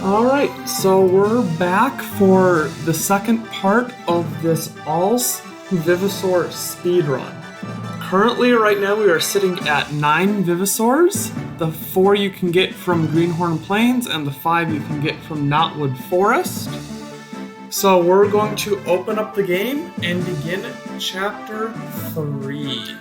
Alright, so we're back for the second part of this All Vivosaurs Speedrun. Currently, right now, we are sitting at 9 Vivosaurs. The 4 you can get from Greenhorn Plains, and the 5 you can get from Knotwood Forest. So we're going to open up the game and begin Chapter 3.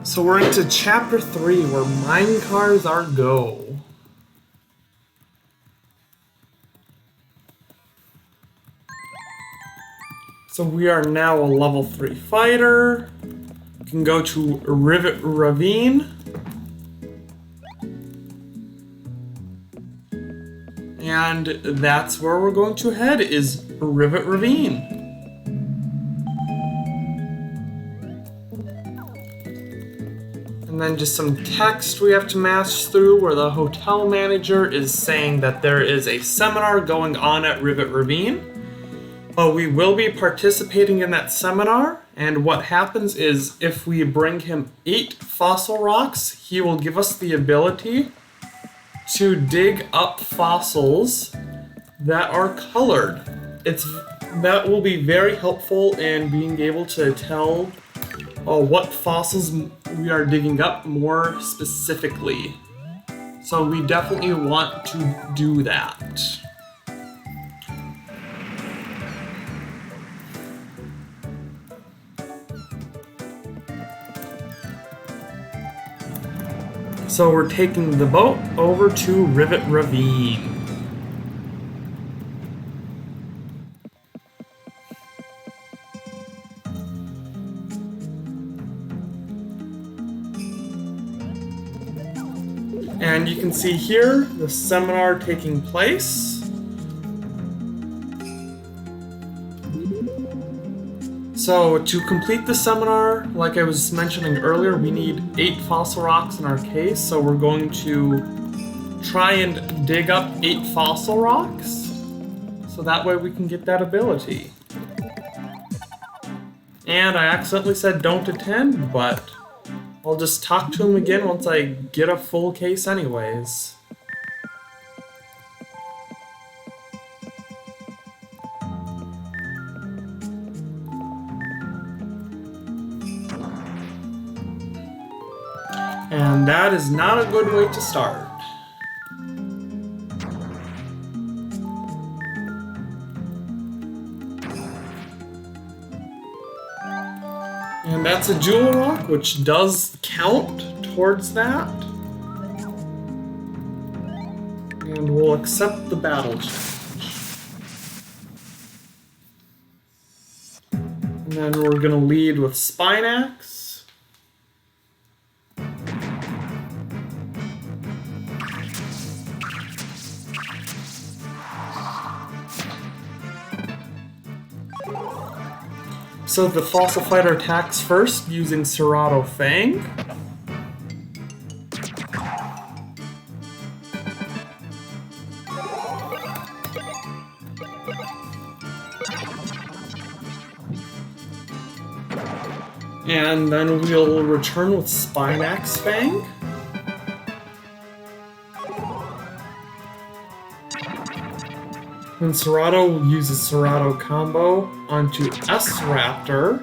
So we're into Chapter 3, where mine cars are go. So we are now a level 3 fighter. We can go to Rivet Ravine. And that's where we're going to head, is Rivet Ravine. And then just some text we have to match through where the hotel manager is saying that there is a seminar going on at Rivet Ravine. But we will be participating in that seminar, and what happens is if we bring him 8 fossil rocks, he will give us the ability to dig up fossils that are colored. That will be very helpful in being able to tell what fossils we are digging up more specifically. So we definitely want to do that. So we're taking the boat over to Rivet Ravine. And you can see here the seminar taking place. So to complete the seminar, like I was mentioning earlier, we need 8 fossil rocks in our case. So we're going to try and dig up 8 fossil rocks. So that way we can get that ability. And I accidentally said don't attend, but I'll just talk to him again once I get a full case anyways. And that is not a good way to start. And that's a jewel rock, which does count towards that. And we'll accept the battle challenge. And then we're going to lead with Spinax. So the fossil fighter attacks first using Serrato Fang. And then we'll return with Spinax Fang. Then Serrato uses Serrato combo onto S-Raptor.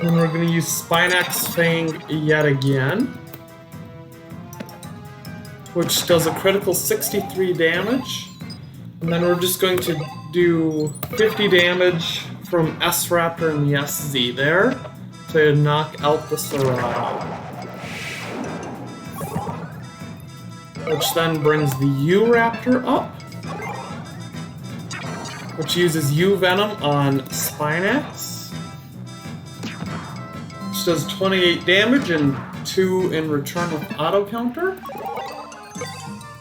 Then we're going to use Spinax Fang yet again, which does a critical 63 damage. And then we're just going to do 50 damage from S-Raptor and the SZ there to knock out the Serrato. Which then brings the U-Raptor up, which uses U-Venom on Spinax, which does 28 damage and 2 in return with auto counter.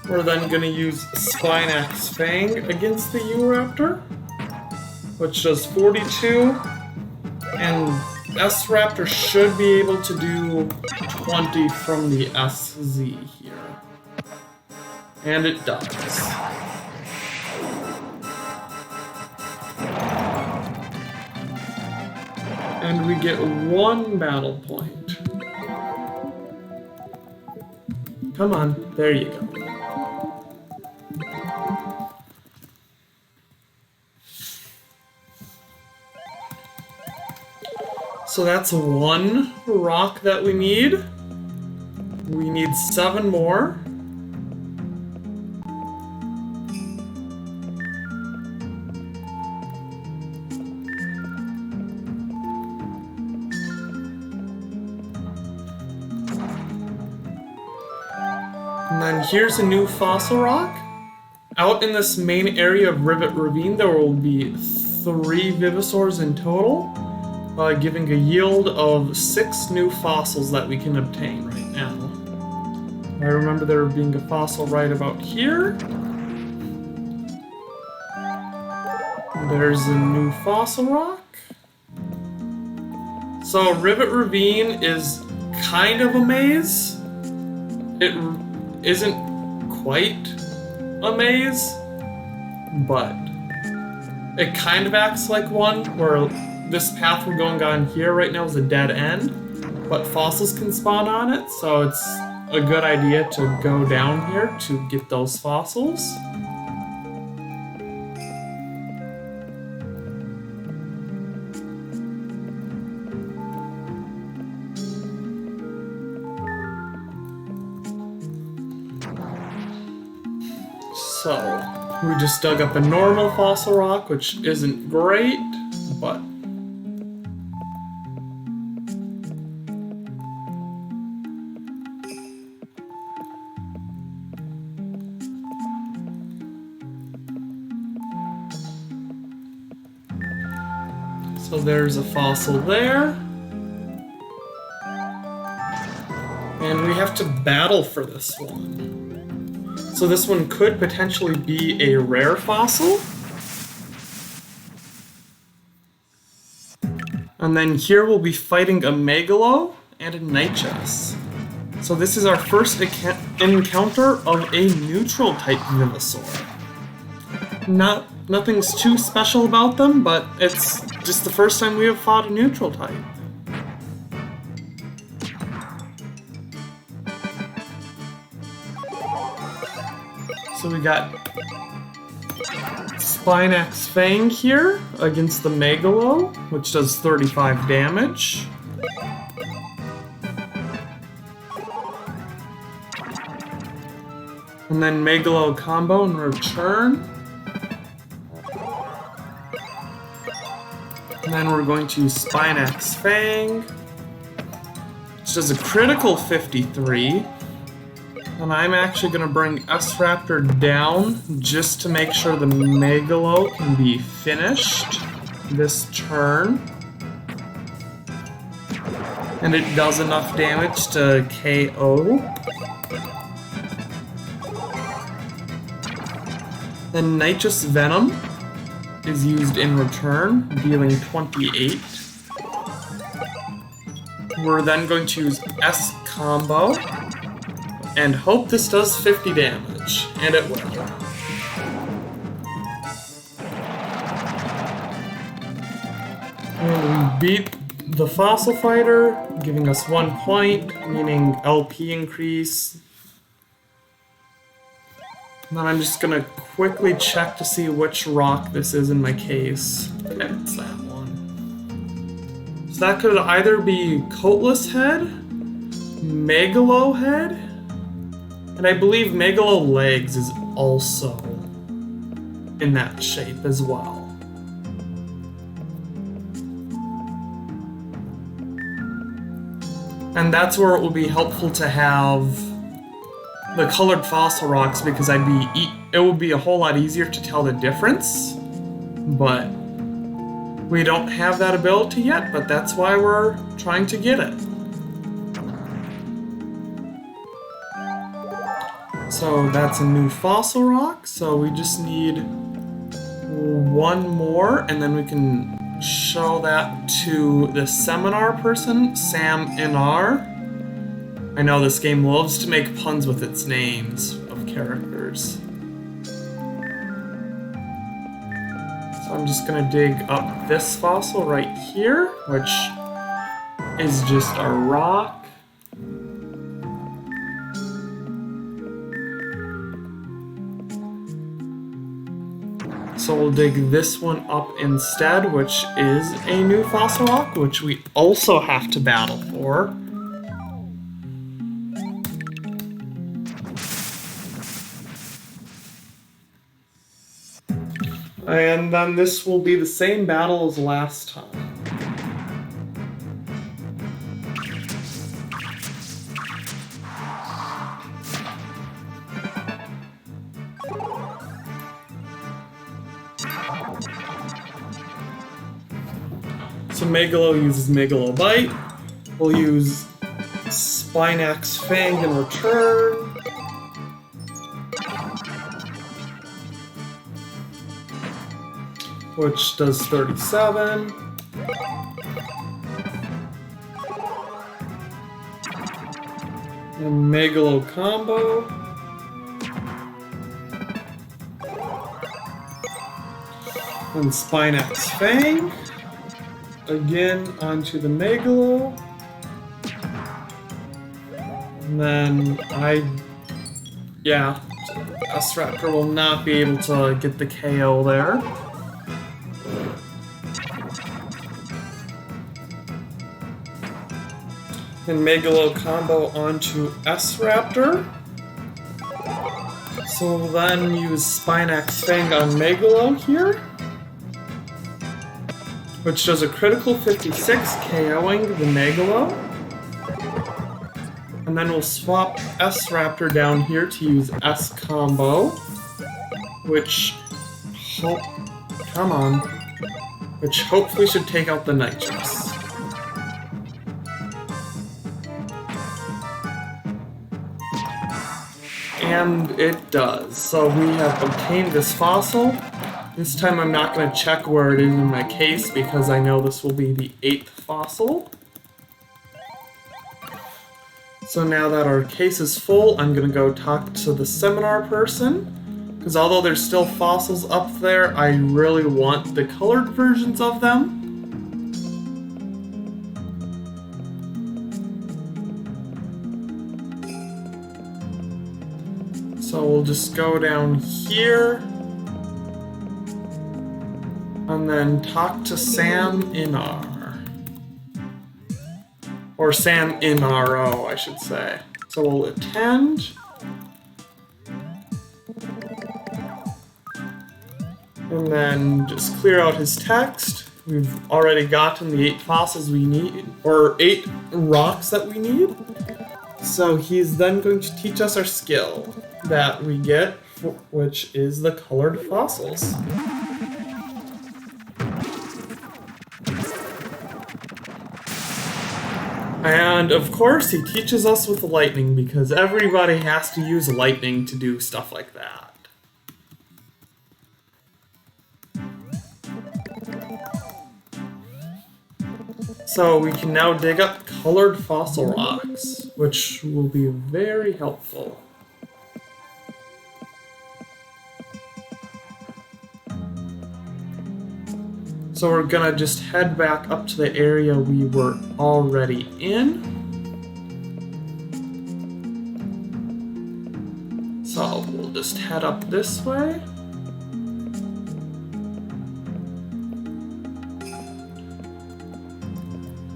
We're then going to use Spinax Fang against the U-Raptor, which does 42, and S-Raptor should be able to do 20 from the SZ here. And it does. And we get 1 battle point. Come on, there you go. So that's 1 rock that we need. We need 7 more. And then here's a new fossil rock. Out in this main area of Rivet Ravine, there will be 3 Vivosaurs in total, giving a yield of 6 new fossils that we can obtain right now. I remember there being a fossil right about here. There's a new fossil rock. So Rivet Ravine is kind of a maze. It isn't quite a maze, but it kind of acts like one, where this path we're going on here right now is a dead end, but fossils can spawn on it, so it's a good idea to go down here to get those fossils. So, we just dug up a normal fossil rock, which isn't great, but so there's a fossil there. And we have to battle for this one. So this one could potentially be a rare fossil. And then here we'll be fighting a Megalo and a Nichus. So this is our first encounter of a neutral type Vivosaur. Nothing's too special about them, but it's just the first time we have fought a neutral type. So we got Spinax Fang here against the Megalo, which does 35 damage. And then Megalo combo in return. And then we're going to Spinax Fang, which does a critical 53. And I'm actually going to bring S-Raptor down just to make sure the Megalo can be finished this turn. And it does enough damage to KO. Then Nitrous Venom is used in return, dealing 28. We're then going to use S combo and hope this does 50 damage, and it will. And we beat the Fossil Fighter, giving us 1 point, meaning LP increase. And then I'm just gonna quickly check to see which rock this is in my case. Okay, it's that one. So that could either be Coatless Head, Megalo Head, and I believe Megalo Legs is also in that shape as well. And that's where it will be helpful to have the colored fossil rocks, because it would be a whole lot easier to tell the difference. But we don't have that ability yet, but that's why we're trying to get it. So that's a new fossil rock, so we just need 1 more, and then we can show that to the seminar person, Sam Inar. I know this game loves to make puns with its names of characters. So I'm just gonna dig up this fossil right here, which is just a rock. So we'll dig this one up instead, which is a new fossil rock, which we also have to battle for. And then this will be the same battle as last time. So Megalo uses Megalo Bite. We'll use Spinax Fang in return. Which does 37. And Megalo combo. And Spinax Fang. Again onto the Megalo. And then S-Raptor will not be able to get the KO there. And Megalo combo onto S-Raptor. So we'll then use Spinax Fang on Megalo here, which does a critical 56, KOing the Megalo. And then we'll swap S-Raptor down here to use S-Combo, which hopefully should take out the Nitrous. And it does. So we have obtained this fossil. This time I'm not going to check where it is in my case because I know this will be the 8th fossil. So now that our case is full, I'm going to go talk to the seminar person. Because although there's still fossils up there, I really want the colored versions of them. So we'll just go down here and then talk to Sam Inar. Or Sam Inaro, I should say. So we'll attend. And then just clear out his text. We've already gotten the 8 fossils we need, or 8 rocks that we need. So he's then going to teach us our skill that we get, which is the colored fossils. And of course he teaches us with lightning because everybody has to use lightning to do stuff like that. So we can now dig up colored fossil rocks, which will be very helpful. So we're gonna just head back up to the area we were already in. So we'll just head up this way.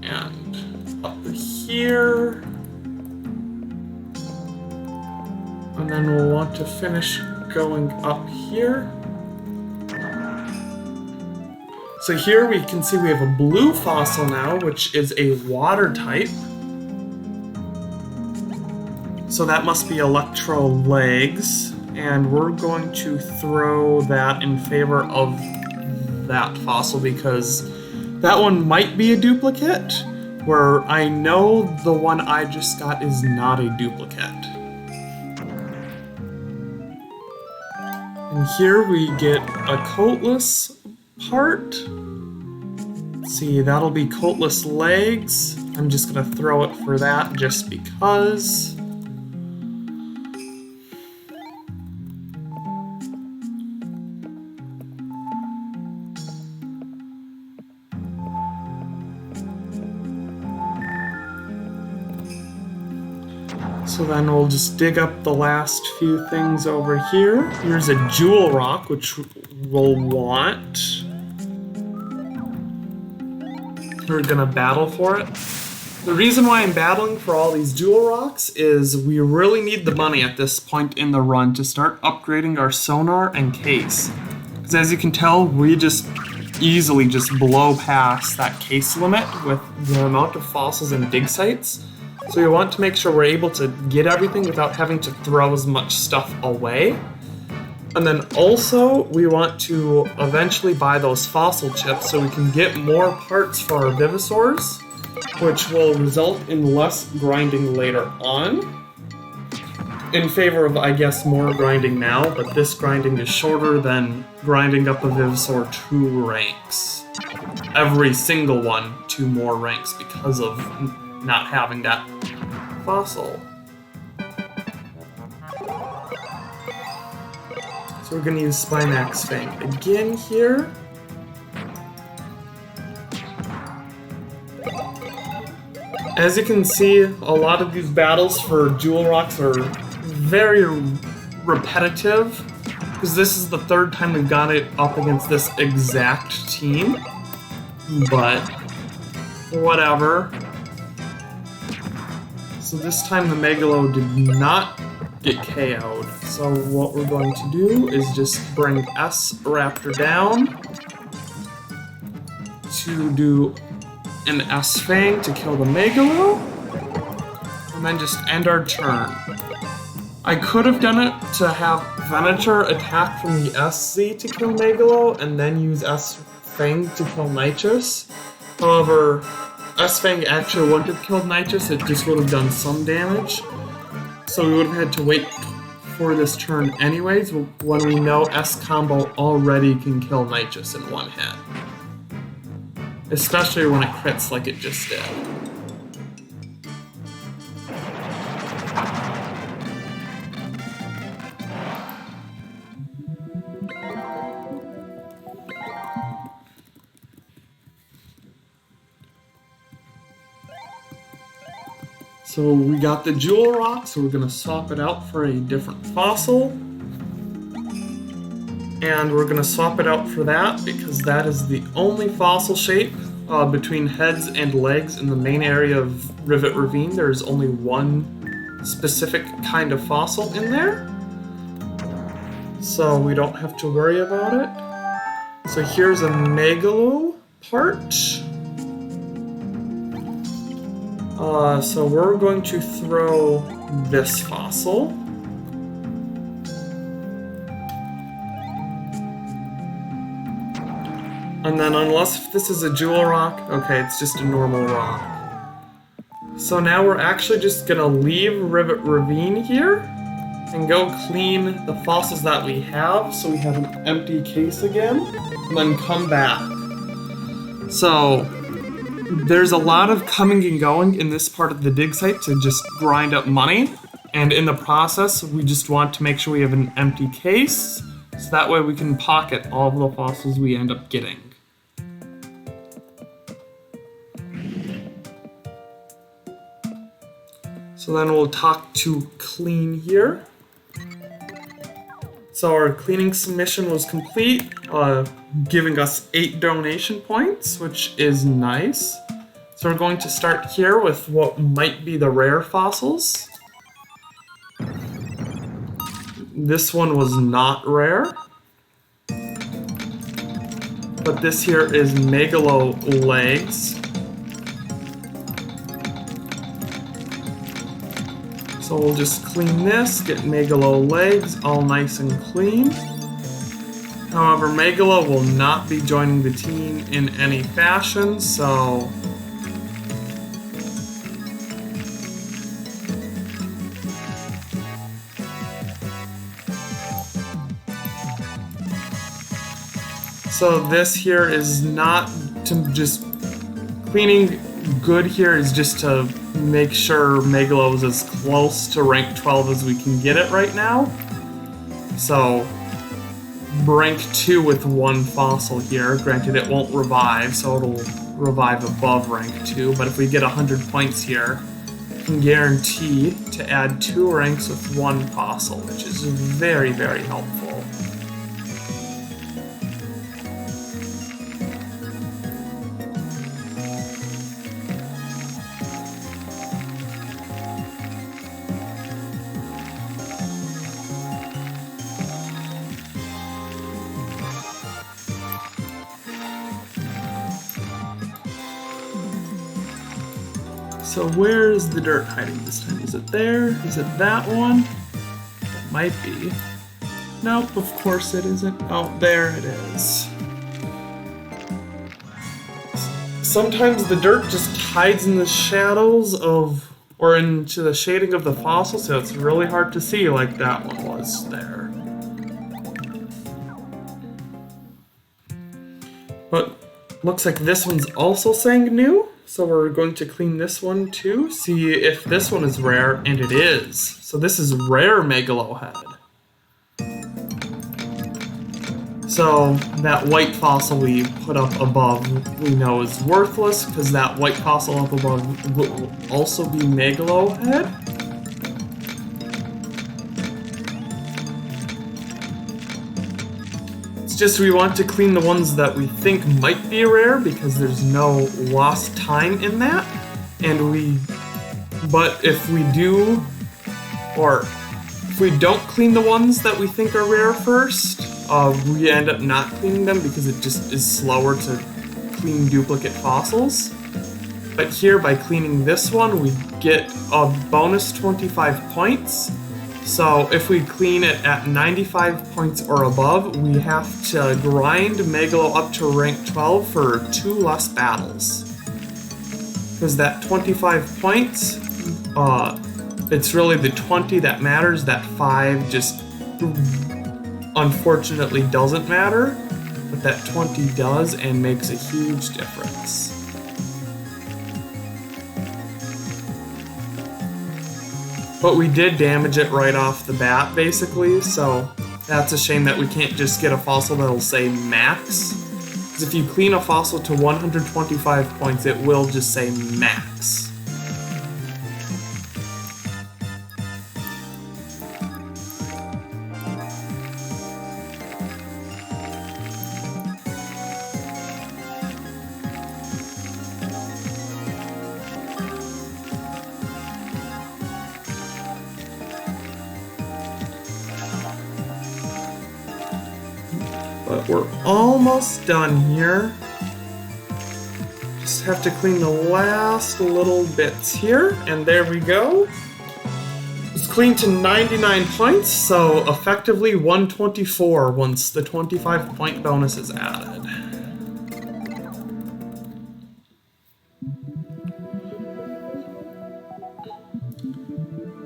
And up here. And then we'll want to finish going up here. So here we can see we have a blue fossil now, which is a water type. So that must be Electro Legs, and we're going to throw that in favor of that fossil because that one might be a duplicate, where I know the one I just got is not a duplicate. And here we get a coatless part. Let's see, that'll be coatless legs. I'm just gonna throw it for that just because. So then we'll just dig up the last few things over here. Here's a jewel rock, which we'll want. We're gonna battle for it. The reason why I'm battling for all these jewel rocks is we really need the money at this point in the run to start upgrading our sonar and case. Because as you can tell, we just easily just blow past that case limit with the amount of fossils and dig sites. So we want to make sure we're able to get everything without having to throw as much stuff away. And then also, we want to eventually buy those fossil chips so we can get more parts for our Vivosaurs, which will result in less grinding later on. In favor of, I guess, more grinding now, but this grinding is shorter than grinding up a Vivosaur 2 ranks. Every single one 2 more ranks because of not having that fossil. So we're going to use Spinax Fang again here. As you can see, a lot of these battles for Jewel Rocks are very repetitive, because this is the 3rd time we've got it up against this exact team. But whatever. So this time the Megalo did not get KO'd. So what we're going to do is just bring S Raptor down to do an S Fang to kill the Megalo, and then just end our turn. I could have done it to have Venator attack from the SZ to kill Megalo, and then use S Fang to kill Nitrous. However, S Fang actually wouldn't have killed Nitrous, it just would have done some damage. So we would have had to wait for this turn anyways, when we know S Combo already can kill Nitrous in 1 hit. Especially when it crits like it just did. So we got the Jewel Rock, so we're going to swap it out for a different fossil. And we're going to swap it out for that because that is the only fossil shape between heads and legs in the main area of Rivet Ravine. There's only one specific kind of fossil in there, so we don't have to worry about it. So here's a Megalo part. So we're going to throw this fossil. And then unless if this is a jewel rock, okay, it's just a normal rock. So now we're actually just gonna leave Rivet Ravine here and go clean the fossils that we have so we have an empty case again, and then come back. So there's a lot of coming and going in this part of the dig site to just grind up money, and in the process we just want to make sure we have an empty case so that way we can pocket all of the fossils we end up getting. So then we'll talk to Clean here. So our cleaning submission was complete, giving us 8 donation points, which is nice. So we're going to start here with what might be the rare fossils. This one was not rare, but this here is Megalo Legs. So we'll just clean this, get Megalo Legs all nice and clean. However, Megalo will not be joining the team in any fashion, so this here is not to just cleaning good here is just to make sure Megalo is as close to rank 12 as we can get it right now. So rank 2 with 1 fossil here. Granted, it won't revive, so it'll revive above rank 2, but if we get 100 points here, can guarantee to add 2 ranks with 1 fossil, which is very, very helpful. So where is the dirt hiding this time? Is it there? Is it that one? It might be. Nope, of course it isn't. Oh, there it is. Sometimes the dirt just hides in the shadows of, or into the shading of the fossil, so it's really hard to see like that one was there. But looks like this one's also saying new. So we're going to clean this one too, see if this one is rare, and it is. So this is rare Megalohead. So that white fossil we put up above we know is worthless, because that white fossil up above will also be Megalohead. Just we want to clean the ones that we think might be rare because there's no lost time in that, but if we do, or if we don't clean the ones that we think are rare first, we end up not cleaning them because it just is slower to clean duplicate fossils. But here, by cleaning this one, we get a bonus 25 points. So if we clean it at 95 points or above, we have to grind Megalo up to rank 12 for 2 less battles. Because that 25 points, it's really the 20 that matters, that 5 just unfortunately doesn't matter, but that 20 does and makes a huge difference. But we did damage it right off the bat, basically, so that's a shame that we can't just get a fossil that'll say max. Because if you clean a fossil to 125 points, it will just say max. But we're almost done here. Just have to clean the last little bits here, and there we go. It's cleaned to 99 points, so effectively 124 once the 25 point bonus is added.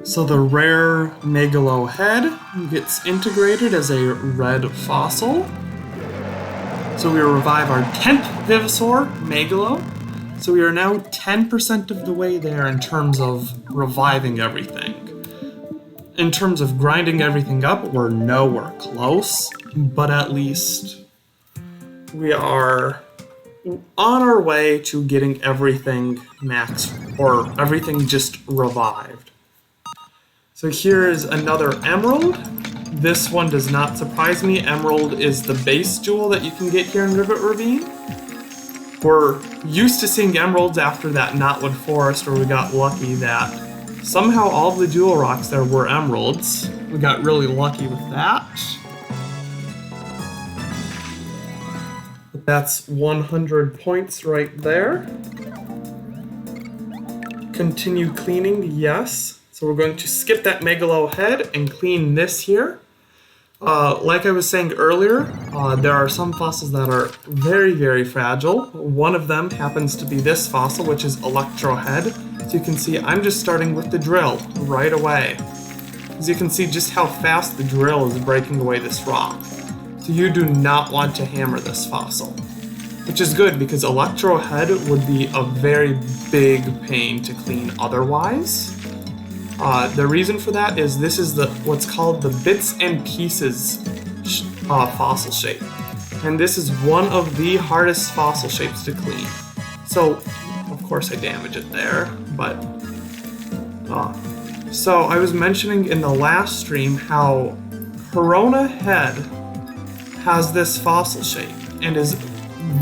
So the rare Megalohead gets integrated as a red fossil. So we revive our 10th Vivosaur, Megalo. So we are now 10% of the way there in terms of reviving everything. In terms of grinding everything up, we're nowhere close, but at least we are on our way to getting everything maxed, or everything just revived. So here is another emerald. This one does not surprise me. Emerald is the base jewel that you can get here in Rivet Ravine. We're used to seeing emeralds after that Knotwood Forest where we got lucky that somehow all the jewel rocks there were emeralds. We got really lucky with that. But that's 100 points right there. Continue cleaning, yes. So we're going to skip that Megalohead and clean this here. Like I was saying earlier, there are some fossils that are very, very fragile. One of them happens to be this fossil, which is Electrohead. So you can see I'm just starting with the drill right away. As you can see just how fast the drill is breaking away this rock. So you do not want to hammer this fossil. Which is good because Electrohead would be a very big pain to clean otherwise. The reason for that is this is what's called the bits and pieces fossil shape. And this is one of the hardest fossil shapes to clean. So, of course I damage it there, but So I was mentioning in the last stream how Corona Head has this fossil shape and is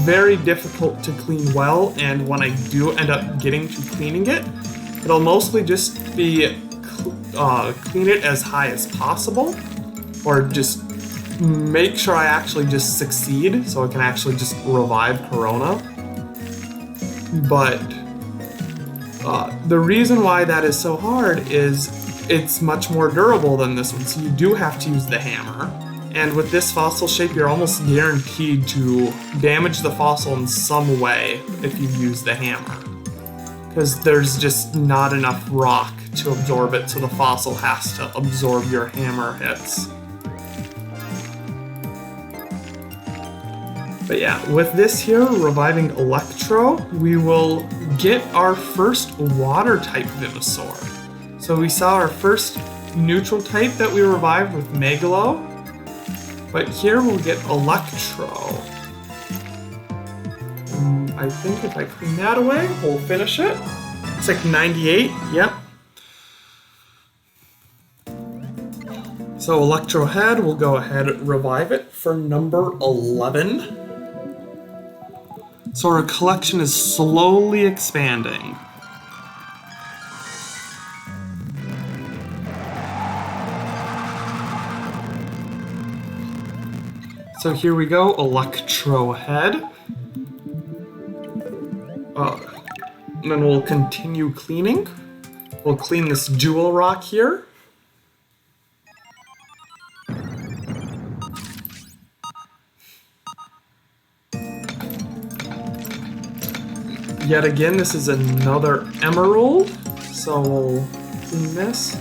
very difficult to clean well, and when I do end up getting to cleaning it, it'll mostly just be clean it as high as possible, or just make sure I actually just succeed so I can actually just revive Corona. But the reason why that is so hard is it's much more durable than this one, so you do have to use the hammer. And with this fossil shape, you're almost guaranteed to damage the fossil in some way if you use the hammer, because there's just not enough rock to absorb it, so the fossil has to absorb your hammer hits. But yeah, with this here, reviving Electro, we will get our first water-type Vivosaur. So we saw our first neutral type that we revived with Megalo, but here we'll get Electro. I think if I clean that away, we'll finish it. It's like 98, yep. So Electro Head, we'll go ahead and revive it for number 11. So our collection is slowly expanding. So here we go, Electro Head. And then we'll continue cleaning. We'll clean this jewel rock here. Yet again, this is another emerald, so we'll clean this.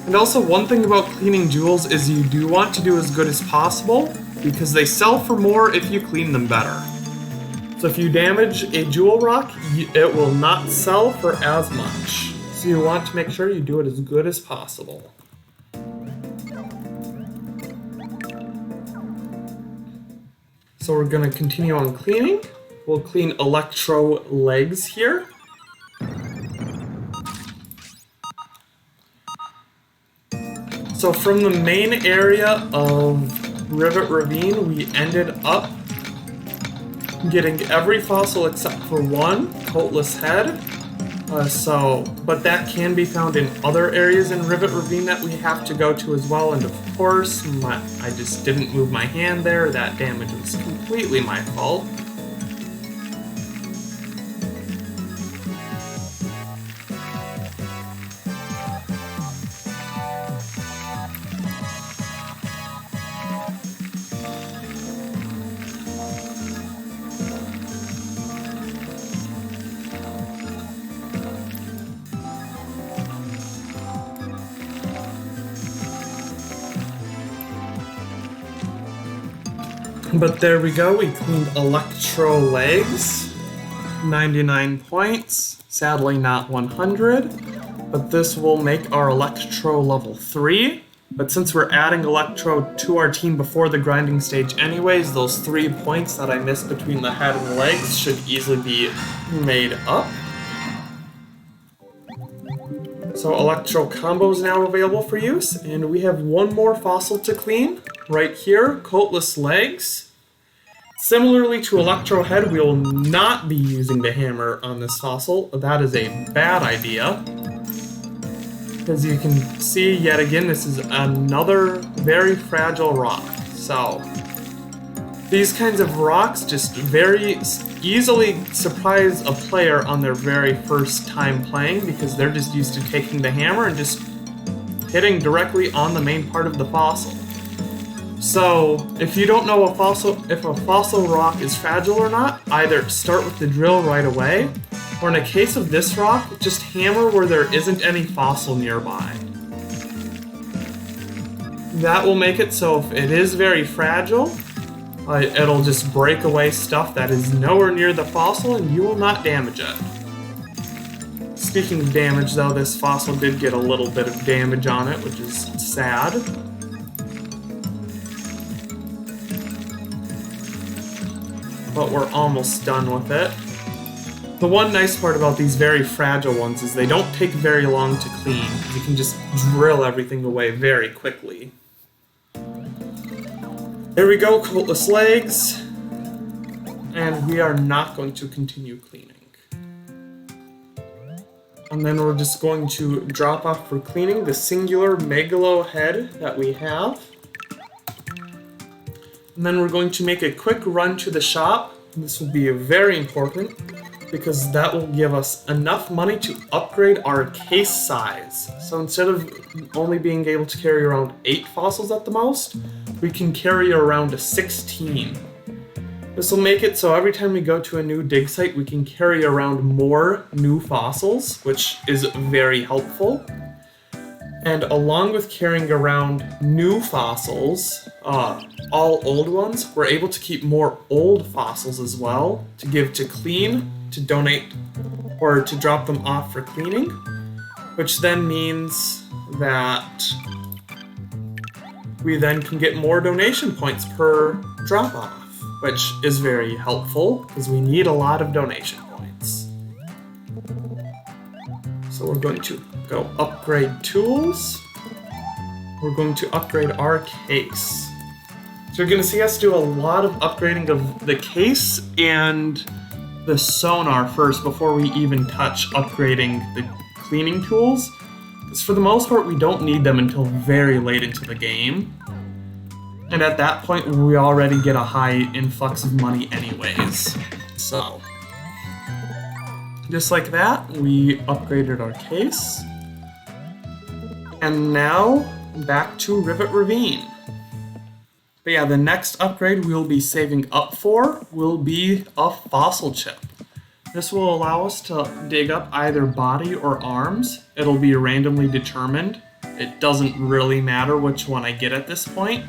And also, one thing about cleaning jewels is you do want to do as good as possible, because they sell for more if you clean them better. So if you damage a jewel rock, it will not sell for as much. So you want to make sure you do it as good as possible. So we're going to continue on cleaning. We'll clean Electro legs here. So from the main area of Rivet Ravine, we ended up getting every fossil except for one, Coatless Head. But that can be found in other areas in Rivet Ravine that we have to go to as well. And of course, I just didn't move my hand there. That damage was completely my fault. But there we go, we cleaned Electro legs, 99 points, sadly not 100, but this will make our Electro level 3. But since we're adding Electro to our team before the grinding stage anyways, those 3 points that I missed between the head and the legs should easily be made up. So Electro combo is now available for use, and we have one more fossil to clean, right here, Coatless legs. Similarly to Electro Head, we will not be using the hammer on this fossil. That is a bad idea. As you can see, yet again, this is another very fragile rock. So, these kinds of rocks just very easily surprise a player on their very first time playing, because they're just used to taking the hammer and just hitting directly on the main part of the fossil. So, if you don't know if a fossil rock is fragile or not, either start with the drill right away, or in a case of this rock, just hammer where there isn't any fossil nearby. That will make it so if it is very fragile, it'll just break away stuff that is nowhere near the fossil and you will not damage it. Speaking of damage though, this fossil did get a little bit of damage on it, which is sad. But we're almost done with it. The one nice part about these very fragile ones is they don't take very long to clean. You can just drill everything away very quickly. There we go, coatless legs. And we are not going to continue cleaning. And then we're just going to drop off for cleaning the singular megalo head that we have. And then we're going to make a quick run to the shop. This will be very important because that will give us enough money to upgrade our case size. So instead of only being able to carry around 8 fossils at the most, we can carry around 16. This will make it so every time we go to a new dig site, we can carry around more new fossils, which is very helpful. And along with carrying around new fossils, all old ones, we're able to keep more old fossils as well to give to clean, to donate, or to drop them off for cleaning, which then means that we then can get more donation points per drop-off, which is very helpful because we need a lot of donation points. So we're going to go upgrade tools. We're going to upgrade our case. So you're going to see us do a lot of upgrading of the case and the sonar first before we even touch upgrading the cleaning tools. Because for the most part, we don't need them until very late into the game. And at that point, we already get a high influx of money anyways. So, just like that, we upgraded our case. And now, back to Rivet Ravine. But yeah, the next upgrade we'll be saving up for will be a fossil chip. This will allow us to dig up either body or arms. It'll be randomly determined. It doesn't really matter which one I get at this point.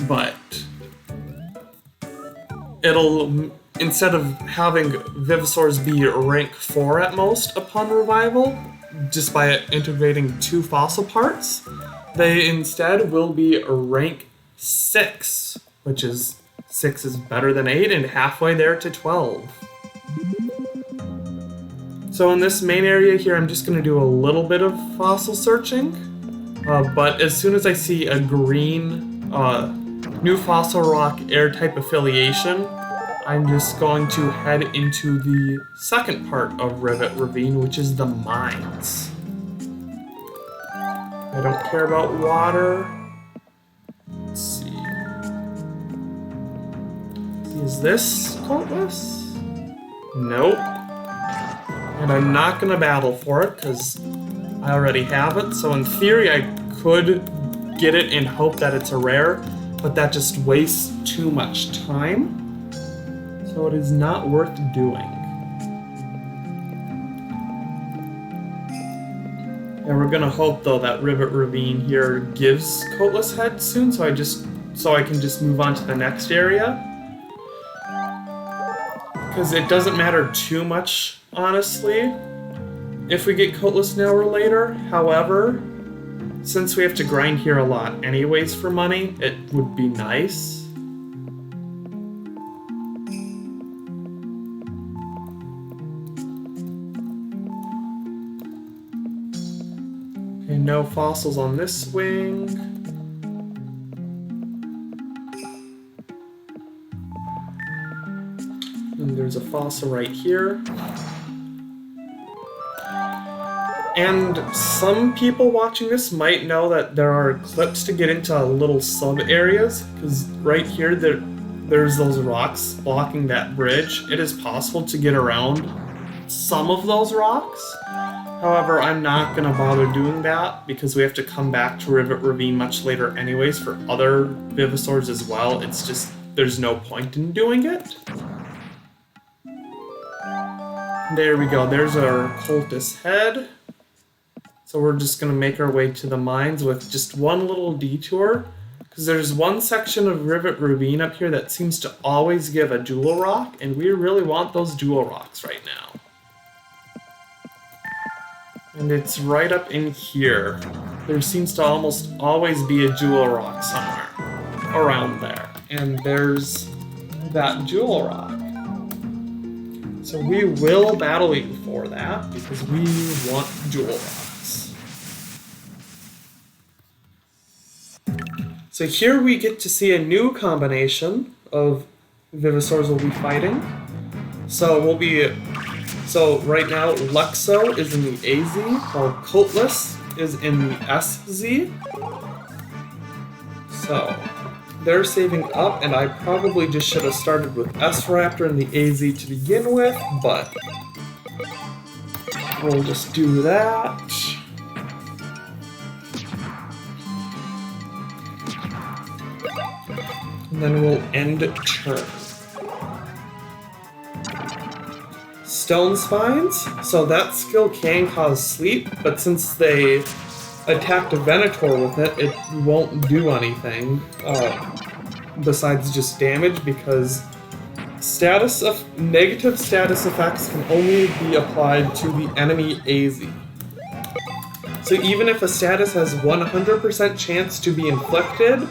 But it'll, instead of having Vivosaurs be rank 4 at most upon revival, just by integrating 2 fossil parts, they instead will be rank 6, which is 6 is better than 8 and halfway there to 12. So in this main area here, I'm just going to do a little bit of fossil searching, but as soon as I see a green new fossil rock air type affiliation, I'm just going to head into the second part of Rivet Ravine, which is the mines. I don't care about water. Let's see. Is this coatless? Nope. And I'm not gonna battle for it because I already have it. So in theory, I could get it and hope that it's a rare, but that just wastes too much time. So it is not worth doing. And we're gonna hope though that Rivet Ravine here gives coatless head soon, so I can just move on to the next area. Because it doesn't matter too much, honestly, if we get coatless now or later. However, since we have to grind here a lot anyways for money, it would be nice. Okay, no fossils on this wing. And there's a fossil right here. And some people watching this might know that there are clips to get into little sub-areas, because right here there's those rocks blocking that bridge. It is possible to get around some of those rocks. However, I'm not going to bother doing that because we have to come back to Rivet Ravine much later anyways for other Vivosaurs as well. It's just, there's no point in doing it. There we go, there's our cultist head. So we're just going to make our way to the mines with just one little detour, because there's one section of Rivet Ravine up here that seems to always give a jewel rock, and we really want those jewel rocks right now. And it's right up in here. There seems to almost always be a jewel rock somewhere around there. And there's that jewel rock. So we will battle you for that, because we want Jewel Rocks. So here we get to see a new combination of Vivosaurs we'll be fighting. So right now Luxo is in the AZ, while Coatless is in the SZ. So they're saving up, and I probably just should have started with S-Raptor in the AZ to begin with, but we'll just do that. And then we'll end turn. Stone Spines, so that skill can cause sleep, but since they attacked a Venator with it, it won't do anything besides just damage, because negative status effects can only be applied to the enemy AZ. So even if a status has 100% chance to be inflicted,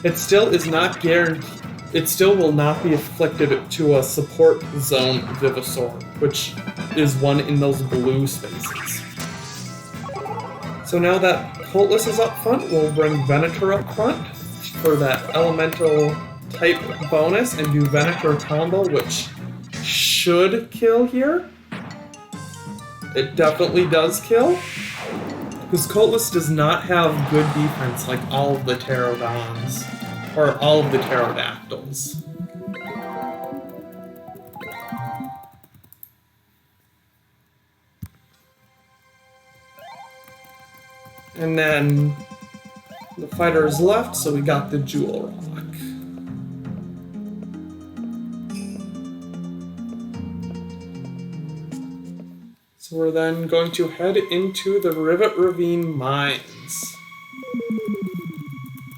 it still is not guaranteed. It still will not be afflicted to a support zone Vivosaur, which is one in those blue spaces. So now that Coatless is up front, we'll bring Venator up front for that elemental type bonus and do Venator combo, which should kill here. It definitely does kill, because Coatless does not have good defense like all of the Pterodons, or all of the Pterodactyls. And then the fighter is left, so we got the Jewel Rock. So we're then going to head into the Rivet Ravine Mines.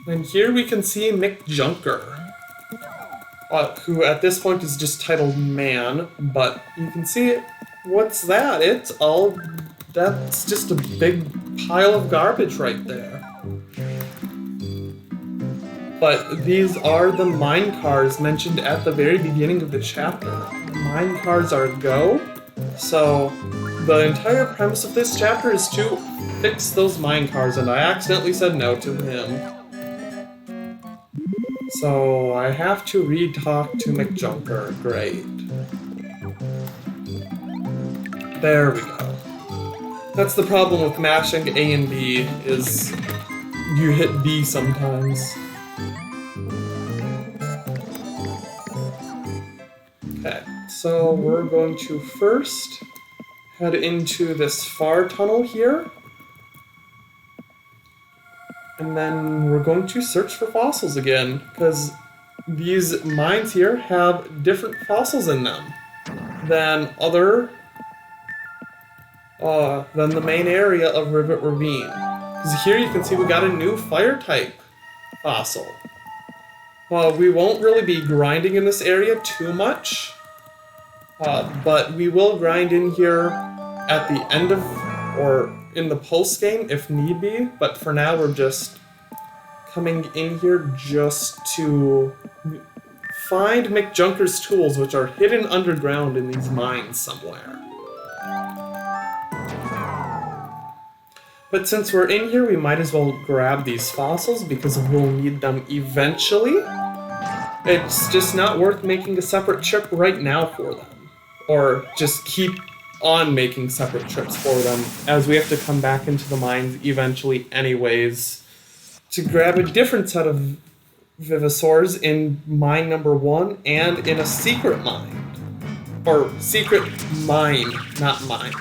And here we can see Mick Junker, who at this point is just titled Man, but you can see it. What's that? That's just a big pile of garbage right there. But these are the mine cars mentioned at the very beginning of the chapter. Mine cars are go, so the entire premise of this chapter is to fix those mine cars, and I accidentally said no to him. So I have to re-talk to McJunker. Great. There we go. That's the problem with mashing A and B, is you hit B sometimes. Okay, so we're going to first head into this far tunnel here. And then we're going to search for fossils again, because these mines here have different fossils in them than the main area of Rivet Ravine. Because here you can see we got a new fire type fossil. We won't really be grinding in this area too much, but we will grind in here at the end of, or in the post game if need be, but for now we're just coming in here just to find McJunker's tools, which are hidden underground in these mines somewhere. But since we're in here, we might as well grab these fossils because we'll need them eventually. It's just not worth making a separate trip right now for them, or just keep on making separate trips for them, as we have to come back into the mines eventually anyways to grab a different set of Vivosaurs in mine number 1 and in a secret mine. Or secret mine, not mine.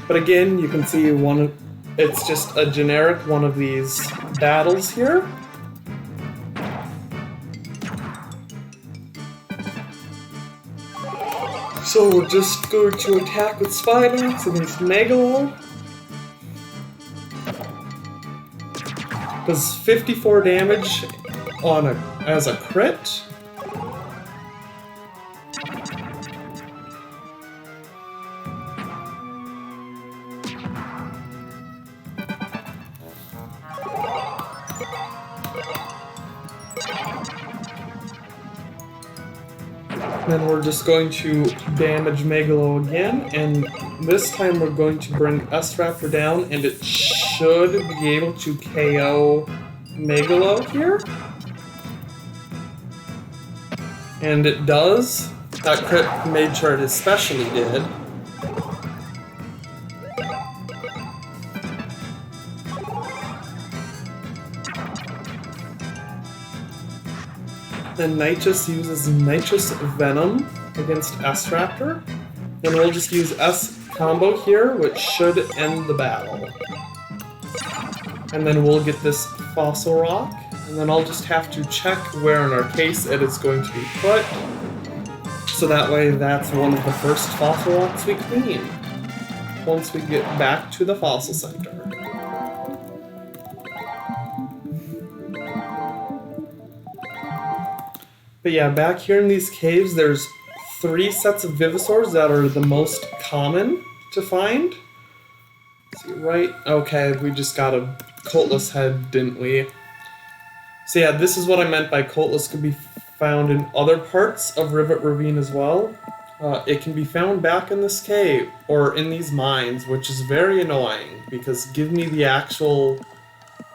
But again, you can see it's just a generic one of these battles here. So we're just going to attack with Spinax against Megalon. Does 54 damage as a crit. Then we're just going to damage Megalo again, and this time we're going to bring S-Raptor down, and it should be able to KO Megalo here. And it does. That crit made sure it especially did. Then Nitrous uses Nitrous Venom against S-Raptor. Then we'll just use S combo here, which should end the battle. And then we'll get this Fossil Rock. And then I'll just have to check where in our case it is going to be put. So that way that's one of the first Fossil Rocks we clean. Once we get back to the Fossil Center. But yeah, back here in these caves, there's 3 sets of Vivosaurs that are the most common to find. See, right? Okay, we just got a Coltless head, didn't we? So yeah, this is what I meant by Coltless could be found in other parts of Rivet Ravine as well. It can be found back in this cave, or in these mines, which is very annoying, because give me the actual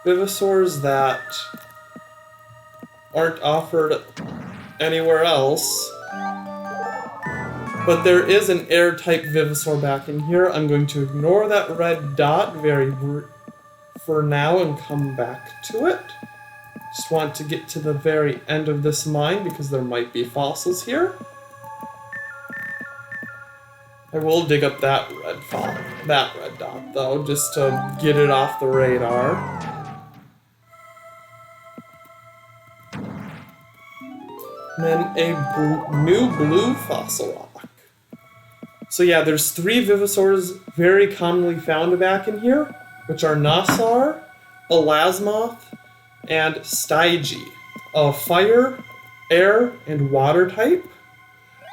Vivosaurs that aren't offered anywhere else. But there is an air-type Vivosaur back in here. I'm going to ignore that red dot for now and come back to it. Just want to get to the very end of this mine because there might be fossils here. I will dig up that red dot though, just to get it off the radar. And then a new blue fossil rock. So yeah, there's 3 Vivosaurs very commonly found back in here, which are Nassar, Elasmoth, and Stygie. Fire, air, and water type.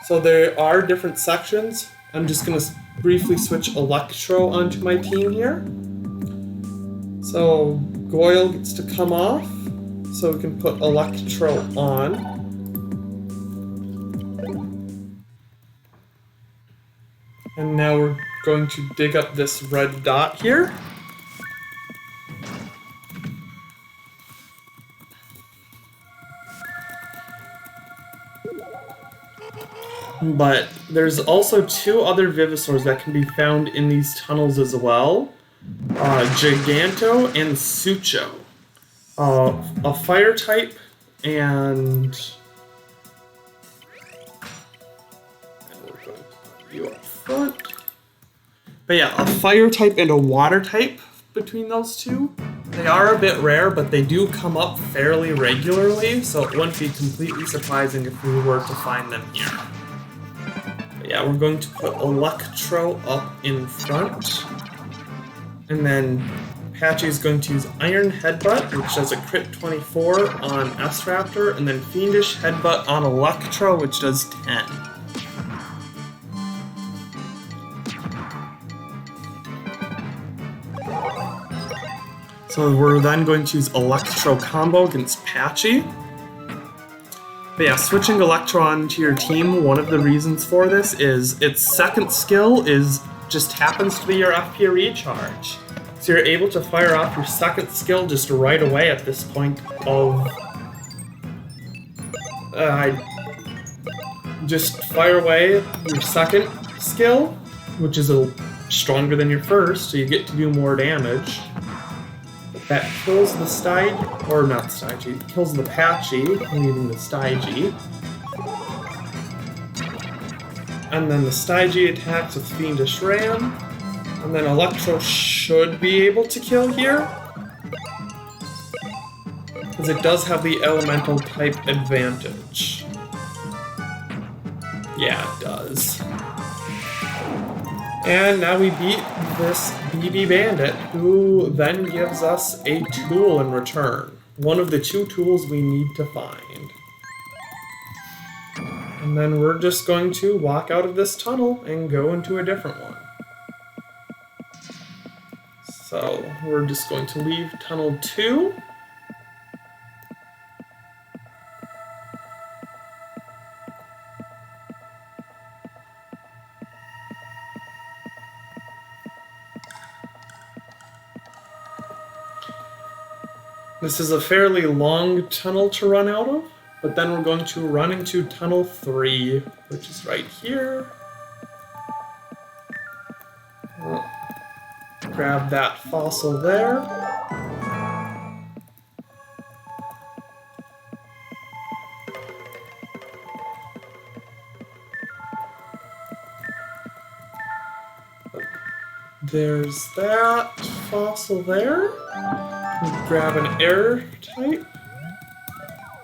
So there are different sections. I'm just going to briefly switch Electro onto my team here. So Goyle gets to come off, so we can put Electro on. And now we're going to dig up this red dot here. But there's also 2 other Vivosaurs that can be found in these tunnels as well. Giganto and Sucho. A fire type and we're going to put you up front. But yeah, a fire type and a water type between those 2. They are a bit rare, but they do come up fairly regularly, so it wouldn't be completely surprising if we were to find them here. Yeah, we're going to put Electro up in front. And then Patchy is going to use Iron Headbutt, which does a crit 24 on S-Raptor, and then Fiendish Headbutt on Electro, which does 10. So we're then going to use Electro combo against Patchy. But yeah, switching Electro onto your team, one of the reasons for this is its second skill just happens to be your FP recharge. So you're able to fire off your second skill just right away at this point of... just fire away your second skill, which is stronger than your first, so you get to do more damage. That kills the kills the Patchy, leaving the Stygie. And then the Stygie attacks with Fiendish Ram. And then Electro should be able to kill here, because it does have the elemental type advantage. Yeah, it does. And now we beat this BB Bandit, who then gives us a tool in return. One of the 2 tools we need to find. And then we're just going to walk out of this tunnel and go into a different one. So we're just going to leave tunnel 2. This is a fairly long tunnel to run out of, but then we're going to run into tunnel 3, which is right here. Grab that fossil there. There's that fossil there. Grab an air type,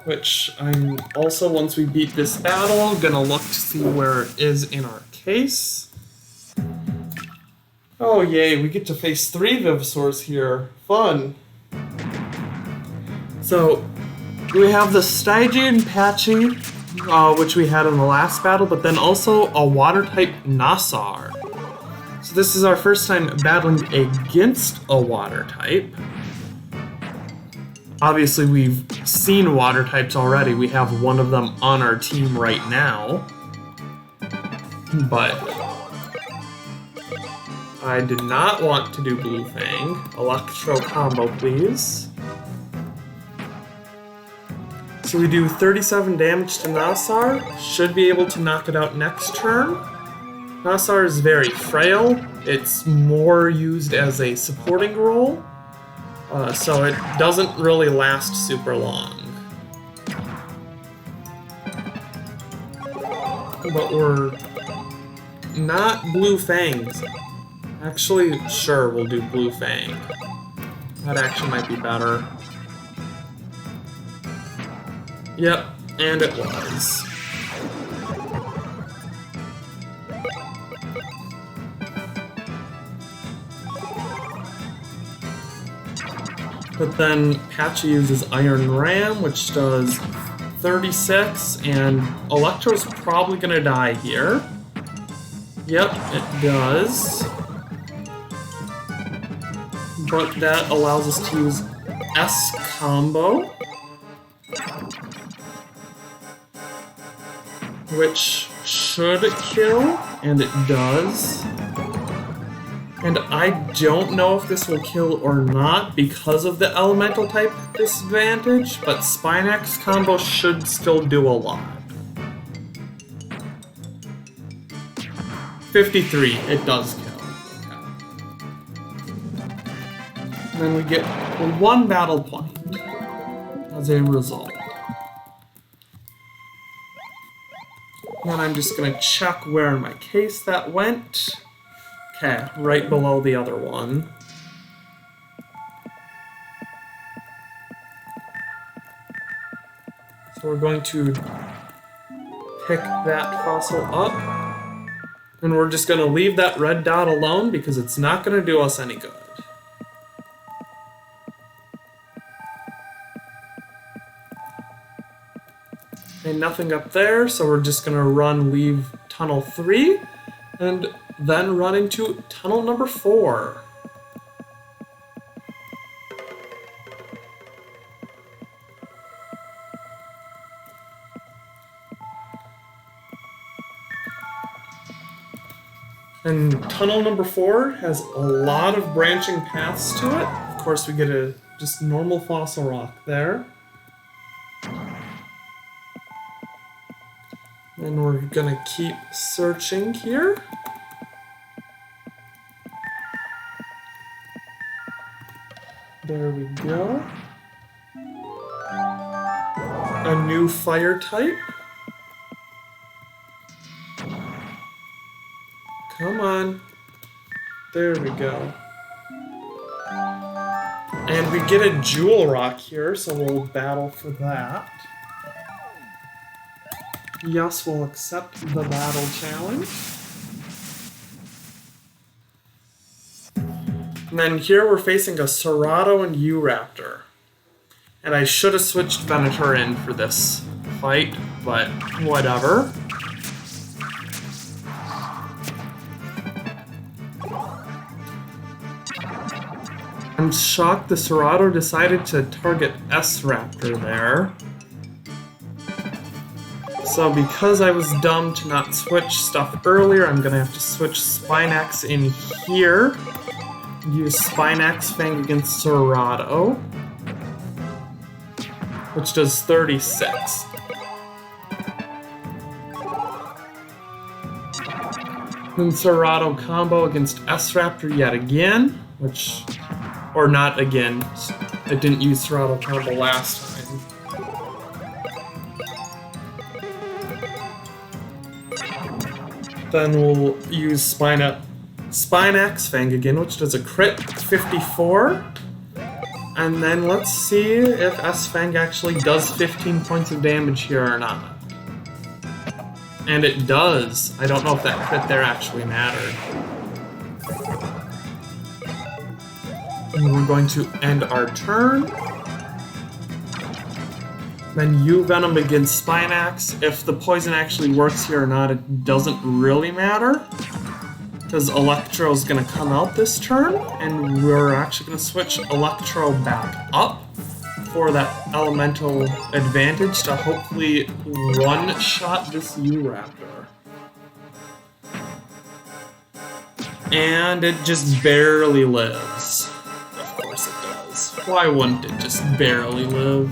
which I'm also, once we beat this battle, gonna look to see where it is in our case. Oh yay, we get to face 3 Vivosaurs here. Fun! So, we have the Stygian Patchy, which we had in the last battle, but then also a water-type Nassar. So this is our first time battling against a water-type. Obviously, we've seen water types already. We have one of them on our team right now. But I did not want to do Blue Fang. Electro combo, please. So we do 37 damage to Nassar. Should be able to knock it out next turn. Nassar is very frail. It's more used as a supporting role. So it doesn't really last super long. But we're not Blue Fangs. Actually, sure, we'll do Blue Fang. That actually might be better. Yep, and it was. But then Patchy uses Iron Ram, which does 36, and Electro's probably gonna die here. Yep, it does. But that allows us to use S combo, which should kill, and it does. And I don't know if this will kill or not because of the elemental type disadvantage, but Spinax combo should still do a lot. 53, it does kill. Okay. And then we get 1 battle point as a result. And I'm just gonna check where in my case that went. Okay, right below the other one. So we're going to pick that fossil up. And we're just going to leave that red dot alone because it's not going to do us any good. And nothing up there, so we're just going to leave tunnel 3. And then run into tunnel number 4. And tunnel number 4 has a lot of branching paths to it. Of course, we get a just normal fossil rock there. And we're gonna keep searching here. There we go. A new fire type. Come on. There we go. And we get a jewel rock here, so we'll battle for that. Yes, we'll accept the battle challenge. And then here we're facing a Cerrado and U-Raptor. And I should have switched Venator in for this fight, but whatever. I'm shocked the Cerrado decided to target S-Raptor there. So because I was dumb to not switch stuff earlier, I'm gonna have to switch Spinax in here. Use Spinax Fang against Cerrado. which does 36. Then Serrato combo against S-Raptor yet again, which, or not again, it didn't use Serrato combo last time. Then we'll use Spinax Fang again, which does a crit 54. And then let's see if S-Fang actually does 15 points of damage here or not. And it does. I don't know if that crit there actually mattered. And we're going to end our turn. Then U-Venom against Spinax. If the poison actually works here or not, it doesn't really matter. Because Electro's going to come out this turn, and we're actually going to switch Electro back up for that elemental advantage to hopefully one-shot this U-Raptor. And it just barely lives. Of course it does. Why wouldn't it just barely live?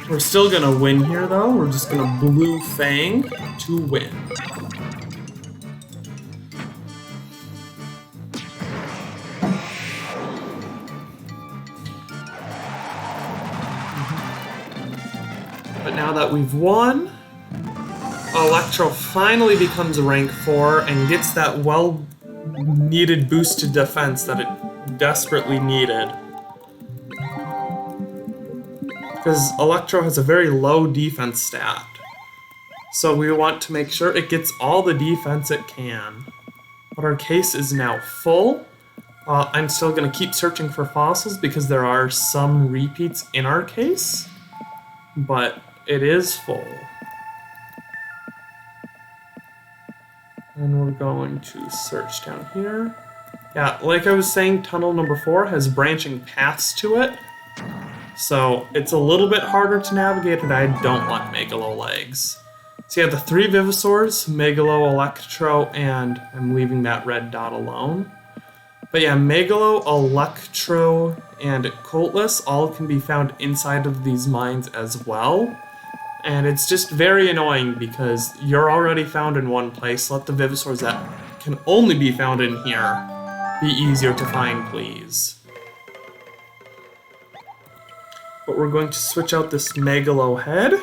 We're still gonna win here though. We're just gonna Blue Fang to win. But now that we've won, Electro finally becomes rank 4 and gets that well-needed boost to defense that it desperately needed. Because Electro has a very low defense stat. So we want to make sure it gets all the defense it can. But our case is now full. I'm still going to keep searching for fossils because there are some repeats in our case. But it is full. And we're going to search down here. Yeah, like I was saying, tunnel number 4 has branching paths to it. So it's a little bit harder to navigate, and I don't want Megalo legs. So you have the 3 Vivosaurs, Megalo, Electro, and I'm leaving that red dot alone. But yeah, Megalo, Electro, and Coltless all can be found inside of these mines as well. And it's just very annoying because you're already found in one place. Let the Vivosaurs that can only be found in here be easier to find, please. But we're going to switch out this Megalo head.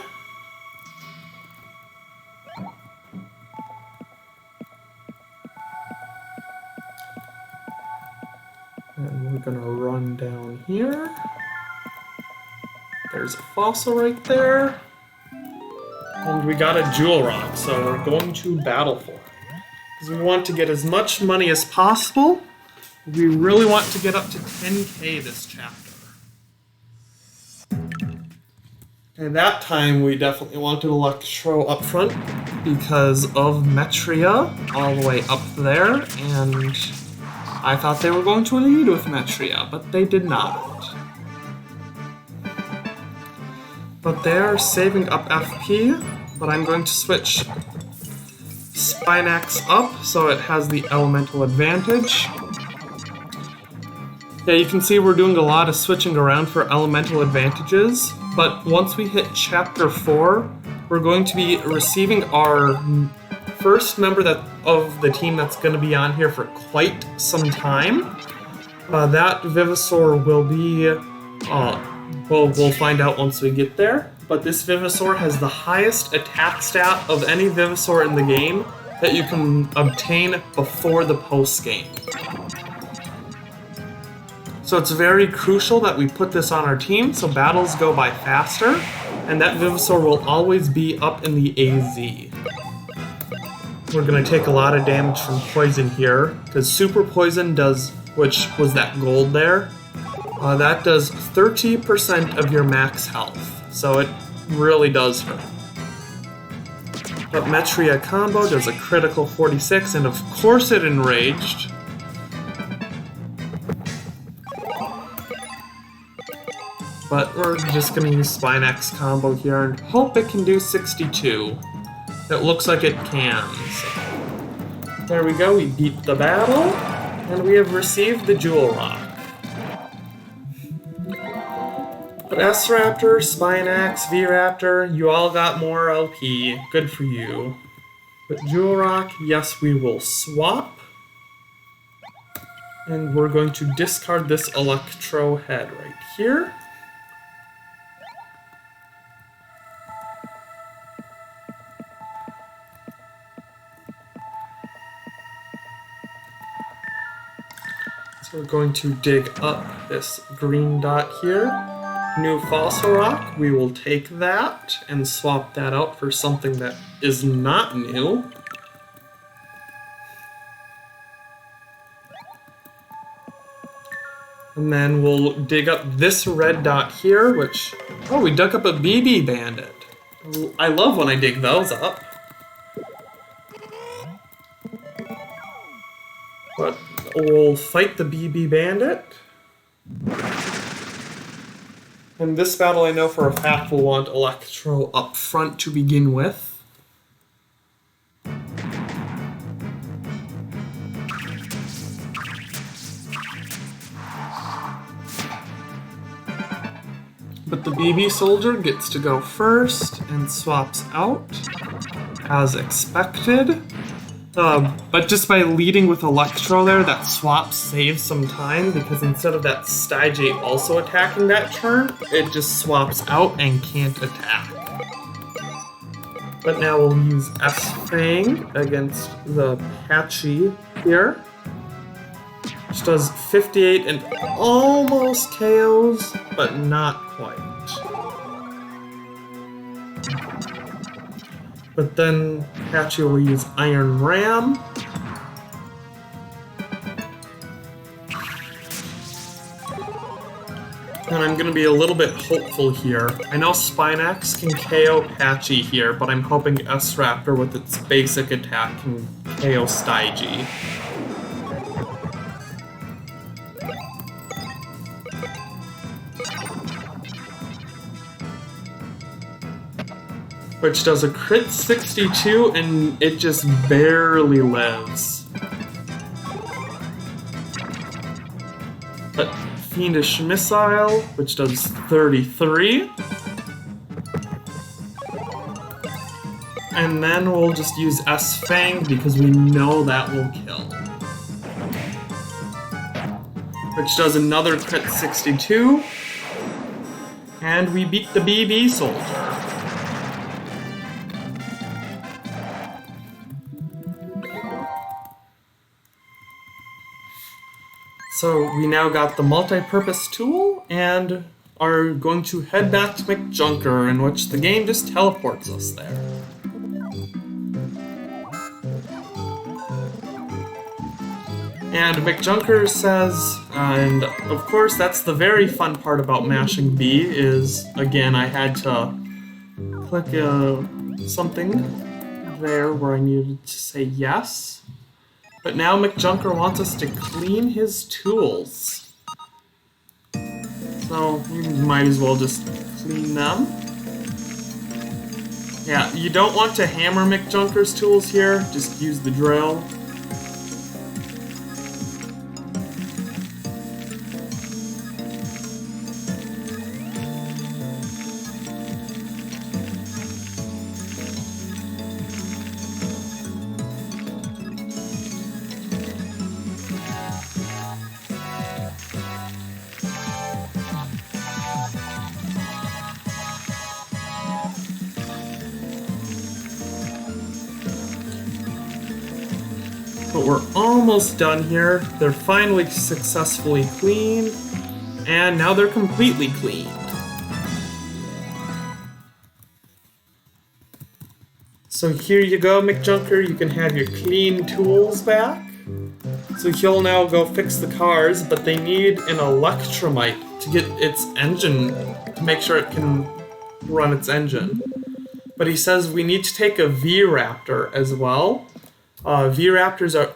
And we're gonna run down here. There's a fossil right there. And we got a Jewel Rock, so we're going to battle for it. Because we want to get as much money as possible. We really want to get up to 10k this chapter. And that time we definitely wanted Electro up front because of Metria all the way up there, and I thought they were going to lead with Metria, but they did not. But they're saving up FP, but I'm going to switch Spinax up so it has the elemental advantage. Yeah, you can see we're doing a lot of switching around for elemental advantages, but once we hit Chapter 4, we're going to be receiving our first member of the team that's going to be on here for quite some time. That Vivosaur will be, we'll find out once we get there, but this Vivosaur has the highest attack stat of any Vivosaur in the game that you can obtain before the post-game. So it's very crucial that we put this on our team so battles go by faster, and that Vivosaur will always be up in the AZ. We're going to take a lot of damage from poison here, because Super Poison does, which was that gold there, that does 30% of your max health, so it really does hurt. But Metria combo does a critical 46, and of course it enraged. But we're just going to use Spinax combo here and hope it can do 62. It looks like it can. So there we go, we beat the battle, and we have received the Jewel Rock. But S-Raptor, Spinax, V-Raptor, you all got more LP. Good for you. But Jewel Rock, yes, we will swap. And we're going to discard this Electro head right here. So we're going to dig up this green dot here. New Fossil Rock, we will take that and swap that out for something that is not new. And then we'll dig up this red dot here, which... Oh, we dug up a BB Bandit. I love when I dig those up. But we'll fight the BB Bandit. In this battle, I know for a fact we'll want Electro up front to begin with. But the BB Soldier gets to go first and swaps out, as expected. But just by leading with Electro there, that swap saves some time, because instead of that Stygiate also attacking that turn, it just swaps out and can't attack. But now we'll use S-Fang against the Patchy here, which does 58 and almost KOs, but not quite. But then Patchy will use Iron Ram. And I'm going to be a little bit hopeful here. I know Spinax can KO Patchy here, but I'm hoping S-Raptor with its basic attack can KO Stygie. Which does a crit 62 and it just barely lives. But Fiendish Missile, which does 33. And then we'll just use S-Fang because we know that will kill. Which does another crit 62. And we beat the BB Soldier. So we now got the multi-purpose tool and are going to head back to McJunker, in which the game just teleports us there. And McJunker says, and of course that's the very fun part about mashing B, is, again, I had to click something there where I needed to say yes. But now McJunker wants us to clean his tools. So we might as well just clean them. Yeah, you don't want to hammer McJunker's tools here, just use the drill. But we're almost done here. They're finally successfully cleaned, and now they're completely cleaned. So here you go, McJunker, you can have your clean tools back. So he'll now go fix the cars, but they need an Electromite to get its engine, to make sure it can run its engine. But he says we need to take a V-Raptor as well. V-Raptors are,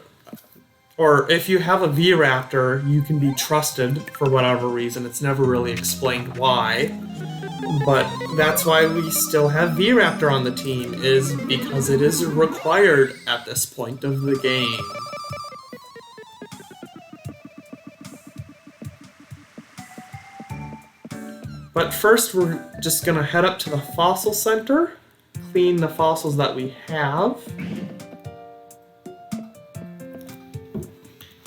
or if you have a V-Raptor, you can be trusted for whatever reason. It's never really explained why. But that's why we still have V-Raptor on the team, is because it is required at this point of the game. But first we're just gonna head up to the fossil center, clean the fossils that we have.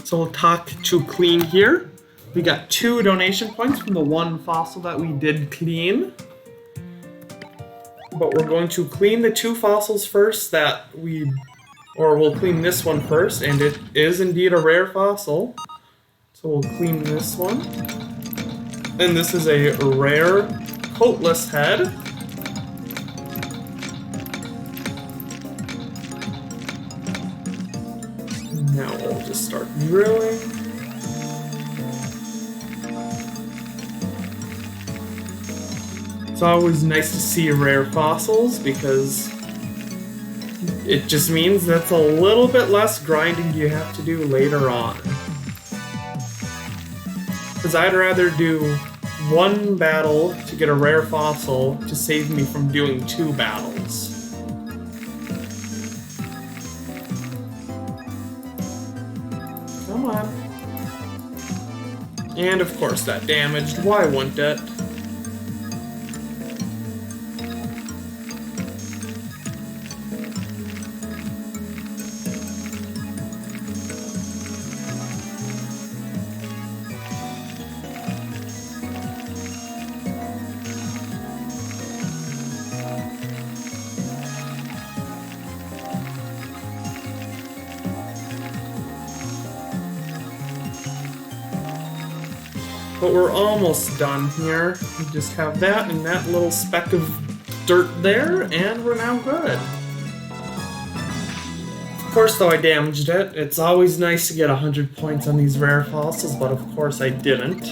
So we'll talk to clean here. We got 2 donation points from the 1 fossil that we did clean. But we're going to clean the 2 fossils first we'll clean this one first, and it is indeed a rare fossil. So we'll clean this one. And this is a rare coatless head. Now we'll just start drilling. It's always nice to see rare fossils because it just means that's a little bit less grinding you have to do later on. Because I'd rather do 1 battle to get a rare fossil to save me from doing 2 battles. Come on. And of course that damaged. Why wouldn't it? But we're almost done here. We just have that and that little speck of dirt there, and we're now good. Of course, though, I damaged it. It's always nice to get 100 points on these rare fossils, but of course I didn't.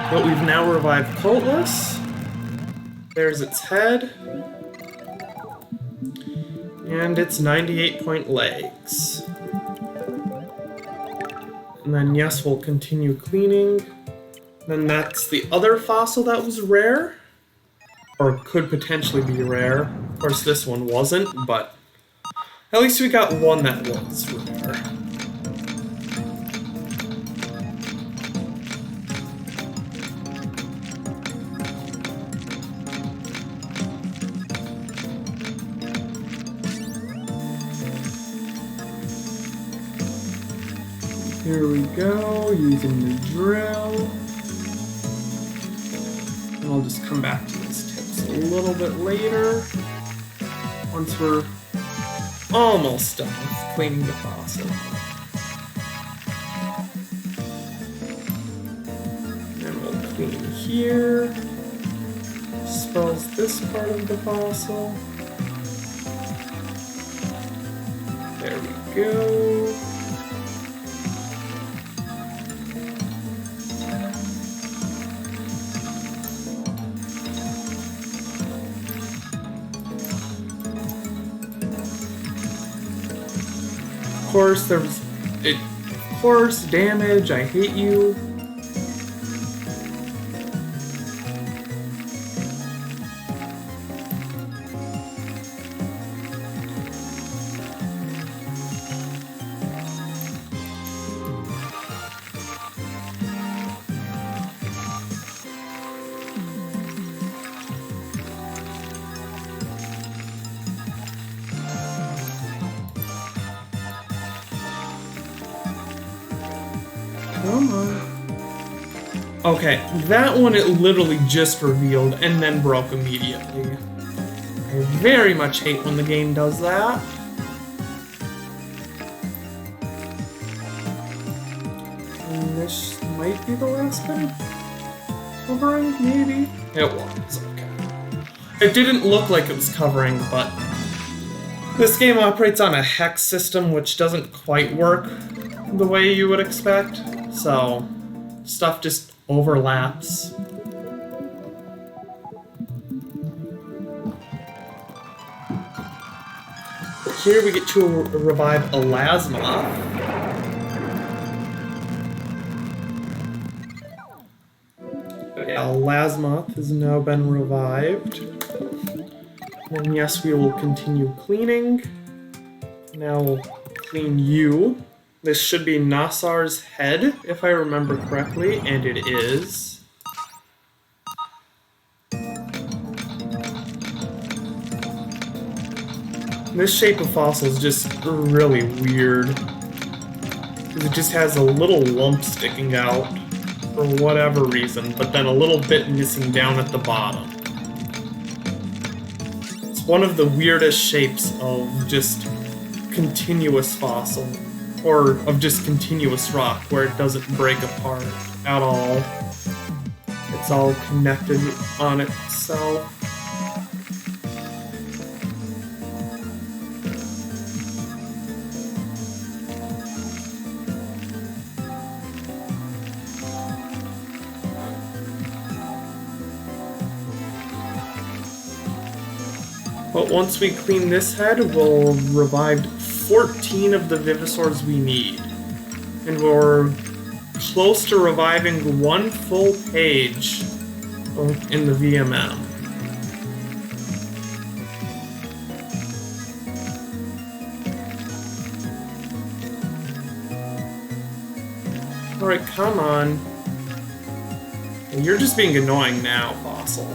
But we've now revived Coatless. There's its head. And its 98-point legs. And then yes, we'll continue cleaning. Then that's the other fossil that was rare. Or could potentially be rare. Of course this one wasn't, but at least we got one that was rare. Here we go, using the drill. And I'll just come back to these tips a little bit later, once we're almost done with cleaning the fossil. And we'll clean here. Dispose this part of the fossil. There we go. Of course, damage, I hate you. Come on. Okay, that one it literally just revealed and then broke immediately. I very much hate when the game does that. And this might be the last bit of covering, maybe? It was, okay. It didn't look like it was covering, but this game operates on a hex system which doesn't quite work the way you would expect. So, stuff just overlaps. Here we get to revive Elasmoth. Elasmoth has now been revived. And yes, we will continue cleaning. Now we'll clean you. This should be Nasar's head, if I remember correctly, and it is. This shape of fossil is just really weird. It just has a little lump sticking out for whatever reason, but then a little bit missing down at the bottom. It's one of the weirdest shapes of just continuous fossil, or of just continuous rock, where it doesn't break apart at all. It's all connected on itself. But once we clean this head, we'll revive 14 of the Vivosaurs we need. And we're close to reviving one full page in the VMM. Alright, come on. You're just being annoying now, Fossil.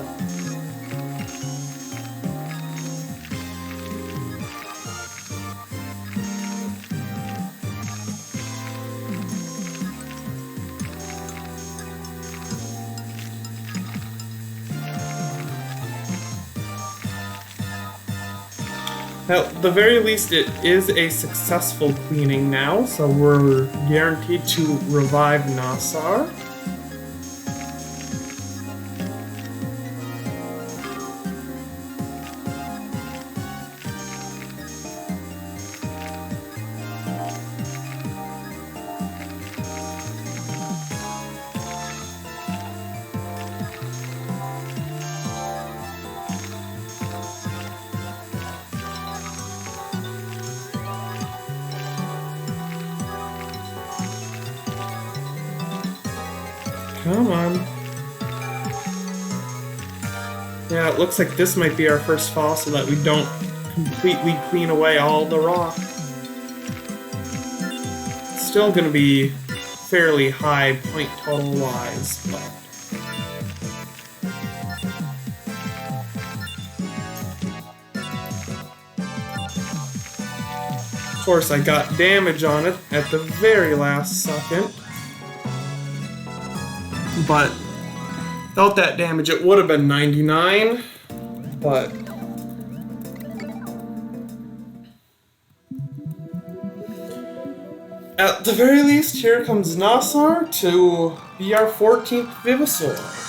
At the very least, it is a successful cleaning now, so we're guaranteed to revive Nasar. Come on. Yeah, it looks like this might be our first fossil that we don't completely clean away all the rock. It's still gonna be fairly high point total wise, but... Of course, I got damage on it at the very last second. But without that damage, it would have been 99. But at the very least, here comes Nasar to be our 14th Vivosaur.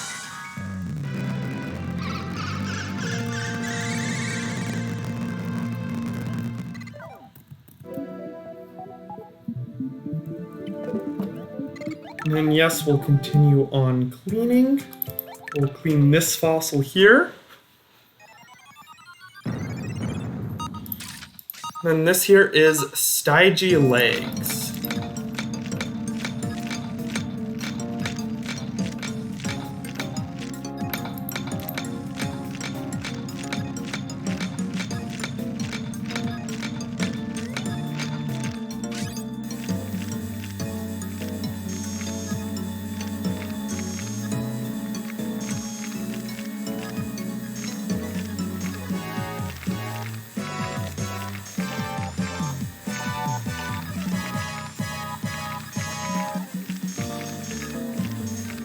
And then yes, we'll continue on cleaning. We'll clean this fossil here. Then this here is Stygie Legs.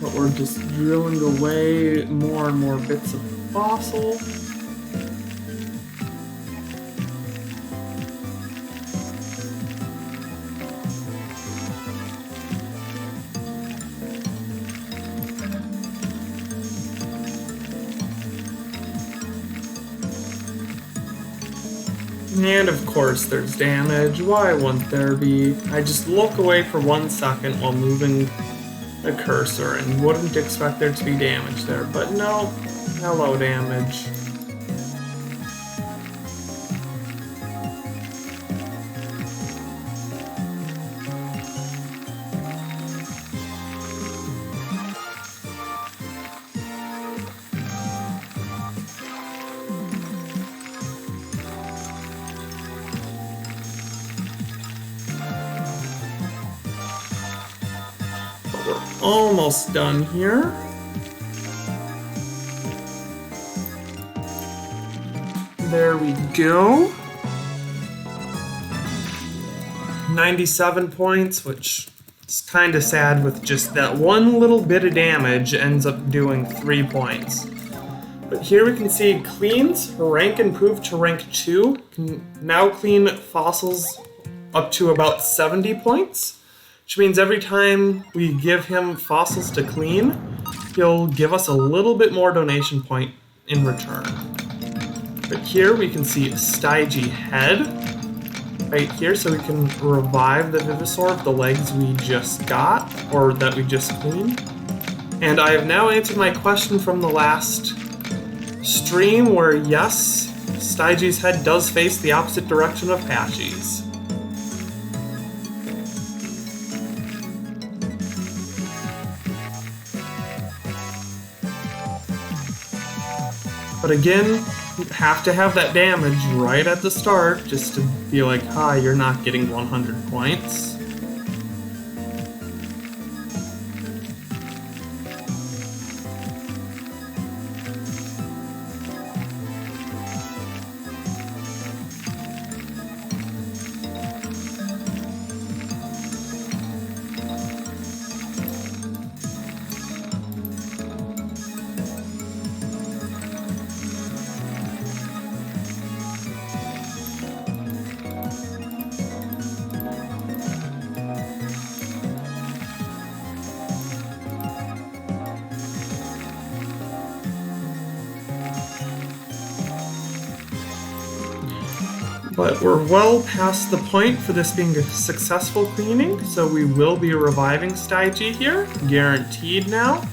But we're just drilling away more and more bits of fossil. And of course there's damage. Why wouldn't there be? I just look away for 1 second while moving the cursor and wouldn't expect there to be damage there, but no, hello damage. almost done here. There we go. 97 points, which is kind of sad with just that one little bit of damage ends up doing 3 points. But here we can see cleans, rank improved to rank 2, can now clean fossils up to about 70 points, which means every time we give him fossils to clean, he'll give us a little bit more donation point in return. But here we can see Stygie head right here, so we can revive the Vivosaur of the legs we just got, or that we just cleaned. And I have now answered my question from the last stream where, yes, Stygie's head does face the opposite direction of Patchy's. But again, you have to have that damage right at the start just to be like, hi, you're not getting 100 points. But we're well past the point for this being a successful cleaning, so we will be reviving Stygie here, guaranteed now.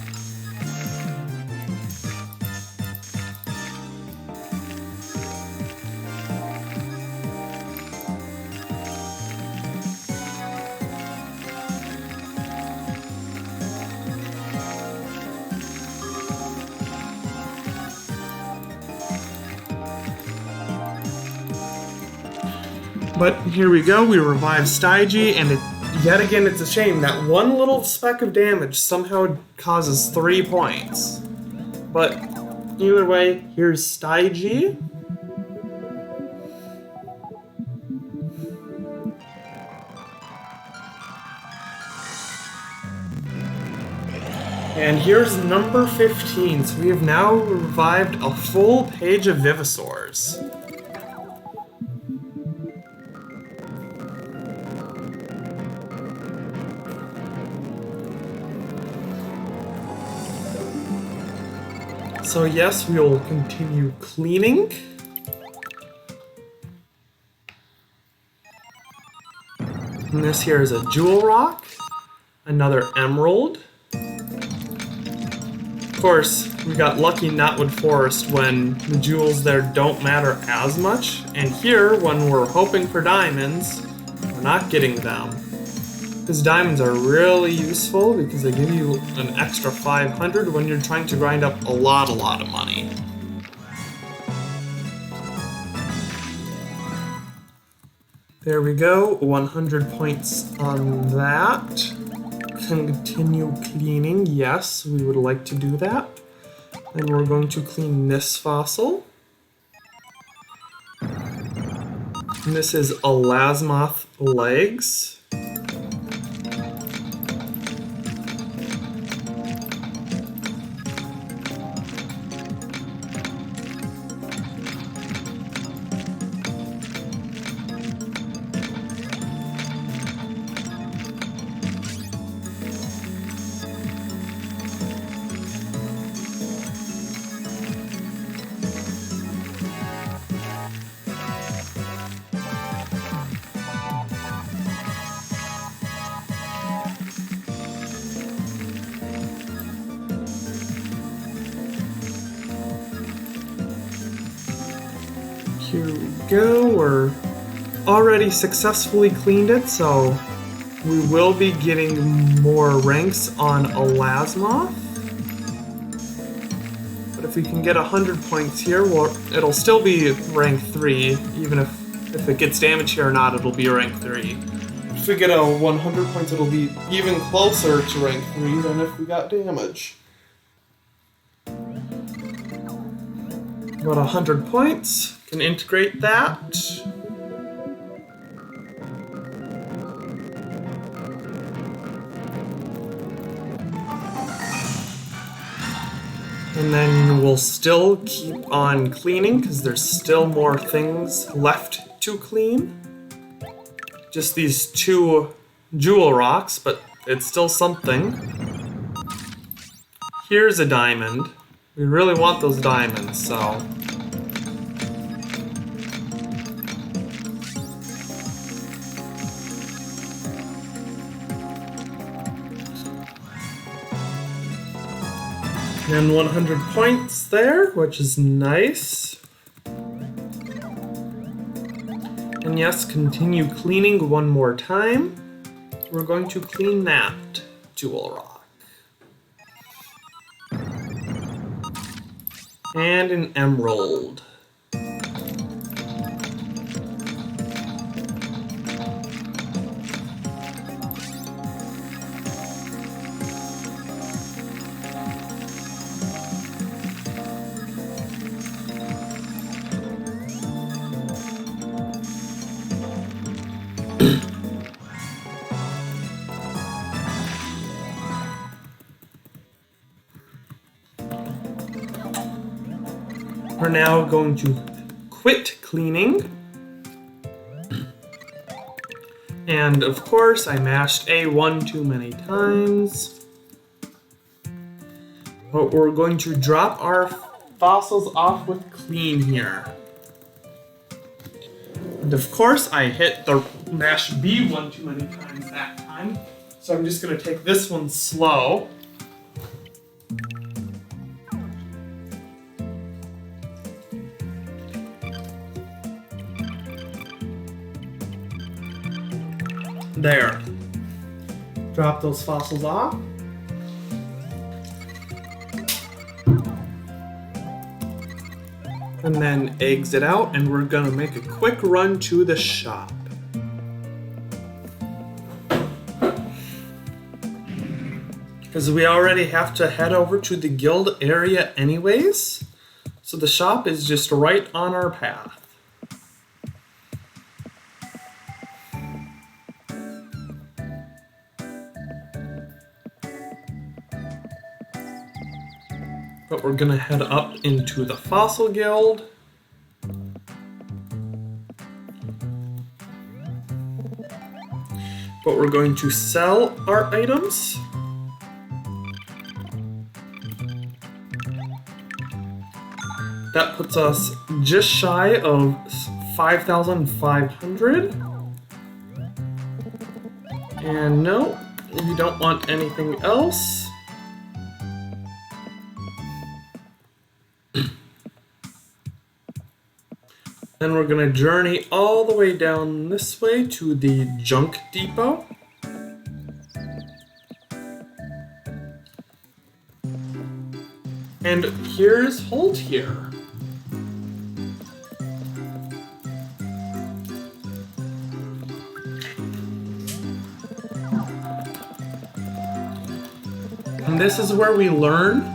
But here we go, we revive Stygie, and yet again it's a shame that one little speck of damage somehow causes 3 points. But either way, here's Stygie. And here's number 15, so we have now revived a full page of Vivosaurs. So yes, we will continue cleaning. And this here is a jewel rock, another emerald. Of course, we got lucky Knotwood Forest when the jewels there don't matter as much, and here, when we're hoping for diamonds, we're not getting them. Because diamonds are really useful because they give you an extra 500 when you're trying to grind up a lot of money. There we go, 100 points on that. Continue cleaning, yes, we would like to do that. And we're going to clean this fossil. And this is Elasmoth legs. Here we go, we're already successfully cleaned it, so we will be getting more ranks on Elasmoth. But if we can get 100 points here, well, it'll still be rank 3, even if it gets damage here or not, it'll be rank 3. if we get a 100 points, it'll be even closer to rank 3 than if we got damage. About 100 points. Can integrate that. And then we'll still keep on cleaning because there's still more things left to clean. Just these 2 jewel rocks, but it's still something. Here's a diamond. We really want those diamonds, so. And 100 points there, which is nice. And yes, continue cleaning one more time. We're going to clean that jewel rock. And an emerald. We're now going to quit cleaning. And of course, I mashed A1 too many times. But we're going to drop our fossils off with clean here. And of course, I hit the mash B1 too many times that time. So I'm just going to take this one slow. There. Drop those fossils off. And then exit out, and we're gonna make a quick run to the shop. Because we already have to head over to the guild area anyways. So the shop is just right on our path. But we're gonna head up into the Fossil Guild. But we're going to sell our items. That puts us just shy of 5,500. And no, we don't want anything else. Then we're gonna journey all the way down this way to the junk depot. And here's Holt here. And this is where we learn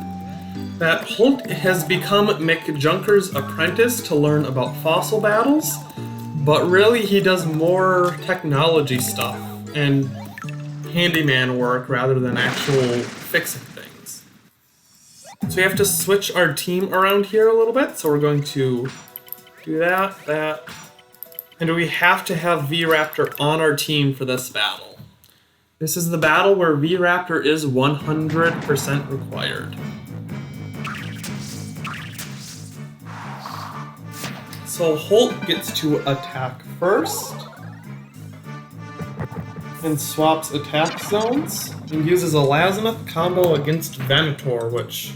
that Holt has become McJunker's apprentice to learn about fossil battles, but really he does more technology stuff and handyman work rather than actual fixing things. So we have to switch our team around here a little bit, so we're going to do that, and we have to have V-Raptor on our team for this battle. This is the battle where V-Raptor is 100% required. So Holt gets to attack first and swaps attack zones and uses a Lazineth combo against Venator, which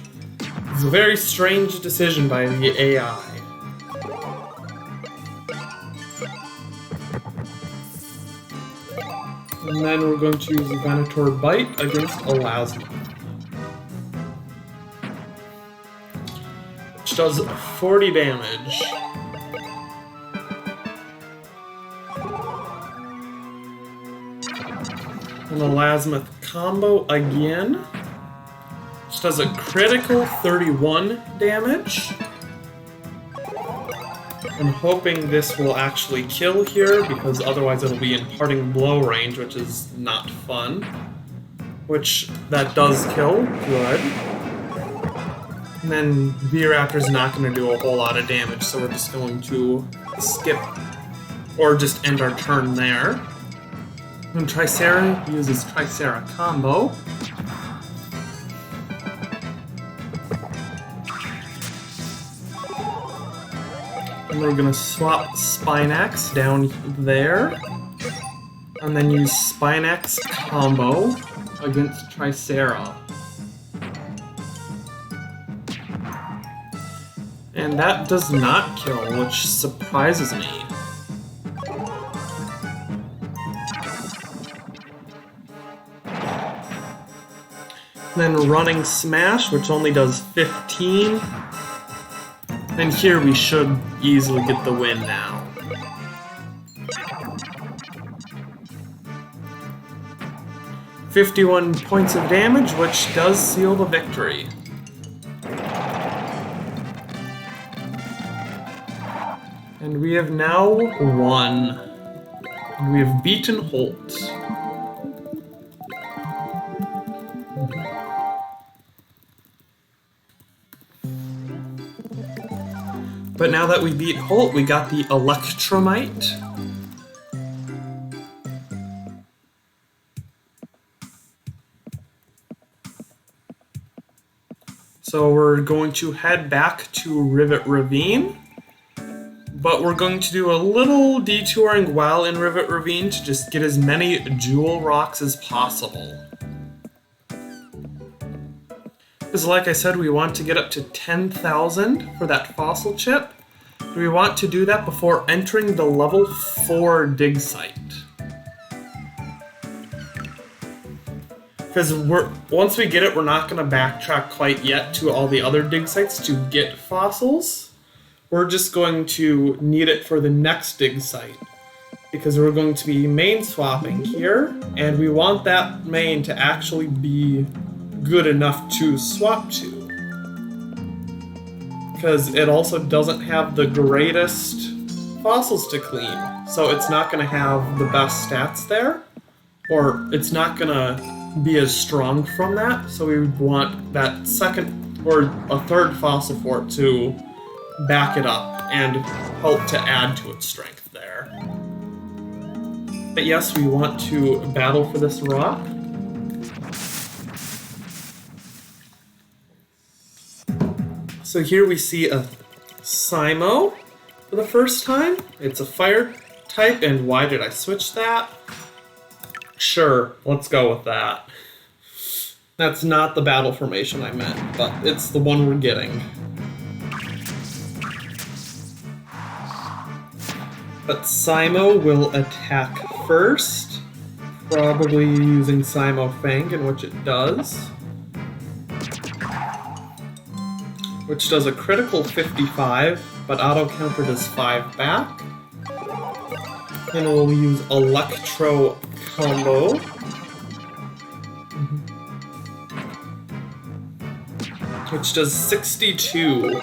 is a very strange decision by the AI. And then we're going to use Venator Bite against a Lazineth, which does 40 damage. An Elasmith combo again. Which does a critical 31 damage. I'm hoping this will actually kill here, because otherwise it'll be in parting blow range, which is not fun. Which, that does kill. Good. And then V-Raptor's not going to do a whole lot of damage, so we're just going to skip, or just end our turn there. And Tricera uses Tricera combo. And we're going to swap Spinax down there. And then use Spinax combo against Tricera. And that does not kill, which surprises me. Then running Smash, which only does 15. And here we should easily get the win now. $51 points of damage, which does seal the victory. And we have now won. We have beaten Holt. But now that we beat Holt, we got the Electromite. So we're going to head back to Rivet Ravine. But we're going to do a little detouring while in Rivet Ravine to just get as many jewel rocks as possible. Because like I said, we want to get up to 10,000 for that fossil chip. We want to do that before entering the level 4 dig site. Because once we get it, we're not going to backtrack quite yet to all the other dig sites to get fossils. We're just going to need it for the next dig site. Because we're going to be main swapping here, and we want that main to actually be good enough to swap to. Because it also doesn't have the greatest fossils to clean. So it's not going to have the best stats there. Or it's not going to be as strong from that. So we want that second or a third fossil for it to back it up and help to add to its strength there. But yes, we want to battle for this rock. So here we see a Simo for the first time. It's a fire type, and why did I switch that? Sure, let's go with that. That's not the battle formation I meant, but it's the one we're getting. But Simo will attack first, probably using Simo Fang, in which it does. Which does a critical 55, but auto counter does 5 back. Then we'll use Electro combo. Which does 62.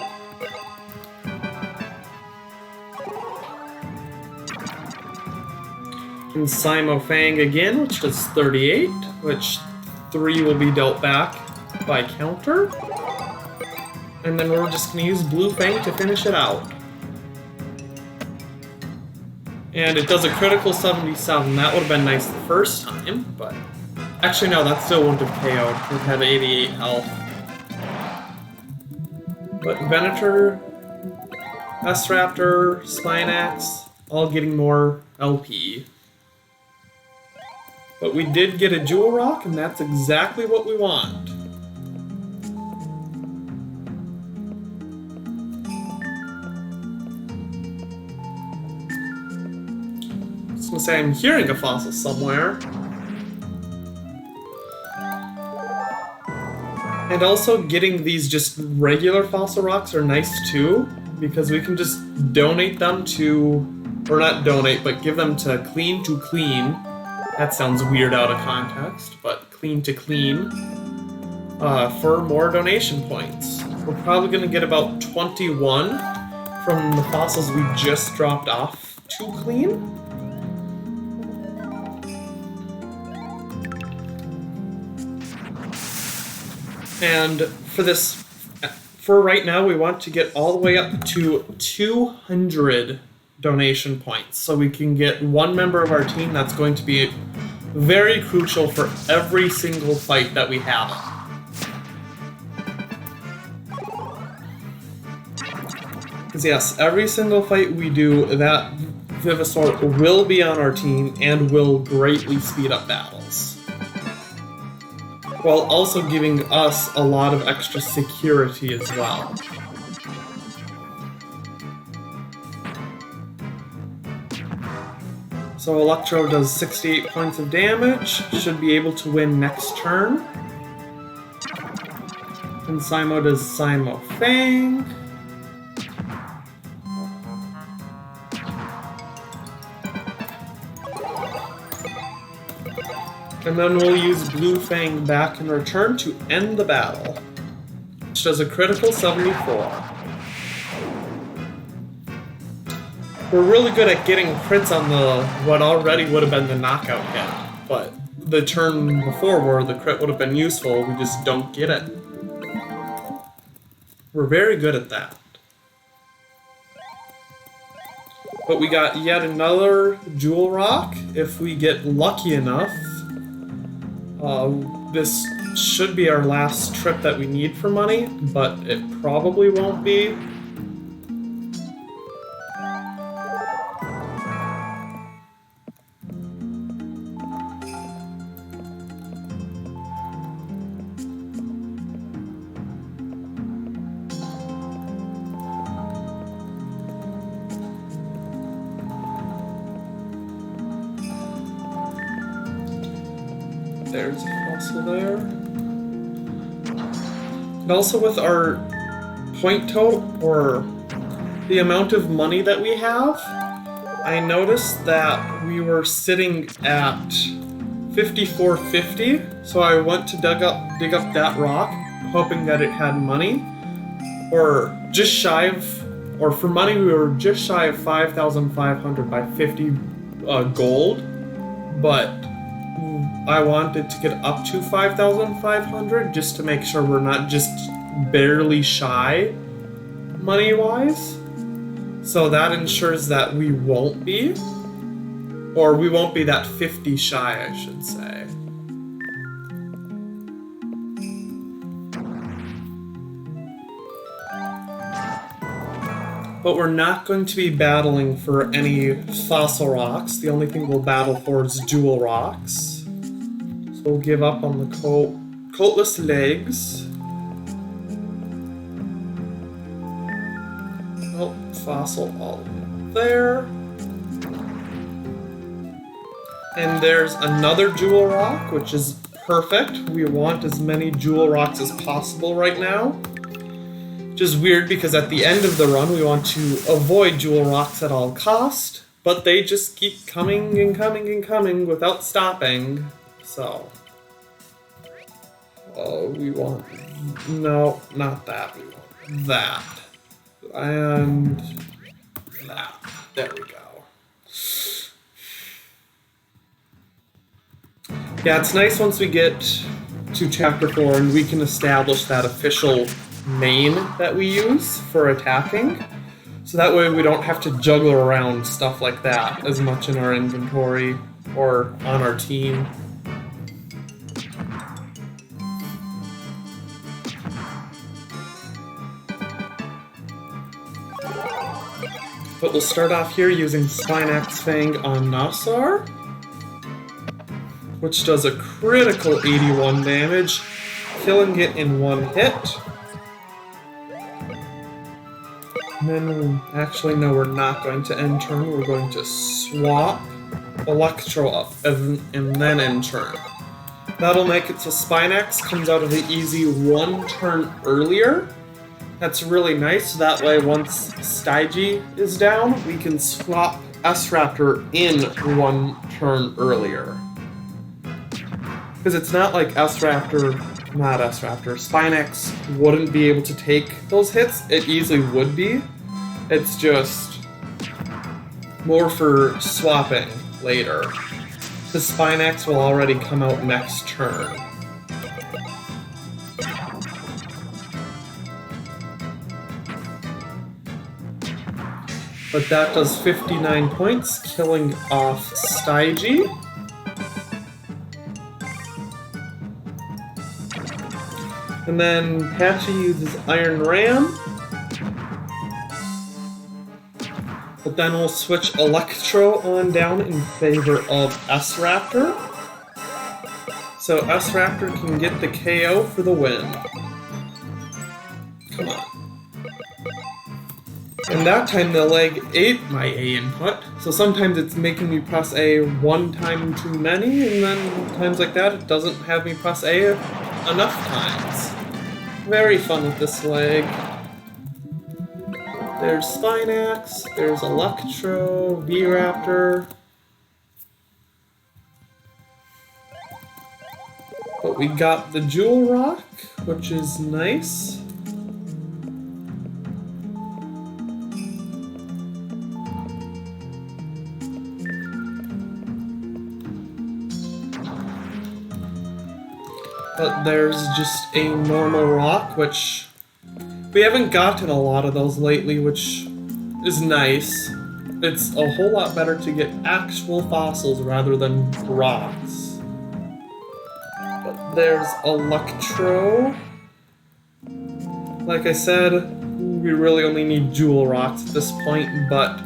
And Simo Fang again, which does 38, which 3 will be dealt back by counter. And then we're just going to use Blue Fang to finish it out. And it does a critical 77. That would have been nice the first time, but... Actually, no, that still wouldn't have KO'd. It had 88 health. But Venator, S-Raptor, Spinax, all getting more LP. But we did get a Jewel Rock, and that's exactly what we want. I was gonna say, I'm hearing a fossil somewhere. And also getting these just regular fossil rocks are nice too, because we can just donate them to, or not donate, but give them to Clean, That sounds weird out of context, but clean to clean for more donation points. We're probably going to get about 21 from the fossils we just dropped off to clean. And for right now, we want to get all the way up to 200 donation points so we can get one member of our team that's going to be very crucial for every single fight that we have. Because yes, every single fight we do, that Vivosaur will be on our team and will greatly speed up battles, while also giving us a lot of extra security as well. So Electro does 68 points of damage, should be able to win next turn. And Simo does Simo Fang. And then we'll use Blue Fang back in return to end the battle, which does a critical 74. We're really good at getting crits on what already would have been the knockout hit, but the turn before where the crit would have been useful, we just don't get it. We're very good at that. But we got yet another Jewel Rock if we get lucky enough. This should be our last trip that we need for money, but it probably won't be. There's a fossil there. And also with our point total, or the amount of money that we have, I noticed that we were sitting at 5450, so I went to dig up that rock, hoping that it had money, or just shy of, or for money we were just shy of 5,500 by 50 gold, but I wanted to get up to 5,500 just to make sure we're not just barely shy money-wise. So that ensures that we won't be, or we won't be that 50 shy, I should say. But we're not going to be battling for any fossil rocks. The only thing we'll battle for is jewel rocks. So we'll give up on the coatless legs. Oh, fossil all there. And there's another jewel rock, which is perfect. We want as many jewel rocks as possible right now. Which is weird because at the end of the run we want to avoid jewel rocks at all cost, but they just keep coming and coming and coming without stopping. So, we want, no, not that, we want that, and that, there we go. Yeah, it's nice once we get to Chapter 4 and we can establish that official main that we use for attacking, so that way we don't have to juggle around stuff like that as much in our inventory or on our team. But we'll start off here using Spinax Fang on Nassar, which does a critical 81 damage, killing it in one hit. And then, actually, no, we're not going to end turn. We're going to swap Electro up and then end turn. That'll make it so Spinax comes out of the easy one turn earlier. That's really nice. That way, once Stygie is down, we can swap S-Raptor in one turn earlier. Because it's not like Spinax wouldn't be able to take those hits. It easily would be. It's just more for swapping later. The Spinax will already come out next turn. But that does 59 points, killing off Stygie. And then Patchy uses Iron Ram. But then we'll switch Electro on down in favor of S-Raptor. So S-Raptor can get the KO for the win. Come on. And that time the leg ate my A input, so sometimes it's making me press A one time too many, and then times like that it doesn't have me press A enough times. Very fun with this leg. There's Spinax, there's Electro, V-Raptor. But we got the Jewel Rock, which is nice. But there's just a normal rock, which we haven't gotten a lot of those lately, which is nice. It's a whole lot better to get actual fossils rather than rocks. But there's Electro. Like I said, we really only need jewel rocks at this point, but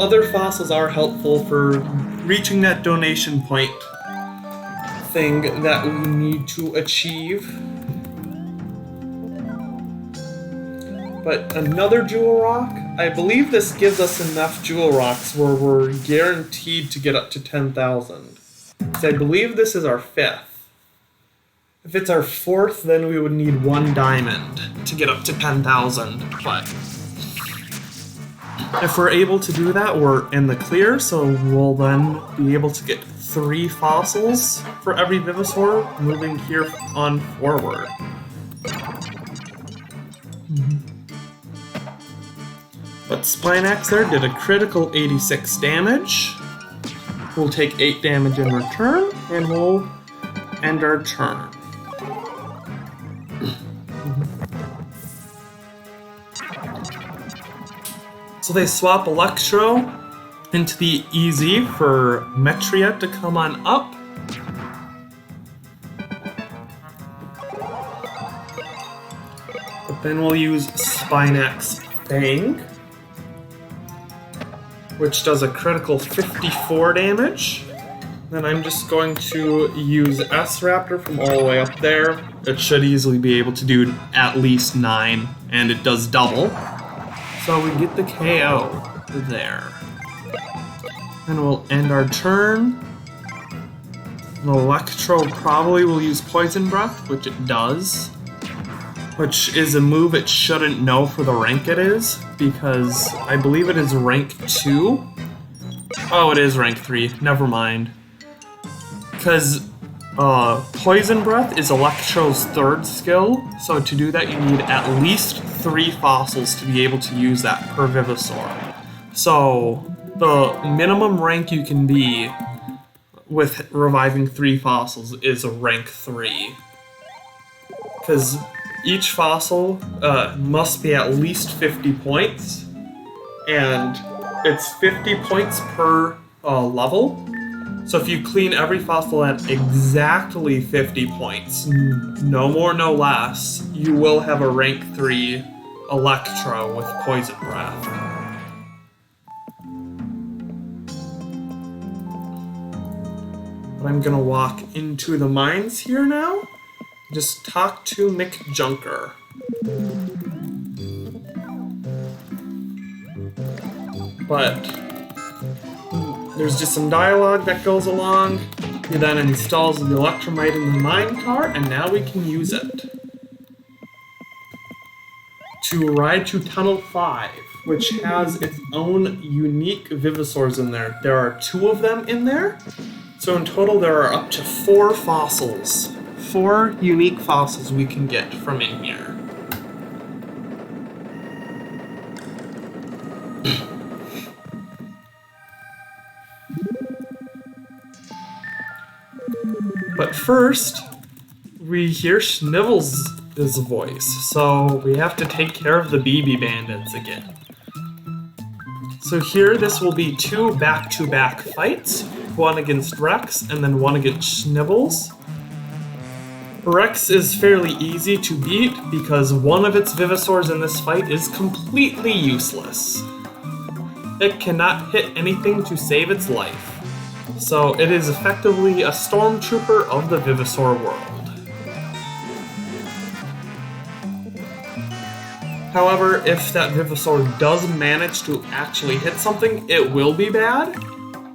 other fossils are helpful for reaching that donation point thing that we need to achieve. But another jewel rock? I believe this gives us enough jewel rocks where we're guaranteed to get up to 10,000. So I believe this is our 5th. If it's our 4th, then we would need 1 diamond to get up to 10,000. But if we're able to do that, we're in the clear, so we'll then be able to get 3 fossils for every Vivosaur moving here on forward. But Spinax there did a critical 86 damage. We'll take 8 damage in return, and we'll end our turn. So they swap Electro into the easy for Metria to come on up. But then we'll use Spinax Fang, which does a critical 54 damage. Then I'm just going to use S-Raptor from all the way up there. It should easily be able to do at least 9, and it does double. So we get the KO there. Then we'll end our turn. The Electro probably will use Poison Breath, which it does. Which is a move it shouldn't know for the rank it is, because I believe it is rank 2. Oh, it is rank 3. Never mind. Because Poison Breath is Electro's 3rd skill, so to do that you need at least 3 fossils to be able to use that per Vivosaur. So the minimum rank you can be with reviving 3 fossils is a rank 3. Because each fossil must be at least 50 points, and it's 50 points per level. So if you clean every fossil at exactly 50 points, no more, no less, you will have a rank 3 Electro with Poison Breath. But I'm gonna walk into the mines here now. Just talk to McJunker. But there's just some dialogue that goes along. He then installs the Electromite in the mine cart, and now we can use it to ride to Tunnel 5, which has its own unique Vivosaurs in there. There are 2 of them in there, So in total there are up to 4 fossils. 4 unique fossils we can get from in here. But first, we hear Schnivel's voice, so we have to take care of the BB bandits again. So here, this will be 2 back-to-back fights, one against Rex and then one against Schnibbles. Rex is fairly easy to beat because one of its Vivosaurs in this fight is completely useless. It cannot hit anything to save its life. So it is effectively a stormtrooper of the Vivosaur world. However, if that Vivosaur does manage to actually hit something, it will be bad.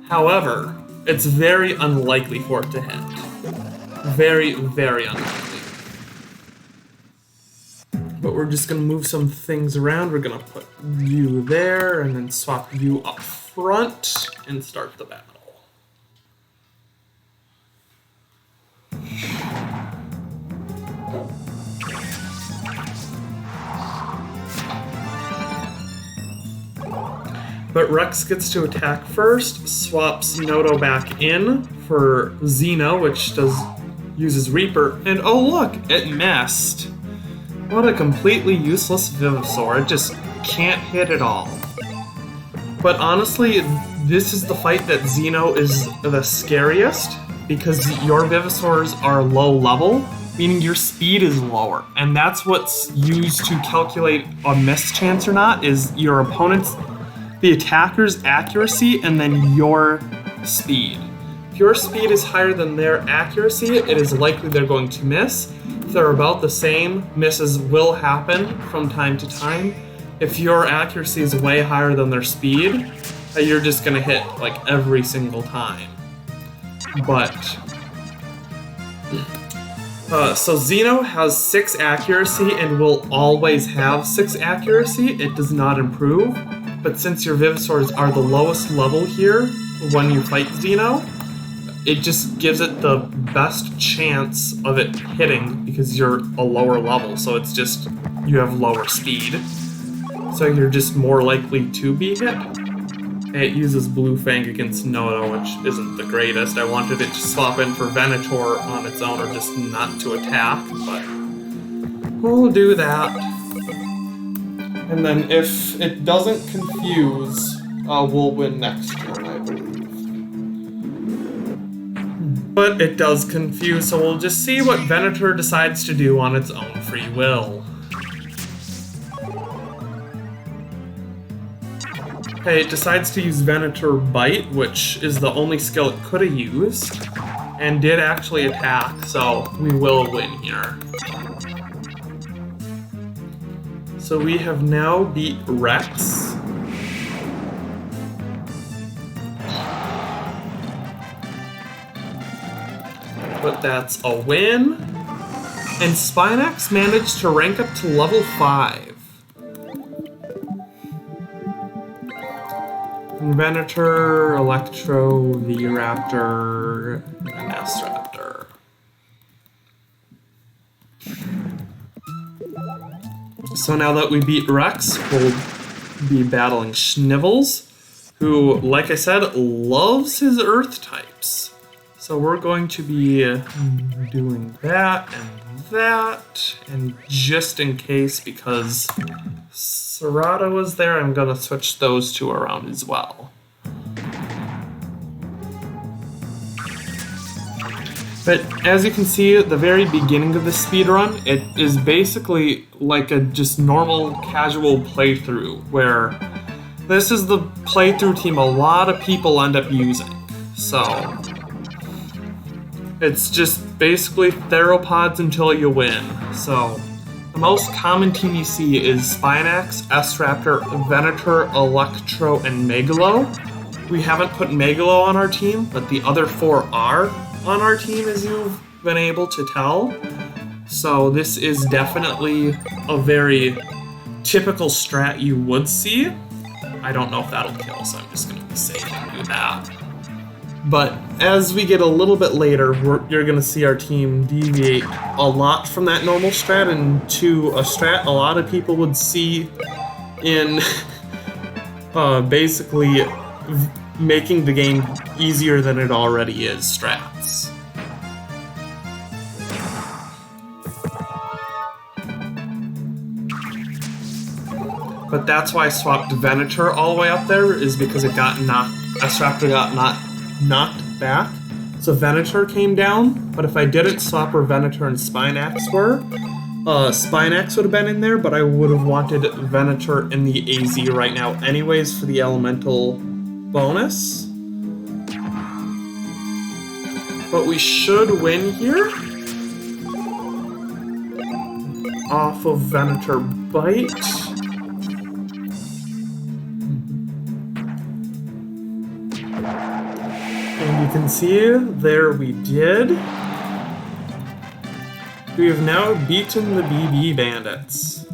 However, it's very unlikely for it to hit. Very, very unlikely. But we're just gonna move some things around. We're gonna put you there and then swap you up front and start the battle. But Rex gets to attack first, swaps Noto back in for Xeno, which uses Reaper, and oh look, it missed. What a completely useless Vivosaur, it just can't hit at all. But honestly, this is the fight that Xeno is the scariest, because your Vivosaurs are low level, meaning your speed is lower, and that's what's used to calculate a miss chance or not, is your opponent's the attacker's accuracy and then your speed. If your speed is higher than their accuracy, it is likely they're going to miss. If they're about the same, misses will happen from time to time. If your accuracy is way higher than their speed, you're just gonna hit like every single time. But so Xeno has 6 accuracy and will always have 6 accuracy. It does not improve. But since your Vivosaurs are the lowest level here when you fight Xeno, it just gives it the best chance of it hitting because you're a lower level, so it's just, you have lower speed. So you're just more likely to be hit. It uses Blue Fang against Noto, which isn't the greatest. I wanted it to swap in for Venator on its own or just not to attack, but we'll do that. And then if it doesn't confuse, we'll win next turn, I believe. But it does confuse, so we'll just see what Venator decides to do on its own free will. Okay, it decides to use Venator Bite, which is the only skill it could have used, and did actually attack, so we will win here. So we have now beat Rex. But that's a win. And Spinax managed to rank up to level 5. Venator, Electro, V-Raptor, and S-Raptor. So now that we beat Rex, we'll be battling Schnivels, who, like I said, loves his Earth types. So we're going to be doing that, and just in case, because Serrato is there, I'm going to switch those 2 around as well. But as you can see at the very beginning of the speedrun, it is basically like a just normal casual playthrough, where this is the playthrough team a lot of people end up using. So it's just basically theropods until you win. So the most common team you see is Spinax, S-Raptor, Venator, Electro, and Megalo. We haven't put Megalo on our team, but the other 4 are on our team, as you've been able to tell. So this is definitely a very typical strat you would see. I don't know if that'll kill, so I'm just gonna be safe and do that. But as we get a little bit later, you're going to see our team deviate a lot from that normal strat into a strat a lot of people would see in basically making the game easier than it already is strats. But that's why I swapped Venator all the way up there, is because it got Astraptor got knocked back. So Venator came down, but if I didn't swap where Venator and Spinax were, Spinax would have been in there, but I would have wanted Venator in the AZ right now anyways for the elemental bonus. But we should win here. Off of Venator Bite. And you can see, there we did. We have now beaten the BB bandits.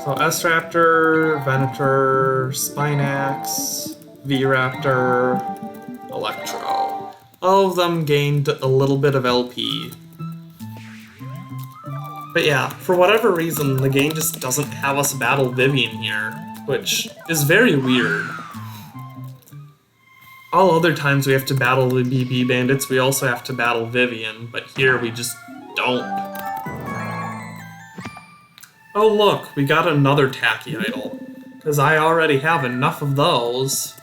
So S-Raptor, Venator, Spinax, V-Raptor, Electro. All of them gained a little bit of LP. But yeah, for whatever reason, the game just doesn't have us battle Vivian here, which is very weird. All other times we have to battle the BB bandits, we also have to battle Vivian, but here we just don't. Oh look, we got another tacky idol, because I already have enough of those.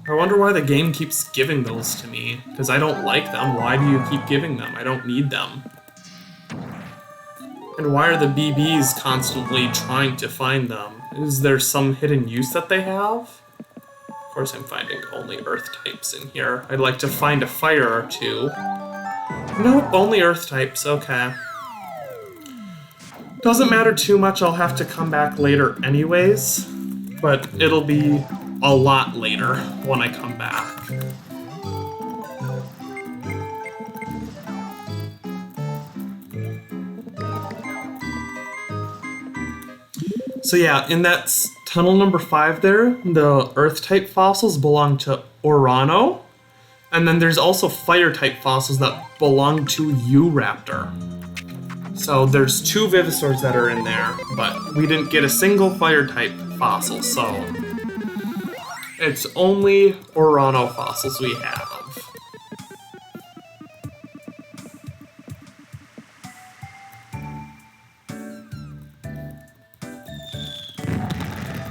I wonder why the game keeps giving those to me, because I don't like them. Why do you keep giving them? I don't need them. And why are the BBs constantly trying to find them? Is there some hidden use that they have? Of course I'm finding only earth types in here. I'd like to find a fire or two. Nope, only earth types, okay. Doesn't matter too much, I'll have to come back later anyways. But it'll be a lot later when I come back. So yeah, in that tunnel number 5 there, the Earth-type fossils belong to Orano. And then there's also Fire-type fossils that belong to U-Raptor. So there's 2 Vivosaurs that are in there, but we didn't get a single Fire-type fossil, so it's only Orano fossils we have.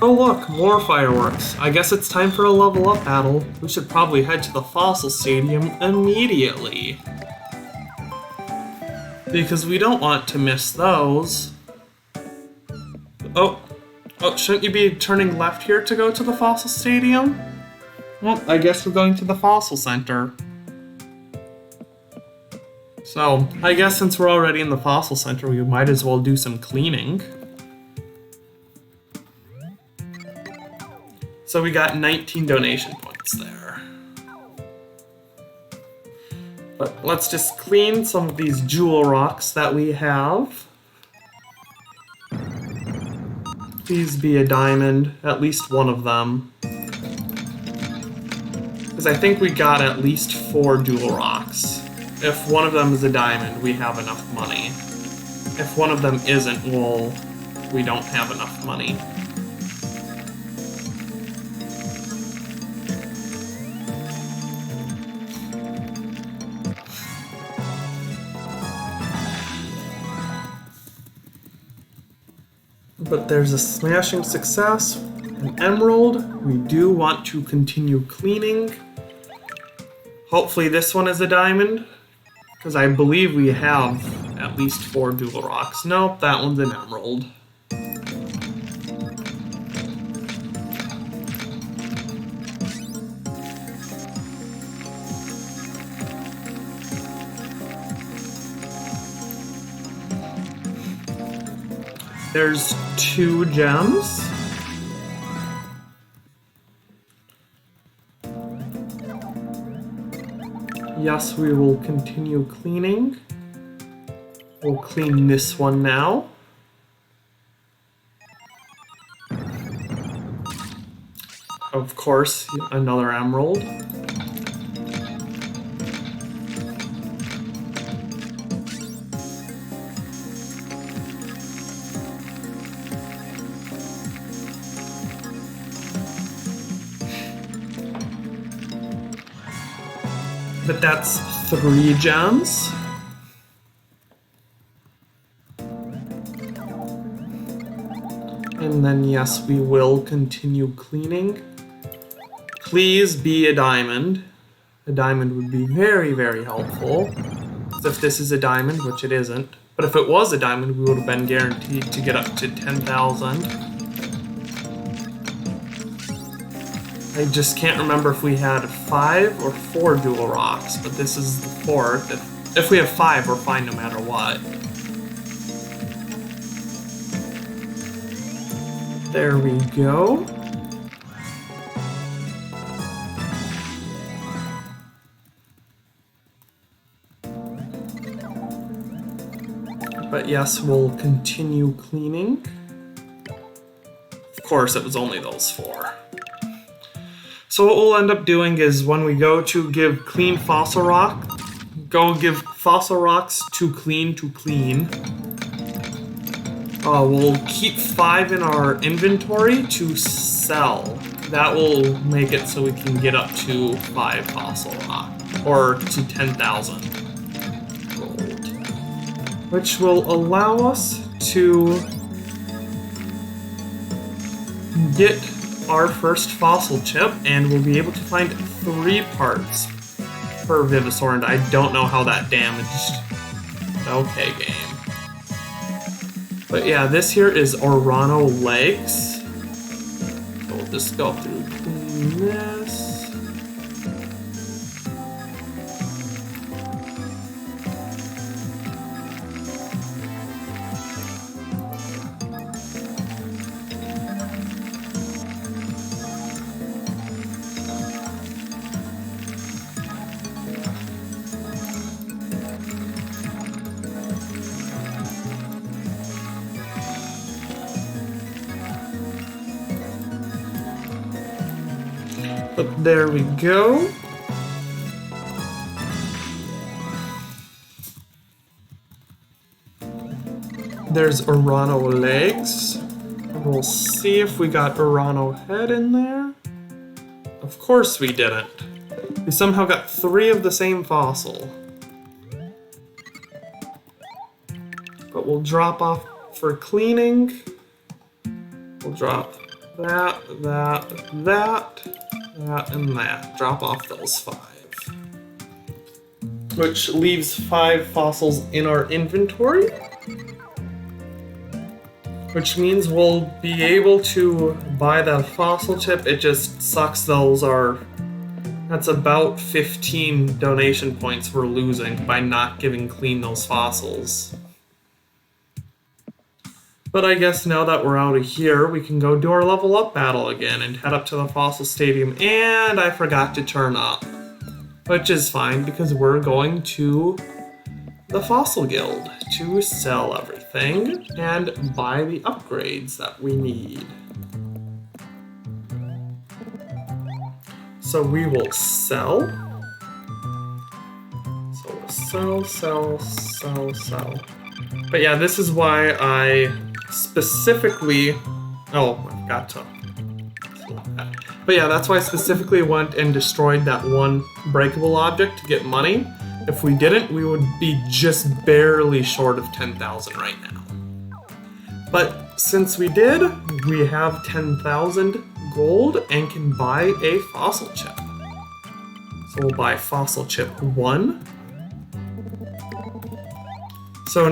Oh look, more fireworks. I guess it's time for a level up battle. We should probably head to the Fossil Stadium immediately. Because we don't want to miss those. Oh, shouldn't you be turning left here to go to the Fossil Stadium? Well, I guess we're going to the Fossil Center. So, I guess since we're already in the Fossil Center, we might as well do some cleaning. So we got 19 donation points there. But let's just clean some of these jewel rocks that we have. Please be a diamond, at least one of them. Because I think we got at least 4 jewel rocks. If one of them is a diamond, we have enough money. If one of them isn't, well, we don't have enough money. But there's a smashing success, an emerald. We do want to continue cleaning. Hopefully this one is a diamond, because I believe we have at least 4 dual rocks. Nope, that one's an emerald. There's 2 gems. Yes, we will continue cleaning. We'll clean this one now. of course, another emerald. But that's 3 gems. And then yes, we will continue cleaning. Please be a diamond. A diamond would be very, very helpful. If this is a diamond, which it isn't. But if it was a diamond, we would have been guaranteed to get up to 10,000. I just can't remember if we had 5 or 4 dual rocks, but this is the 4th. If we have 5, we're fine no matter what. There we go. But yes, we'll continue cleaning. Of course, it was only those 4. So what we'll end up doing is when we go to give clean fossil rock, go give fossil rocks to clean. We'll keep 5 in our inventory to sell. That will make it so we can get up to 5 fossil rock, or to 10,000 gold. Which will allow us to get our first fossil chip, and we'll be able to find 3 parts per Vivosaur, and I don't know how that damaged. Okay, game. But yeah, this here is Orano legs. So we'll just go through clean this. But there we go. There's Orano legs. We'll see if we got Orano head in there. Of course we didn't. We somehow got 3 of the same fossil. But we'll drop off for cleaning. We'll drop that, and that. Drop off those 5. Which leaves 5 fossils in our inventory. Which means we'll be able to buy the fossil chip. It just sucks that's about 15 donation points we're losing by not giving clean those fossils. But I guess now that we're out of here, we can go do our level up battle again and head up to the Fossil Stadium. And I forgot to turn up, which is fine because we're going to the Fossil Guild to sell everything and buy the upgrades that we need. So we will sell. So we'll sell. But yeah, this is why I specifically, I forgot to select that. But yeah, that's why I specifically went and destroyed that one breakable object to get money. If we didn't, we would be just barely short of 10,000 right now. But since we did, we have 10,000 gold and can buy a fossil chip. So we'll buy fossil chip 1. So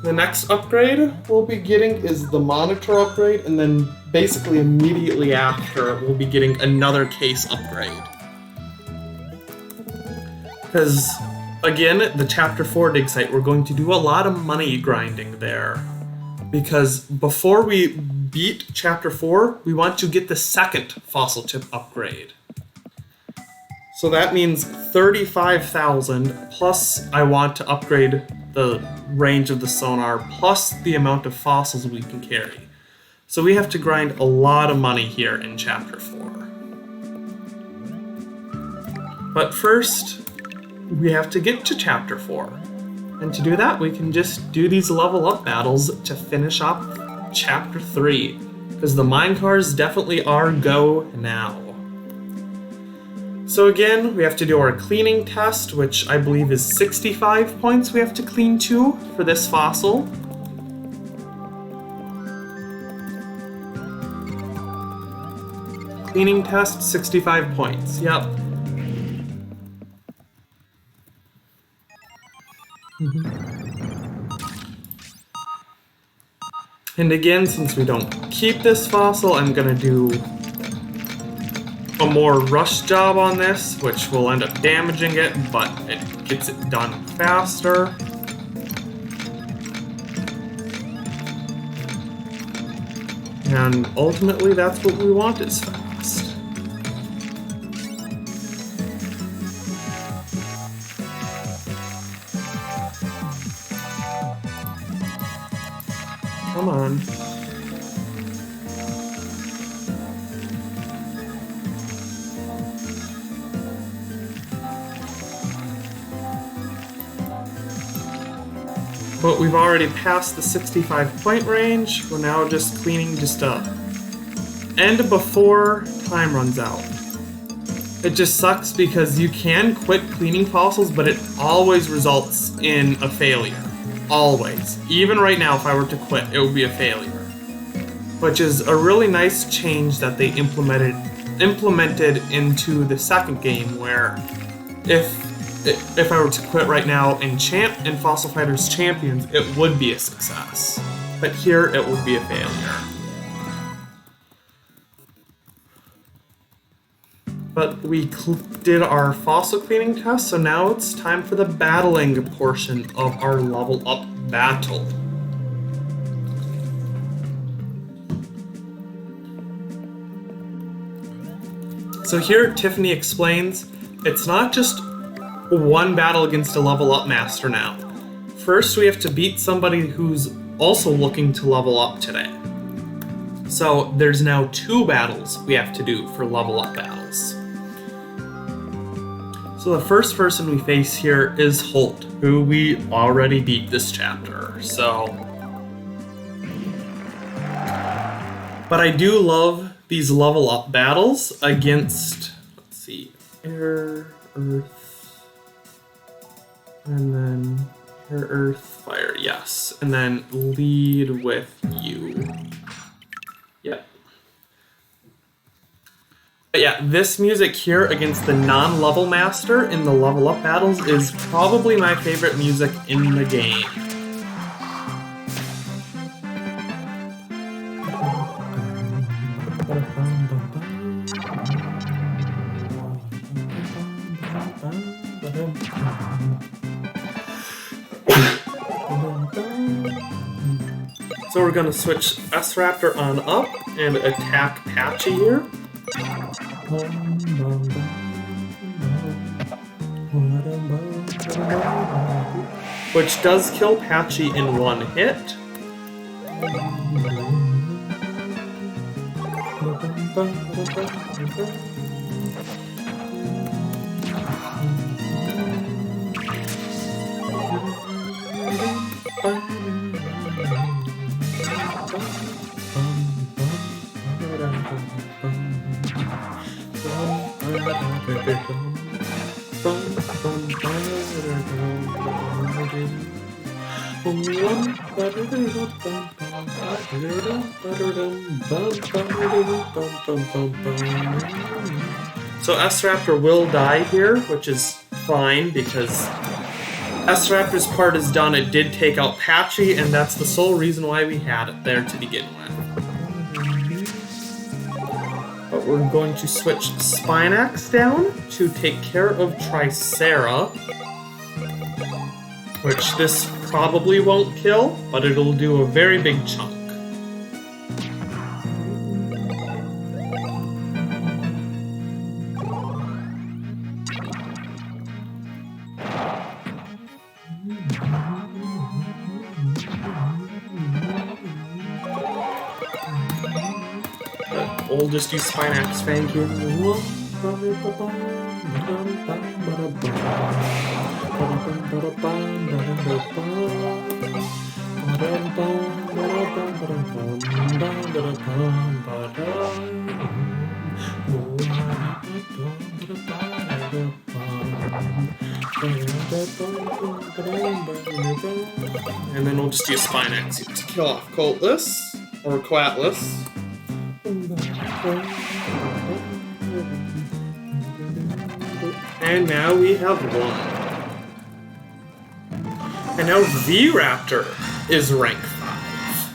the next upgrade we'll be getting is the monitor upgrade, and then basically immediately after we'll be getting another case upgrade. Because, again, the Chapter 4 dig site, we're going to do a lot of money grinding there. Because before we beat Chapter 4, we want to get the second fossil chip upgrade. So that means 35,000, plus I want to upgrade the range of the sonar, plus the amount of fossils we can carry. So we have to grind a lot of money here in Chapter 4. But first, we have to get to Chapter 4. And to do that, we can just do these level up battles to finish up Chapter 3. Because the mine cars definitely are go now. So again, we have to do our cleaning test, which I believe is 65 points we have to clean to for this fossil. Cleaning test, 65 points, yep. And again, since we don't keep this fossil, I'm gonna do a more rush job on this, which will end up damaging it, but it gets it done faster. And ultimately, that's what we want is fast. Come on. But we've already passed the 65 point range. We're now just cleaning just to end before time runs out. It just sucks because you can quit cleaning fossils, but it always results in a failure. Always. Even right now, if I were to quit, it would be a failure. Which is a really nice change that they implemented into the second game, where if I were to quit right now in Fossil Fighters Champions, it would be a success. But here, it would be a failure. But we did our fossil cleaning test, so now it's time for the battling portion of our level up battle. So here, Tiffany explains, it's not just one battle against a level up master now. First, we have to beat somebody who's also looking to level up today. So there's now 2 battles we have to do for level up battles. So the first person we face here is Holt, who we already beat this chapter, so. But I do love these level up battles against, let's see, air, earth, and then air, earth, fire, yes. And then lead with you. Yep. But yeah, this music here against the non-level master in the level up battles is probably my favorite music in the game. So we're gonna switch S-Raptor on up and attack Patchy here. Which does kill Patchy in 1 hit. So S-Raptor will die here, which is fine because S-Raptor's part is done. It did take out Patchy, and that's the sole reason why we had it there to begin with. But we're going to switch Spinax down to take care of Tricera, which this probably won't kill, but it'll do a very big chunk. we'll just use Spinax Fang here. And then we'll just use Spinax to kill off Coltless or Quatless. And now we have one. And now V-Raptor is rank 5.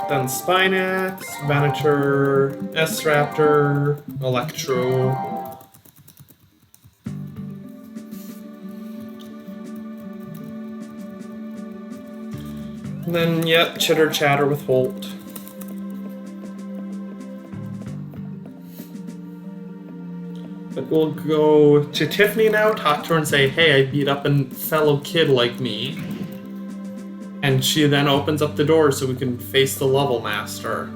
Then Spinax, Venator, S-Raptor, Electro. And then, yep, Chitter Chatter with Holt. But we'll go to Tiffany now, talk to her and say, hey, I beat up a fellow kid like me. And she then opens up the door so we can face the level master.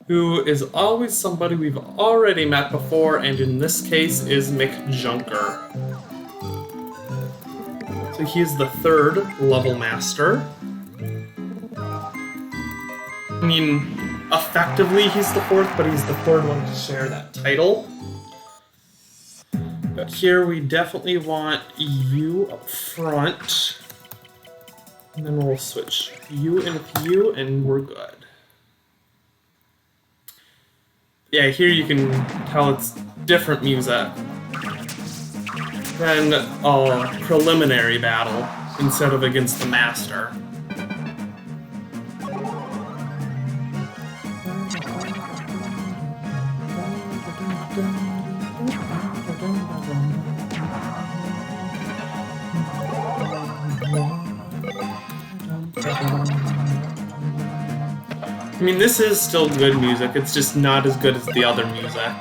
Who is always somebody we've already met before, and in this case is McJunker. So he's the 3rd level master. I mean, effectively he's the 4th, but he's the 3rd one to share that title. But here we definitely want you up front. And then we'll switch you in with you, and we're good. Yeah, here you can tell it's different music than a preliminary battle instead of against the master. I mean, this is still good music, it's just not as good as the other music.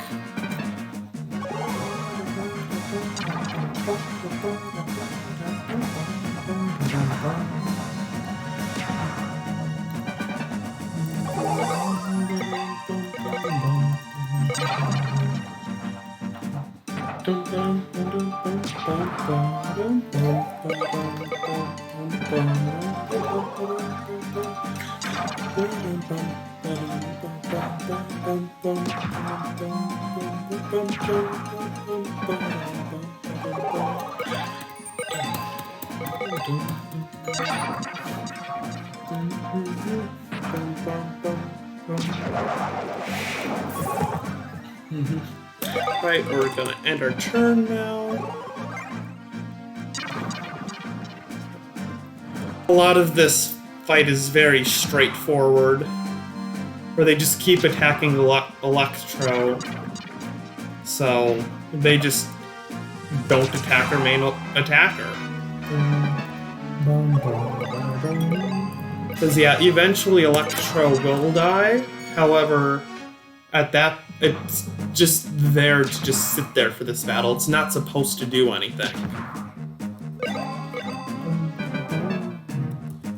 Right, we're gonna end our turn now. A lot of this fight is very straightforward, where they just keep attacking Electro, so they just don't attack her main attacker. Because yeah, eventually Electro will die, however, at that, it's just there to just sit there for this battle. It's not supposed to do anything.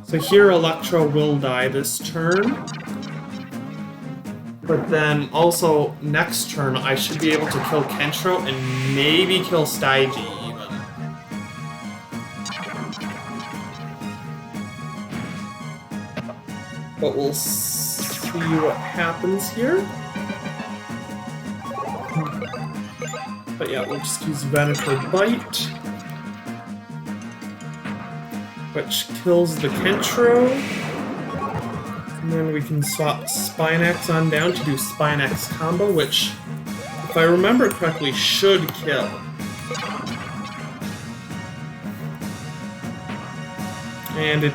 So here Electro will die this turn. But then also next turn I should be able to kill Kentro and maybe kill Stygie even. But we'll see what happens here. But yeah, we'll just use Venator Bite, which kills the Kentro. And then we can swap Spinax on down to do Spinax combo, which, if I remember correctly, should kill. And it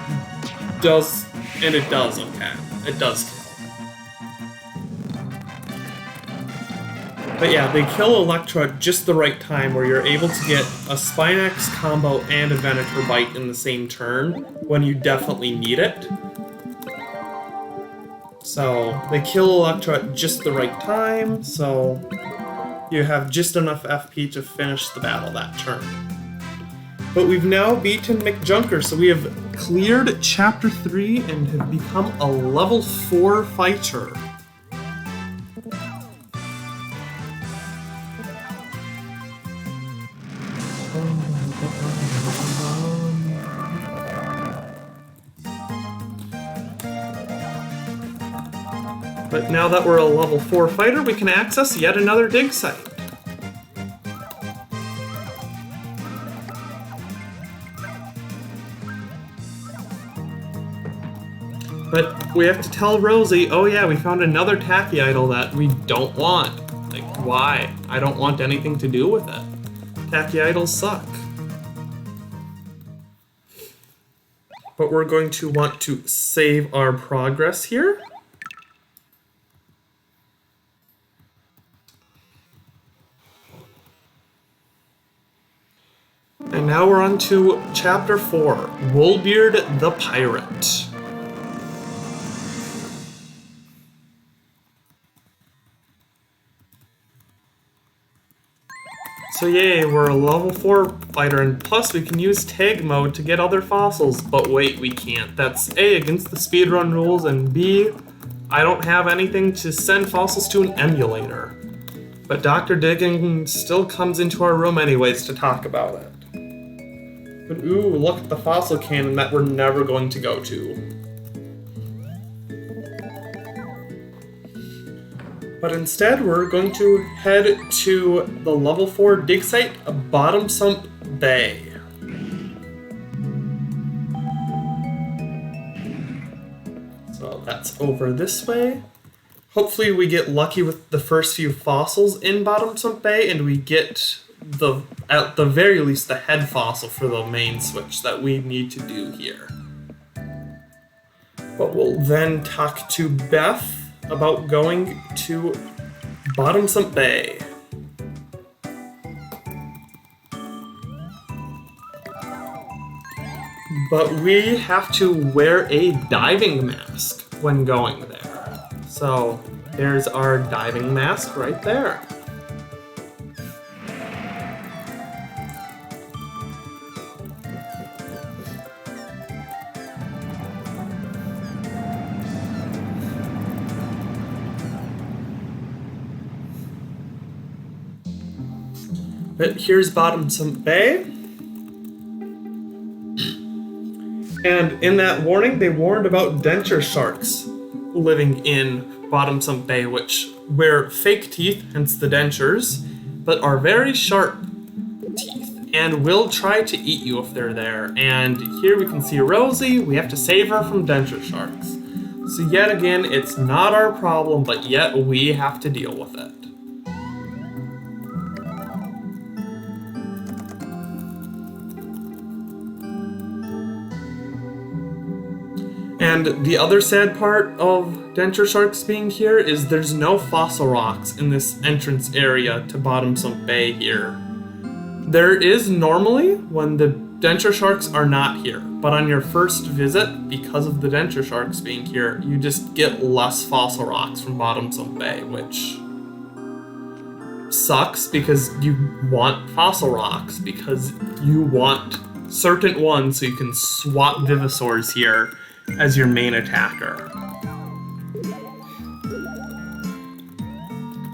does, okay. It does kill. But yeah, they kill Electro at just the right time where you're able to get a Spinax combo and a Venator Bite in the same turn when you definitely need it. So they kill Electro at just the right time, so you have just enough FP to finish the battle that turn. But we've now beaten McJunker, so we have cleared Chapter 3 and have become a level 4 fighter. But now that we're a level 4 fighter, we can access yet another dig site. But we have to tell Rosie, oh yeah, we found another tacky idol that we don't want. Like, why? I don't want anything to do with it. Tacky idols suck. But we're going to want to save our progress here. And now we're on to Chapter 4, Woolbeard the Pirate. So yay, we're a level 4 fighter, and plus we can use tag mode to get other fossils, but wait, we can't. That's A, against the speedrun rules, and B, I don't have anything to send fossils to an emulator. But Dr. Digging still comes into our room anyways to talk about it. But ooh, look at the fossil cannon that we're never going to go to. But instead, we're going to head to the level 4 dig site, Bottom Sump Bay. So that's over this way. Hopefully we get lucky with the first few fossils in Bottom Sump Bay, and we get at the very least the head fossil for the main switch that we need to do here. But we'll then talk to Beth about going to Bottom Sump Bay. But we have to wear a diving mask when going there. So there's our diving mask right there. But here's Bottom Sump Bay. And in that warning, they warned about denture sharks living in Bottom Sump Bay, which wear fake teeth, hence the dentures, but are very sharp teeth and will try to eat you if they're there. And here we can see Rosie. We have to save her from denture sharks. So yet again, it's not our problem, but yet we have to deal with it. And the other sad part of denture sharks being here is there's no fossil rocks in this entrance area to Bottom Sump Bay here. There is normally when the denture sharks are not here, but on your first visit, because of the denture sharks being here, you just get less fossil rocks from Bottom Sump Bay, which sucks because you want fossil rocks, because you want certain ones so you can swap Vivosaurs here as your main attacker.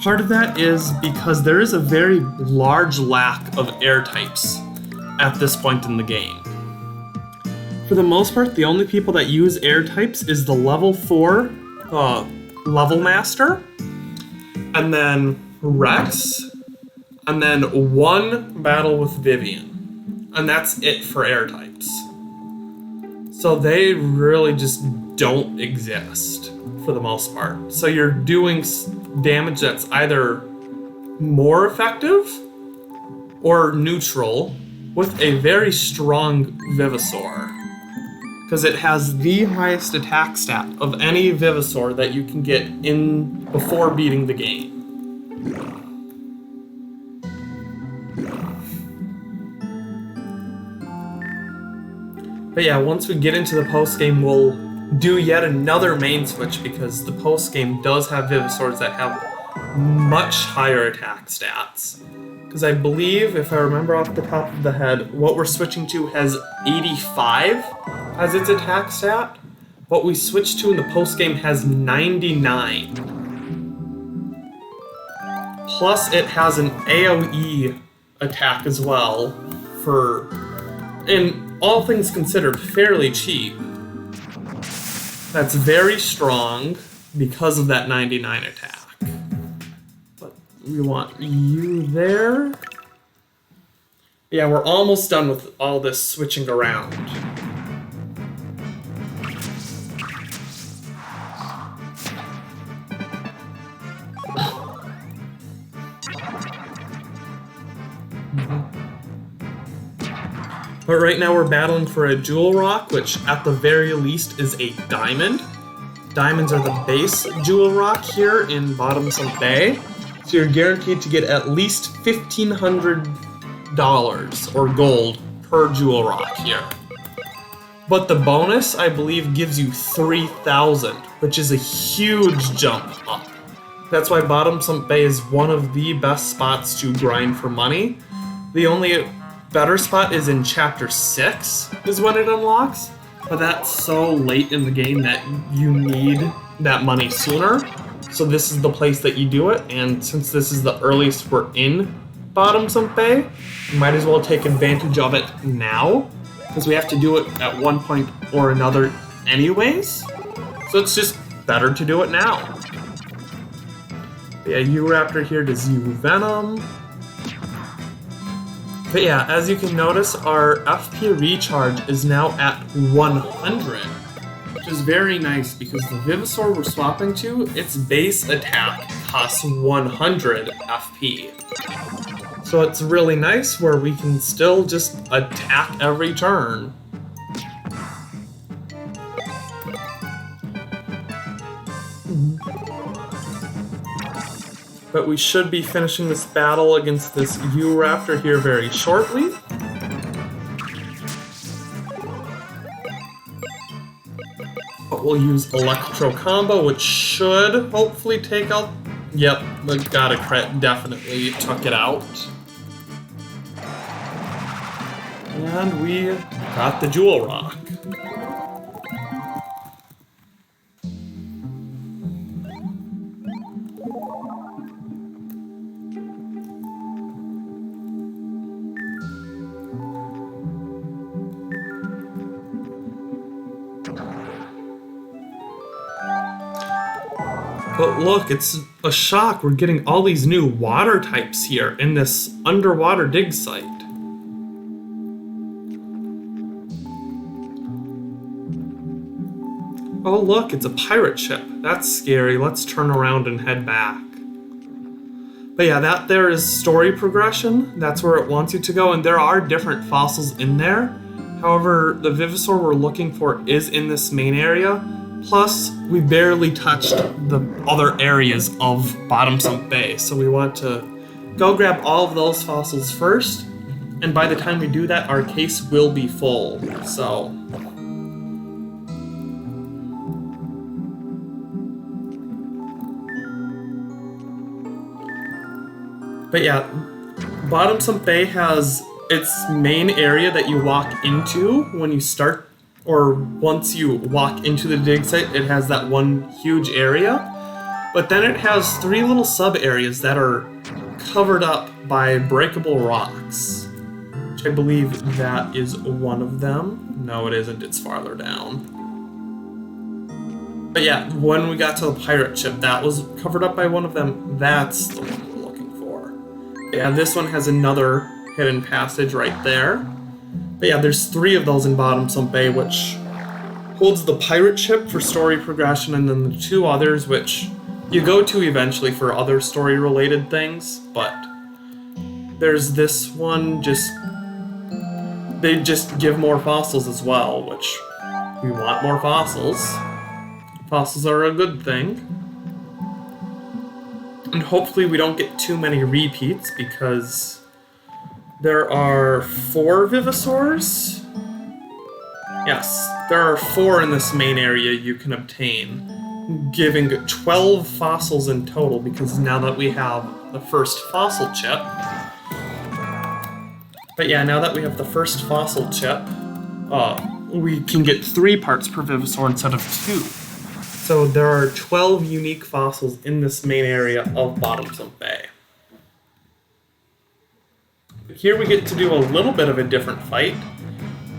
Part of that is because there is a very large lack of air types at this point in the game. For the most part, the only people that use air types is the level 4 level master, and then Rex, and then one battle with Vivian. And that's it for air types. So they really just don't exist for the most part. So you're doing damage that's either more effective or neutral with a very strong Vivosaur, because it has the highest attack stat of any Vivosaur that you can get in before beating the game. But yeah, once we get into the post-game, we'll do yet another main switch, because the post-game does have Vivosaurs that have much higher attack stats. Because I believe, if I remember off the top of the head, what we're switching to has 85 as its attack stat. What we switched to in the post-game has 99. Plus it has an AoE attack as well for, in all things considered, fairly cheap. That's very strong because of that 99 attack. But we want you there. Yeah, we're almost done with all this switching around. But right now we're battling for a jewel rock, which at the very least is a diamond. Diamonds are the base jewel rock here in Bottomsome Bay. So you're guaranteed to get at least $1,500 or gold per jewel rock here. But the bonus, I believe, gives you 3,000, which is a huge jump up. That's why Bottomsome Bay is one of the best spots to grind for money. The only better spot is in Chapter 6, is when it unlocks. But that's so late in the game that you need that money sooner. So this is the place that you do it, and since this is the earliest we're in Bottomsome Bay, you might as well take advantage of it now, because we have to do it at one point or another anyways. So it's just better to do it now. Yeah, U-Raptor here does U-Venom. But yeah, as you can notice, our FP recharge is now at 100, which is very nice because the Vivosaur we're swapping to, its base attack costs 100 FP. So it's really nice where we can still just attack every turn. But we should be finishing this battle against this U-Raptor here very shortly. But we'll use Electro Combo, which should hopefully take out... Yep, the got a crit, definitely took it out. And we got the Jewel Rock. But look, it's a shock. We're getting all these new water types here in this underwater dig site. Oh look, it's a pirate ship. That's scary. Let's turn around and head back. But yeah, that there is story progression. That's where it wants you to go, and there are different fossils in there. However, the Vivosaur we're looking for is in this main area. Plus, we barely touched the other areas of Bottomsome Bay, so we want to go grab all of those fossils first, and by the time we do that, our case will be full, so... But yeah, Bottomsome Bay has its main area that you walk into when you start, or once you walk into the dig site, it has that one huge area. But then it has 3 little sub-areas that are covered up by breakable rocks, which I believe that is one of them. No, it isn't, it's farther down. But yeah, when we got to the pirate ship, that was covered up by one of them. That's the one we're looking for. Yeah, this one has another hidden passage right there. But yeah, there's 3 of those in Bottomsome Bay, which holds the pirate ship for story progression, and then the 2 others, which you go to eventually for other story-related things, but there's this one, they just give more fossils as well, which we want more fossils. Fossils are a good thing. And hopefully we don't get too many repeats, because there are 4 Vivosaurs? Yes, there are 4 in this main area you can obtain, giving 12 fossils in total, because now that we have the first fossil chip. But yeah, now that we have the first fossil chip, we can get 3 parts per Vivosaur instead of 2. So there are 12 unique fossils in this main area of Bottomsump Bay. Here we get to do a little bit of a different fight.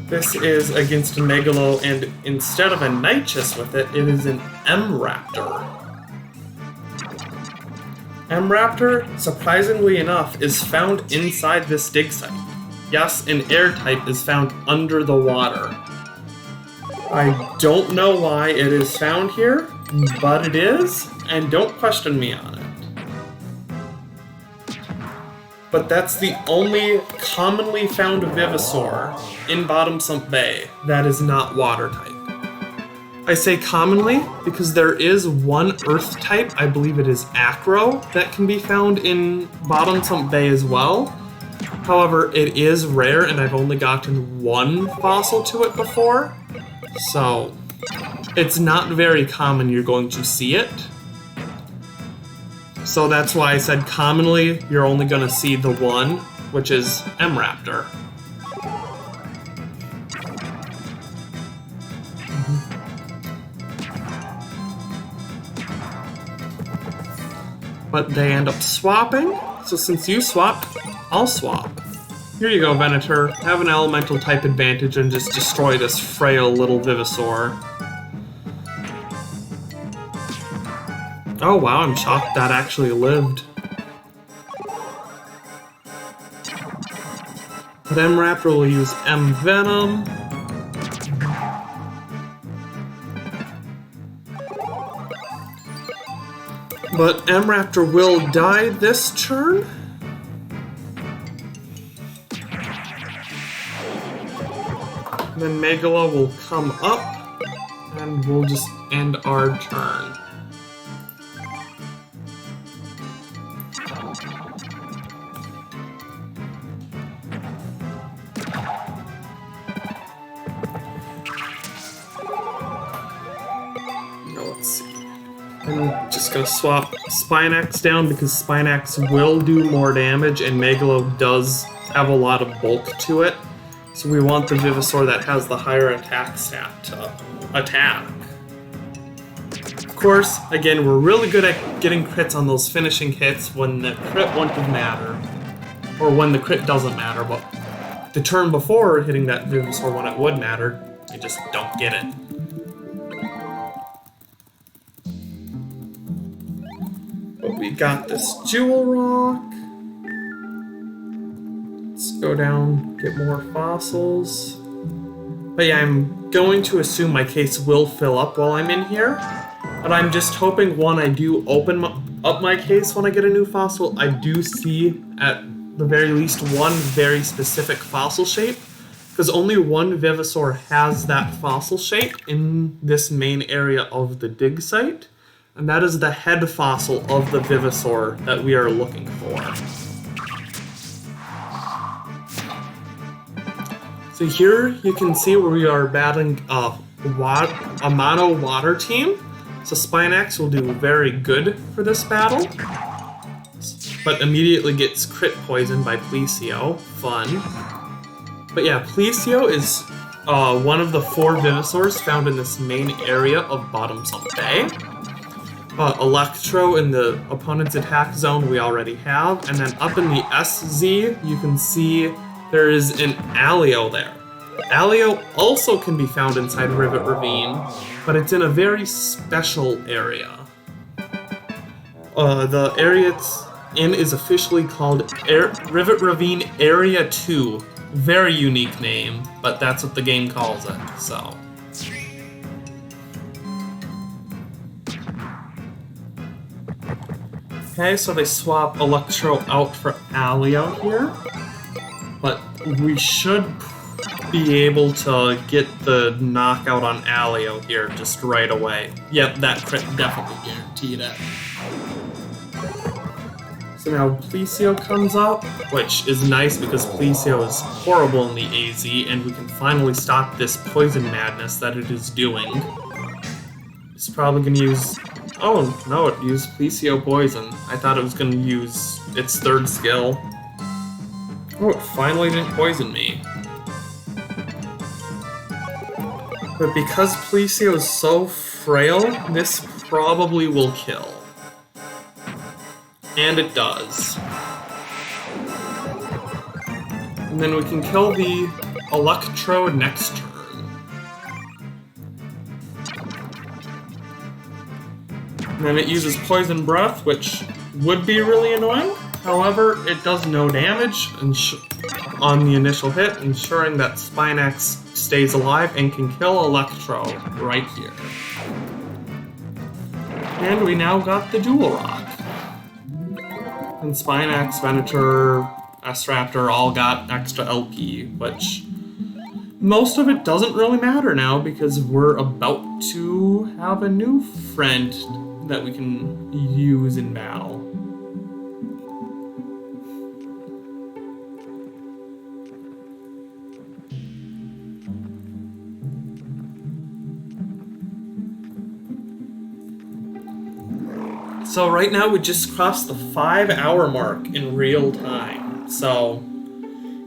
This is against a Megalo, and instead of a Nichus with it, it is an M-Raptor. M-Raptor, surprisingly enough, is found inside this dig site. Yes, an air type is found under the water. I don't know why it is found here, but it is, and don't question me on it. But that's the only commonly found Vivosaur in Bottomsump Bay that is not water type. I say commonly because there is one earth type, I believe it is Acro, that can be found in Bottomsump Bay as well. However, it is rare and I've only gotten 1 fossil to it before. So, it's not very common you're going to see it. So that's why I said commonly you're only going to see the one, which is M-Raptor. But they end up swapping, so since you swapped, I'll swap. Here you go, Venator. Have an elemental type advantage and just destroy this frail little Vivosaur. Oh wow, I'm shocked that actually lived. But M-Raptor will use M-Venom. But M-Raptor will die this turn. Then Megalo will come up, and we'll just end our turn. Let's see. I'm just gonna swap Spinax down because Spinax will do more damage and Megalo does have a lot of bulk to it. So we want the Vivosaur that has the higher attack stat to attack. Of course, again, we're really good at getting crits on those finishing hits when the crit wouldn't matter. Or when the crit doesn't matter, but the turn before hitting that Vivosaur when it would matter, you just don't get it. But we got this Jewel Rock. Let's go down, get more fossils. But yeah, I'm going to assume my case will fill up while I'm in here. But I'm just hoping when I do open up my case when I get a new fossil, I do see at the very least one very specific fossil shape. Because only one Vivosaur has that fossil shape in this main area of the dig site. And that is the head fossil of the Vivosaur that we are looking for. So here you can see where we are battling a mono water team. So Spinax will do very good for this battle. But immediately gets crit poisoned by Plesio. Fun. But yeah, Plesio is one of the 4 Vivosaurs found in this main area of Bottomsump Bay. Electro in the opponent's attack zone we already have, and then up in the SZ you can see there is an Alio there. Alio also can be found inside Rivet Ravine, but it's in a very special area. The area it's in is officially called Rivet Ravine Area 2. Very unique name, but that's what the game calls it, so... Okay, so they swap Electro out for Alio here. But we should be able to get the knockout on Alio here just right away. Yep, that crit definitely guaranteed it. So now Plesio comes up, which is nice because Plesio is horrible in the AZ, and we can finally stop this poison madness that it is doing. It's probably going to use... Oh, no, it used Plesio Poison. I thought it was going to use its 3rd skill. Oh, it finally didn't poison me. But because Policio is so frail, this probably will kill. And it does. And then we can kill the Electrode next turn. And then it uses Poison Breath, which would be really annoying. However, it does no damage on the initial hit, ensuring that Spinax stays alive and can kill Electro right here. And we now got the Dual Rock. And Spinax, Venator, S-Raptor all got extra LP, which most of it doesn't really matter now because we're about to have a new friend that we can use in battle. So right now we just crossed the 5-hour mark in real time. So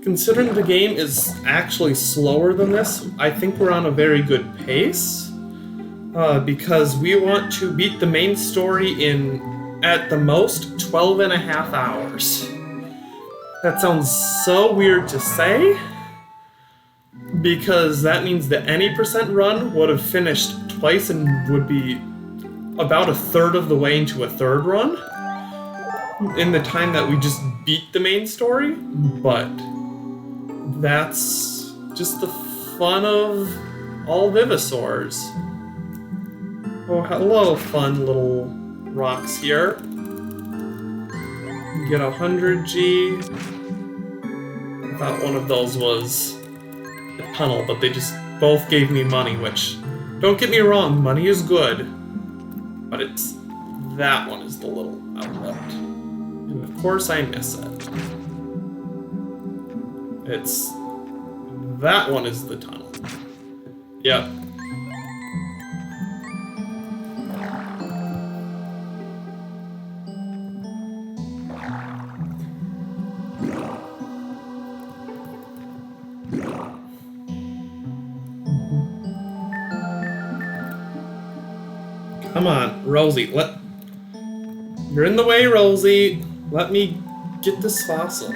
considering the game is actually slower than this, I think we're on a very good pace. Because we want to beat the main story in, at the most, 12 and a half hours. That sounds so weird to say, because that means the any percent run would have finished twice and would be about a third of the way into a third run in the time that we just beat the main story, but that's just the fun of All Vivosaurs. Oh, hello, fun little rocks here. You get 100 G. I thought one of those was a tunnel, but they just both gave me money, which, don't get me wrong, money is good. But it's, that one is the little outlet. And of course I miss it. It's, that one is the tunnel. Yep. Come on, Rosie, you're in the way, Rosie. Let me get this fossil.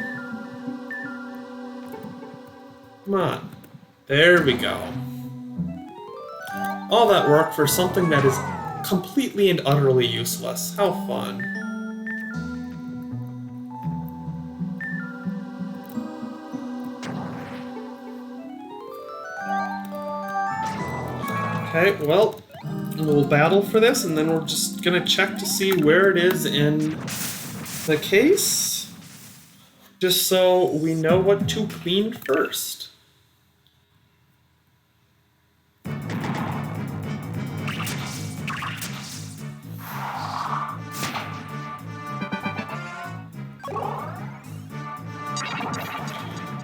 Come on. There we go. All that work for something that is completely and utterly useless. How fun. Okay, well, we'll battle for this, and then we're just gonna check to see where it is in the case, just so we know what to clean first.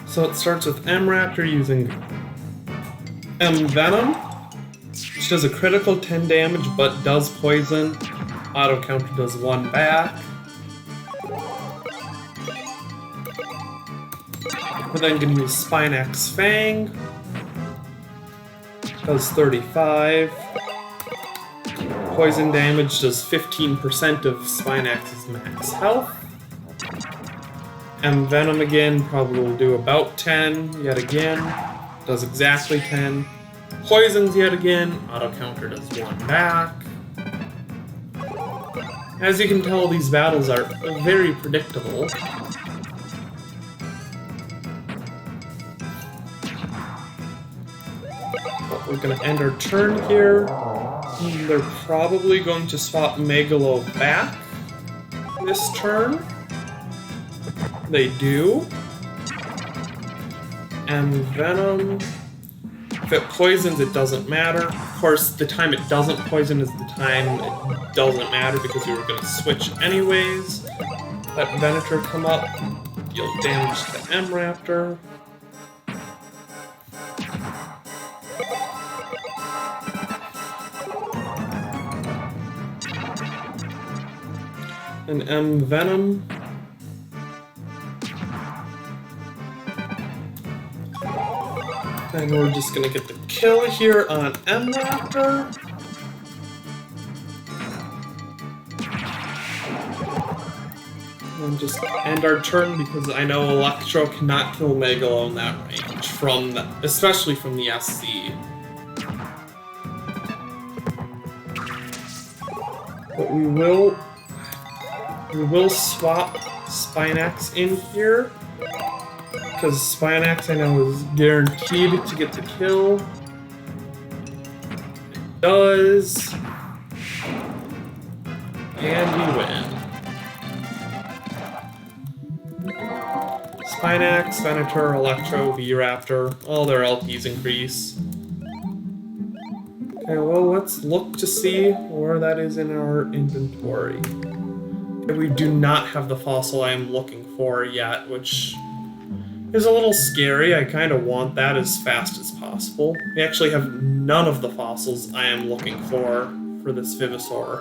So it starts with M-Raptor using M-Venom, which does a critical 10 damage, but does poison. Auto counter does 1 back. We're then going to use Spinax Fang. Does 35. Poison damage does 15% of Spinax's max health. And Venom again probably will do about 10 yet again. Does exactly 10. Poisons yet again. Auto counter does 1 back. As you can tell, these battles are very predictable. But we're going to end our turn here. They're probably going to swap Megalo back this turn. They do. And Venom, if it poisons, it doesn't matter. Of course, the time it doesn't poison is the time it doesn't matter because we were going to switch anyways. Let Venator come up, deal damage to M-Raptor. And M-Venom. And we're just gonna get the kill here on M-Raptor. And just end our turn because I know Electro cannot kill Megalo in that range, especially from the SC. But we will swap Spinax in here because Spinax I know is guaranteed to get the kill. It does, and we win. Spinax, Venator, Electro, V-Raptor, all their LPs increase. Okay, well, let's look to see where that is in our inventory. Okay, we do not have the fossil I am looking for yet, which is a little scary. I kind of want that as fast as possible. We actually have none of the fossils I am looking for this Vivosaur.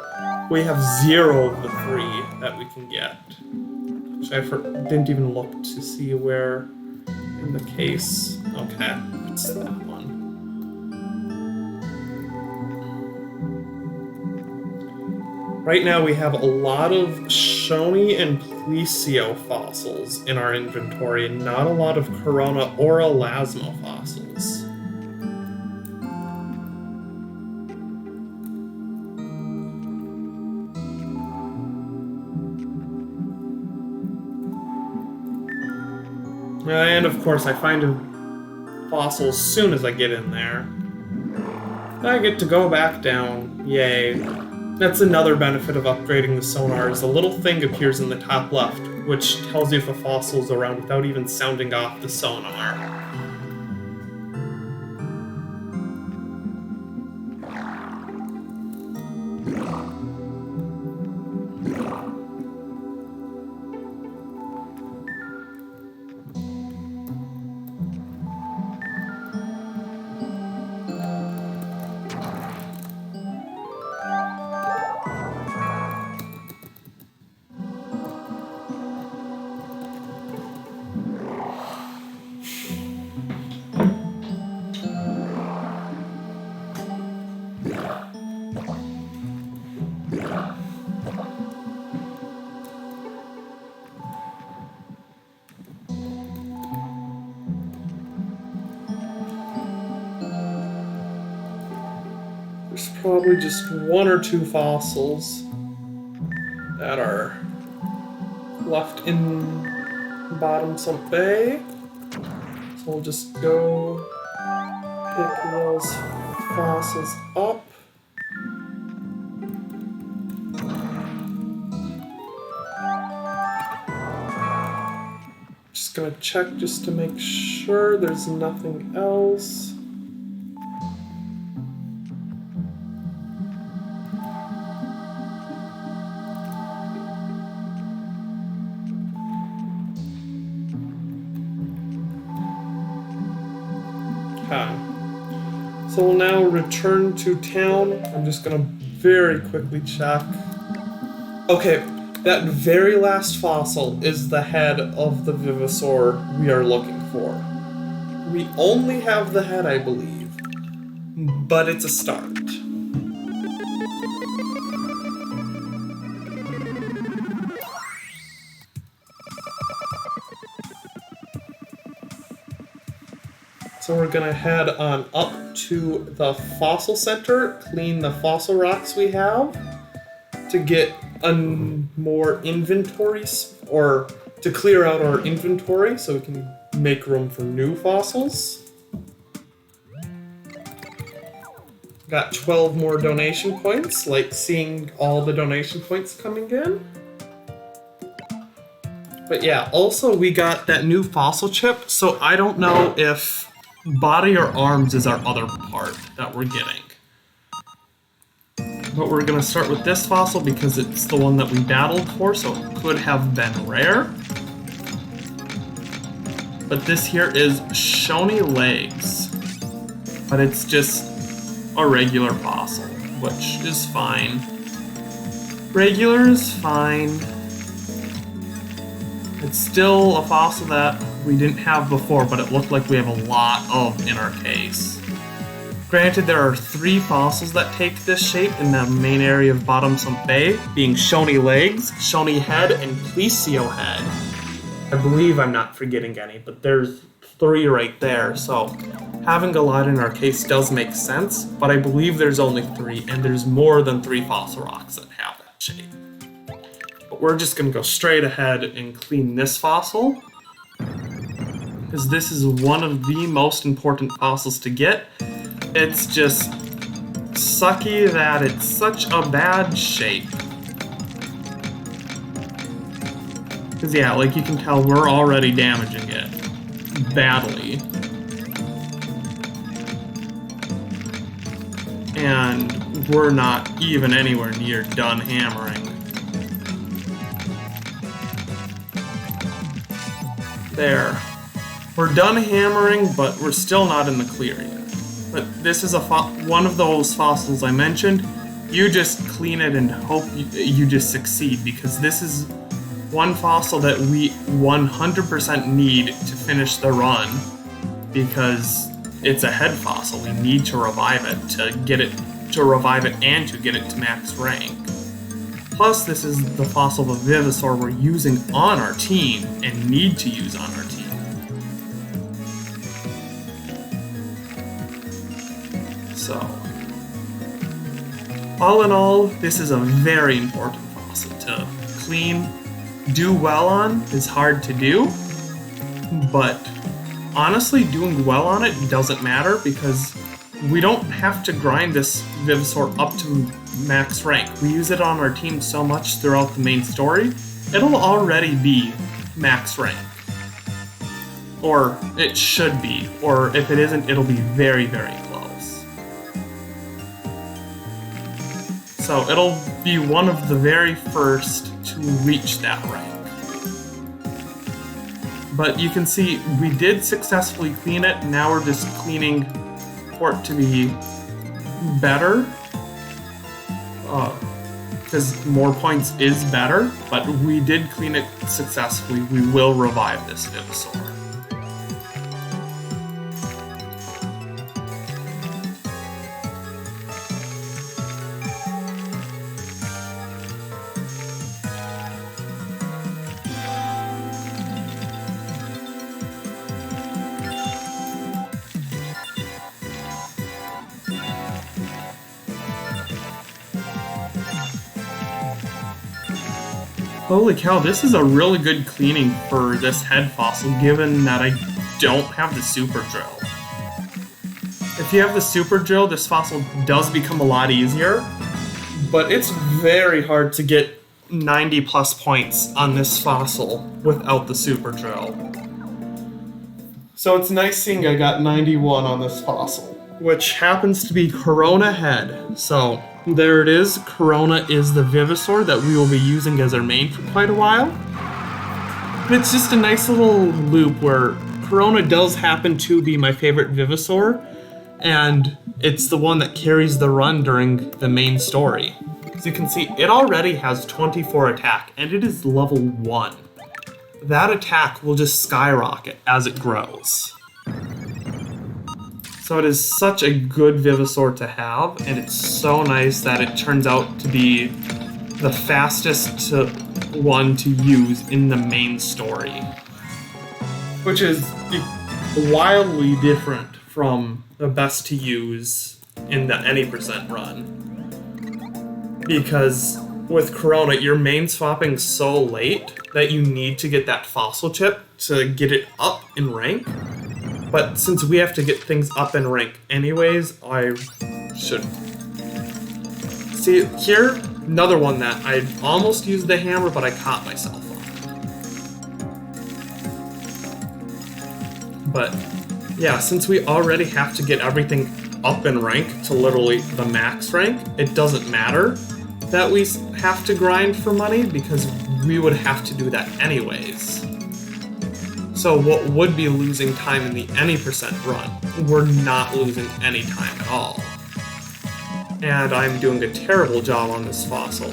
We have 0 of the 3 that we can get. I didn't even look to see where in the case. Okay, it's that one. Right now we have a lot of Shoni and Plesio fossils in our inventory, and not a lot of Corona or Elasmo fossils. And of course I find a fossil as soon as I get in there. I get to go back down. Yay. That's another benefit of upgrading the sonars. A little thing appears in the top left, which tells you if a fossil is around without even sounding off the sonar. There's probably just 1 or 2 fossils that are left in Bottom Sump Bay. So we'll just go pick those fossils up. Just gonna check just to make sure there's nothing else. So we'll now return to town. I'm just gonna very quickly check. Okay, that very last fossil is the head of the Vivosaur we are looking for. We only have the head, I believe, but it's a start. So we're gonna head on up to the fossil center, clean the fossil rocks we have to get more inventory, or to clear out our inventory so we can make room for new fossils. Got 12 more donation points, like seeing all the donation points coming in. But yeah, also we got that new fossil chip, so I don't know if body or arms is our other part that we're getting. But we're gonna start with this fossil because it's the one that we battled for, so it could have been rare. But this here is Shoni Legs. But it's just a regular fossil, which is fine. Regular is fine. It's still a fossil that we didn't have before, but it looked like we have a lot of in our case. Granted, there are 3 fossils that take this shape in the main area of Bottom Sump Bay, being Shony Legs, Shony Head, and Plesio Head. I believe I'm not forgetting any, but there's 3 right there, so having a lot in our case does make sense, but I believe there's only 3, and there's more than 3 fossil rocks that have that shape. But we're just going to go straight ahead and clean this fossil, because this is one of the most important fossils to get. It's just sucky that it's such a bad shape. Because yeah, like you can tell, we're already damaging it badly. And we're not even anywhere near done hammering. There. We're done hammering, but we're still not in the clear yet. But this is one of those fossils I mentioned. You just clean it and hope you just succeed, because this is one fossil that we 100% need to finish the run, because it's a head fossil. We need to revive it to revive it and to get it to max rank. Plus, this is the fossil of Vivosaur we're using on our team and need to use on our team. So, all in all, this is a very important fossil to clean. Do well on is hard to do, but honestly, doing well on it doesn't matter, because we don't have to grind this Vivosaur up to max rank. We use it on our team so much throughout the main story, it'll already be max rank. Or it should be, or if it isn't, it'll be very, very close. So it'll be one of the very first to reach that rank. But you can see we did successfully clean it, now we're just cleaning for it to be better. Because more points is better, but we did clean it successfully. We will revive this Vivosaur. Holy cow, this is a really good cleaning for this head fossil, given that I don't have the super drill. If you have the super drill, this fossil does become a lot easier, but it's very hard to get 90 plus points on this fossil without the super drill. So it's nice seeing I got 91 on this fossil, which happens to be Corona Head. So there it is. Corona is the Vivosaur that we will be using as our main for quite a while. But it's just a nice little loop where Corona does happen to be my favorite Vivosaur, and it's the one that carries the run during the main story. As you can see, it already has 24 attack, and it is level 1. That attack will just skyrocket as it grows. So it is such a good Vivosaur to have, and it's so nice that it turns out to be the fastest one to use in the main story. Which is wildly different from the best to use in the any percent run. Because with Corona, your main swapping so late that you need to get that fossil chip to get it up in rank. But since we have to get things up in rank anyways, I should... See, here, another one that I almost used the hammer, but I caught myself on. But, yeah, since we already have to get everything up in rank to literally the max rank, it doesn't matter that we have to grind for money, because we would have to do that anyways. So what would be losing time in the any percent run, we're not losing any time at all. And I'm doing a terrible job on this fossil.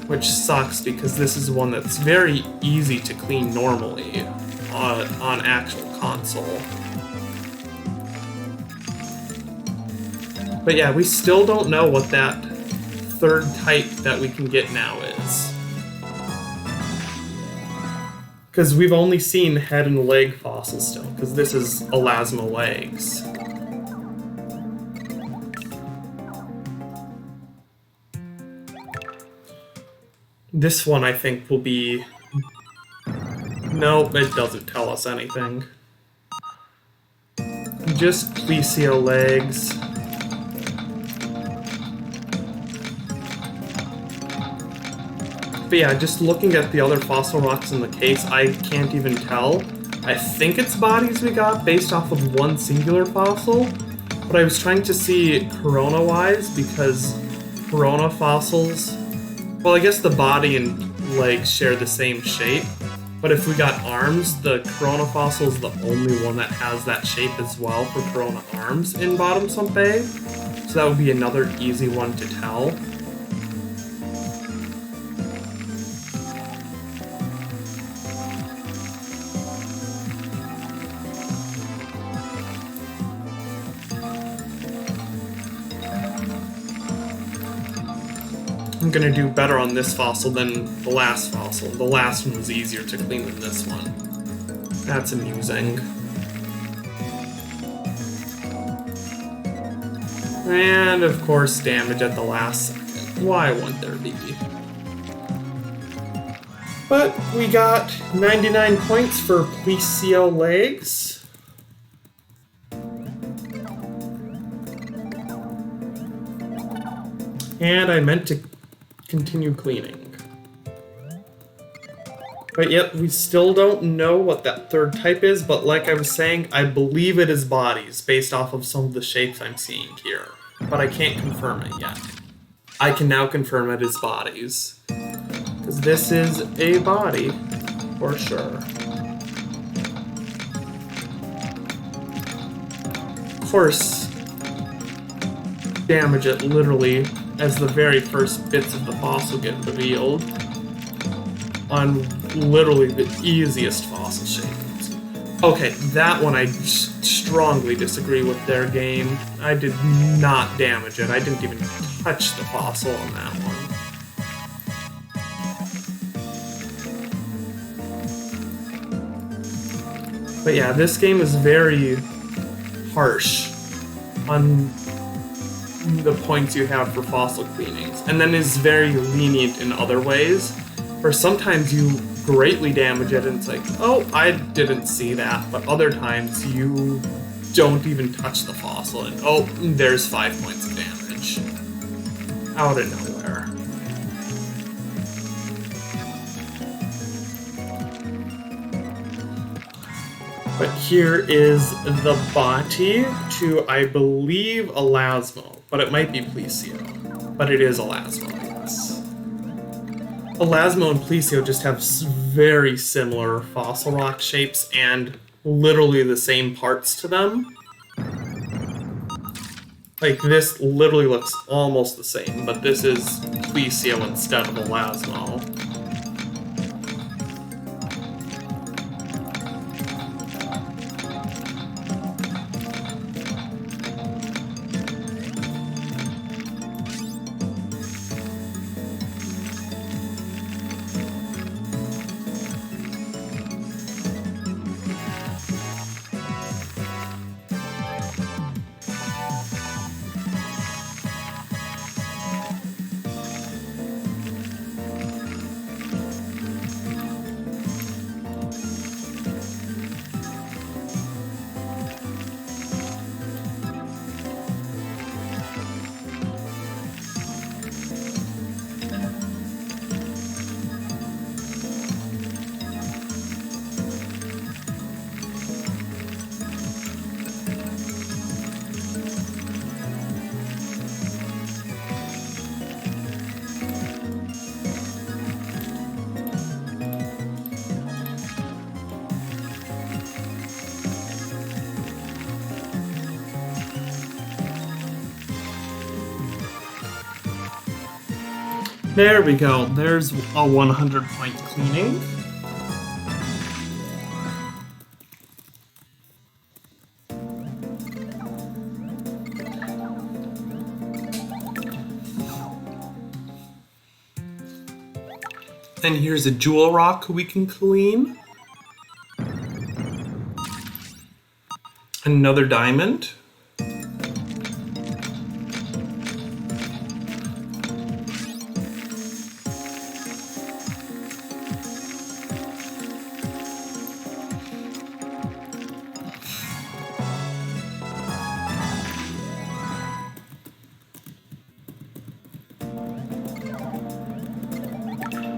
Which sucks, because this is one that's very easy to clean normally on actual console. But yeah, we still don't know what that third type that we can get now is. Because we've only seen head and leg fossils still, because this is elasmo legs. This one I think will be... Nope, it doesn't tell us anything. Just plesio legs. But yeah, just looking at the other fossil rocks in the case, I can't even tell. I think it's bodies we got based off of one singular fossil, but I was trying to see corona-wise because corona fossils... Well, I guess the body and legs share the same shape, but if we got arms, the corona fossil is the only one that has that shape as well for corona arms in Bottom Swamp Bay, so that would be another easy one to tell. I'm gonna do better on this fossil than the last fossil. The last one was easier to clean than this one. That's amusing. And of course, damage at the last second. Why wouldn't there be? But we got 99 points for plesio legs. And I meant to continue cleaning. But yet, we still don't know what that third type is, but like I was saying, I believe it is bodies based off of some of the shapes I'm seeing here. But I can't confirm it yet. I can now confirm it is bodies. Because this is a body, for sure. Of course, damage it literally as the very first bits of the fossil get revealed on literally the easiest fossil shapes. Okay, that one I strongly disagree with their game. I did not damage it. I didn't even touch the fossil on that one. But yeah, this game is very harsh on the points you have for fossil cleanings, and then is very lenient in other ways, where sometimes you greatly damage it and it's like, oh, I didn't see that, but other times you don't even touch the fossil and oh, there's 5 points of damage. Out of nowhere. But here is the body to, I believe, Elasmo, but it might be plesio, but it is Elasmo, yes. Elasmo and plesio just have very similar fossil rock shapes and literally the same parts to them. Like, this literally looks almost the same, but this is plesio instead of Elasmo. There we go. There's a 100-point cleaning. And here's a jewel rock we can clean. Another diamond.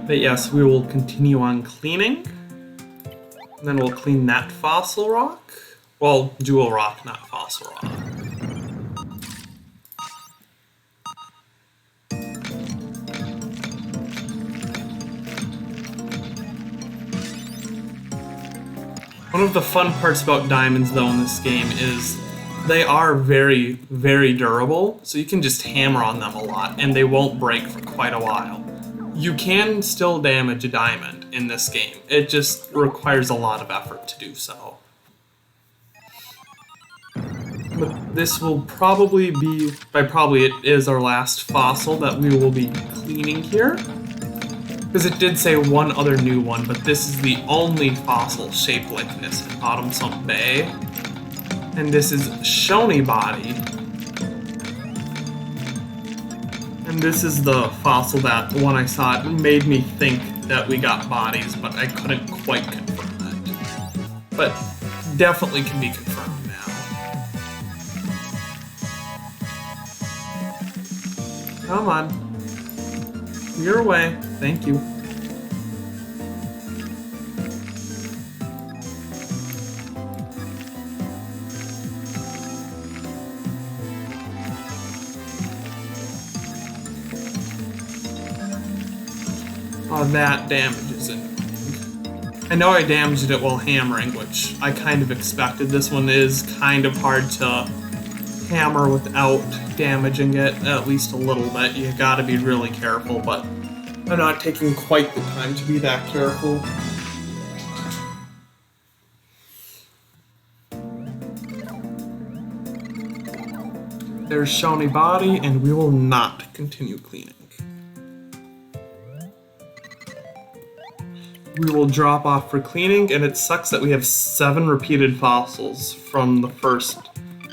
But yes, we will continue on cleaning. And then we'll clean that fossil rock. Well, jewel rock, not fossil rock. One of the fun parts about diamonds, though, in this game is they are very, very durable. So you can just hammer on them a lot, and they won't break for quite a while. You can still damage a diamond in this game. It just requires a lot of effort to do so. But this will probably be, it is our last fossil that we will be cleaning here. Because it did say one other new one, but this is the only fossil shaped like this in Bottom Sump Bay. And this is Shony Body. And this is the fossil that, when I saw it, made me think that we got bodies, but I couldn't quite confirm that. But definitely can be confirmed now. Come on. Your way. Thank you. Oh, that damages it. I know I damaged it while hammering, which I kind of expected. This one is kind of hard to hammer without damaging it, at least a little bit. You gotta be really careful, but I'm not taking quite the time to be that careful. There's Shony Body, and we will not continue cleaning. We will drop off for cleaning, and it sucks that we have 7 repeated fossils from the first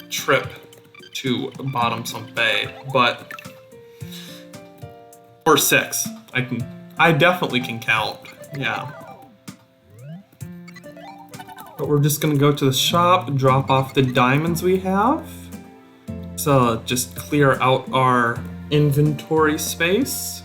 trip to Bottom Sump Bay, but or 6. I definitely can count. Yeah. But we're just gonna go to the shop, drop off the diamonds we have. So just clear out our inventory space.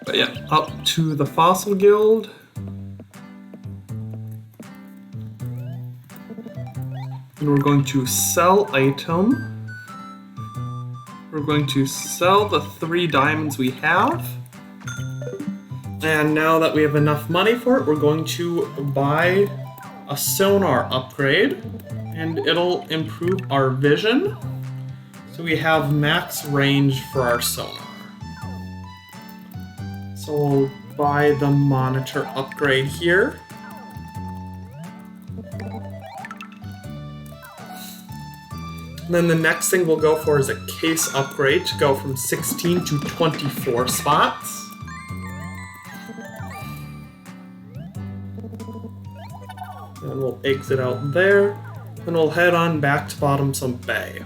But yeah, up to the Fossil Guild. And we're going to sell item. We're going to sell the 3 diamonds we have. And now that we have enough money for it, we're going to buy a sonar upgrade. And it'll improve our vision. So we have max range for our sonar. So we'll buy the monitor upgrade here. And then the next thing we'll go for is a case upgrade to go from 16 to 24 spots. And we'll exit out there. And we'll head on back to Bottom Sump Bay.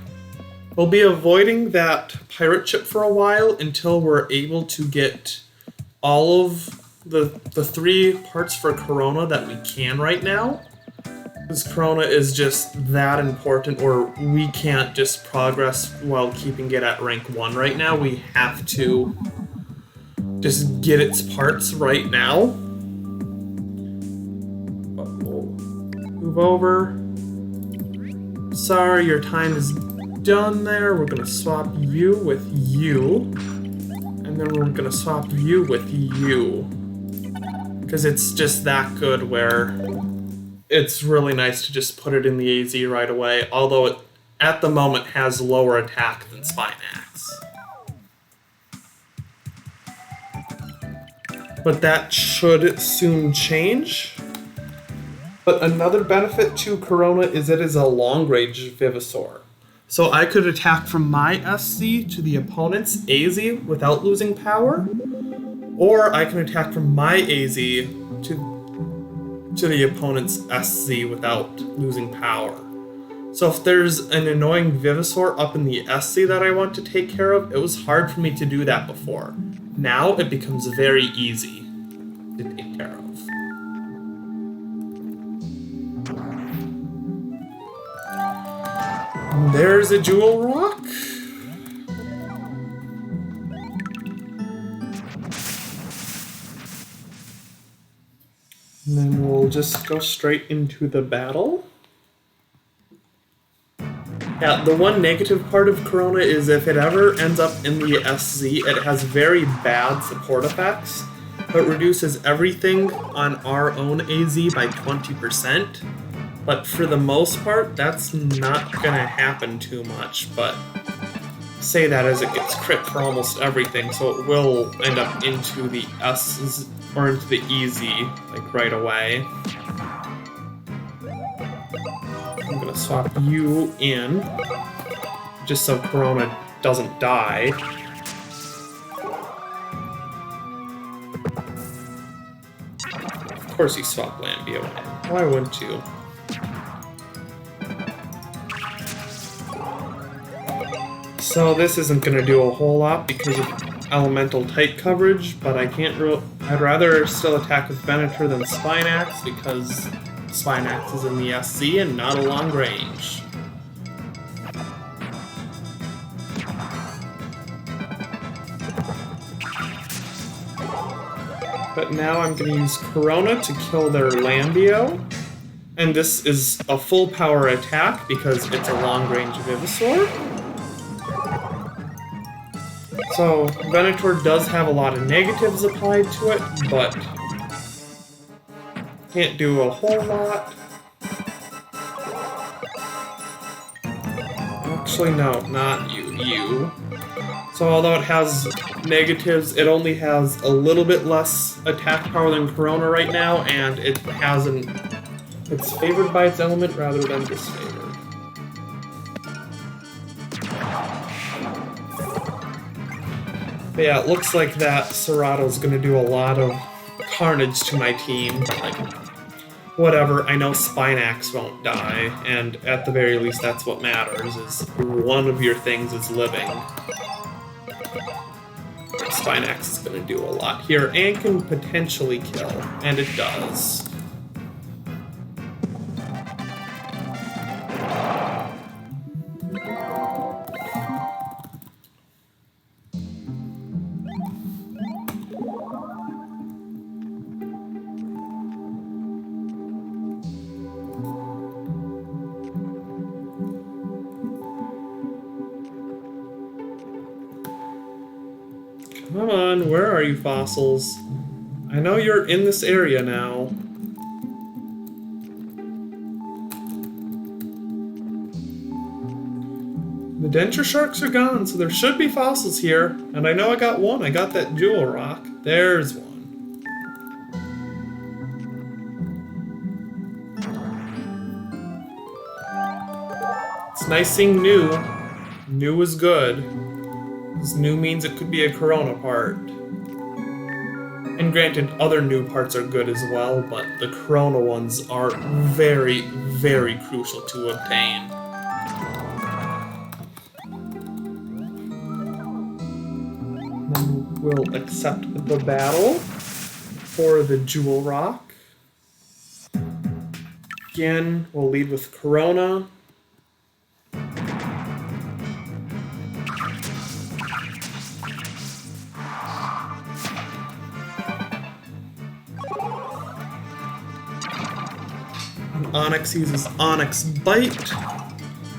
We'll be avoiding that pirate ship for a while until we're able to get all of the 3 parts for Corona that we can right now. Because Corona is just that important, or we can't just progress while keeping it at rank 1 right now. We have to just get its parts right now. But we'll move over. Sorry, your time is done there. We're going to swap you with you. And then we're going to swap you with you. Because it's just that good where it's really nice to just put it in the AZ right away, although it, at the moment, has lower attack than Spinax. but that should soon change. But another benefit to Corona is it is a long-range Vivosaur. So I could attack from my SC to the opponent's AZ without losing power, or I can attack from my AZ to the opponent's SC without losing power. So if there's an annoying Vivosaur up in the SC that I want to take care of, it was hard for me to do that before. Now it becomes very easy to take care of. And there's a Jewel Rock. And then we'll just go straight into the battle. Yeah, the one negative part of Corona is if it ever ends up in the SZ, it has very bad support effects. It reduces everything on our own AZ by 20%. But for the most part, that's not gonna happen too much, but say that as it gets crit for almost everything, so it will end up into the S or into the EZ, like right away. I'm gonna swap you in, just so Corona doesn't die. Of course you swap Lambio in. Why wouldn't you? So this isn't going to do a whole lot because of elemental type coverage, but I can't I'd rather still attack with Venator than Spinax because Spinax is in the SC and not a long range. But now I'm going to use Corona to kill their Lambio. And this is a full power attack because it's a long range Vivosaur. So, Venator does have a lot of negatives applied to it, but can't do a whole lot. Actually, no, not you. So, although it has negatives, it only has a little bit less attack power than Corona right now, and it's favored by its element rather than disfavored. But yeah, it looks like that Cerato's gonna do a lot of carnage to my team. Like, whatever, I know Spinax won't die, and at the very least that's what matters, is one of your things is living. Spinax is gonna do a lot here, and can potentially kill, and it does. Come on, where are you, fossils? I know you're in this area now. The denture sharks are gone, so there should be fossils here. And I know I got one. I got that jewel rock. There's one. It's nice seeing new. New is good. This new means it could be a Corona part. And granted, other new parts are good as well, but the Corona ones are very, very crucial to obtain. Then we'll accept the battle for the Jewel Rock. Again, we'll lead with Corona. Onyx uses Onyx Bite,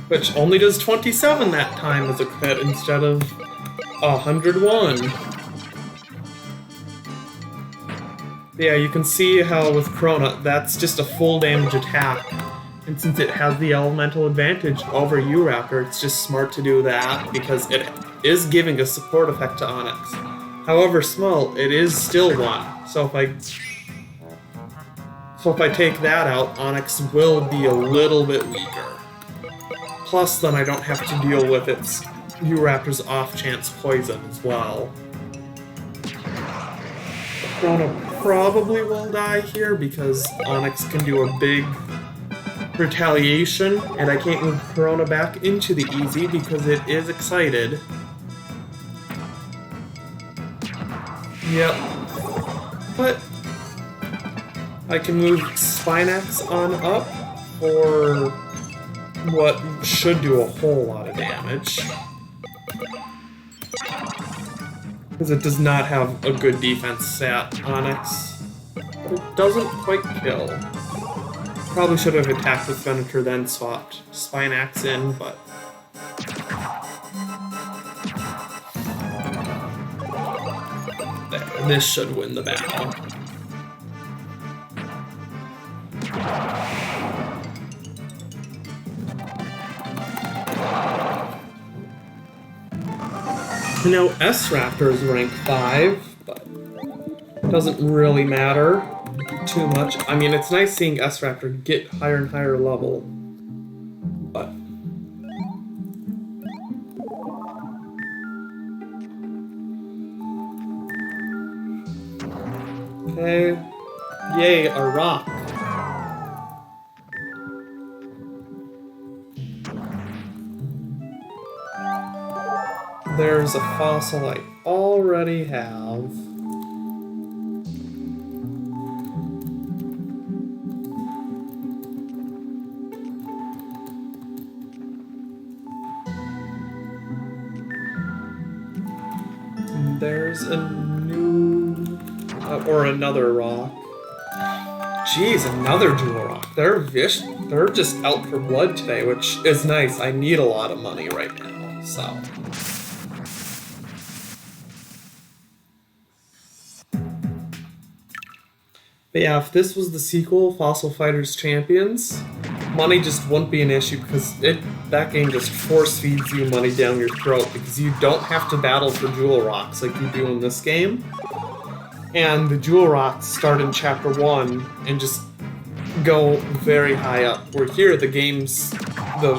which only does 27 that time as a crit instead of 101. Yeah, you can see how with Corona, that's just a full damage attack. And since it has the elemental advantage over U-Raptor, it's just smart to do that because it is giving a support effect to Onyx. However small, it is still 1. So if I take that out, Onyx will be a little bit weaker. Plus, then I don't have to deal with its U-Raptor's off-chance poison as well. Corona probably will die here because Onyx can do a big retaliation, and I can't move Corona back into the easy because it is excited. Yep. But I can move Spinax on up for what should do a whole lot of damage. Because it does not have a good defense stat, Onyx. But it doesn't quite kill. Probably should have attacked with Venator, then swapped Spinax in, but... There, this should win the battle. You know, S-Raptor is rank 5, but it doesn't really matter too much. I mean, it's nice seeing S-Raptor get higher and higher level, but... Okay. Yay, a rock. There's a fossil I already have. And there's a new... or another rock. Jeez, another dual rock. They're just out for blood today, which is nice. I need a lot of money right now, so... But yeah, if this was the sequel, Fossil Fighters Champions, money just wouldn't be an issue because that game just force feeds you money down your throat because you don't have to battle for Jewel Rocks like you do in this game. And the Jewel Rocks start in Chapter 1 and just go very high up. Where here, the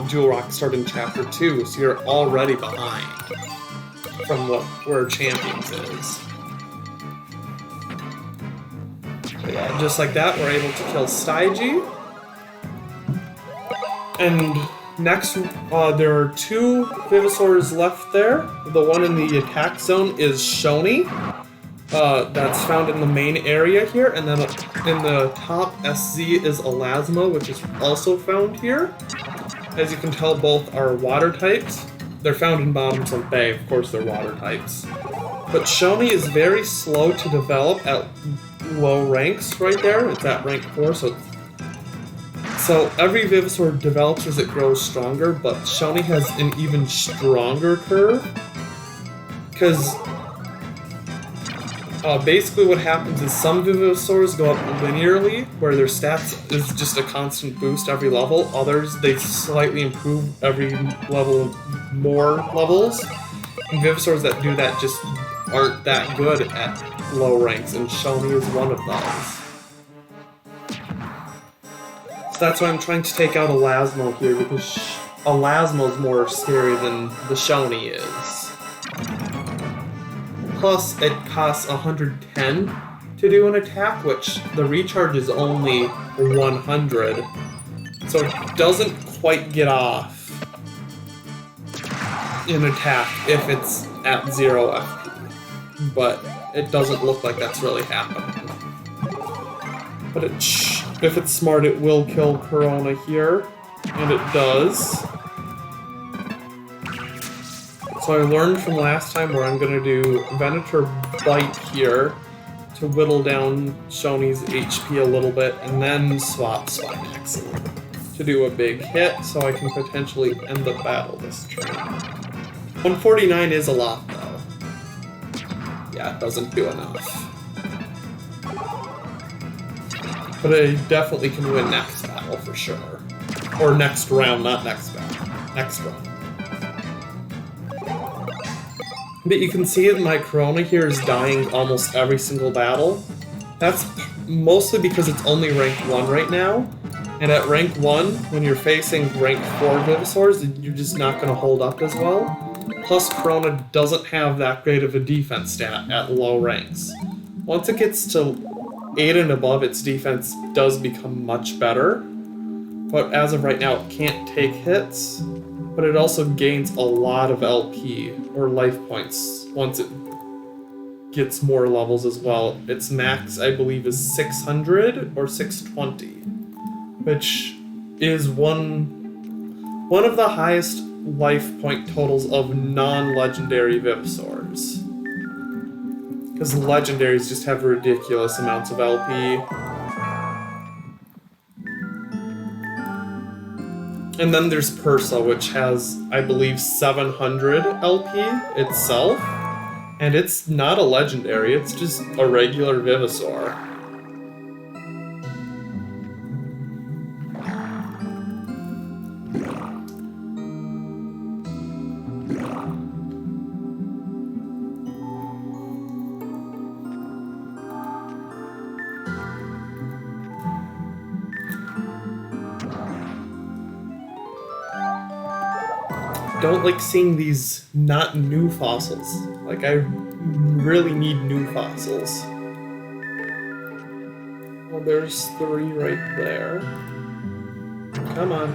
Jewel Rocks start in Chapter 2, so you're already behind from where Champions is. Yeah, just like that, we're able to kill Stygie. And next, there are 2 Vivosaurs left there. The one in the attack zone is Shoni. That's found in the main area here. And then in the top SZ is Elasma, which is also found here. As you can tell, both are water types. They're found in Bottoms of Bay, of course they're water types. But Shoni is very slow to develop at low ranks right there. It's at rank 4, so every Vivosaur develops as it grows stronger, but Shoni has an even stronger curve. Because basically what happens is some Vivosaurs go up linearly, where their stats is just a constant boost every level. Others, they slightly improve every level, more levels. And Vivosaurs that do that just aren't that good at low ranks, and Shoni is one of those. So that's why I'm trying to take out Elasmo here, because Elasmo's more scary than the Shoni is. Plus, it costs 110 to do an attack, which the recharge is only 100. So it doesn't quite get off in attack if it's at 0 FP. But it doesn't look like that's really happening. But if it's smart, it will kill Corona here, and it does. So I learned from last time where I'm going to do Venator Bite here to whittle down Shoni's HP a little bit, and then swap Spinax to do a big hit, so I can potentially end the battle this turn. 149 is a lot, though. Yeah, it doesn't do enough. But I definitely can win next battle for sure. Or next round, not next battle. Next round. But you can see my Corona here is dying almost every single battle. That's mostly because it's only rank 1 right now. And at rank 1, when you're facing rank 4 Vivosaurs, you're just not going to hold up as well. Plus, Corona doesn't have that great of a defense stat at low ranks. Once it gets to 8 and above, its defense does become much better. But as of right now, it can't take hits. But it also gains a lot of LP, or life points, once it gets more levels as well. Its max, I believe, is 600 or 620, which is one of the highest life point totals of non-legendary Vivosaurs. Because legendaries just have ridiculous amounts of LP. And then there's Persa, which has, I believe, 700 LP itself. And it's not a legendary, it's just a regular Vivosaur. Don't like seeing these not new fossils. Like, I really need new fossils. Well, there's 3 right there. Come on.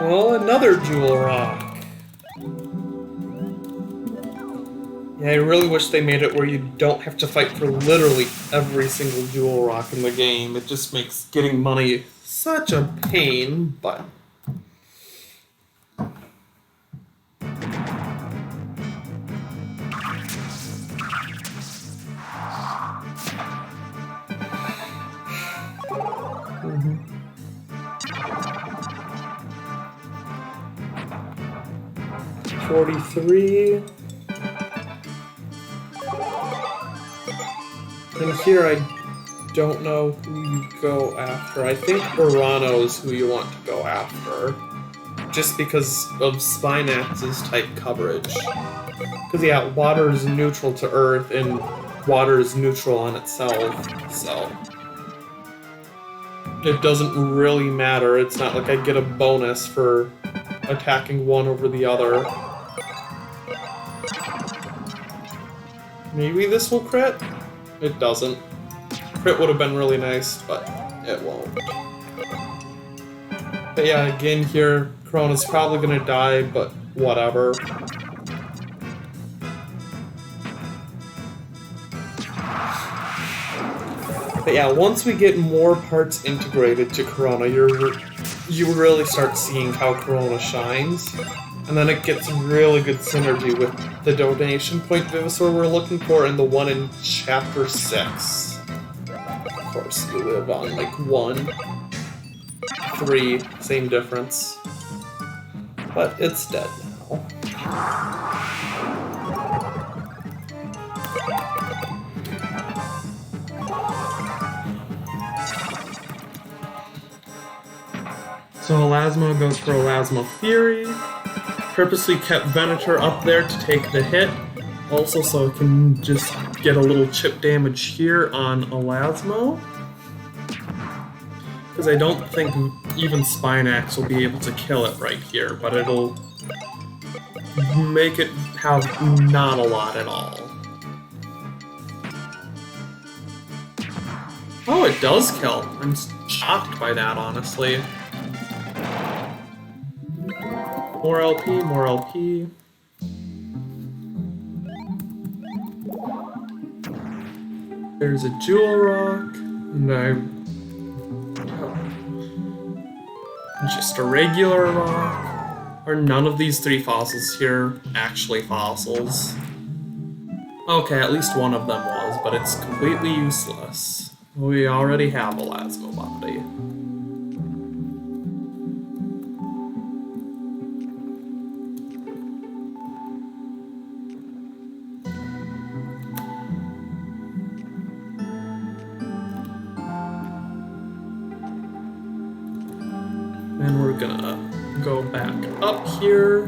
Well, another jewel rock. Yeah, I really wish they made it where you don't have to fight for literally every single jewel rock in the game. It just makes getting money such a pain, but... Mm-hmm. $43. And here I don't know who you go after. I think Urano is who you want to go after. Just because of Spinax's type coverage. Because, yeah, water is neutral to Earth, and water is neutral on itself, so... It doesn't really matter. It's not like I get a bonus for attacking one over the other. Maybe this will crit? It doesn't. Crit would have been really nice, but it won't. But yeah, again here, Corona's probably gonna die, but whatever. But yeah, once we get more parts integrated to Corona, you really start seeing how Corona shines. And then it gets really good synergy with the donation point Vivosaur we're looking for and the one in Chapter 6. Of course, you live on like 1, 3, same difference. But it's dead now. So Elasmo goes for Elasmo Fury. Purposely kept Venator up there to take the hit. Also so it can just get a little chip damage here on Elasmo. Because I don't think even Spinax will be able to kill it right here, but it'll make it have not a lot at all. Oh, it does kill. I'm shocked by that, honestly. More LP, more LP. There's a jewel rock, and just a regular rock. Are none of these 3 fossils here actually fossils? Okay, at least one of them was, but it's completely useless. We already have a Elasmo body. And we're gonna go go back up here.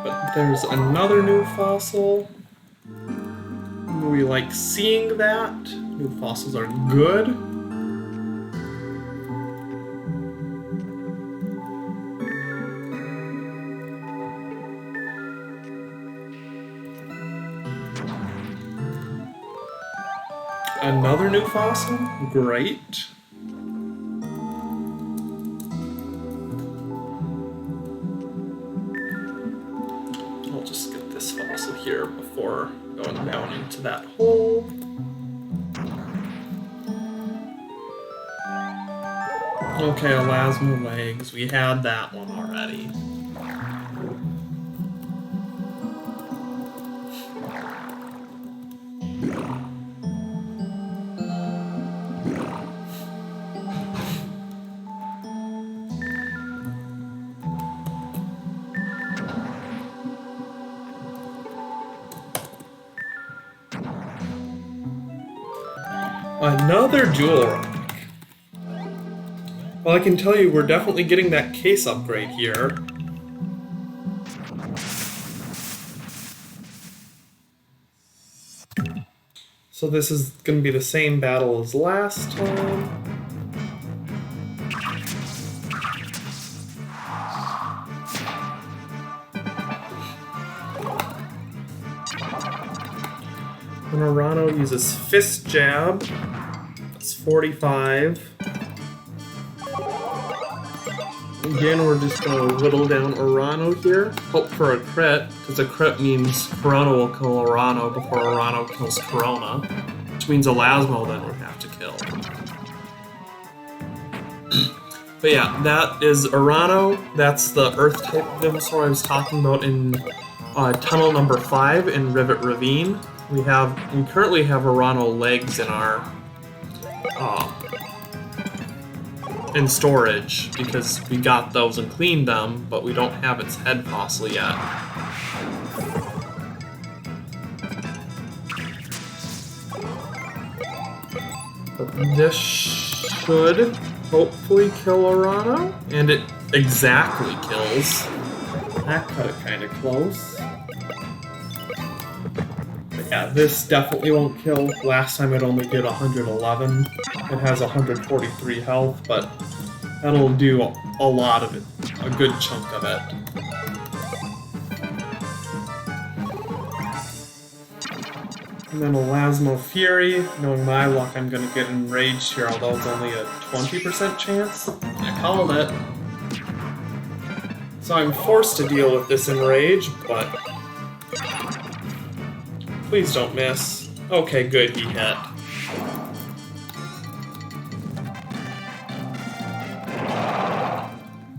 But there's another new fossil. We like seeing that. New fossils are good. Another new fossil? Great. I'll just get this fossil here before going down into that hole. Okay, elasmo legs. We had that one already. Another jewel rock. Well, I can tell you we're definitely getting that case upgrade here. So this is going to be the same battle as last time. When Urano uses Fist Jab, that's 45. Again, we're just going to whittle down Urano here. Hope for a crit, because a crit means Corona will kill Urano before Urano kills Corona. Which means Elasmo then would have to kill. But yeah, that is Urano. That's the Earth-type Vivosaur I was talking about in tunnel number 5 in Rivet Ravine. We currently have Urano legs in our in storage because we got those and cleaned them, but we don't have its head fossil yet. But this should hopefully kill Urano, and it exactly kills. That cut it kind of close. But yeah, this definitely won't kill. Last time it only did 111. It has 143 health, but that'll do a lot of it, a good chunk of it. And then Elasmo Fury. Knowing my luck, I'm going to get enraged here, although it's only a 20% chance. I called it. So I'm forced to deal with this enrage, but please don't miss. Okay, good, he hit.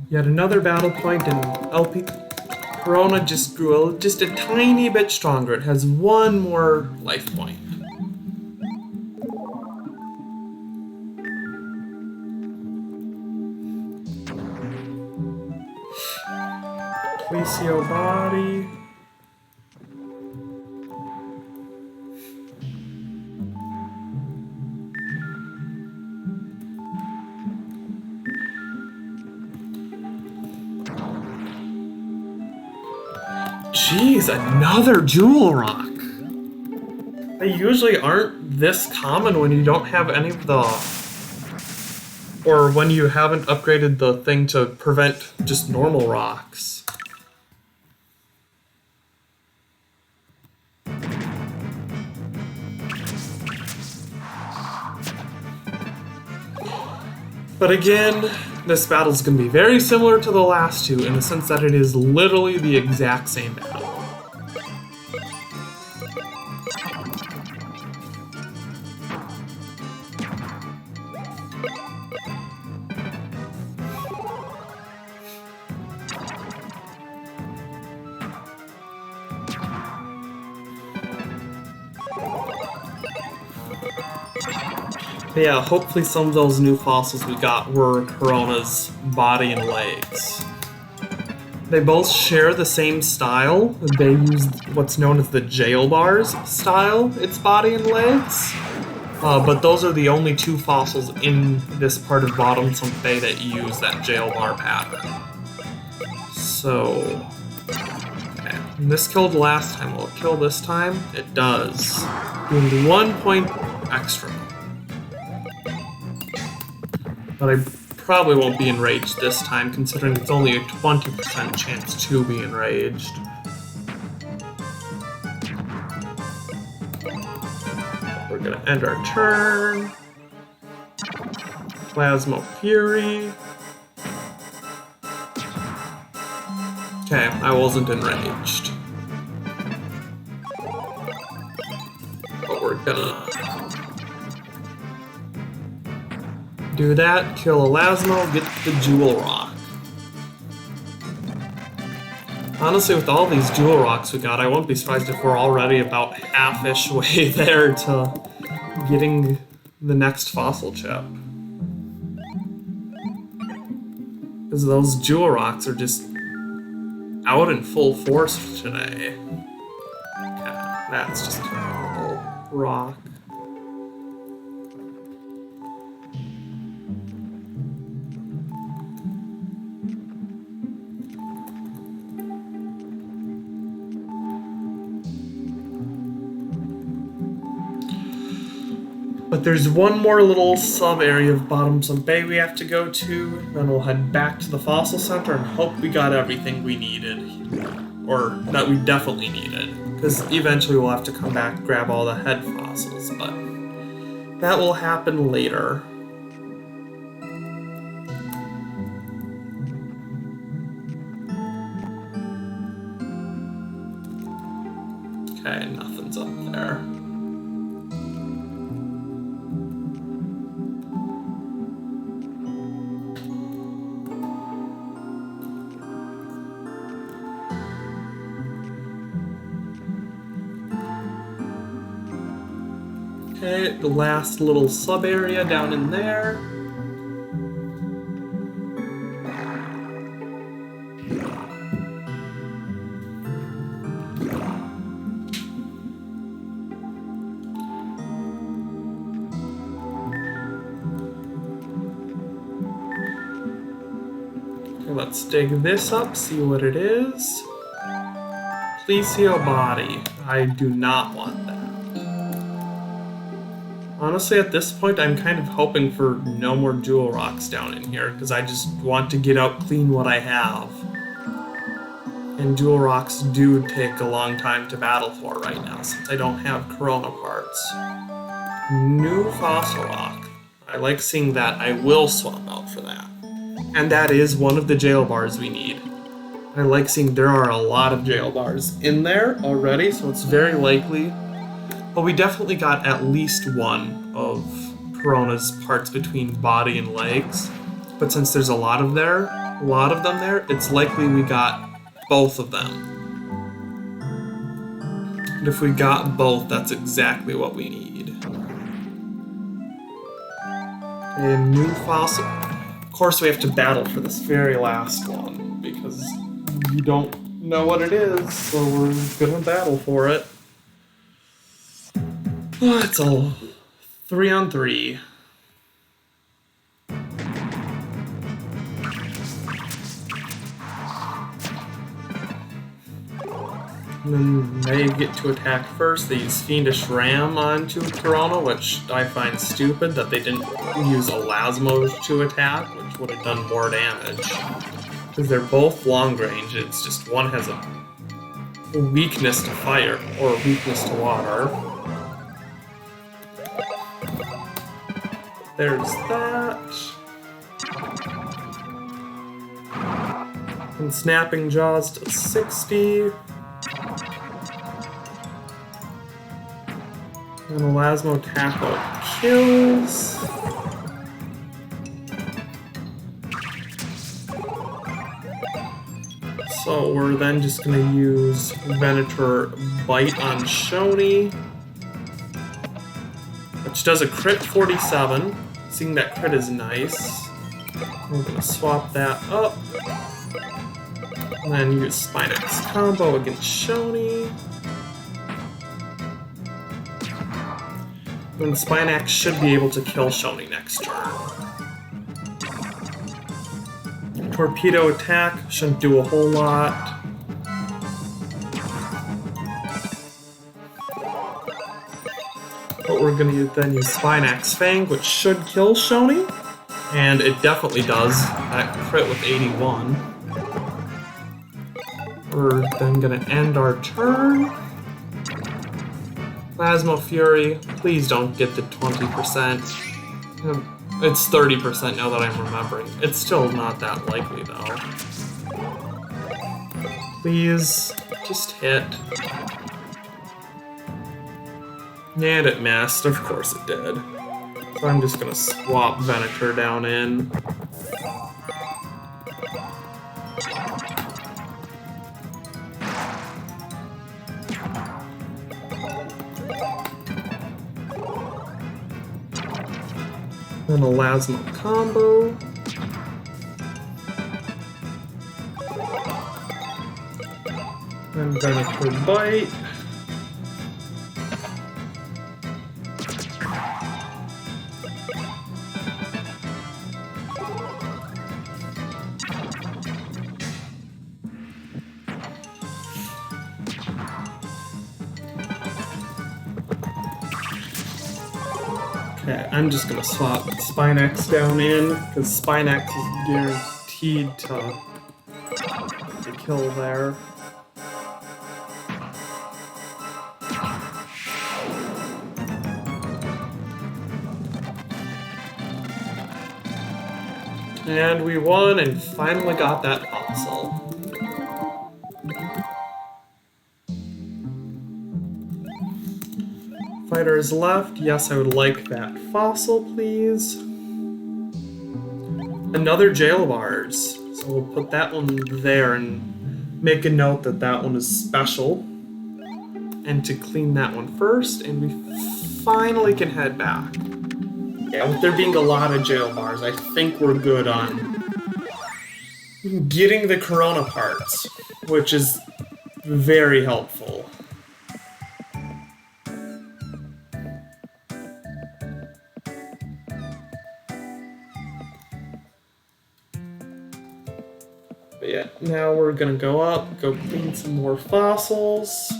Yet another battle point, and LP Corona just grew just a tiny bit stronger. It has one more life point. Clecio body. Jeez, another jewel rock. They usually aren't this common when you don't have any of the... or when you haven't upgraded the thing to prevent just normal rocks. But again, this battle is going to be very similar to the last two in the sense that it is literally the exact same battle. But yeah, hopefully some of those new fossils we got were Corona's body and legs. They both share the same style. They use what's known as the jail bars style, its body and legs. But those are the only two fossils in this part of Bottomsome Bay that use that jail bar pattern. So, okay. And this killed last time. Will it kill this time? It does. Doing 1 point extra. But I probably won't be enraged this time, considering it's only a 20% chance to be enraged. We're gonna end our turn. Plasma Fury. Okay, I wasn't enraged. But we're gonna do that, kill Elasmo, get the Jewel Rock. Honestly, with all these Jewel Rocks we got, I won't be surprised if we're already about half-ish way there to getting the next fossil chip. Because those Jewel Rocks are just out in full force today. Okay, that's just a normal rock. But there's one more little sub-area of Bottomsome Bay we have to go to, then we'll head back to the Fossil Center and hope we got everything we needed. Or that we definitely needed. Because eventually we'll have to come back and grab all the head fossils, but that will happen later. Okay, nothing's up there. Okay, the last little sub-area down in there. Okay, let's dig this up, see what it is. Plesio body. I do not want that. Honestly, at this point, I'm kind of hoping for no more Jewel Rocks down in here, because I just want to get out clean what I have. And Jewel Rocks do take a long time to battle for right now, since I don't have Corona parts. New Fossil Rock. I like seeing that. I will swap out for that. And that is one of the jail bars we need. I like seeing there are a lot of jail bars in there already, so it's very likely. But we definitely got at least one of Corona's parts between body and legs. But since there's a lot of them there, it's likely we got both of them. And if we got both, that's exactly what we need. A new fossil. Of course, we have to battle for this very last one because you don't know what it is, so we're gonna battle for it. Oh, it's all 3-on-3. And then they get to attack first. They use Fiendish Ram onto Corona, which I find stupid that they didn't use Elasmo to attack, which would have done more damage. Because they're both long range, it's just one has a weakness to fire, or a weakness to water. There's that. And Snapping Jaws to 60. And Elasmo Tackle kills. So we're then just going to use Venator Bite on Shoni. which does a crit 47. Seeing that crit is nice. We're gonna swap that up. And then use Spinax combo against Shoni. And Spinax should be able to kill Shoni next turn. Torpedo attack shouldn't do a whole lot. But we're gonna then use Spinax Fang, which should kill Shoni. And it definitely does. That crit with 81. We're then gonna end our turn. Plasma Fury, please don't get the 20%. It's 30% now that I'm remembering. It's still not that likely though. Please, just hit. And it missed, of course it did. So I'm just gonna swap Venator down in. Then a Lasmo combo. And Venator bite. Okay, I'm just gonna swap Spinax down in, because Spinax is guaranteed to kill there. And we won and finally got that fossil. Fighters left. Yes, I would like that fossil, please. Another jail bars. So we'll put that one there and make a note that that one is special. And to clean that one first, and we finally can head back. Yeah, with there being a lot of jail bars, I think we're good on getting the Corona parts, which is very helpful. But yeah, now we're gonna go up, go clean some more fossils.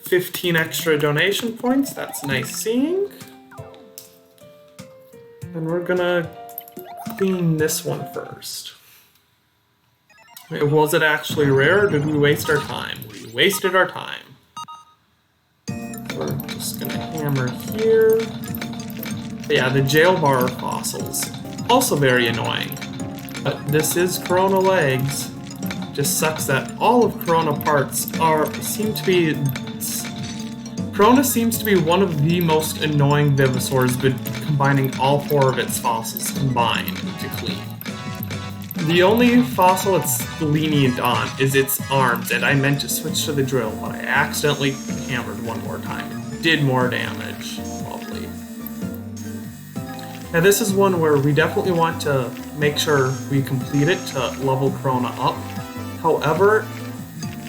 $15 extra donation points, that's nice seeing. And we're gonna clean this one first. Wait, was it actually rare or did we waste our time? We wasted our time. We're just gonna hammer here. But yeah, the jail bar fossils, also very annoying. But this is Corona legs. Just sucks that all of Corona parts Corona seems to be one of the most annoying Vivosaurs, but combining all 4 of its fossils combined to clean. The only fossil it's lenient on is its arms, and I meant to switch to the drill, but I accidentally hammered one more time. It did more damage. Lovely. Now this is one where we definitely want to make sure we complete it to level Corona up. However,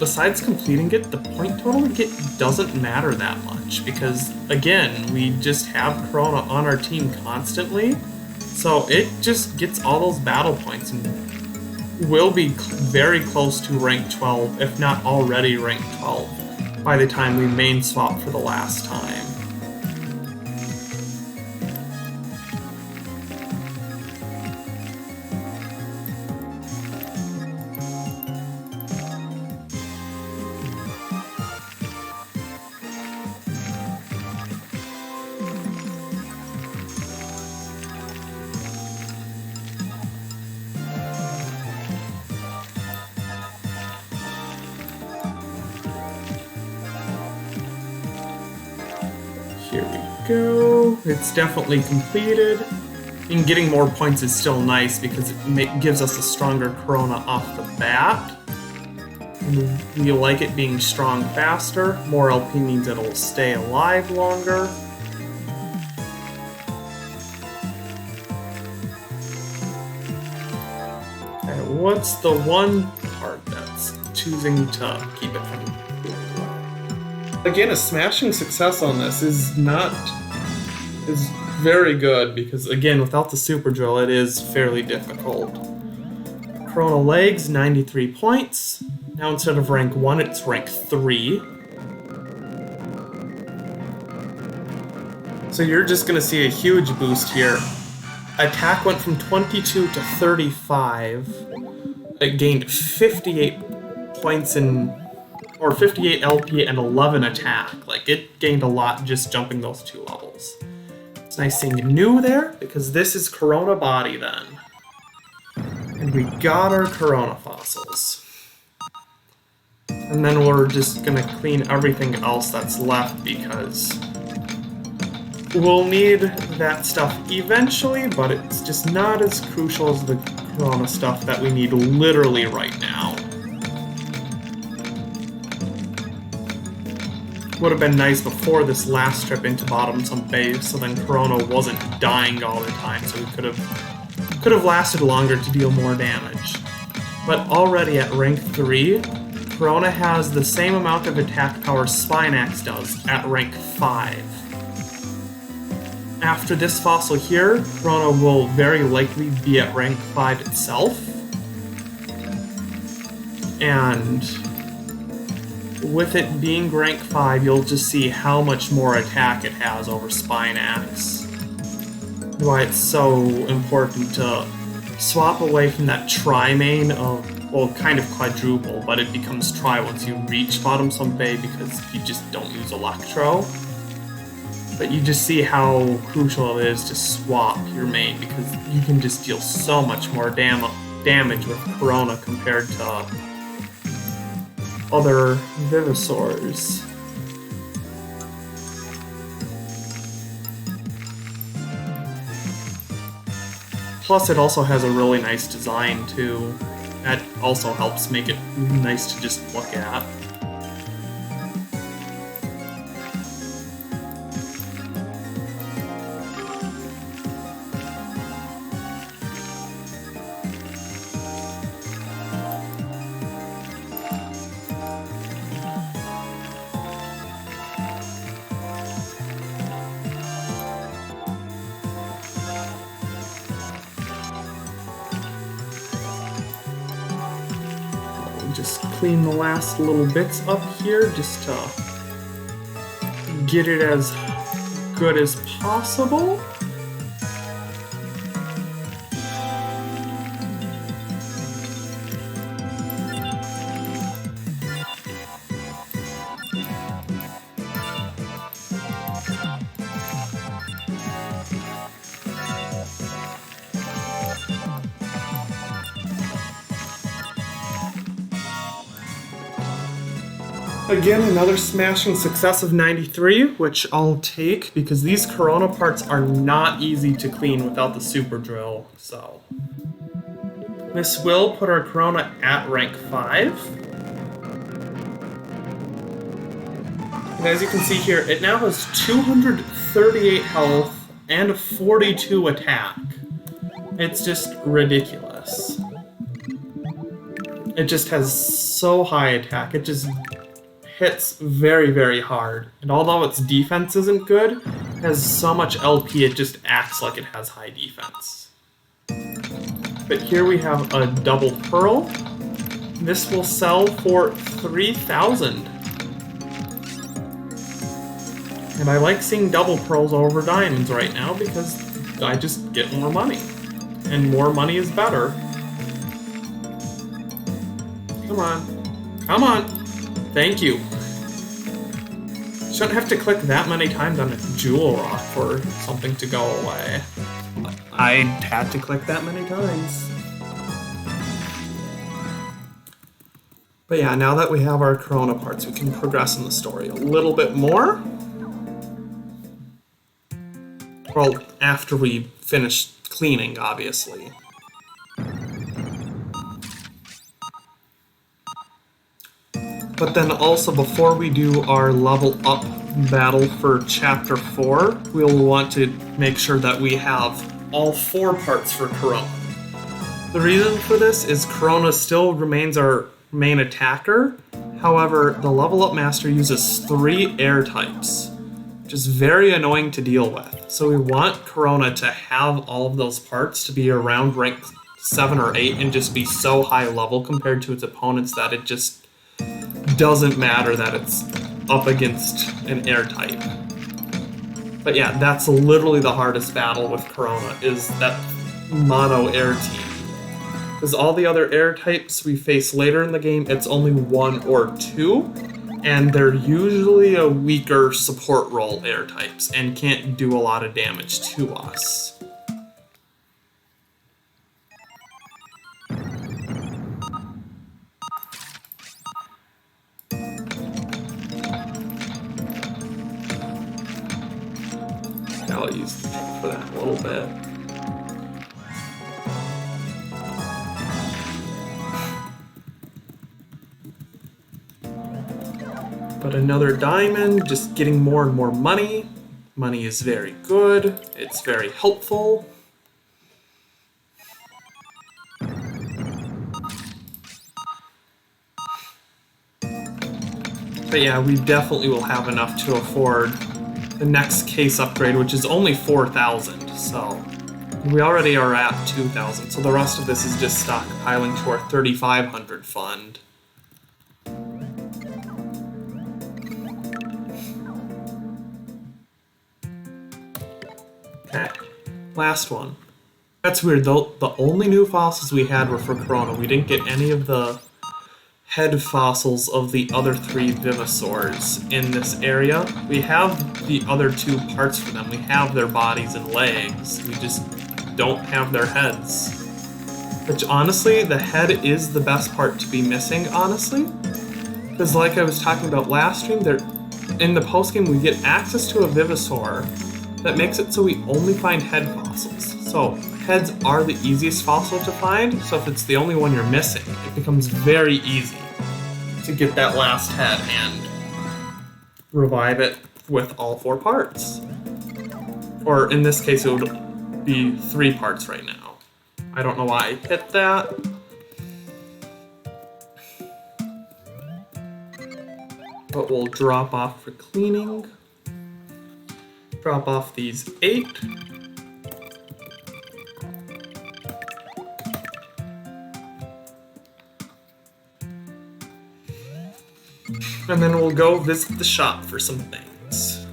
besides completing it, the point total we get doesn't matter that much because, again, we just have Corona on our team constantly, so it just gets all those battle points and will be very close to rank 12, if not already rank 12, by the time we main swap for the last time. Here we go. It's definitely completed. And getting more points is still nice because it gives us a stronger Corona off the bat. We like it being strong faster. More LP means it'll stay alive longer. Okay, what's the one part that's choosing to keep it from... Again, a smashing success on this is very good because, again, without the super drill, it is fairly difficult. Corona legs, 93 points. Now instead of rank 1, it's rank 3. So you're just going to see a huge boost here. Attack went from 22 to 35. It gained 58 points or 58 LP and 11 attack. Like, it gained a lot just jumping those 2 levels. It's nice seeing new there, because this is Corona body then. And we got our Corona fossils. And then we're just gonna clean everything else that's left because we'll need that stuff eventually, but it's just not as crucial as the Corona stuff that we need literally right now. Would have been nice before this last trip into Bottomsome Bay, so then Corona wasn't dying all the time, so we could have lasted longer to deal more damage. But already at rank 3, Corona has the same amount of attack power Spinax does at rank 5. After this fossil here, Corona will very likely be at rank 5 itself. And with it being rank 5, you'll just see how much more attack it has over Spinax. Why it's so important to swap away from that tri-main of, well, kind of quadruple, but it becomes tri once you reach Bottomsome Bay because you just don't use Electro. But you just see how crucial it is to swap your main because you can just deal so much more damage with Corona compared to other Vivosaurs. Plus, it also has a really nice design, too. That also helps make it nice to just look at. Just clean the last little bits up here just to get it as good as possible. Again, another smashing success of 93, which I'll take because these Corona parts are not easy to clean without the super drill, so. This will put our Corona at rank 5. And as you can see here, it now has 238 health and 42 attack. It's just ridiculous. It just has so high attack, it just hits very, very hard. And although its defense isn't good, it has so much LP it just acts like it has high defense. But here we have a double pearl. This will sell for 3,000. And I like seeing double pearls over diamonds right now because I just get more money. And more money is better. Come on. Come on. Thank you. Shouldn't have to click that many times on a jewel rock for something to go away. I had to click that many times. But yeah, now that we have our Corona parts, we can progress in the story a little bit more. Well, after we finish cleaning, obviously. But then also, before we do our level up battle for Chapter 4, we'll want to make sure that we have all 4 parts for Corona. The reason for this is Corona still remains our main attacker. However, the level up master uses 3 air types, which is very annoying to deal with. So we want Corona to have all of those parts to be around rank 7 or 8 and just be so high level compared to its opponents that it just doesn't matter that it's up against an air type. But yeah, that's literally the hardest battle with Corona, is that mono air team. Because all the other air types we face later in the game, it's only 1 or 2, and they're usually a weaker support role air types and can't do a lot of damage to us. I'll use for that a little bit. But another diamond, just getting more and more money. Money is very good. It's very helpful. But yeah, we definitely will have enough to afford the next case upgrade, which is only 4,000, so we already are at 2,000, so the rest of this is just stockpiling to our 3,500 fund. Okay, last one. That's weird, though. The only new fossils we had were for Corona. We didn't get any of the head fossils of the other 3 Vivosaurs in this area. We have the other 2 parts for them. We have their bodies and legs. We just don't have their heads. Which honestly, the head is the best part to be missing, honestly. Because like I was talking about last stream, in the postgame we get access to a Vivosaur that makes it so we only find head fossils. So heads are the easiest fossil to find, so if it's the only one you're missing, it becomes very easy to get that last head and revive it with all 4 parts. Or in this case, it would be 3 parts right now. I don't know why I hit that. But we'll drop off for cleaning. Drop off these 8. And then we'll go visit the shop for some things.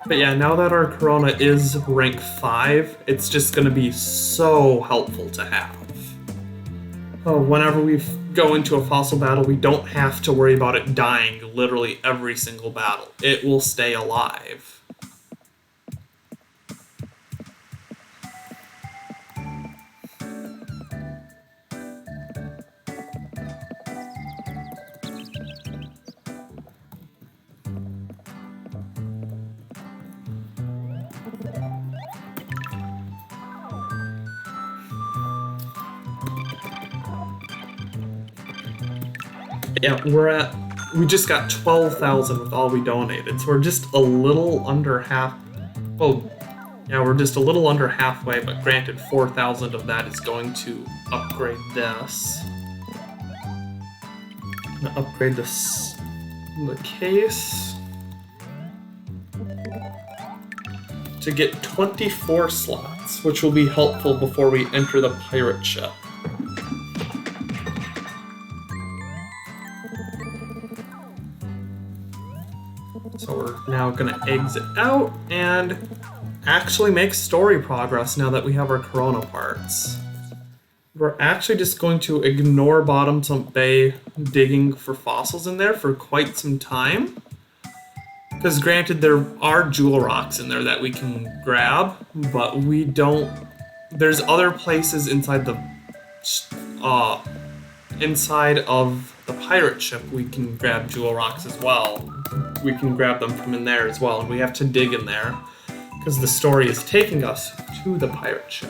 But yeah, now that our Corona is rank 5, it's just going to be so helpful to have. Whenever we go into a fossil battle, we don't have to worry about it dying literally every single battle. It will stay alive. Yeah, we just got 12,000 with all we donated, so we're just a little under half, well, yeah, we're just a little under halfway, but granted 4,000 of that is going to upgrade this. I'm gonna upgrade this, the case, to get 24 slots, which will be helpful before we enter the pirate ship. So we're now going to exit out and actually make story progress now that we have our Corona parts. We're actually just going to ignore Bottom Bay digging for fossils in there for quite some time. Because granted, there are jewel rocks in there that we can grab, but we don't... There's other places inside the... inside of the pirate ship we can grab jewel rocks as well. We can grab them from in there as well, and we have to dig in there because the story is taking us to the pirate ship.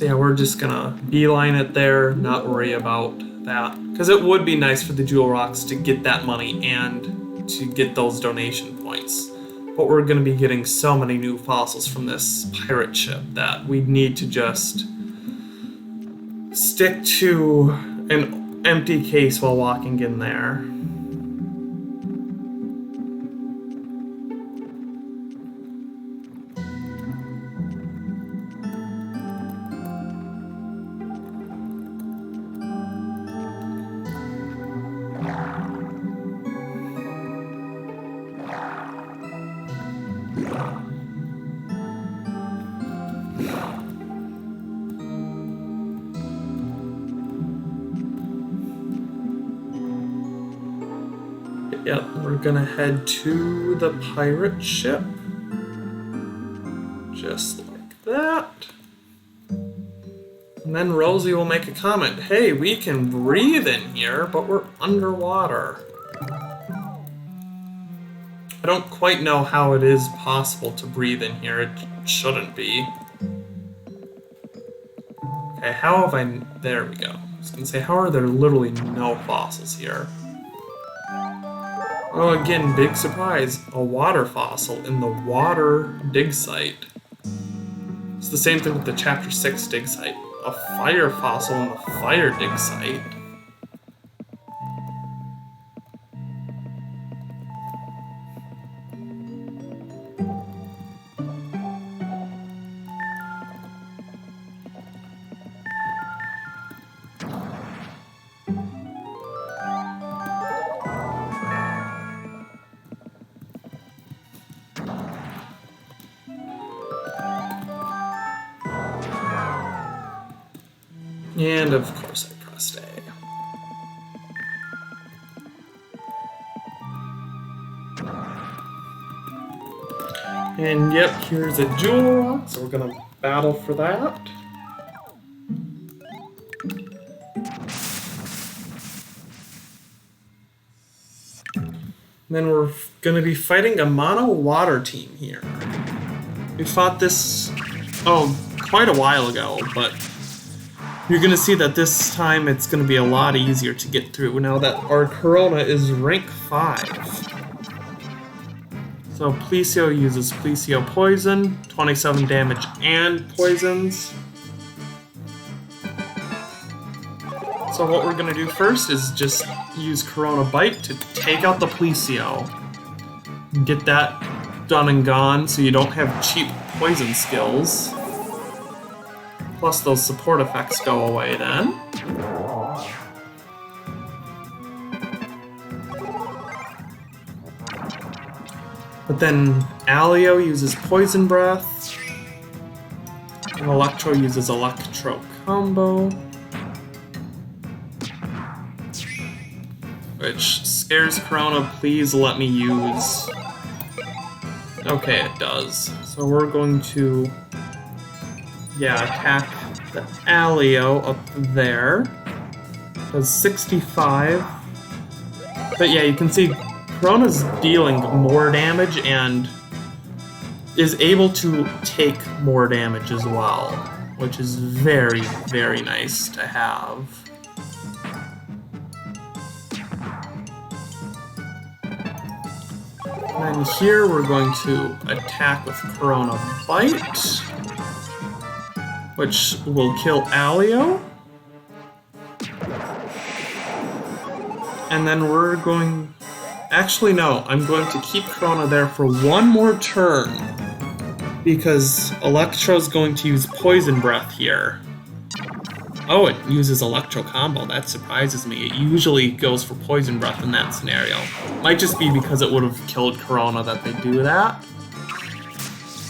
So yeah, we're just gonna beeline it there, not worry about that. Because it would be nice for the Jewel Rocks to get that money and to get those donation points. But we're gonna be getting so many new fossils from this pirate ship that we need to just stick to an empty case while walking in there. Yep, we're gonna head to the pirate ship. Just like that. And then Rosie will make a comment. Hey, we can breathe in here, but we're underwater. I don't quite know how it is possible to breathe in here. It shouldn't be. Okay, how have I... There we go. I was gonna say, how are there literally no fossils here? Oh, again, big surprise. A water fossil in the water dig site. It's the same thing with the Chapter 6 dig site. A fire fossil in the fire dig site. And of course I pressed A. And yep, here's a Jewel Rock, so we're gonna battle for that. And then we're gonna be fighting a mono water team here. We fought this, quite a while ago, but you're gonna see that this time it's gonna be a lot easier to get through now that our Corona is rank 5. So Plesio uses Plesio Poison, 27 damage and poisons. So what we're gonna do first is just use Corona Bite to take out the Plesio. Get that done and gone so you don't have cheap poison skills. Plus those support effects go away then. But then Alio uses Poison Breath. And Electro uses Electro Combo. Which scares Corona, please let me use... Okay, it does. So we're going to... attack the Alio up there. Does 65. But yeah, you can see Corona's dealing more damage and is able to take more damage as well, which is very, very nice to have. And then here we're going to attack with Corona Bite, which will kill Alio. And then we're going... Actually, no. I'm going to keep Corona there for one more turn, because Electro's going to use Poison Breath here. Oh, it uses Electro Combo. That surprises me. It usually goes for Poison Breath in that scenario. Might just be because it would have killed Corona that they do that.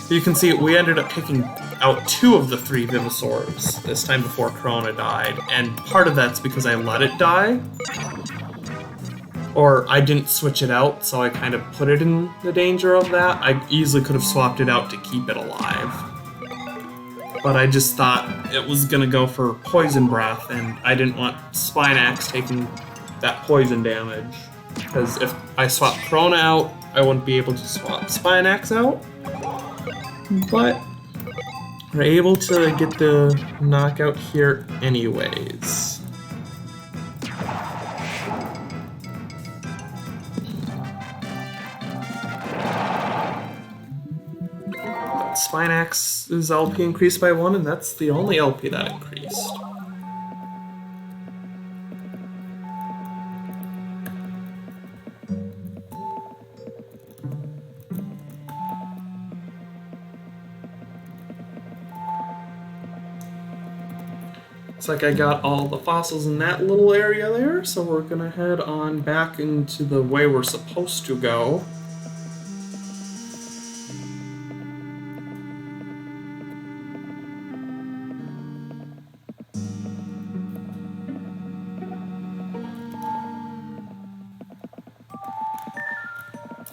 You can see we ended up picking out 2 of the 3 Vivosaurs this time before Corona died, and part of that's because I let it die. Or I didn't switch it out, so I kind of put it in the danger of that. I easily could have swapped it out to keep it alive. But I just thought it was gonna go for Poison Breath, and I didn't want Spinax taking that poison damage. Because if I swap Corona out, I wouldn't be able to swap Spinax out. But We're able to get the knockout here anyways. Spinax's LP increased by 1, and that's the only LP that increased. Looks like I got all the fossils in that little area there, so we're gonna head on back into the way we're supposed to go.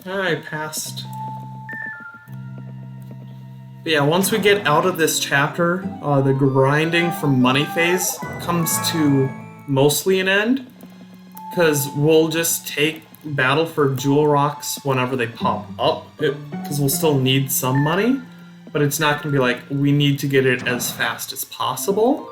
I passed. But yeah, once we get out of this chapter, the grinding for money phase comes to mostly an end, because we'll just take battle for jewel rocks whenever they pop up, because we'll still need some money, but it's not going to be like, we need to get it as fast as possible.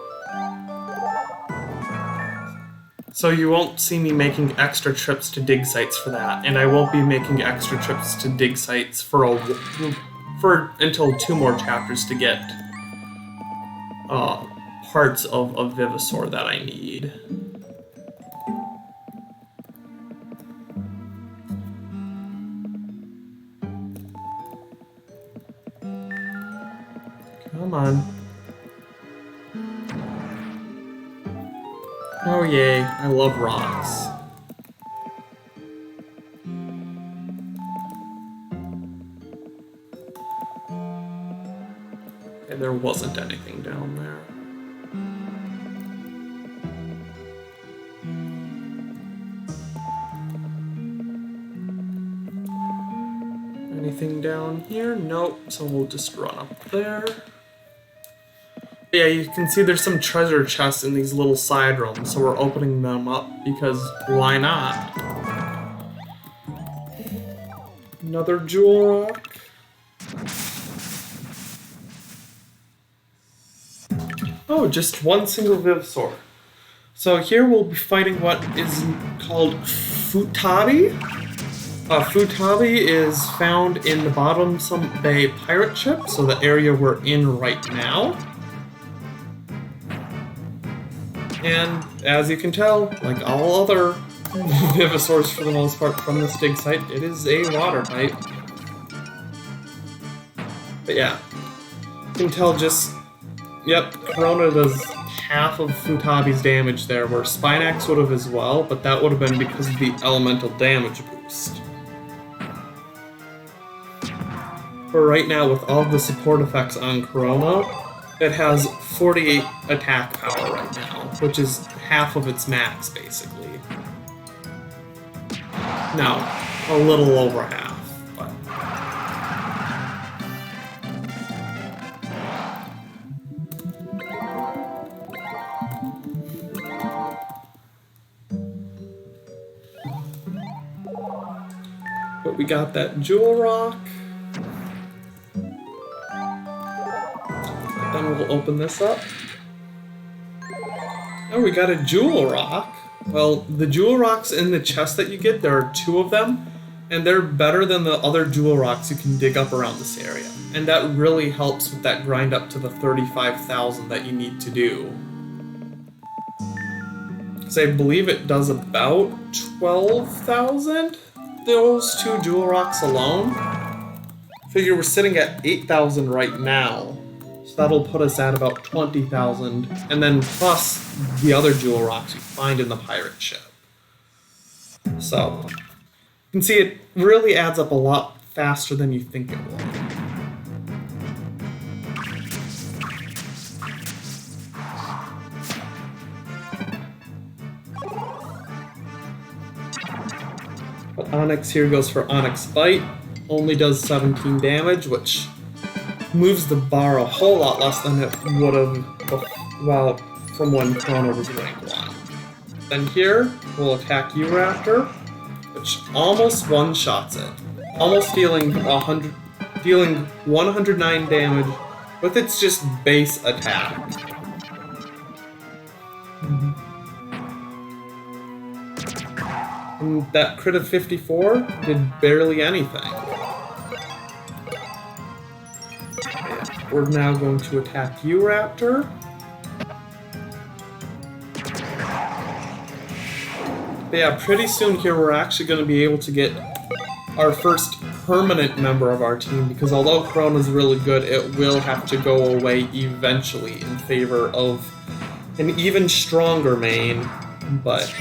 So you won't see me making extra trips to dig sites for that, and I won't be making extra trips to dig sites for until 2 more chapters to get parts of a Vivosaur that I need. Come on. Oh yay, I love rocks. Okay, there wasn't anything down there. Anything down here? Nope, so we'll just run up there. Yeah, you can see there's some treasure chests in these little side rooms, so we're opening them up because why not? Another jewel rock. Oh, just one single Vivosaur. So here we'll be fighting what is called Futabi. Futabi is found in the Bottomsome Bay pirate ship, so the area we're in right now. And as you can tell, like all other Vivosaurs for the most part from this dig site, it is a water type. But yeah, you can tell just, yep, Corona does half of Futabi's damage there, where Spinax would have as well, but that would have been because of the elemental damage boost. For right now, with all the support effects on Corona, it has 48 attack power right now, which is half of its max, basically. No, a little over half, but... But we got that jewel rock. Then we'll open this up. Oh, we got a jewel rock. Well, the jewel rocks in the chest that you get, there are 2 of them, and they're better than the other jewel rocks you can dig up around this area. And that really helps with that grind up to the 35,000 that you need to do. Because I believe it does about 12,000, those 2 jewel rocks alone. Figure we're sitting at 8,000 right now. So that'll put us at about 20,000, and then plus the other jewel rocks you find in the pirate ship. So, you can see it really adds up a lot faster than you think it will. But Onyx here goes for Onyx Fight, only does 17 damage, which moves the bar a whole lot less than it would have from when Corona was rank 1. Then here, we'll attack you, Raptor, which almost one-shots it. Almost dealing 109 damage with its just base attack. And that crit of 54 did barely anything. And we're now going to attack you, Raptor. But yeah, pretty soon here we're actually going to be able to get our first permanent member of our team, because although Corona's really good, it will have to go away eventually in favor of an even stronger main. But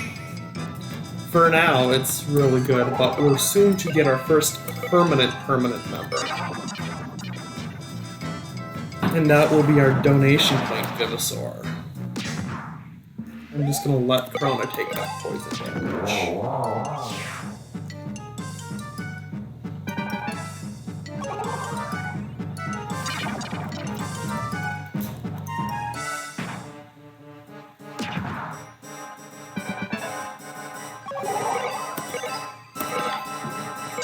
for now, it's really good. But we're soon to get our first permanent member. And that will be our donation point Vivosaur. I'm just gonna let Corona take that poison damage.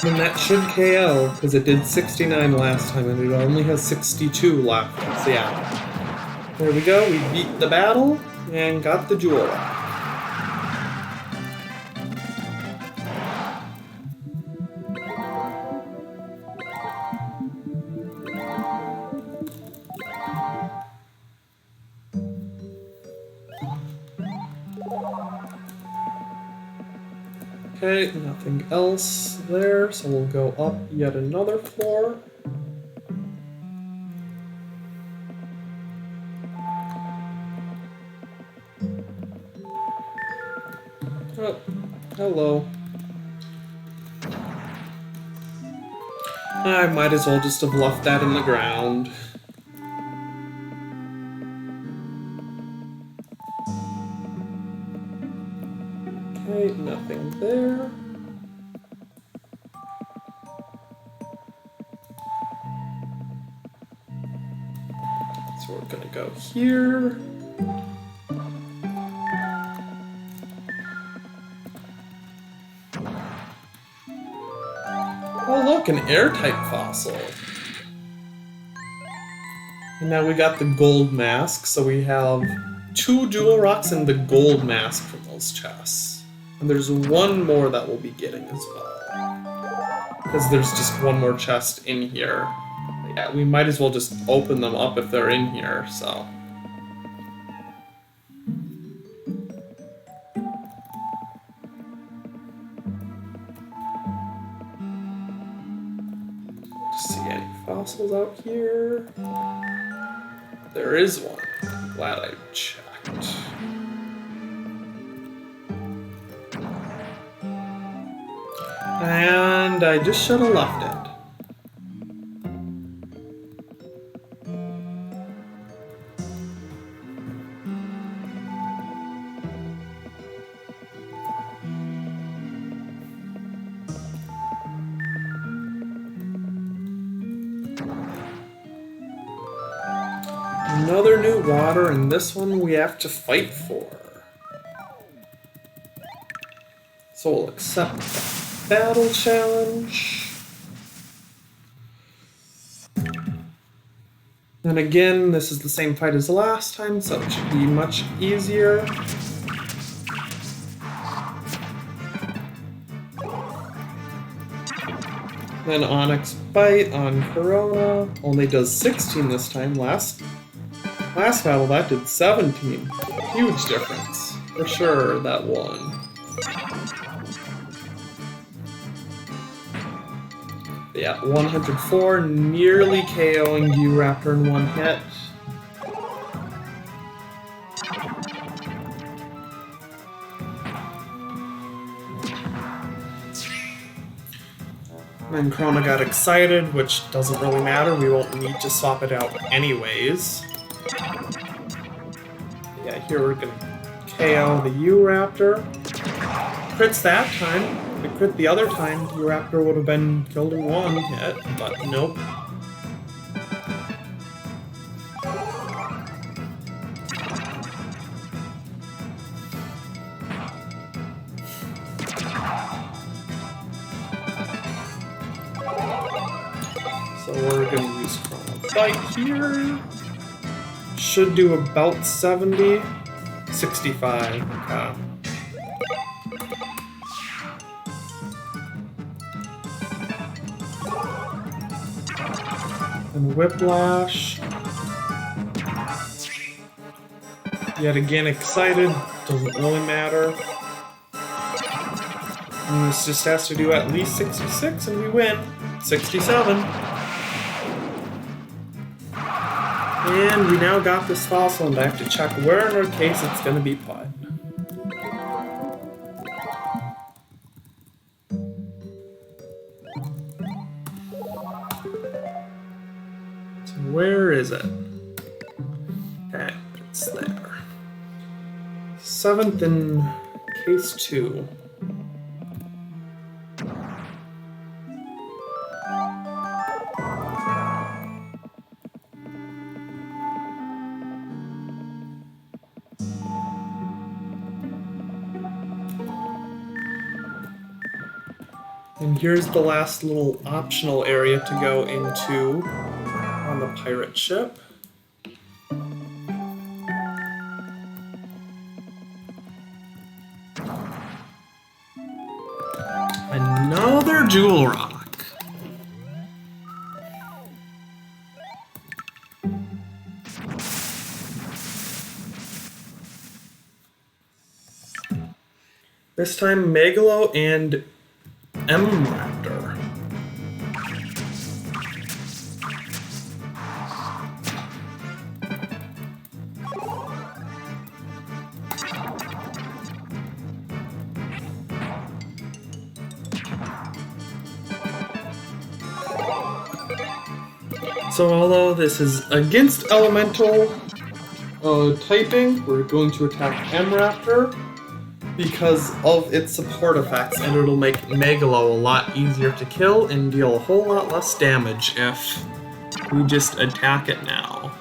And that should KO, because it did 69 last time and it only has 62 left. So yeah. There we go, we beat the battle and got the jewel. Okay, nothing else there, so we'll go up yet another floor. Oh, hello. I might as well just have left that in the ground. Okay, nothing there. So we're gonna go here. Oh look, an air-type fossil. And now we got the gold mask, so we have 2 jewel rocks and the gold mask from those chests. And there's one more that we'll be getting as well. Because there's just one more chest in here. But yeah, we might as well just open them up if they're in here, so. See any fossils out here? There is one. Glad I checked. And I just should have left it. Another new water, and this one we have to fight for. So we'll accept the battle challenge. And again, this is the same fight as the last time, so it should be much easier. Then Onyx Fight on Corona only does 16 this time. Last battle that did 17. Huge difference. For sure, that won. But yeah, 104, nearly KOing Guhwraptor in one hit. And Corona got excited, which doesn't really matter. We won't need to swap it out anyways. Yeah, here we're gonna KO the Guhwraptor. Crits that time. If it crit the other time, Guhwraptor would have been killed in one hit, but nope. So we're going to use Chrono Fight here. Should do about 70. 65. Okay. And Whiplash. Yet again excited. Doesn't really matter. And this just has to do at least 66 and we win. 67. And we now got this fossil and I have to check where in our case it's going to be put. So where is it? Okay, it's there. 7th in case 2. And here's the last little optional area to go into on the pirate ship. Another jewel rock. This time Megalo and M-Raptor. So although this is against elemental typing, we're going to attack M-Raptor because of its support effects, and it'll make Megalo a lot easier to kill and deal a whole lot less damage if we just attack it now.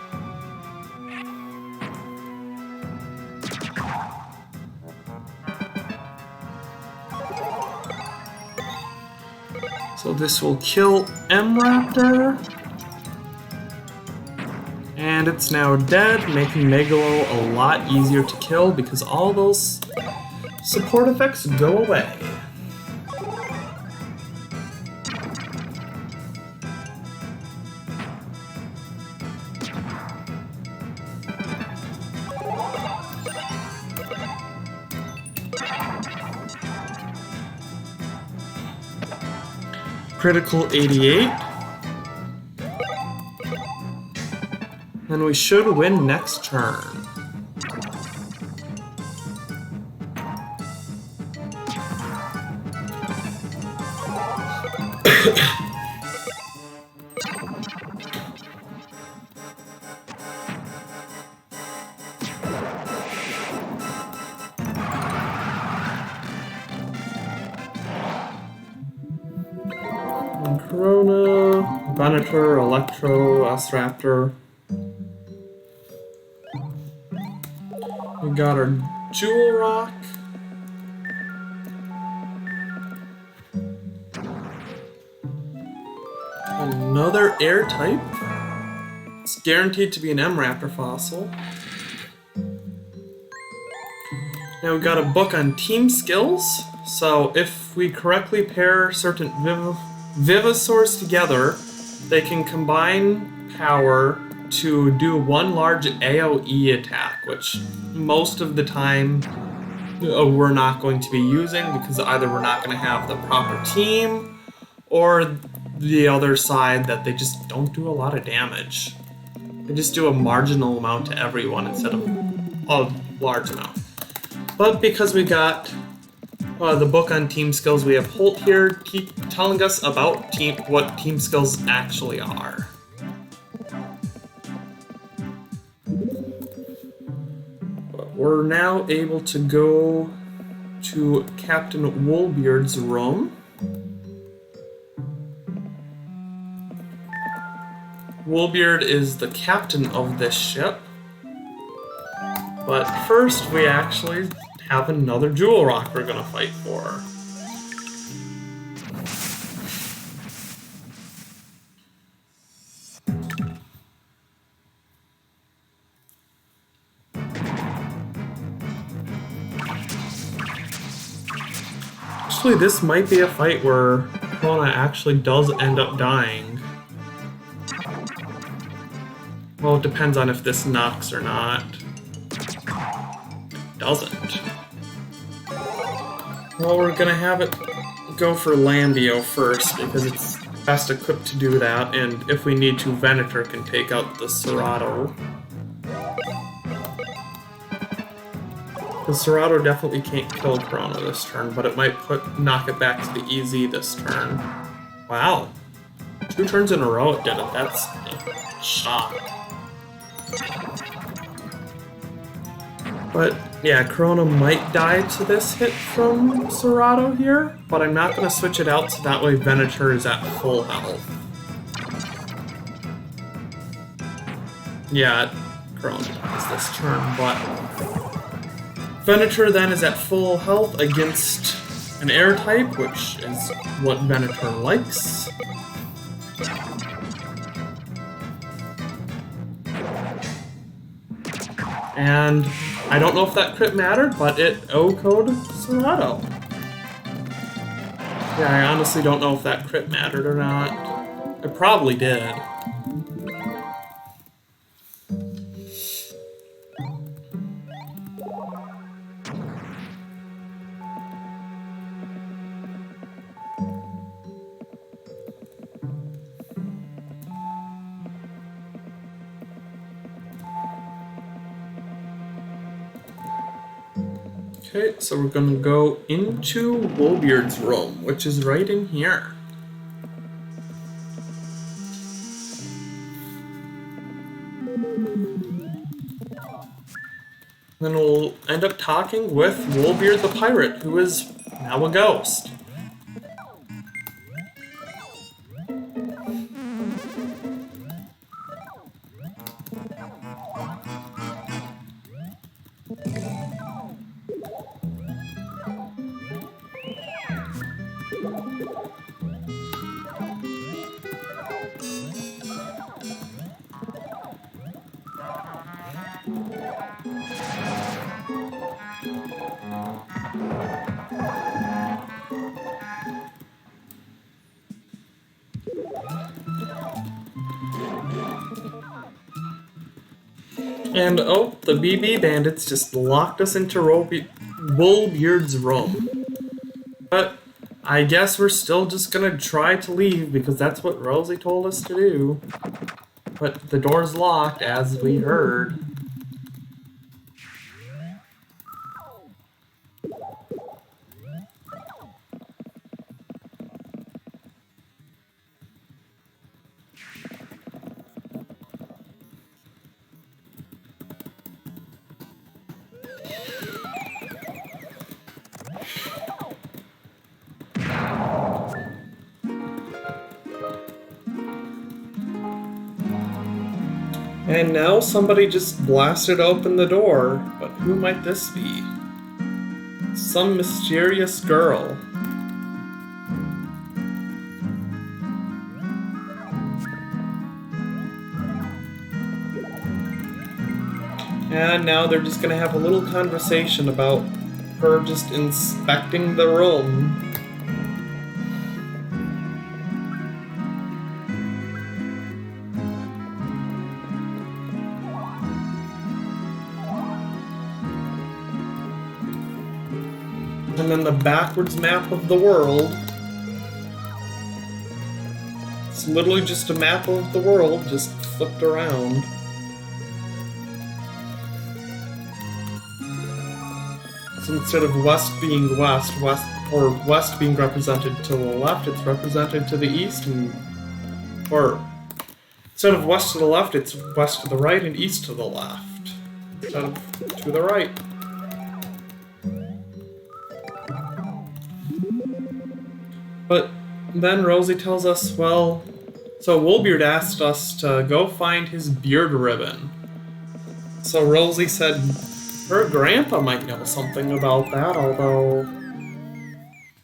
So this will kill M-Raptor. And it's now dead, making Megalo a lot easier to kill because all those support effects go away. Critical 88. And we should win next turn. Corona, Venator, Electro, S-Raptor. We got our Jewel Rock. Another air type. It's guaranteed to be an M-Raptor fossil. Now we've got a book on team skills. So if we correctly pair certain Vivosaurs together, they can combine power to do one large AoE attack, which most of the time we're not going to be using because either we're not going to have the proper team or the other side that they just don't do a lot of damage. They just do a marginal amount to everyone instead of a large amount. But because we got the book on team skills, we have Holt here telling us about what team skills actually are. We're now able to go to Captain Woolbeard's room. Woolbeard is the captain of this ship. But first, we actually have another jewel rock we're gonna fight for. Actually, this might be a fight where Corona actually does end up dying. Well, it depends on if this knocks or not. It doesn't. Well, we're gonna have it go for Lambio first, because it's best equipped to do that, and if we need to, Venator can take out the Serrato. The Serrato definitely can't kill Corona this turn, but it might knock it back to the EZ this turn. Wow. 2 turns in a row it did it. That's a shock. But yeah, Corona might die to this hit from Serrato here, but I'm not going to switch it out so that way Venator is at full health. Yeah, Corona dies this turn, but Venator then is at full health against an air type, which is what Venator likes. And I don't know if that crit mattered, but it O-code Serrato. Yeah, I honestly don't know if that crit mattered or not. It probably did. Okay, so we're gonna go into Woolbeard's room, which is right in here. Then we'll end up talking with Woolbeard the pirate, who is now a ghost. And oh, the BB bandits just locked us into Woolbeard's room. But I guess we're still just gonna try to leave because that's what Rosie told us to do. But the door's locked, as we heard. And now somebody just blasted open the door, but who might this be? Some mysterious girl. And now they're just gonna have a little conversation about her just inspecting the room. And then the backwards map of the world. It's literally just a map of the world, just flipped around. So instead of west being west, or west being represented to the left, it's represented to the east, or instead of west to the left, it's west to the right and east to the left. Instead of to the right. But then Rosie tells us, well, so Woolbeard asked us to go find his beard ribbon. So Rosie said her grandpa might know something about that, although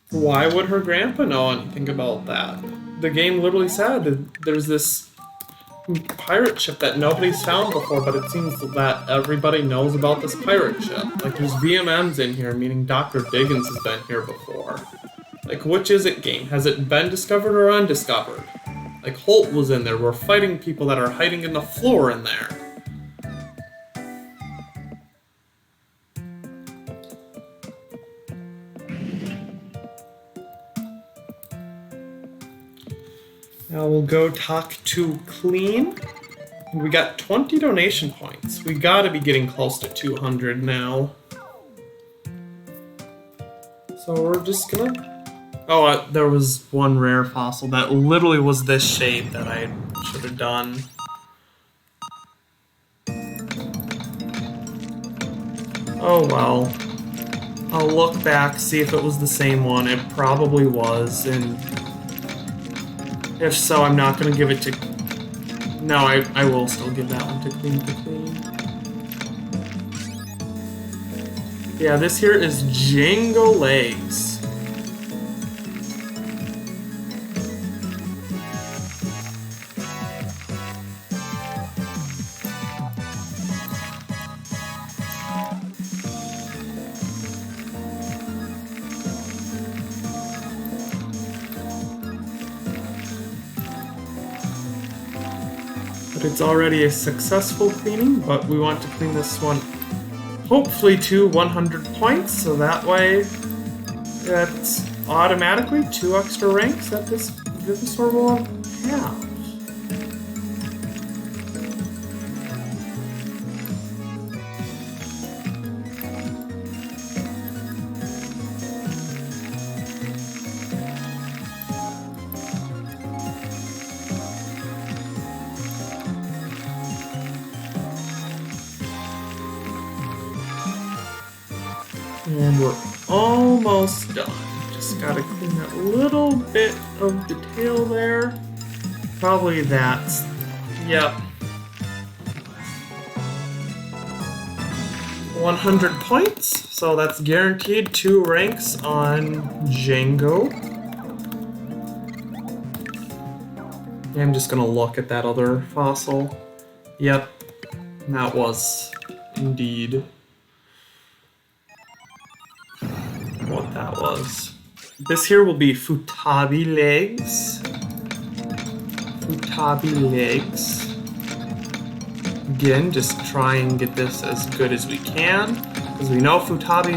why would her grandpa know anything about that? The game literally said there's this pirate ship that nobody's found before, but it seems that everybody knows about this pirate ship. Like, there's VMMs in here, meaning Dr. Diggins has been here before. Like, which is it, game? Has it been discovered or undiscovered? Like, Holt was in there. We're fighting people that are hiding in the floor in there. Now we'll go talk to Clean. We got 20 donation points. We gotta be getting close to 200 now. So we're just gonna... Oh, there was one rare fossil that literally was this shape that I should have done. Oh well. I'll look back, see if it was the same one. It probably was, and if so, I'm not gonna give it to... No, I will still give that one to Clean. Yeah, this here is Django Legs. But it's already a successful cleaning, but we want to clean this one hopefully to 100 points, so that way that's automatically 2 extra ranks that this Vivosaur will have. And we're almost done. Just gotta clean that little bit of the tail there. Probably that's... Yep. 100 points, so that's guaranteed 2 ranks on Django. I'm just gonna look at that other fossil. Yep, that was indeed what that was. This here will be Futabi Legs. Futabi Legs. Again, just try and get this as good as we can, because we know Futabi,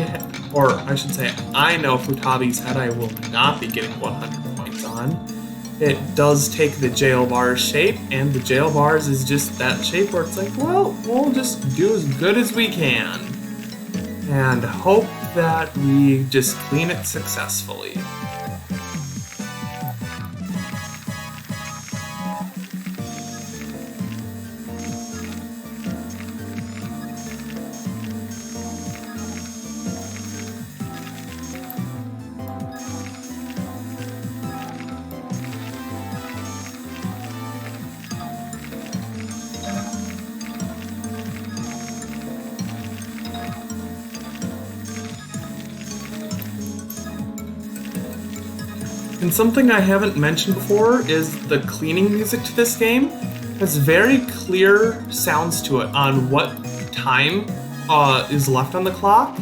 or I should say, I know Futabi's head I will not be getting 100 points on. It does take the jail bars shape, and the jail bars is just that shape where it's like, well, we'll just do as good as we can, and hope that we just clean it successfully. And something I haven't mentioned before is the cleaning music to this game has very clear sounds to it on what time is left on the clock.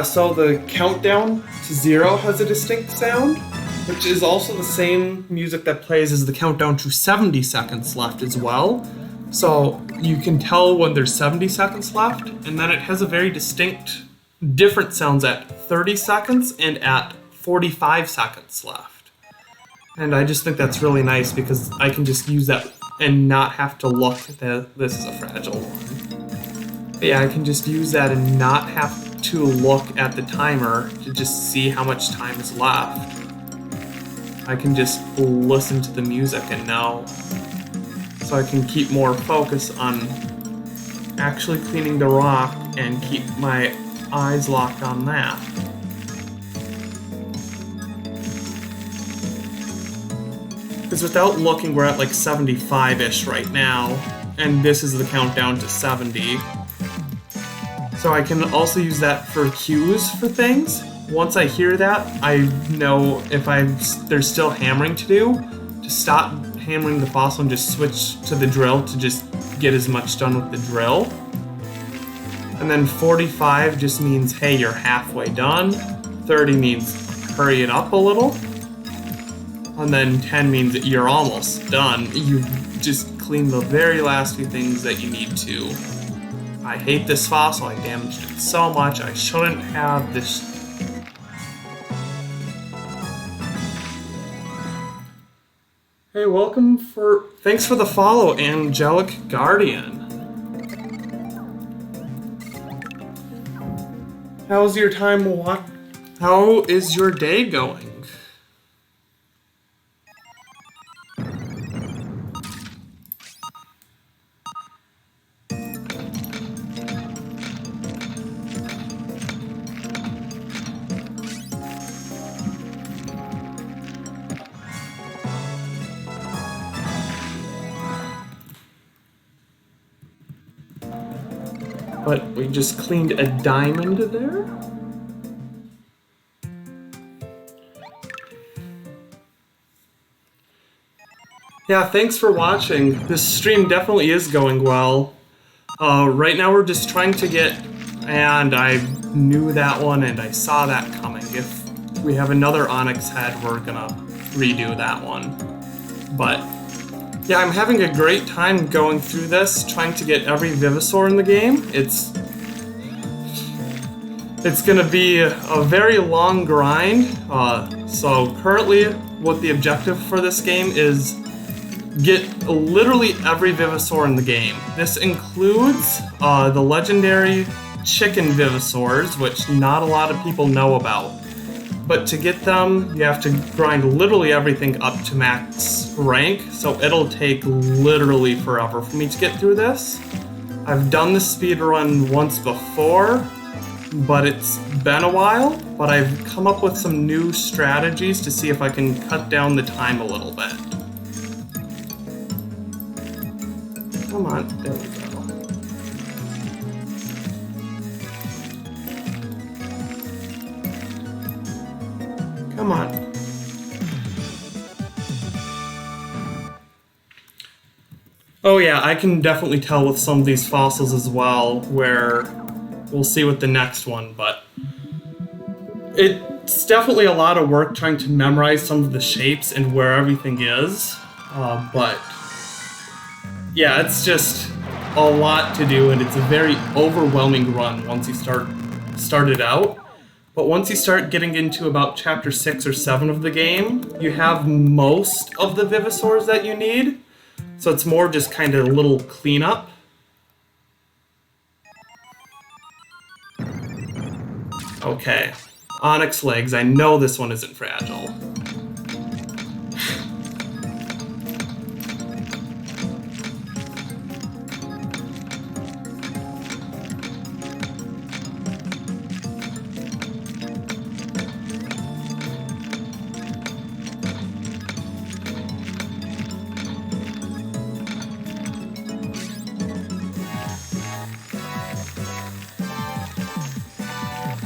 So the countdown to 0 has a distinct sound, which is also the same music that plays as the countdown to 70 seconds left as well. So you can tell when there's 70 seconds left, and then it has a very distinct, different sounds at 30 seconds and at 45 seconds left. And I just think that's really nice because I can just use that and not have to look at this is a fragile one. But yeah, I can just use that and not have to look at the timer to just see how much time is left. I can just listen to the music and know. So I can keep more focus on actually cleaning the rock and keep my eyes locked on that. Because without looking, we're at like 75-ish right now, and this is the countdown to 70. So I can also use that for cues for things. Once I hear that, I know if there's still hammering to do, to stop hammering the fossil and just switch to the drill to just get as much done with the drill. And then 45 just means, hey, you're halfway done. 30 means, hurry it up a little. And then 10 means that you're almost done. You just clean the very last few things that you need to. I hate this fossil. I damaged it so much. I shouldn't have this. Hey, thanks for the follow, Angelic Guardian. How is your day going? But we just cleaned a diamond there. Yeah, thanks for watching. This stream definitely is going well. Right now we're just trying to get, and I knew that one and I saw that coming. If we have another Onyx head, we're gonna redo that one. But yeah, I'm having a great time going through this, trying to get every Vivosaur in the game. It's gonna be a very long grind. So currently, what the objective for this game is get literally every Vivosaur in the game. This includes the legendary chicken Vivosaurs, which not a lot of people know about. But to get them, you have to grind literally everything up to max rank, so it'll take literally forever for me to get through this. I've done this speedrun once before, but it's been a while, but I've come up with some new strategies to see if I can cut down the time a little bit. Come on, there we go. Come on. Oh yeah, I can definitely tell with some of these fossils as well, where we'll see with the next one, but it's definitely a lot of work trying to memorize some of the shapes and where everything is, but yeah, it's just a lot to do, and it's a very overwhelming run once you start it out. But once you start getting into about chapter 6 or 7 of the game, you have most of the Vivosaurs that you need. So it's more just kind of a little cleanup. Okay, Onyx legs. I know this one isn't fragile.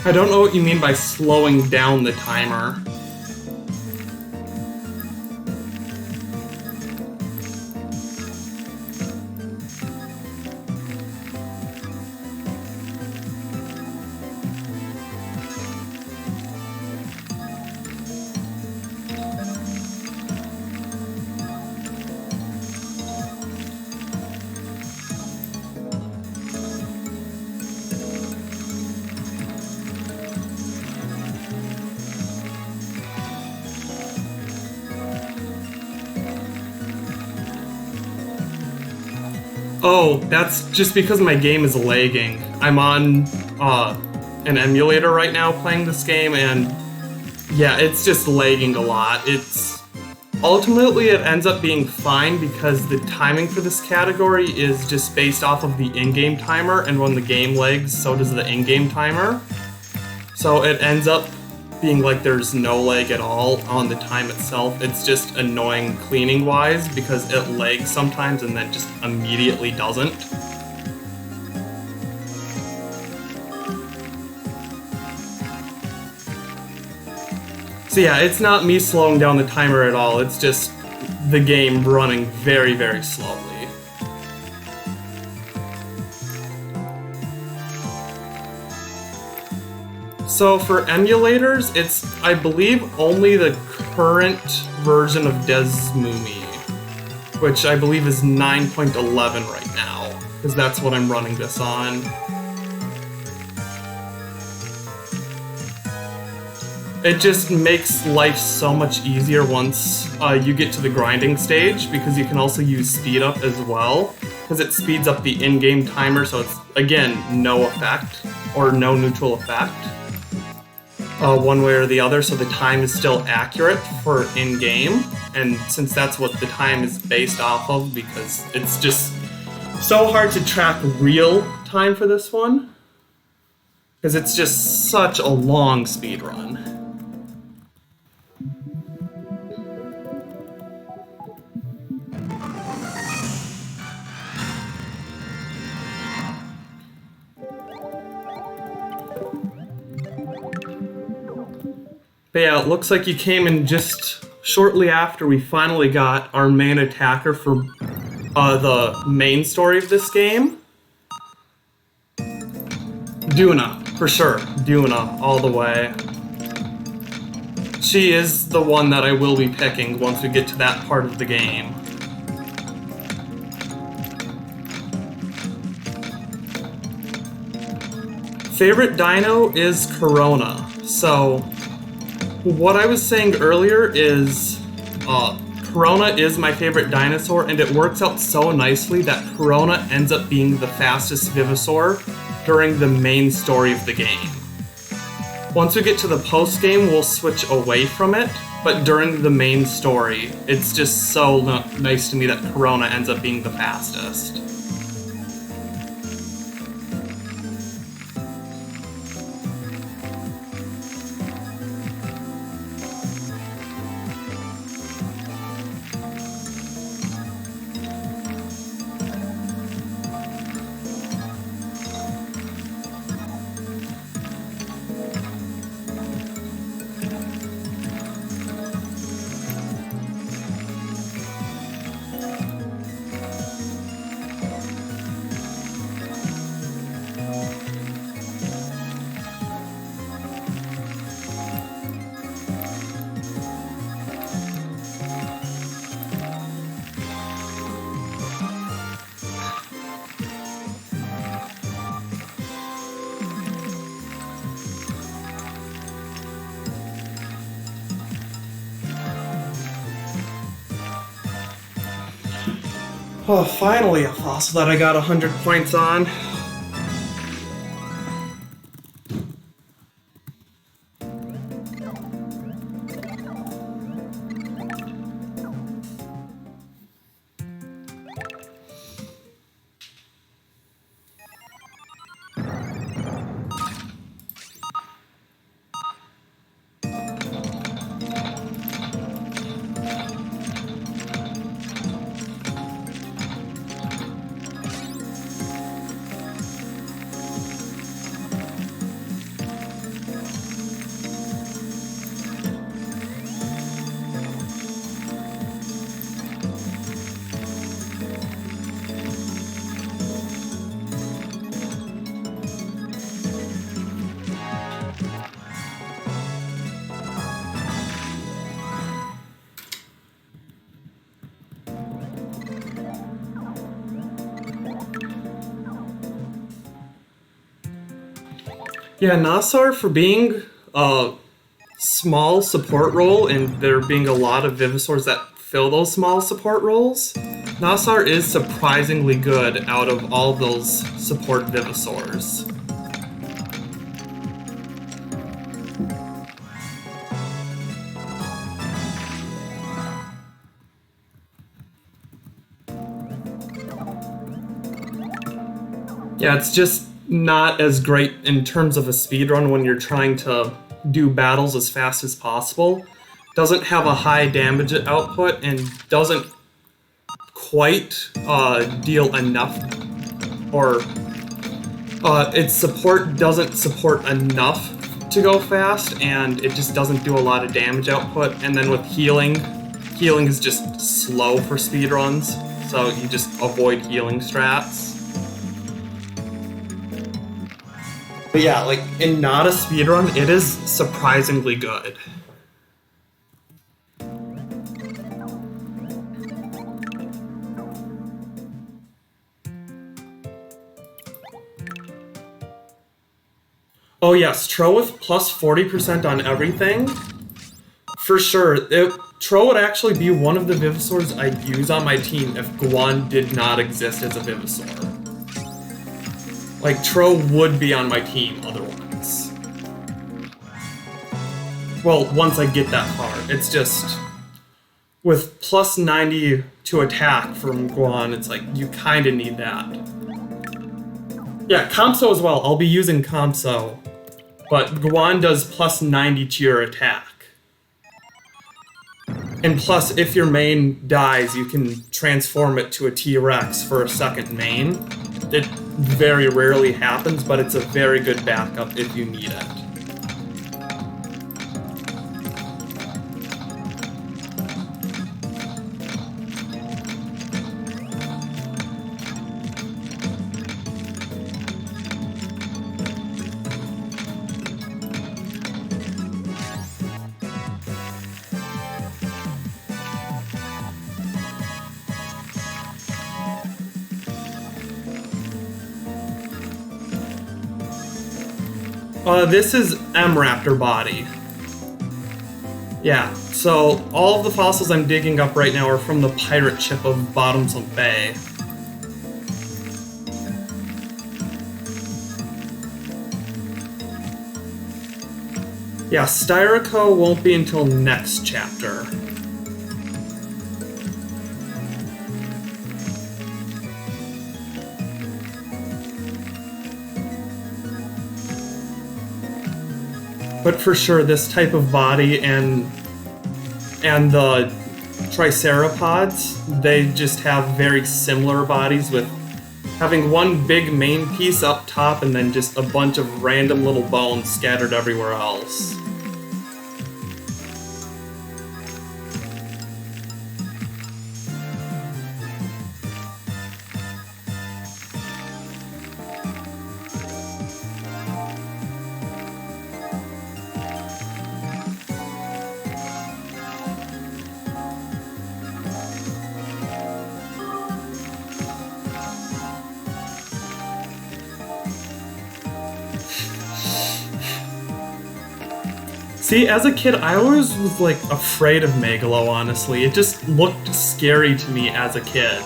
I don't know what you mean by slowing down the timer. Oh, that's just because my game is lagging. I'm on an emulator right now playing this game, and yeah, it's just lagging a lot. Ultimately, it ends up being fine because the timing for this category is just based off of the in-game timer, and when the game lags, so does the in-game timer. So it ends up being like there's no lag at all on the time itself. It's just annoying cleaning-wise because it lags sometimes and then just immediately doesn't. So yeah, it's not me slowing down the timer at all, it's just the game running very, very slowly. So for emulators, it's, I believe, only the current version of Desmumi, which I believe is 9.11 right now, because that's what I'm running this on. It just makes life so much easier once you get to the grinding stage, because you can also use speed up as well, because it speeds up the in-game timer, so it's, again, no effect, or no neutral effect, one way or the other, so the time is still accurate for in-game, and since that's what the time is based off of, because it's just so hard to track real time for this one, because it's just such a long speed run. But yeah, it looks like you came in just shortly after we finally got our main attacker for the main story of this game. Duna, for sure. Duna, all the way. She is the one that I will be picking once we get to that part of the game. Favorite dino is Corona, so what I was saying earlier is Corona is my favorite dinosaur, and it works out so nicely that Corona ends up being the fastest Vivosaur during the main story of the game. Once we get to the post-game, we'll switch away from it, but during the main story, it's just so nice to me that Corona ends up being the fastest. Oh, finally a fossil that I got 100 points on. Yeah, Nassar, for being a small support role, and there being a lot of Vivosaurs that fill those small support roles, Nassar is surprisingly good out of all those support Vivosaurs. Yeah, it's just not as great in terms of a speedrun when you're trying to do battles as fast as possible. Doesn't have a high damage output and doesn't quite deal enough, or its support doesn't support enough to go fast, and it just doesn't do a lot of damage output. And then with healing is just slow for speedruns, so you just avoid healing strats. But yeah, like, in not a speedrun, it is surprisingly good. Oh yes, Tro with plus 40% on everything. For sure. Tro would actually be one of the Vivosaurs I'd use on my team if Guhwhorn did not exist as a Vivosaur. Like, Tro would be on my team otherwise. Well, once I get that far. It's just... with plus 90 to attack from Guhwhorn, it's like, you kinda need that. Yeah, Compso as well. I'll be using Compso. But Guhwhorn does plus 90 to your attack. And plus, if your main dies, you can transform it to a T-Rex for a second main. It very rarely happens, but it's a very good backup if you need it. This is M-Raptor body. Yeah, so all of the fossils I'm digging up right now are from the pirate ship of Bottomsome Bay. Yeah, Styraco won't be until next chapter. But for sure, this type of body and the Triceropods, they just have very similar bodies with having one big main piece up top and then just a bunch of random little bones scattered everywhere else. See, as a kid, I always was, like, afraid of Megalo, honestly. It just looked scary to me as a kid.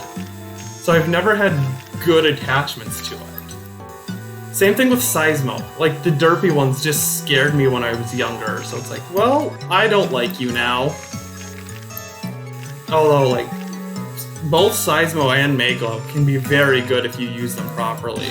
So I've never had good attachments to it. Same thing with Seismo. Like, the derpy ones just scared me when I was younger. So it's like, well, I don't like you now. Although, like, both Seismo and Megalo can be very good if you use them properly.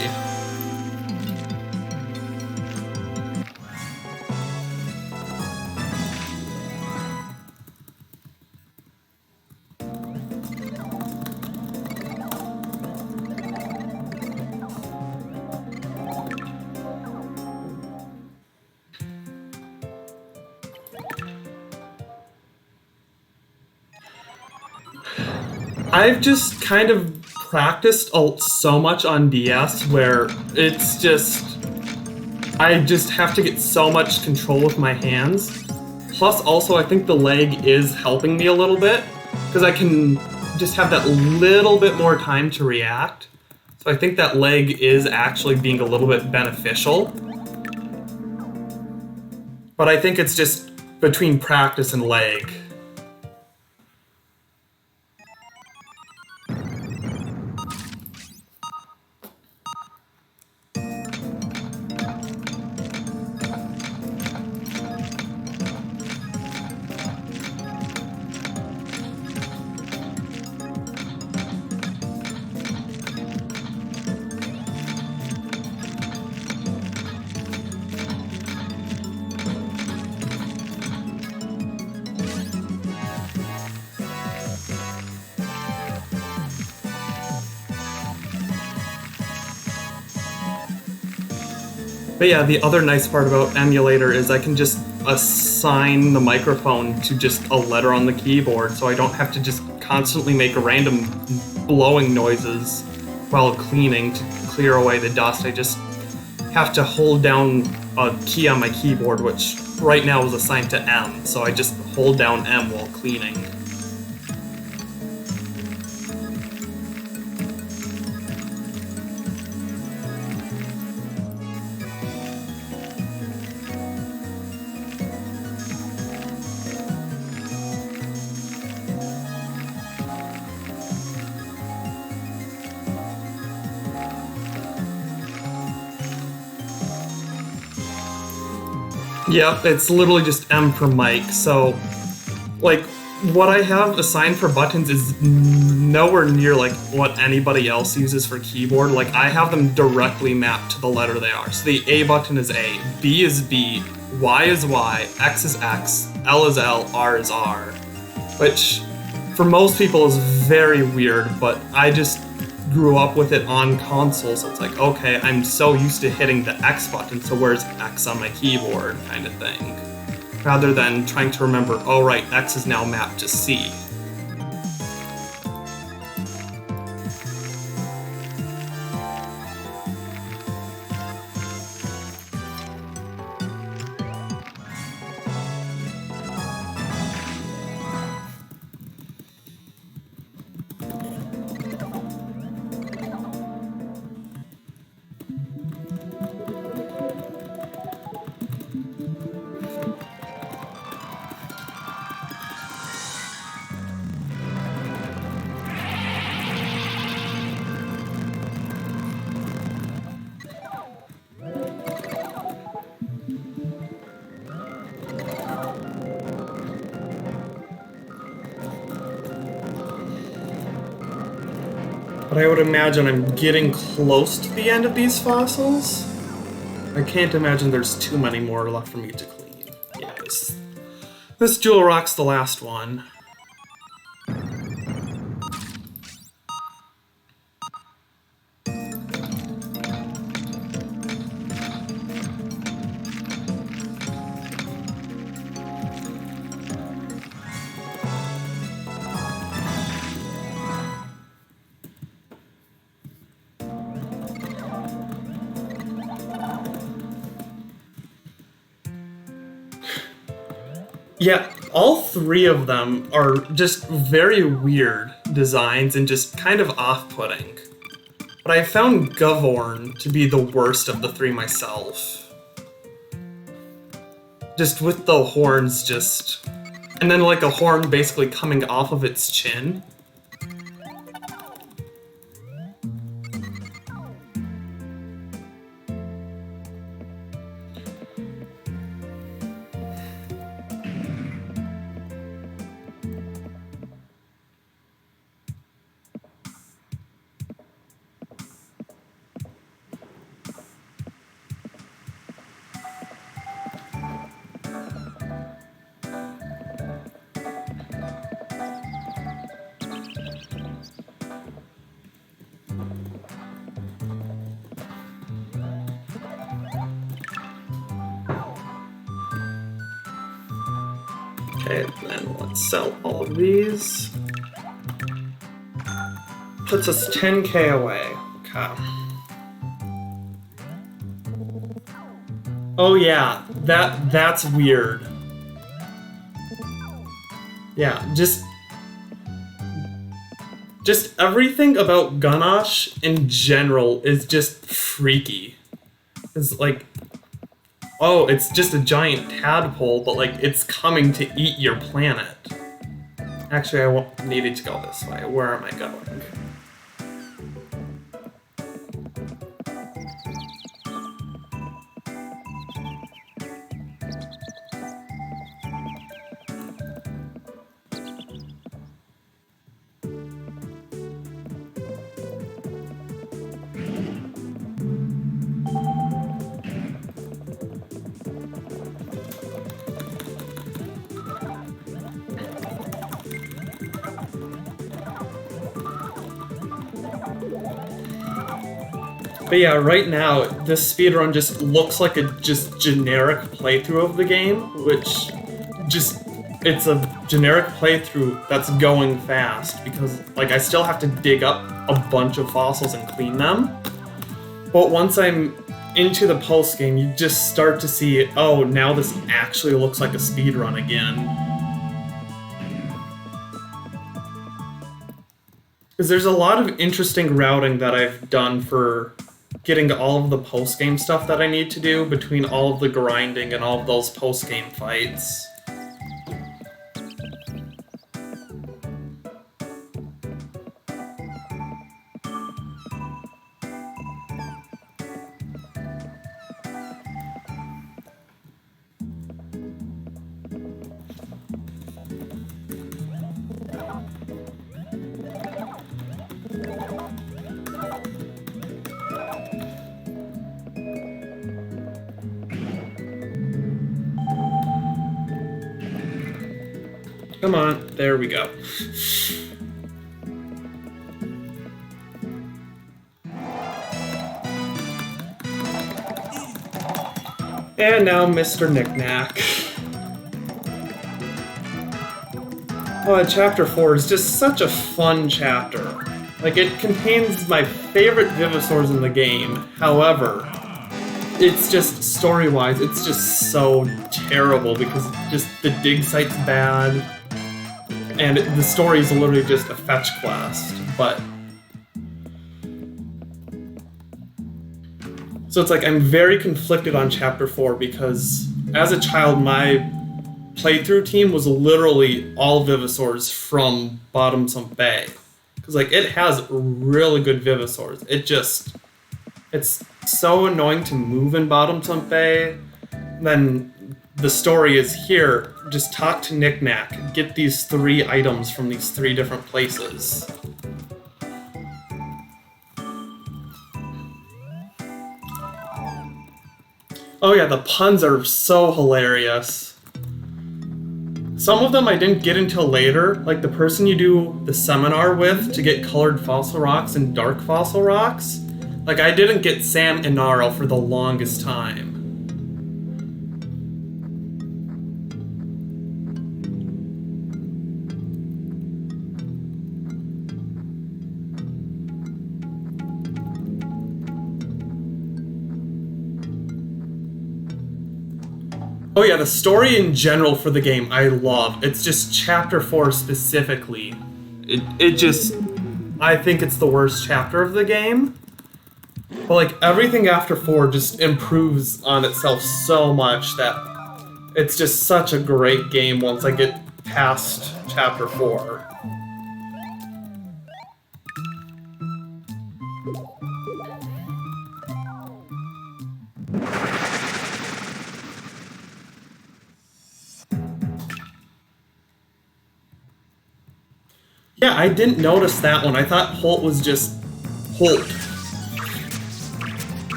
I've just kind of practiced so much on DS where it's just... I just have to get so much control with my hands. Plus, also, I think the leg is helping me a little bit, because I can just have that little bit more time to react. So I think that leg is actually being a little bit beneficial. But I think it's just between practice and leg. But yeah, the other nice part about Emulator is I can just assign the microphone to just a letter on the keyboard, so I don't have to just constantly make random blowing noises while cleaning to clear away the dust. I just have to hold down a key on my keyboard, which right now is assigned to M, so I just hold down M while cleaning. Yep, it's literally just M per mic, so, like, what I have assigned for buttons is nowhere near, like, what anybody else uses for keyboard. Like, I have them directly mapped to the letter they are. So the A button is A, B is B, Y is Y, X is X, L is L, R is R. Which, for most people, is very weird, but I just grew up with it on console, so it's like, okay, I'm so used to hitting the X button, so where's X on my keyboard, kind of thing. Rather than trying to remember, oh right, X is now mapped to C. But I would imagine I'm getting close to the end of these fossils. I can't imagine there's too many more left for me to clean. Yeah, this jewel rock's the last one. Yeah, all three of them are just very weird designs and just kind of off-putting. But I found Guhvhorn to be the worst of the three myself. Just with the horns just... And then like a horn basically coming off of its chin. Okay, then let's sell all of these. Puts us 10k away. Okay. Oh yeah, that's weird. Yeah, just everything about Ganache in general is just freaky. It's like, oh, it's just a giant tadpole, but like it's coming to eat your planet. Actually, I needed to go this way. Where am I going? But yeah, right now, this speedrun just looks like a just generic playthrough of the game, which it's a generic playthrough that's going fast, because like I still have to dig up a bunch of fossils and clean them. But once I'm into the post game, you just start to see, oh, now this actually looks like a speedrun again. Because there's a lot of interesting routing that I've done for getting all of the post-game stuff that I need to do between all of the grinding and all of those post-game fights. Come on, there we go. And now Mr. Knickknack. Oh, chapter 4 is just such a fun chapter. Like, it contains my favorite Vivosaurs in the game. However, it's just, story-wise, it's just so terrible because just the dig site's bad. And the story is literally just a fetch quest, but... So it's like, I'm very conflicted on Chapter 4 because, as a child, my playthrough team was literally all Vivosaurs from Bottomsump Bay. Because, like, it has really good Vivosaurs. It's so annoying to move in Bottomsump Bay. Then the story is here, just talk to Knickknack, get these 3 items from these 3 different places. Oh yeah, the puns are so hilarious. Some of them I didn't get until later, like the person you do the seminar with to get colored fossil rocks and dark fossil rocks. Like, I didn't get Sam Inaro for the longest time. Oh yeah, the story in general for the game I love. It's just Chapter 4 specifically. It just... I think it's the worst chapter of the game. But like, everything after 4 just improves on itself so much that it's just such a great game once I get past Chapter 4. Yeah, I didn't notice that one. I thought Holt was just Holt.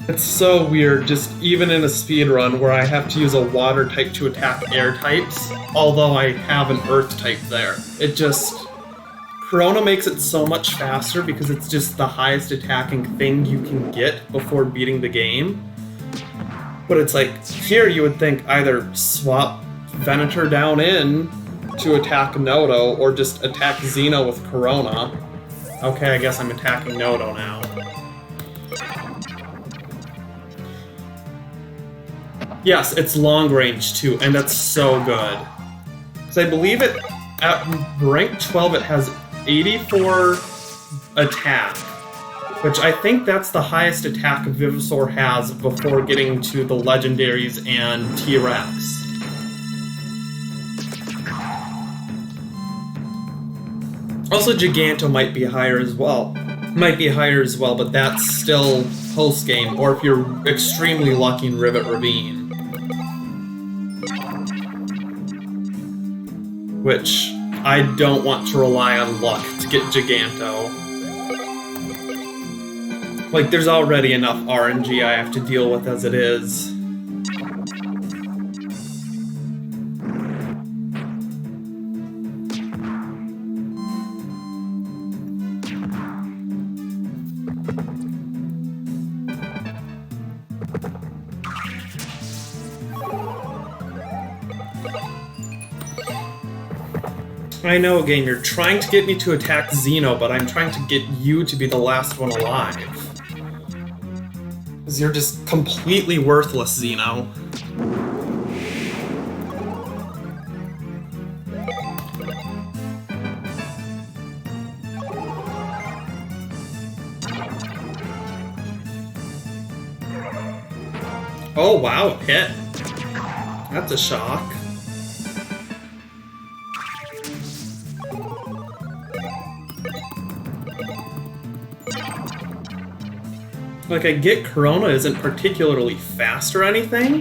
It's so weird, just even in a speedrun where I have to use a water type to attack air types, although I have an earth type there. It just... Corona makes it so much faster because it's just the highest attacking thing you can get before beating the game. But it's like, here you would think either swap Venator down in to attack Nodo, or just attack Xeno with Corona. Okay, I guess I'm attacking Nodo now. Yes, it's long range too, and that's so good. So I believe it at rank 12 it has 84 attack, which I think that's the highest attack Vivosaur has before getting to the legendaries and T-Rex. Also, Giganto might be higher as well. But that's still post-game, or if you're extremely lucky in Rivet Ravine. Which, I don't want to rely on luck to get Giganto. Like, there's already enough RNG I have to deal with as it is. I know, game, you're trying to get me to attack Xeno, but I'm trying to get you to be the last one alive. Because you're just completely worthless, Xeno. Oh wow, it hit. That's a shock. Like, I get Corona isn't particularly fast or anything,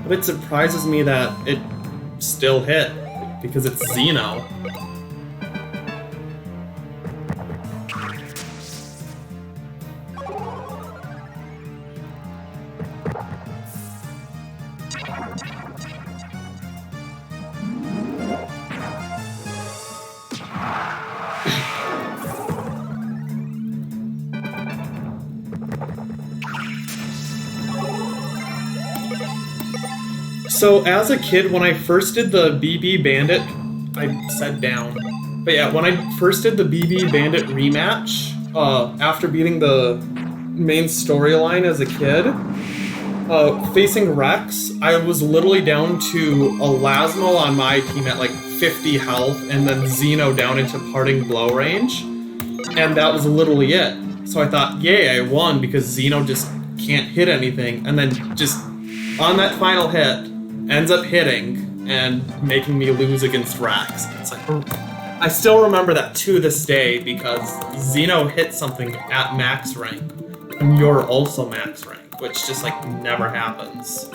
but it surprises me that it still hit, because it's Xeno. So as a kid, when I first did the BB Bandit, I said down. But yeah, when I first did the BB Bandit rematch, after beating the main storyline as a kid, facing Rex, I was literally down to Elasmo on my team at like 50 health, and then Xeno down into parting blow range. And that was literally it. So I thought, yay, I won, because Xeno just can't hit anything, and then just on that final hit, ends up hitting and making me lose against Rex. It's like, I still remember that to this day, because Xeno hit something at max rank, and you're also max rank, which just like never happens.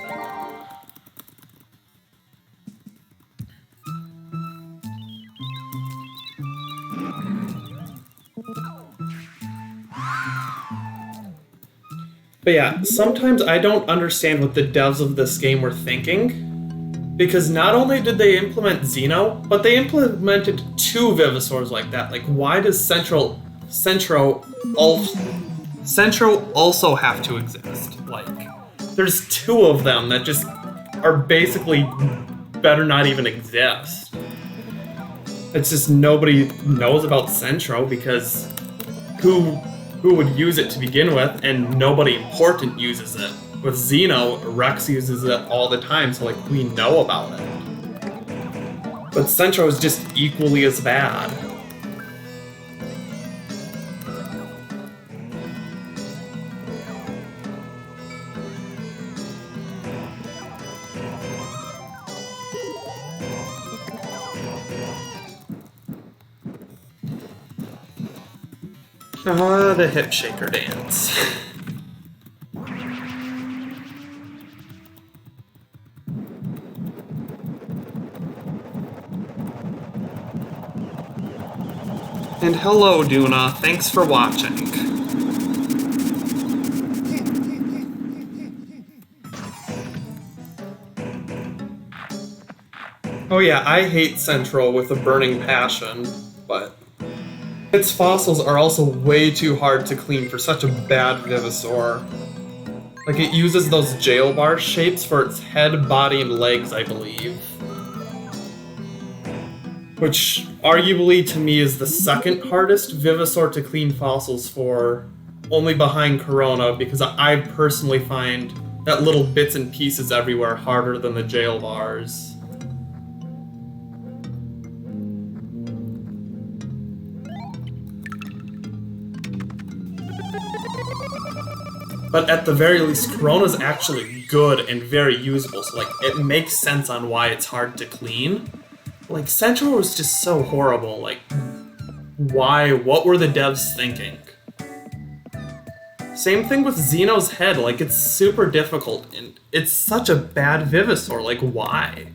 But yeah, sometimes I don't understand what the devs of this game were thinking, because not only did they implement Xeno, but they implemented 2 Vivosaurs like that. Like, why does Centro also have to exist? Like, there's 2 of them that just are basically better not even exist. It's just nobody knows about Centro, because who would use it to begin with, and nobody important uses it. With Xeno, Rex uses it all the time, so like, we know about it. But Centro is just equally as bad. Ah, the hip shaker dance. And hello, Duna. Thanks for watching. Oh yeah, I hate Central with a burning passion, but its fossils are also way too hard to clean for such a bad Vivosaur. Like, it uses those jail bar shapes for its head, body, and legs, I believe. Which, arguably, to me, is the second hardest Vivosaur to clean fossils for, only behind Corona, because I personally find that little bits and pieces everywhere harder than the jail bars. But at the very least, Corona's actually good and very usable, so like, it makes sense on why it's hard to clean. Like, Central was just so horrible, like, why? What were the devs thinking? Same thing with Xeno's head, like, it's super difficult, and it's such a bad Vivosaur, like, why?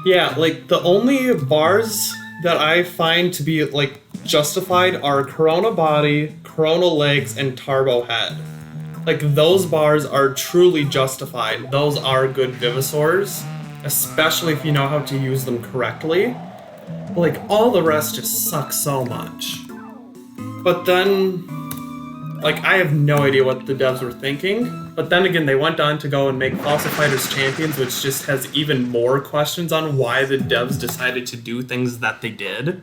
Yeah, like, the only bars that I find to be, like, justified are Corona Body, Corona Legs, and Tarbo Head. Like, those bars are truly justified. Those are good Vivosaurs, especially if you know how to use them correctly. But, like, all the rest just suck so much. But then, like, I have no idea what the devs were thinking. But then again, they went on to go and make Fossil Fighters Champions, which just has even more questions on why the devs decided to do things that they did.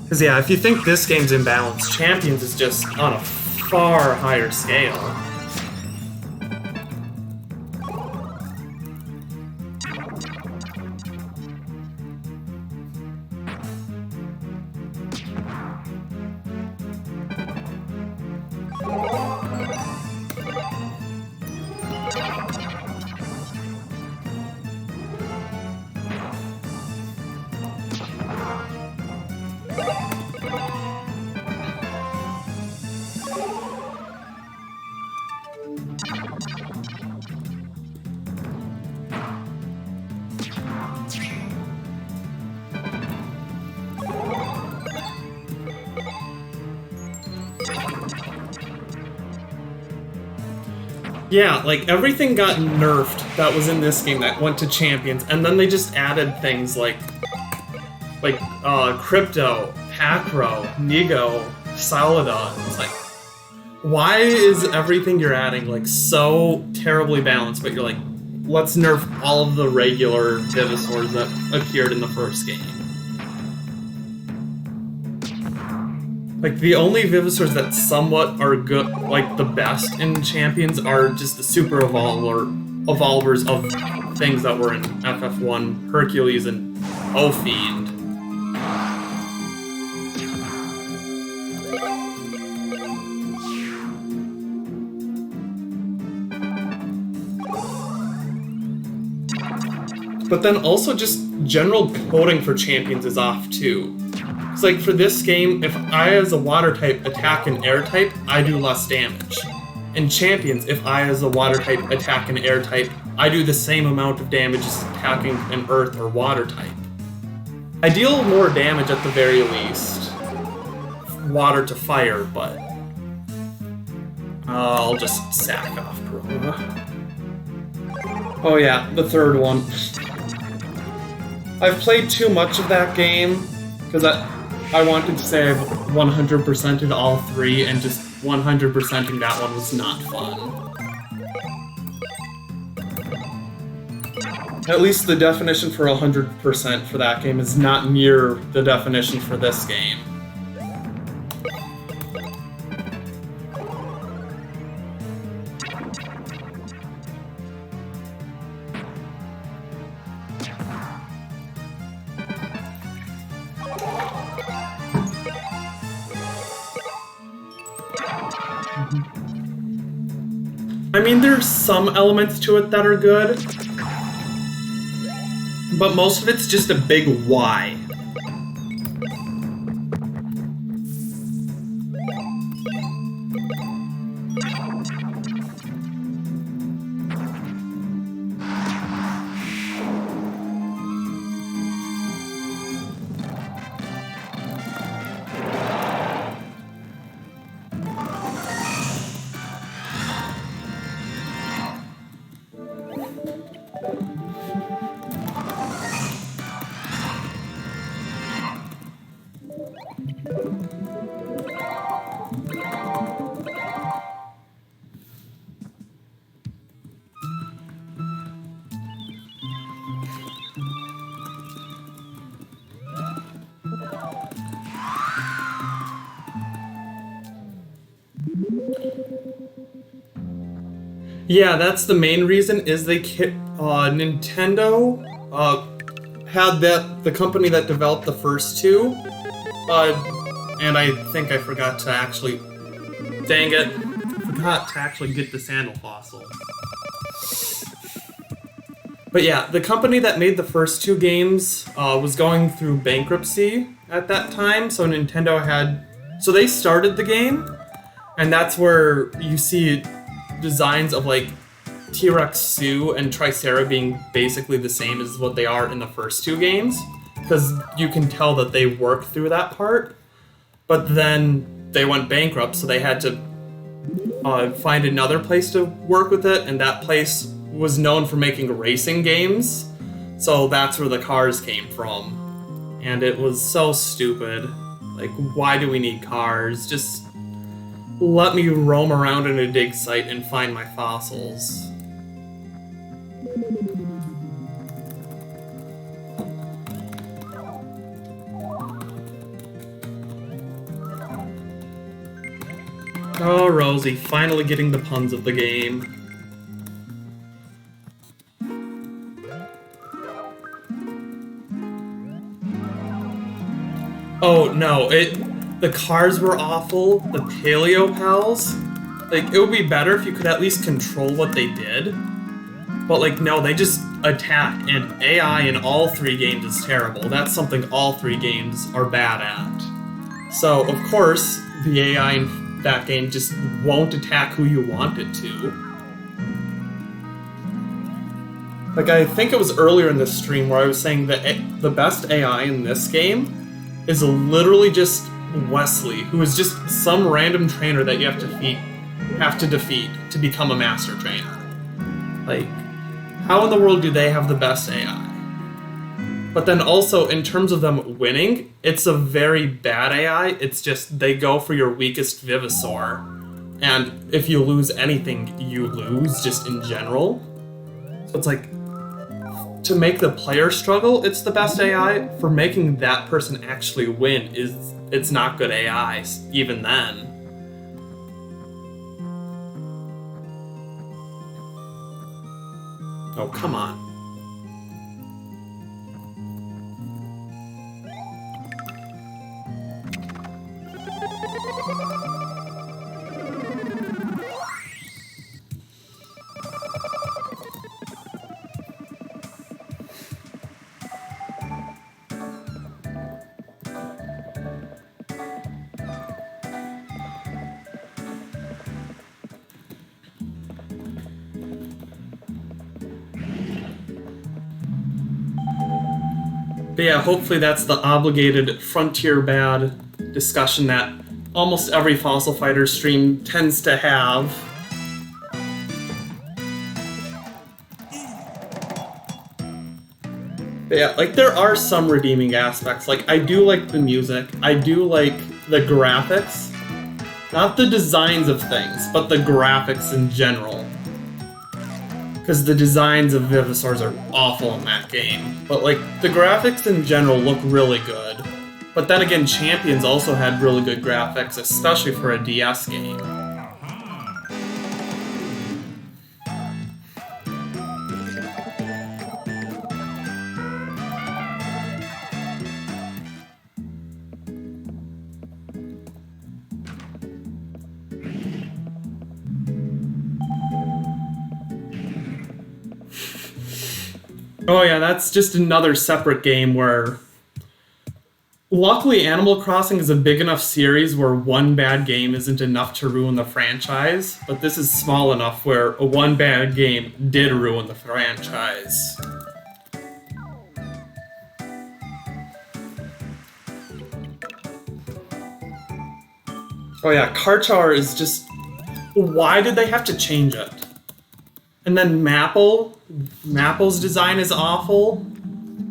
Because, yeah, if you think this game's imbalanced, Champions is just on a far higher scale. Yeah, like, everything got nerfed that was in this game that went to Champions, and then they just added things like Crypto, Pacro, Nigo, Saladon. It's like, why is everything you're adding, like, so terribly balanced, but you're like, let's nerf all of the regular Vivosaurs that appeared in the first game? Like, the only Vivosaurs that somewhat are good, like, the best in Champions are just the super evolvers of things that were in FF1, Hercules, and O-Fiend. But then also just general coding for Champions is off too. It's like, for this game, if I as a water type attack an air type, I do less damage. In Champions, if I as a water type attack an air type, I do the same amount of damage as attacking an earth or water type. I deal more damage at the very least. Water to fire, but I'll just sack off Corona. Oh yeah, the third one. I've played too much of that game, because I wanted to say I've 100%ed all three, and just 100%ing that one was not fun. At least the definition for 100% for that game is not near the definition for this game. I mean, there's some elements to it that are good, but most of it's just a big why. Yeah, that's the main reason. Is Nintendo had the company that developed the first two, and I think I forgot to actually. Dang it! Forgot to actually get the sandal fossil. But yeah, the company that made the first two games was going through bankruptcy at that time, so Nintendo had. So they started the game, and that's where you see designs of like T-Rex Sue and Tricera being basically the same as what they are in the first two games, because you can tell that they worked through that part. But then they went bankrupt, so they had to find another place to work with it, and that place was known for making racing games, so that's where the cars came from. And it was so stupid. Like, why do we need cars? Just let me roam around in a dig site and find my fossils. Oh, Rosie, finally getting the puns of the game. Oh, no, the cars were awful, the Paleo Pals. Like, it would be better if you could at least control what they did. But, like, no, they just attack, and AI in all three games is terrible. That's something all three games are bad at. So, of course, the AI in that game just won't attack who you want it to. Like, I think it was earlier in this stream where I was saying that the best AI in this game is literally just Wesley, who is just some random trainer that you have to defeat to become a master trainer. Like, how in the world do they have the best AI? But then also, in terms of them winning, it's a very bad AI. It's just they go for your weakest Vivosaur. And if you lose anything, you lose, just in general. So it's like, to make the player struggle, it's the best AI. For making that person actually win, it's not good AI, even then. Oh, come on. But yeah, hopefully that's the obligated Frontier Bad discussion that almost every Fossil Fighter stream tends to have. But yeah, like, there are some redeeming aspects. Like, I do like the music, I do like the graphics. Not the designs of things, but the graphics in general. Because the designs of Vivosaurs are awful in that game. But, like, the graphics in general look really good. But then again, Champions also had really good graphics, especially for a DS game. Oh yeah, that's just another separate game where... Luckily, Animal Crossing is a big enough series where one bad game isn't enough to ruin the franchise, but this is small enough where one bad game did ruin the franchise. Oh yeah, Karchar is just... Why did they have to change it? And then Mapple's design is awful.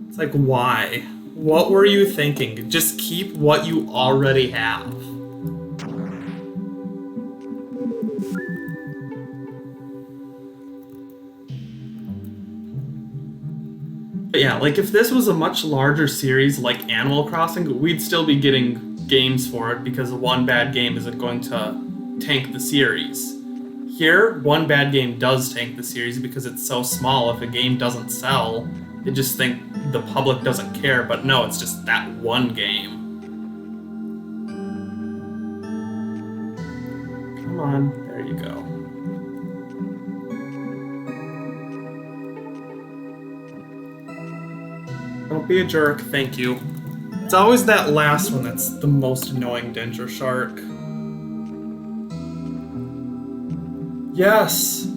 It's like, why? What were you thinking? Just keep what you already have. But yeah, like, if this was a much larger series like Animal Crossing, we'd still be getting games for it because one bad game isn't going to tank the series. here, one bad game does tank the series because it's so small. If a game doesn't sell, they just think the public doesn't care. But no, it's just that one game. Come on, there you go. Don't be a jerk, thank you. It's always that last one that's the most annoying, Danger Shark. Yes,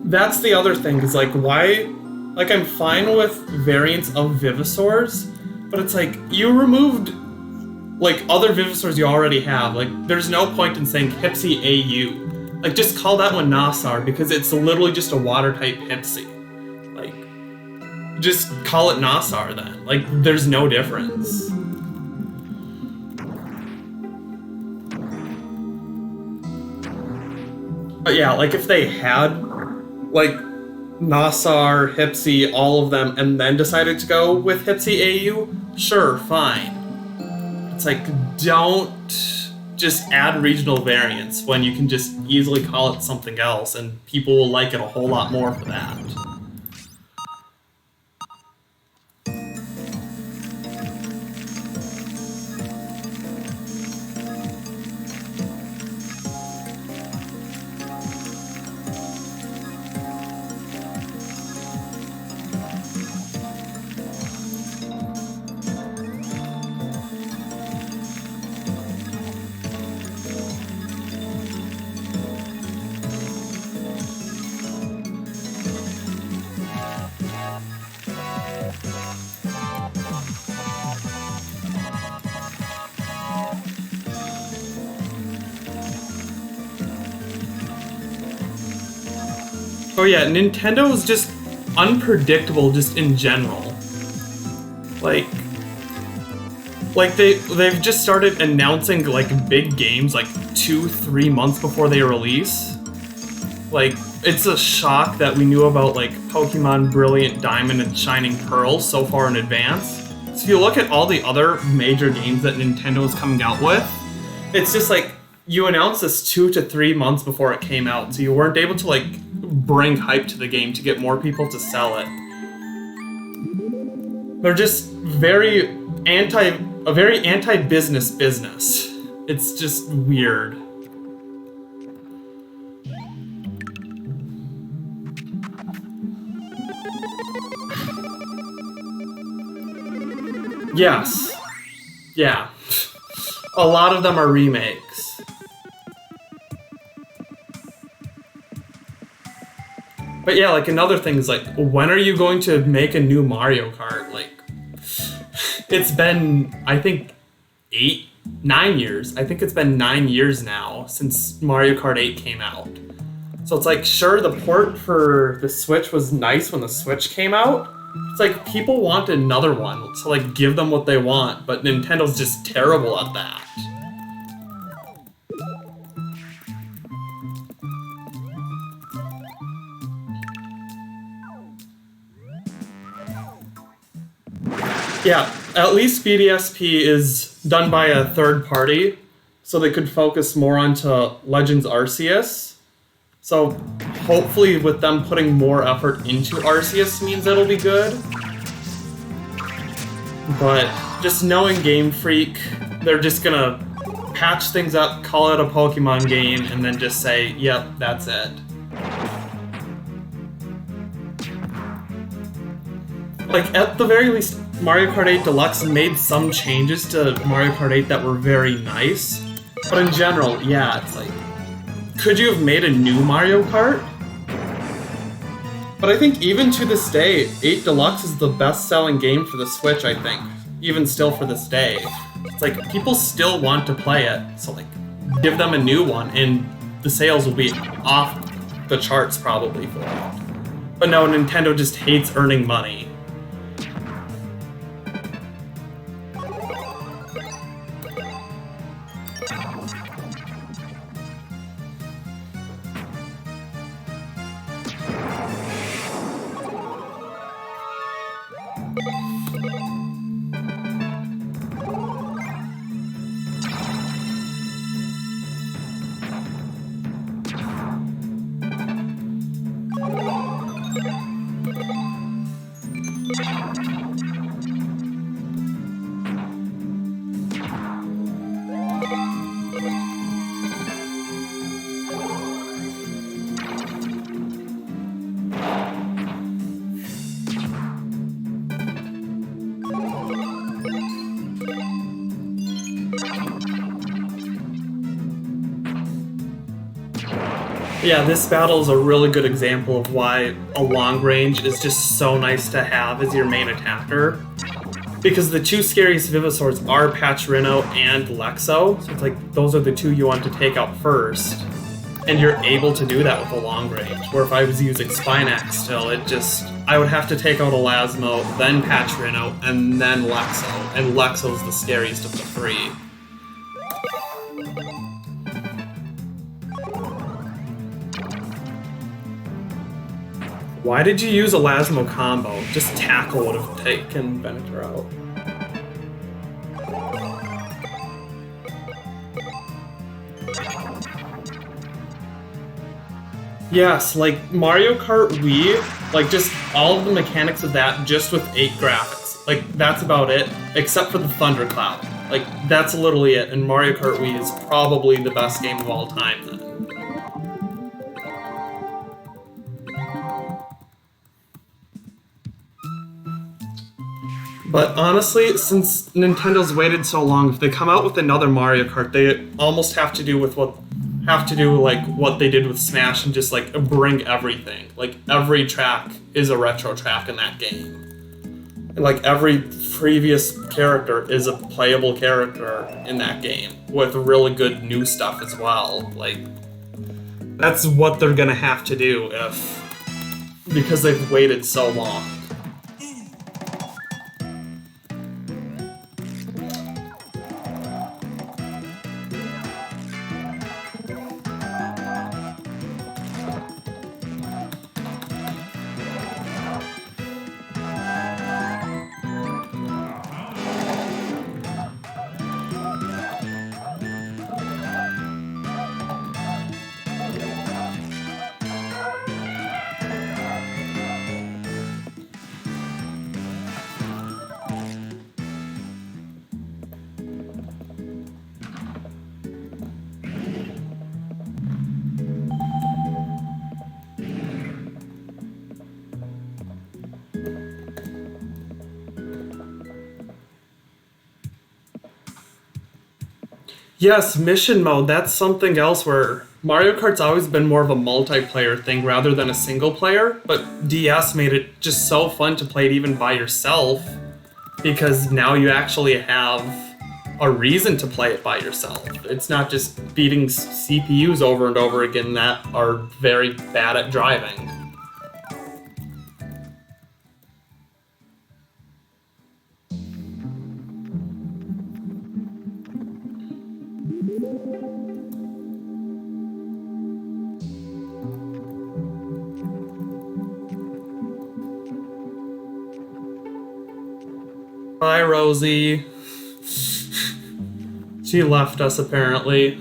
that's the other thing, is like, why, like, I'm fine with variants of Vivosaurs, but it's like, you removed, like, other Vivosaurs you already have. Like, there's no point in saying Hipsy AU. Like, just call that one Nasar, because it's literally just a water-type Hipsy. Like, just call it Nasar then. Like, there's no difference. But yeah, like if they had, like, Nasar, Hipsy, all of them, and then decided to go with Hipsy AU, sure, fine. It's like, don't just add regional variants when you can just easily call it something else, and people will like it a whole lot more for that. Oh yeah, Nintendo is just unpredictable just in general. Like they've just started announcing like big games like 2-3 months before they release. Like, it's a shock that we knew about like Pokemon Brilliant Diamond and Shining Pearl so far in advance. So if you look at all the other major games that Nintendo is coming out with, it's just like you announced this 2 to 3 months before it came out, so you weren't able to like bring hype to the game to get more people to sell it. They're just very anti-business business. It's just weird. Yes. Yeah. A lot of them are remakes. But yeah, like another thing is like, when are you going to make a new Mario Kart? Like, it's been, I think, 9 years. I think it's been 9 years now since Mario Kart 8 came out. So it's like, sure, the port for the Switch was nice when the Switch came out. It's like, people want another one, so like, give them what they want, but Nintendo's just terrible at that. Yeah, at least BDSP is done by a third party, so they could focus more onto Legends Arceus. So hopefully with them putting more effort into Arceus means it'll be good. But just knowing Game Freak, they're just gonna patch things up, call it a Pokemon game, and then just say, yep, that's it. Like, at the very least, Mario Kart 8 Deluxe made some changes to Mario Kart 8 that were very nice. But in general, yeah, it's like, could you have made a new Mario Kart? But I think even to this day, 8 Deluxe is the best-selling game for the Switch, I think. Even still for this day. It's like, people still want to play it, so like, give them a new one, and the sales will be off the charts probably for it. But no, Nintendo just hates earning money. Yeah, this battle is a really good example of why a long range is just so nice to have as your main attacker. Because the two scariest Vivosaurs are Patchorino and Lexo, so it's like those are the two you want to take out first. And you're able to do that with a long range, where if I was using Spinax still, I would have to take out Elasmo, then Patchorino, and then Lexo, and Lexo's the scariest of the three. Why did you use Elasmo combo? Just Tackle would have taken Venator out. Yes, like Mario Kart Wii, like just all of the mechanics of that just with 8 graphics. Like that's about it, except for the Thundercloud. Like that's literally it, and Mario Kart Wii is probably the best game of all time then. But honestly, since Nintendo's waited so long, if they come out with another Mario Kart, they almost have to do like what they did with Smash and just like bring everything. Like every track is a retro track in that game. And like every previous character is a playable character in that game with really good new stuff as well. Like that's what they're gonna have to do because they've waited so long. Yes, mission mode, that's something else where Mario Kart's always been more of a multiplayer thing rather than a single player, but DS made it just so fun to play it even by yourself because now you actually have a reason to play it by yourself. It's not just beating CPUs over and over again that are very bad at driving. Bye, Rosie. She left us, apparently.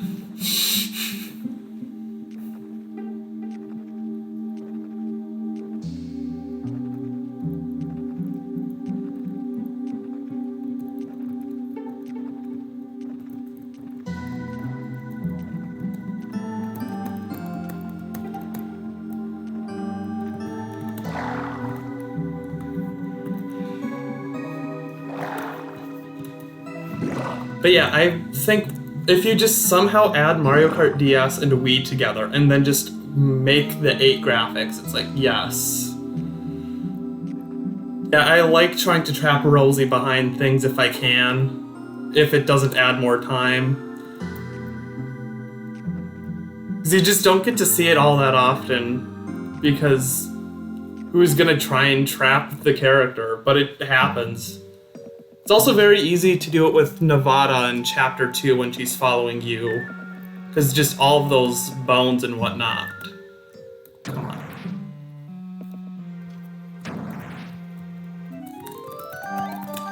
But yeah, I think if you just somehow add Mario Kart DS and Wii together and then just make the 8 graphics, it's like, yes. Yeah, I like trying to trap Rosie behind things if I can, if it doesn't add more time. Because you just don't get to see it all that often, because who's gonna try and trap the character? But it happens. It's also very easy to do it with Nevada in Chapter 2 when she's following you. Because just all of those bones and whatnot. Come on.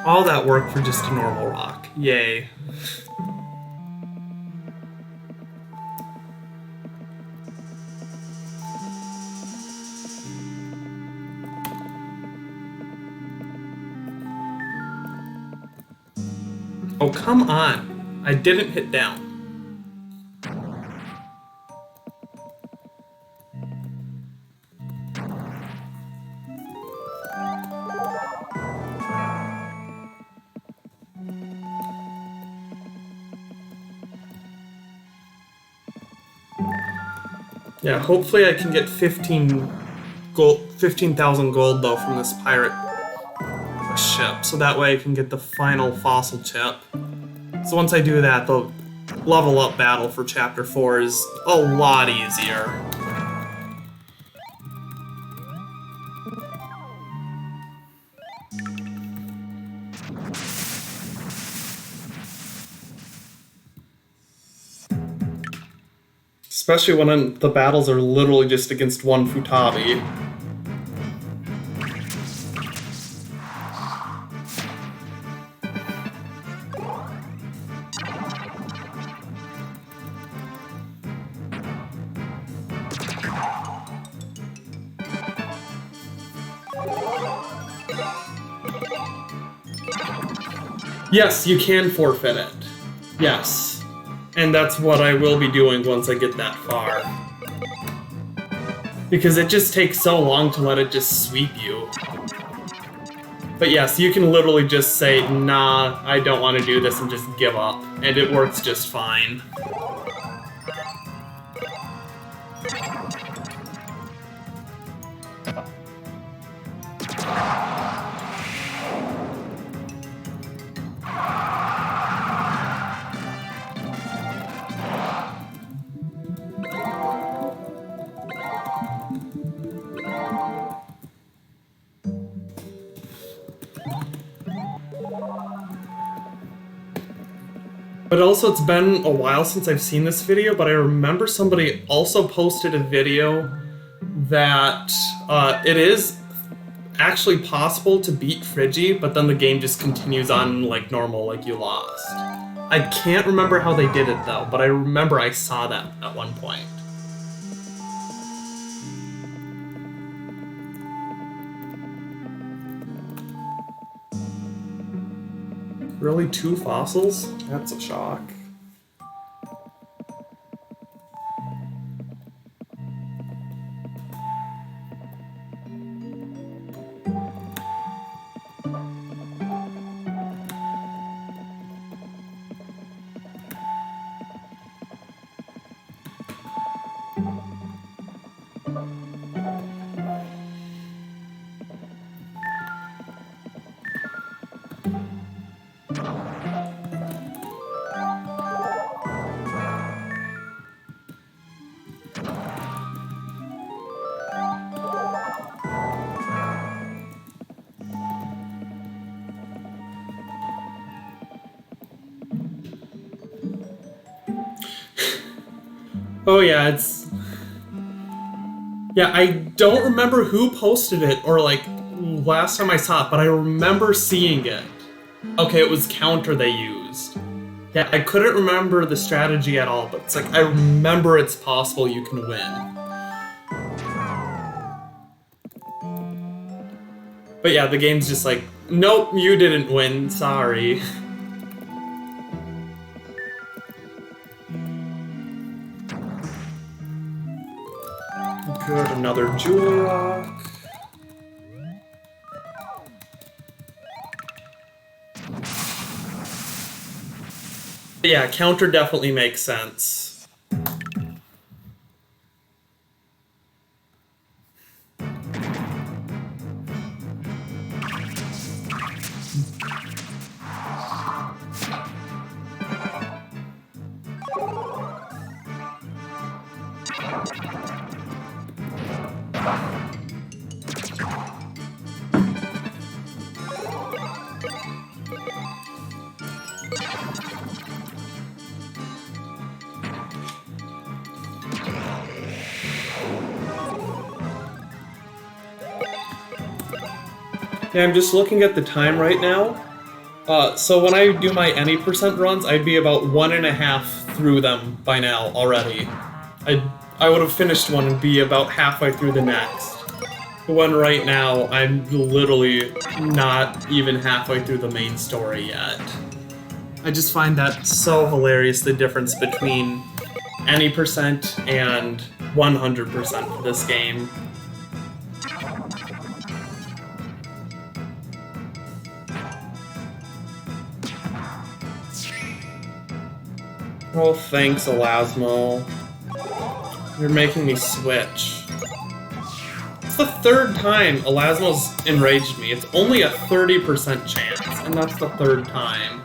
All that work for just a normal rock. Yay. Oh, come on. I didn't hit down. Yeah, hopefully I can get 15,000 gold though from this pirate ship, so that way I can get the final fossil chip. So once I do that, the level up battle for Chapter 4 is a lot easier. Especially when the battles are literally just against one Futabi. Yes, you can forfeit it. Yes. And that's what I will be doing once I get that far. Because it just takes so long to let it just sweep you. But yes, you can literally just say, nah, I don't want to do this, and just give up. And it works just fine. But also, it's been a while since I've seen this video, but I remember somebody also posted a video that it is actually possible to beat Frigi, but then the game just continues on like normal, like you lost. I can't remember how they did it though, but I remember I saw that at one point. Really, 2 fossils? That's a shock. Oh yeah, it's... Yeah, I don't remember who posted it, or like, last time I saw it, but I remember seeing it. Okay, it was counter they used. Yeah, I couldn't remember the strategy at all, but it's like, I remember it's possible you can win. But yeah, the game's just like, nope, you didn't win, sorry. Good, another jewel rock. Yeah, counter definitely makes sense. Yeah, I'm just looking at the time right now. So when I do my any percent runs, I'd be about 1.5 through them by now already. I would have finished one and be about halfway through the next. When right now, I'm literally not even halfway through the main story yet. I just find that so hilarious, the difference between any percent and 100% for this game. Oh, thanks, Elasmo. You're making me switch. It's the third time Elasmo's enraged me. It's only a 30% chance, and that's the third time.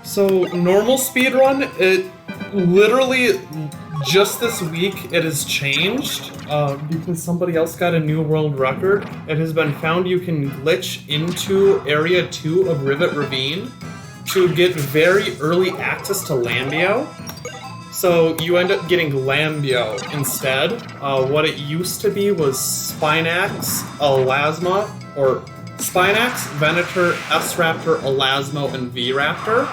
So, normal speedrun, it literally, just this week, it has changed, because somebody else got a new world record. It has been found you can glitch into Area 2 of Rivet Ravine to get very early access to Lambio. So, you end up getting Lambio instead. What it used to be was Spinax, Elasma, or Spinax, Venator, S-Raptor, Elasmo, and V-Raptor.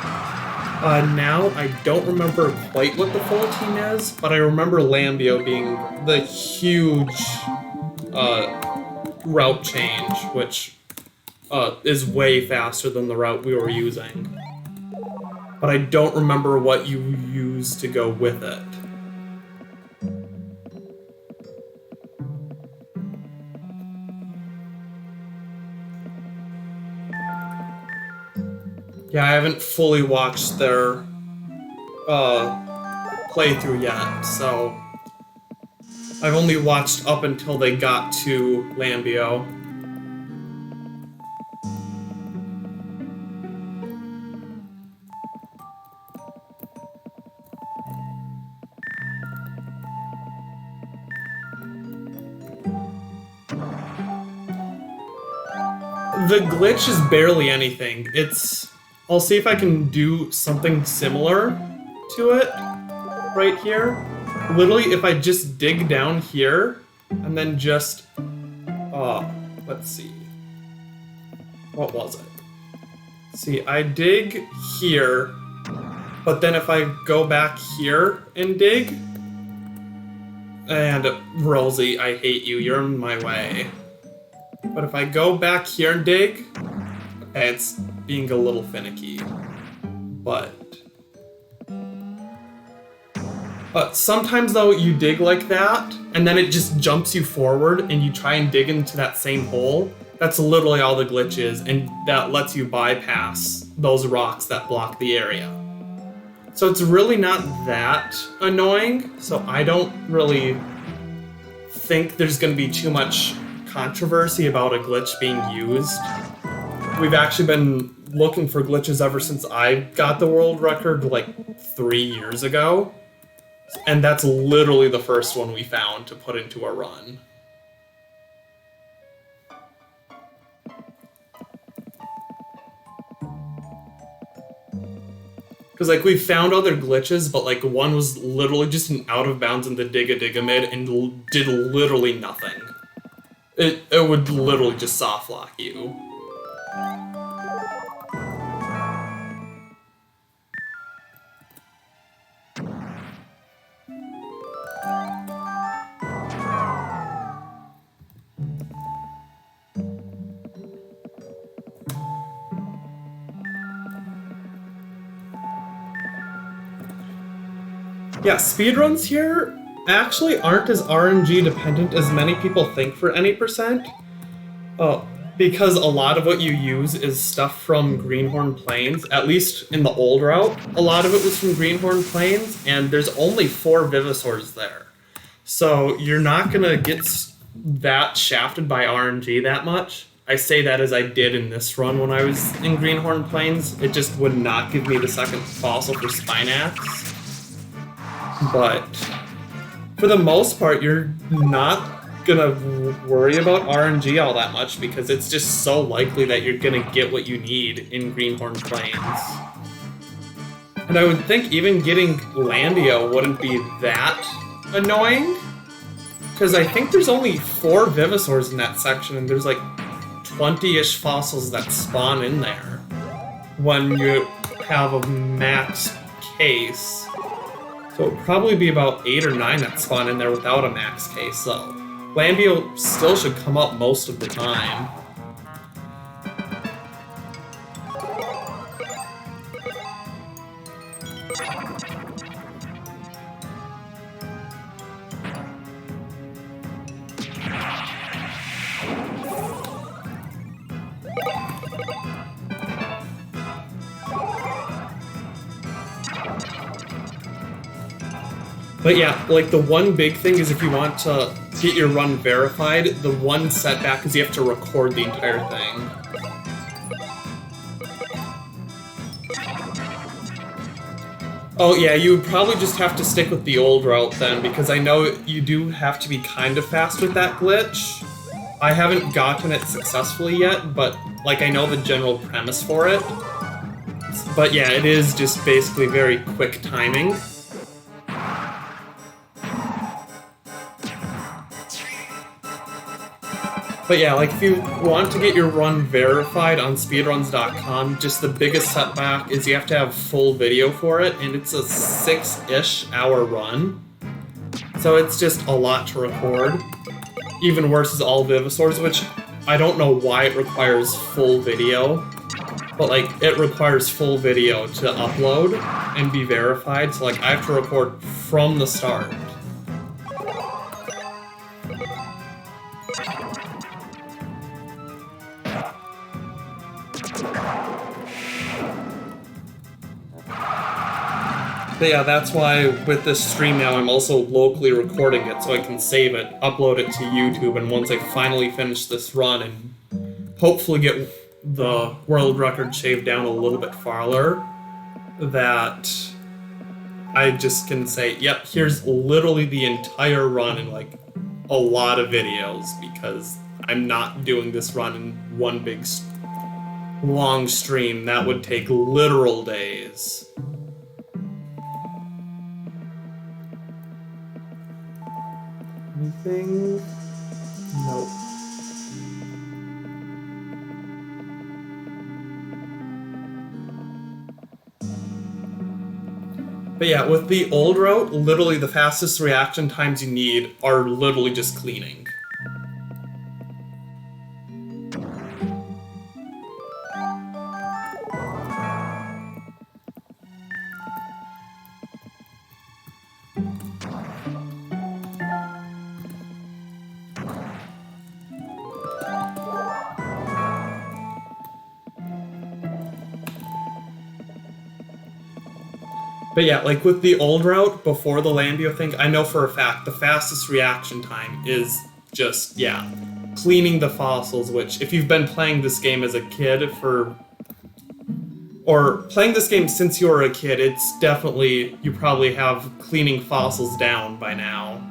Now, I don't remember quite what the full team is, but I remember Lambio being the huge route change, which is way faster than the route we were using. But I don't remember what you used to go with it. Yeah, I haven't fully watched their playthrough yet, so I've only watched up until they got to Lambio. The glitch is barely anything. I'll see if I can do something similar to it right here. Literally, if I just dig down here and then just, let's see. What was it? See, I dig here, but then if I go back here and dig, and Rosie, I hate you, you're in my way. But if I go back here and dig, okay, it's being a little finicky, but sometimes though you dig like that, and then it just jumps you forward and you try and dig into that same hole. That's literally all the glitch is, and that lets you bypass those rocks that block the area. So it's really not that annoying, so I don't really think there's going to be too much controversy about a glitch being used. We've actually been looking for glitches ever since I got the world record like 3 years ago. And that's literally the first one we found to put into a run. Because like we found other glitches, but like one was literally just an out of bounds in the Dig-a-Dig-a-Mid and did literally nothing. It would literally just soft lock you. Yeah, speedruns here actually aren't as RNG dependent as many people think for any percent. Because a lot of what you use is stuff from Greenhorn Plains, at least in the old route. A lot of it was from Greenhorn Plains, and there's only 4 Vivosaurs there. So you're not gonna get that shafted by RNG that much. I say that as I did in this run when I was in Greenhorn Plains. It just would not give me the second fossil for Spinax. But for for the most part, you're not gonna worry about RNG all that much because it's just so likely that you're gonna get what you need in Greenhorn Plains. And I would think even getting Landio wouldn't be that annoying, because I think there's only 4 Vivosaurs in that section, and there's like 20-ish fossils that spawn in there when you have a max case. So it would probably be about 8 or 9 that spawn in there without a max case, so Landio still should come up most of the time. But yeah, like the one big thing is if you want to get your run verified, the one setback is you have to record the entire thing. Oh yeah, you would probably just have to stick with the old route then, because I know you do have to be kind of fast with that glitch. I haven't gotten it successfully yet, but like I know the general premise for it. But yeah, it is just basically very quick timing. But yeah, like if you want to get your run verified on speedruns.com, just the biggest setback is you have to have full video for it, and it's a 6-ish hour run. So it's just a lot to record. Even worse is All Vivosaurs, which I don't know why it requires full video, but like it requires full video to upload and be verified, so like I have to record from the start. But yeah, that's why with this stream now I'm also locally recording it so I can save it, upload it to YouTube, and once I finally finish this run and hopefully get the world record shaved down a little bit farther, that I just can say, yep, here's literally the entire run in like a lot of videos, because I'm not doing this run in one big long stream. That would take literal days. Anything? Nope. But yeah, with the old route, literally the fastest reaction times you need are literally just cleaning. But yeah, like with the old route, before the Landio thing, I know for a fact the fastest reaction time is just, yeah, cleaning the fossils, which if you've been playing this game as a kid or playing this game since you were a kid, it's definitely, you probably have cleaning fossils down by now.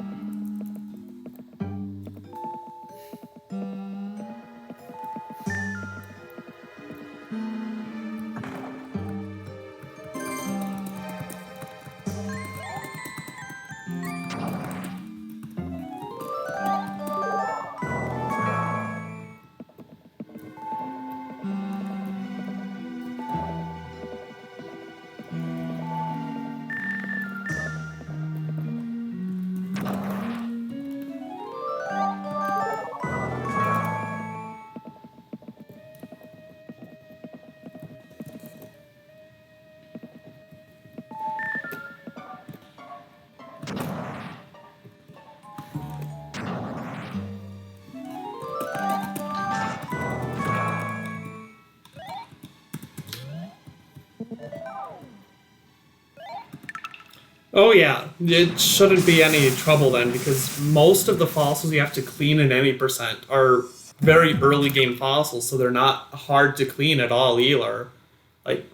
Oh yeah, it shouldn't be any trouble then, because most of the fossils you have to clean in any percent are very early game fossils, so they're not hard to clean at all either. Like,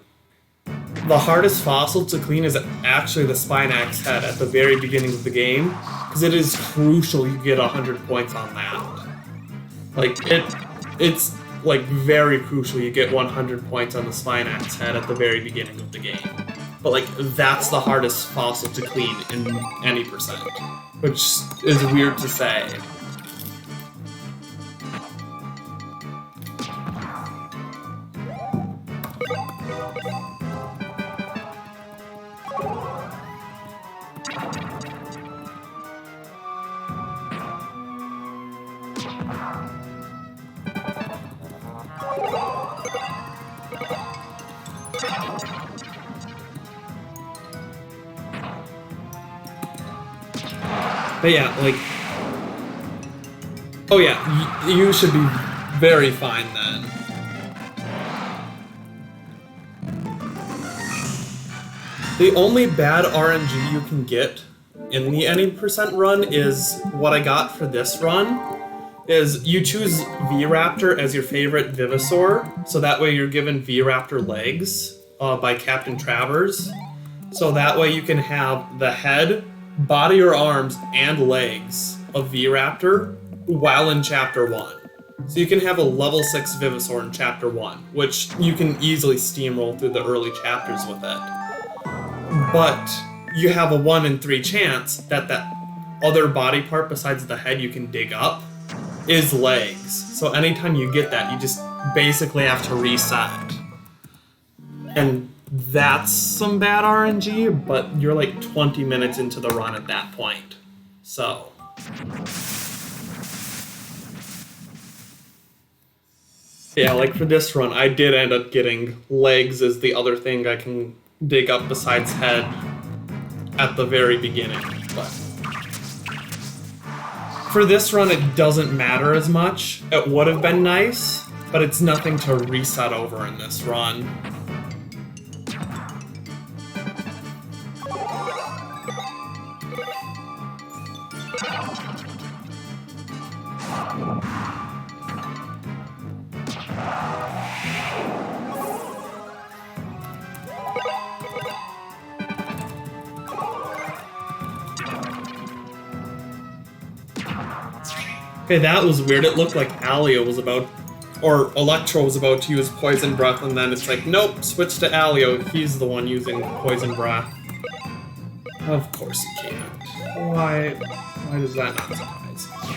the hardest fossil to clean is actually the Spinax head at the very beginning of the game, because it is crucial you get 100 points on that. Like, it's like very crucial you get 100 points on the Spinax head at the very beginning of the game. But like, that's the hardest fossil to clean in any percent, which is weird to say. But yeah, like, oh yeah, you should be very fine then. The only bad RNG you can get in the any percent run is what I got for this run, is you choose V-Raptor as your favorite Vivosaur, so that way you're given V-Raptor legs by Captain Travers, so that way you can have the head, body or arms, and legs of V-Raptor while in Chapter 1. So you can have a level 6 Vivosaur in Chapter 1, which you can easily steamroll through the early chapters with it. But you have a 1 in 3 chance that that other body part besides the head you can dig up is legs. So anytime you get that, you just basically have to reset. And that's some bad RNG, but you're like 20 minutes into the run at that point. So. Yeah, like for this run, I did end up getting legs as the other thing I can dig up besides head at the very beginning. But for this run, it doesn't matter as much. It would have been nice, but it's nothing to reset over in this run. Okay, that was weird. It looked like Alio was about, or Electro was about to use Poison Breath, and then it's like, nope, switch to Alio. He's the one using Poison Breath. Of course he can't. Why does that not surprise me?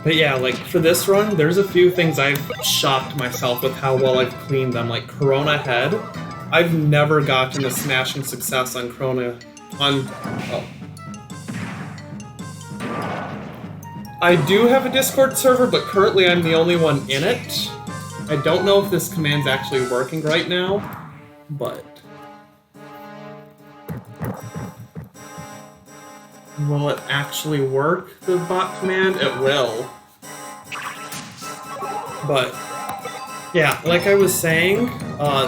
But yeah, like, for this run, there's a few things I've shocked myself with how well I've cleaned them. Like, Corona Head. I've never gotten a smashing success on Corona... Oh. I do have a Discord server, but currently I'm the only one in it. I don't know if this command's actually working right now, but... Will it actually work, the bot command? It will. But, yeah, like I was saying,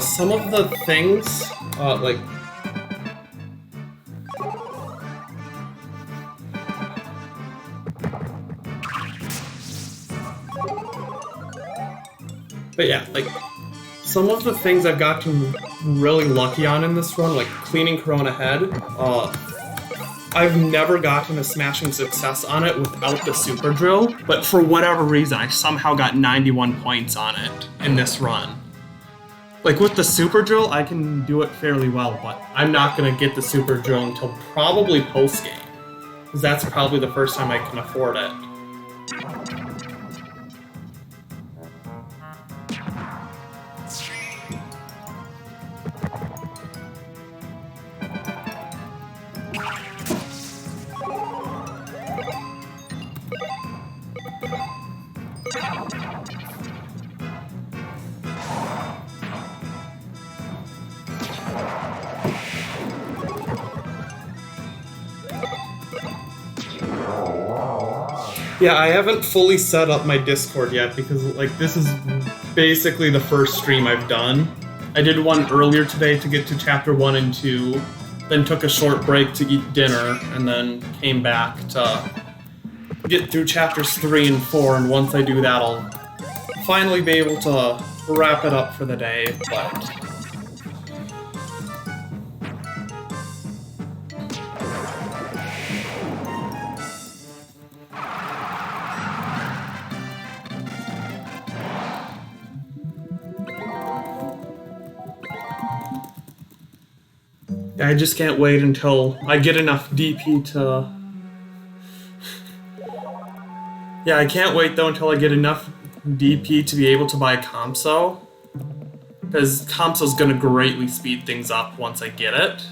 some of the things, like... But yeah, like, some of the things I've gotten really lucky on in this run, like cleaning Corona Head, I've never gotten a smashing success on it without the Super Drill, but for whatever reason, I somehow got 91 points on it in this run. Like, with the Super Drill, I can do it fairly well, but I'm not going to get the Super Drill until probably post-game, because that's probably the first time I can afford it. Yeah, I haven't fully set up my Discord yet because, like, this is basically the first stream I've done. I did one earlier today to get to Chapter 1 and 2, then took a short break to eat dinner, and then came back to get through Chapters 3 and 4, and once I do that, I'll finally be able to wrap it up for the day, but... I just can't wait until I get enough DP to... Yeah, I can't wait though until I get enough DP to be able to buy Compso. Because Compso's gonna greatly speed things up once I get it.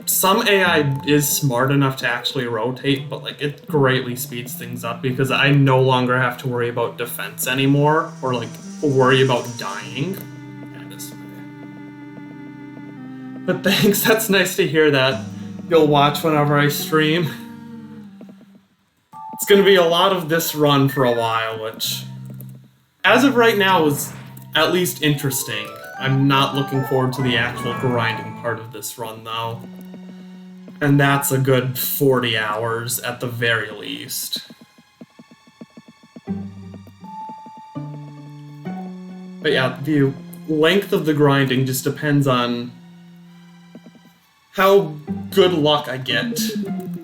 Some AI is smart enough to actually rotate, but like it greatly speeds things up because I no longer have to worry about defense anymore, or like worry about dying. But thanks, that's nice to hear that you'll watch whenever I stream. It's gonna be a lot of this run for a while, which, as of right now, is at least interesting. I'm not looking forward to the actual grinding part of this run, though. And that's a good 40 hours at the very least. But yeah, the length of the grinding just depends on how good luck I get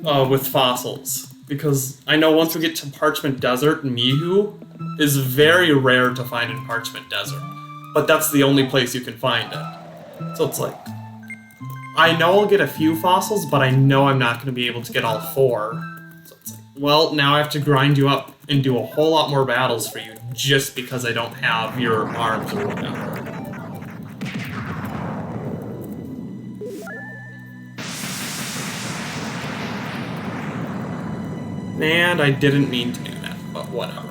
with fossils. Because I know once we get to Parchment Desert, Mihu is very rare to find in Parchment Desert. But that's the only place you can find it. So it's like, I know I'll get a few fossils, but I know I'm not going to be able to get all 4. So it's like, well, now I have to grind you up and do a whole lot more battles for you just because I don't have your arms or whatever. And I didn't mean to do that, but whatever.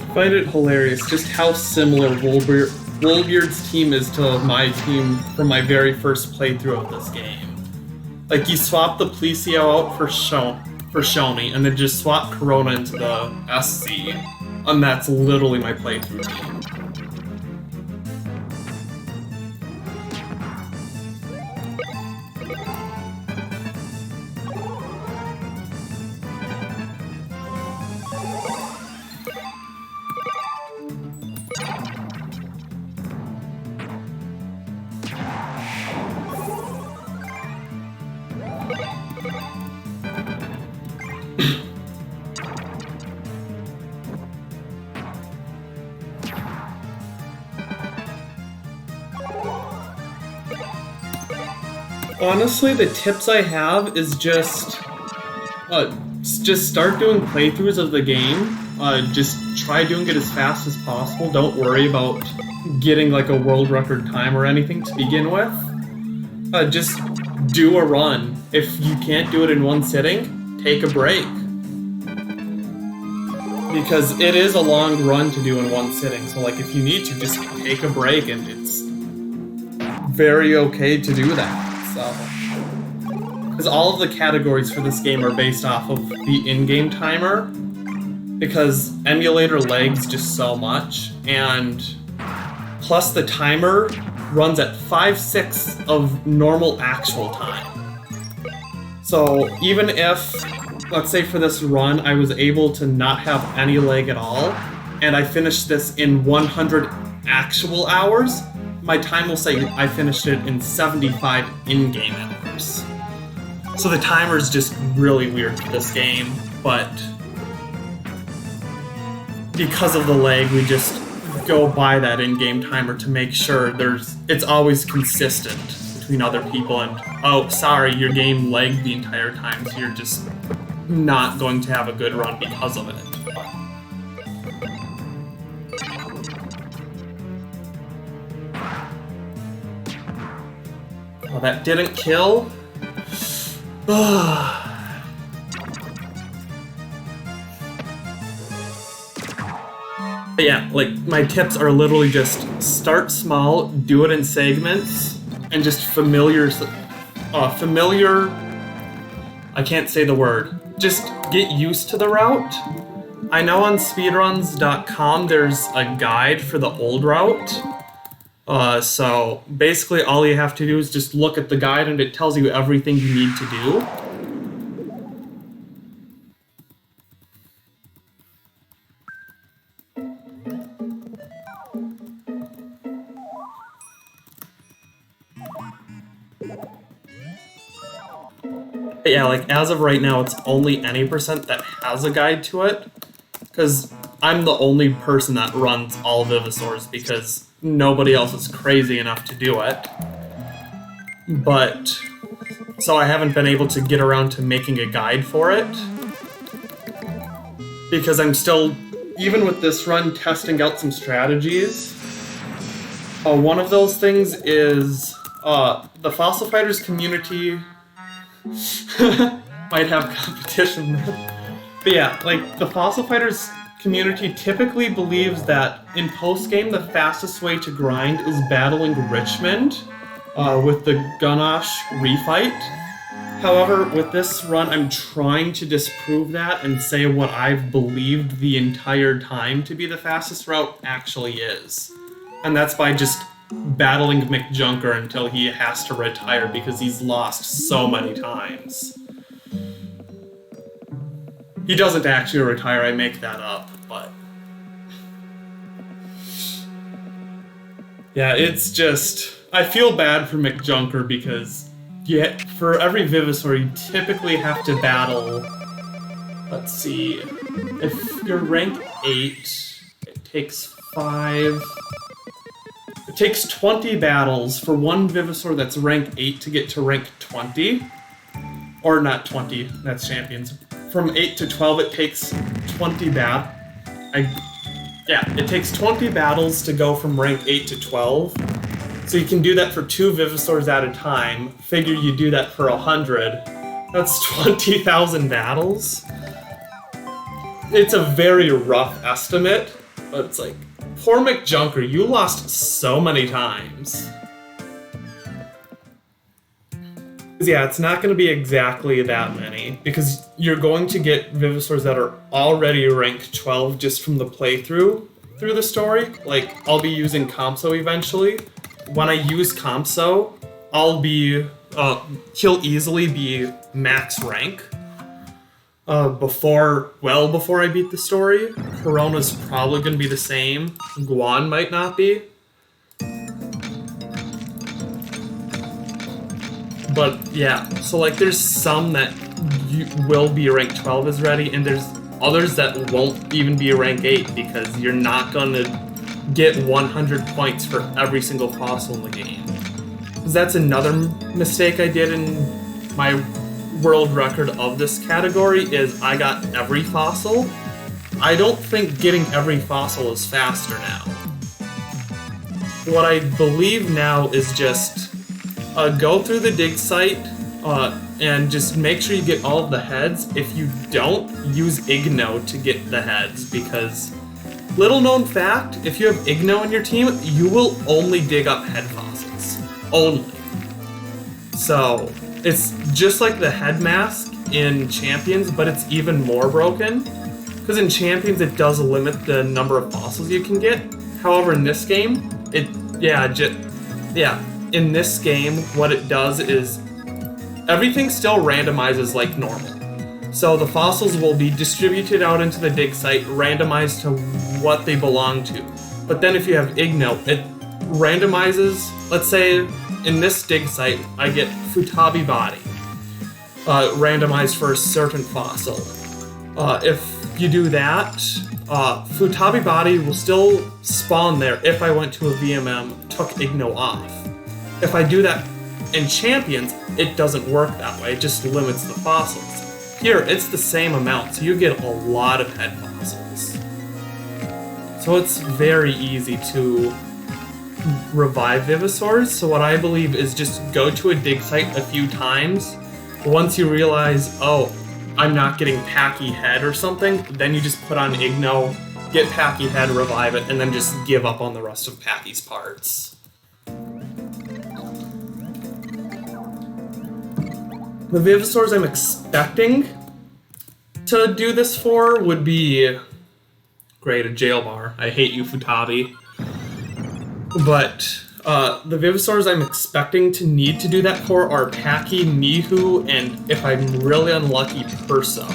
I find it hilarious just how similar Woolbeard's team is to my team from my very first playthrough of this game. Like, you swap the Plesio out for Shoni, and then just swap Corona into the SC, and that's literally my playthrough team. Honestly, the tips I have is just start doing playthroughs of the game. Just try doing it as fast as possible. Don't worry about getting like a world record time or anything to begin with. Just do a run. If you can't do it in one sitting, take a break. Because it is a long run to do in one sitting. So like if you need to, just take a break, and it's very okay to do that. Because all of the categories for this game are based off of the in-game timer, because emulator lags just so much, and plus the timer runs at 5/6 of normal actual time. So even if, let's say for this run, I was able to not have any lag at all, and I finished this in 100 actual hours, my time will say I finished it in 75 in-game hours. So the timer is just really weird for this game, but because of the lag, we just go by that in-game timer to make sure it's always consistent between other people, and oh, sorry, your game lagged the entire time, so you're just not going to have a good run because of it. Oh, that didn't kill? But yeah, like, my tips are literally just start small, do it in segments, and just familiar, I can't say the word. Just get used to the route. I know on speedruns.com there's a guide for the old route. So basically all you have to do is just look at the guide and it tells you everything you need to do. But yeah, like as of right now, it's only any% that has a guide to it, because I'm the only person that runs all Vivosaurs because nobody else is crazy enough to do it. But so I haven't been able to get around to making a guide for it, because I'm still, even with this run, testing out some strategies. One of those things is the Fossil Fighters community might have competition. But yeah, like the Fossil Fighters community typically believes that in post-game the fastest way to grind is battling Richmond with the Gunosh refight. However, with this run, I'm trying to disprove that and say what I've believed the entire time to be the fastest route actually is. And that's by just battling McJunker until he has to retire because he's lost so many times. He doesn't actually retire, I make that up, but... yeah, it's just... I feel bad for McJunker because for every Vivosaur you typically have to battle... Let's see... If you're rank 8, it takes 5... It takes 20 battles for one Vivosaur that's rank 8 to get to rank 20. Or not 20, that's champions. From 8 to 12 it takes 20 it takes 20 battles to go from rank 8 to 12. So you can do that for 2 Vivosaurs at a time. Figure you do that for 100. That's 20,000 battles. It's a very rough estimate, but it's like, poor McJunker, you lost so many times. Yeah, it's not going to be exactly that many, because you're going to get Vivosaurs that are already rank 12 just from the playthrough through the story. Like, I'll be using Compso eventually. When I use Compso, he'll easily be max rank. Before I beat the story. Corona's probably going to be the same. Guan might not be. But yeah, so like there's some that will be rank 12 as ready, and there's others that won't even be rank 8 because you're not going to get 100 points for every single fossil in the game. Because that's another mistake I did in my world record of this category is I got every fossil. I don't think getting every fossil is faster now. What I believe now is just go through the dig site and just make sure you get all of the heads. If you don't, use Igno to get the heads, because little known fact, if you have Igno in your team, you will only dig up head fossils. Only. So it's just like the head mask in Champions, but it's even more broken. Because in Champions, it does limit the number of fossils you can get. However, in this game, in this game, what it does is everything still randomizes like normal. So the fossils will be distributed out into the dig site, randomized to what they belong to. But then if you have Igno, it randomizes, let's say, in this dig site, I get Futabi Body, randomized for a certain fossil. If you do that, Futabi Body will still spawn there if I went to a VMM, took Igno off. If I do that in Champions, it doesn't work that way, it just limits the fossils. Here, it's the same amount, so you get a lot of head fossils. So it's very easy to revive Vivosaurs, so what I believe is just go to a dig site a few times. Once you realize, oh, I'm not getting Packy Head or something, then you just put on Igno get Packy Head, revive it, and then just give up on the rest of Packy's parts. The Vivosaurs I'm expecting to do this for would be... Great, a jail bar. I hate you, Futabi. But the Vivosaurs I'm expecting to need to do that for are Packy, Nihu, and if I'm really unlucky, Perso.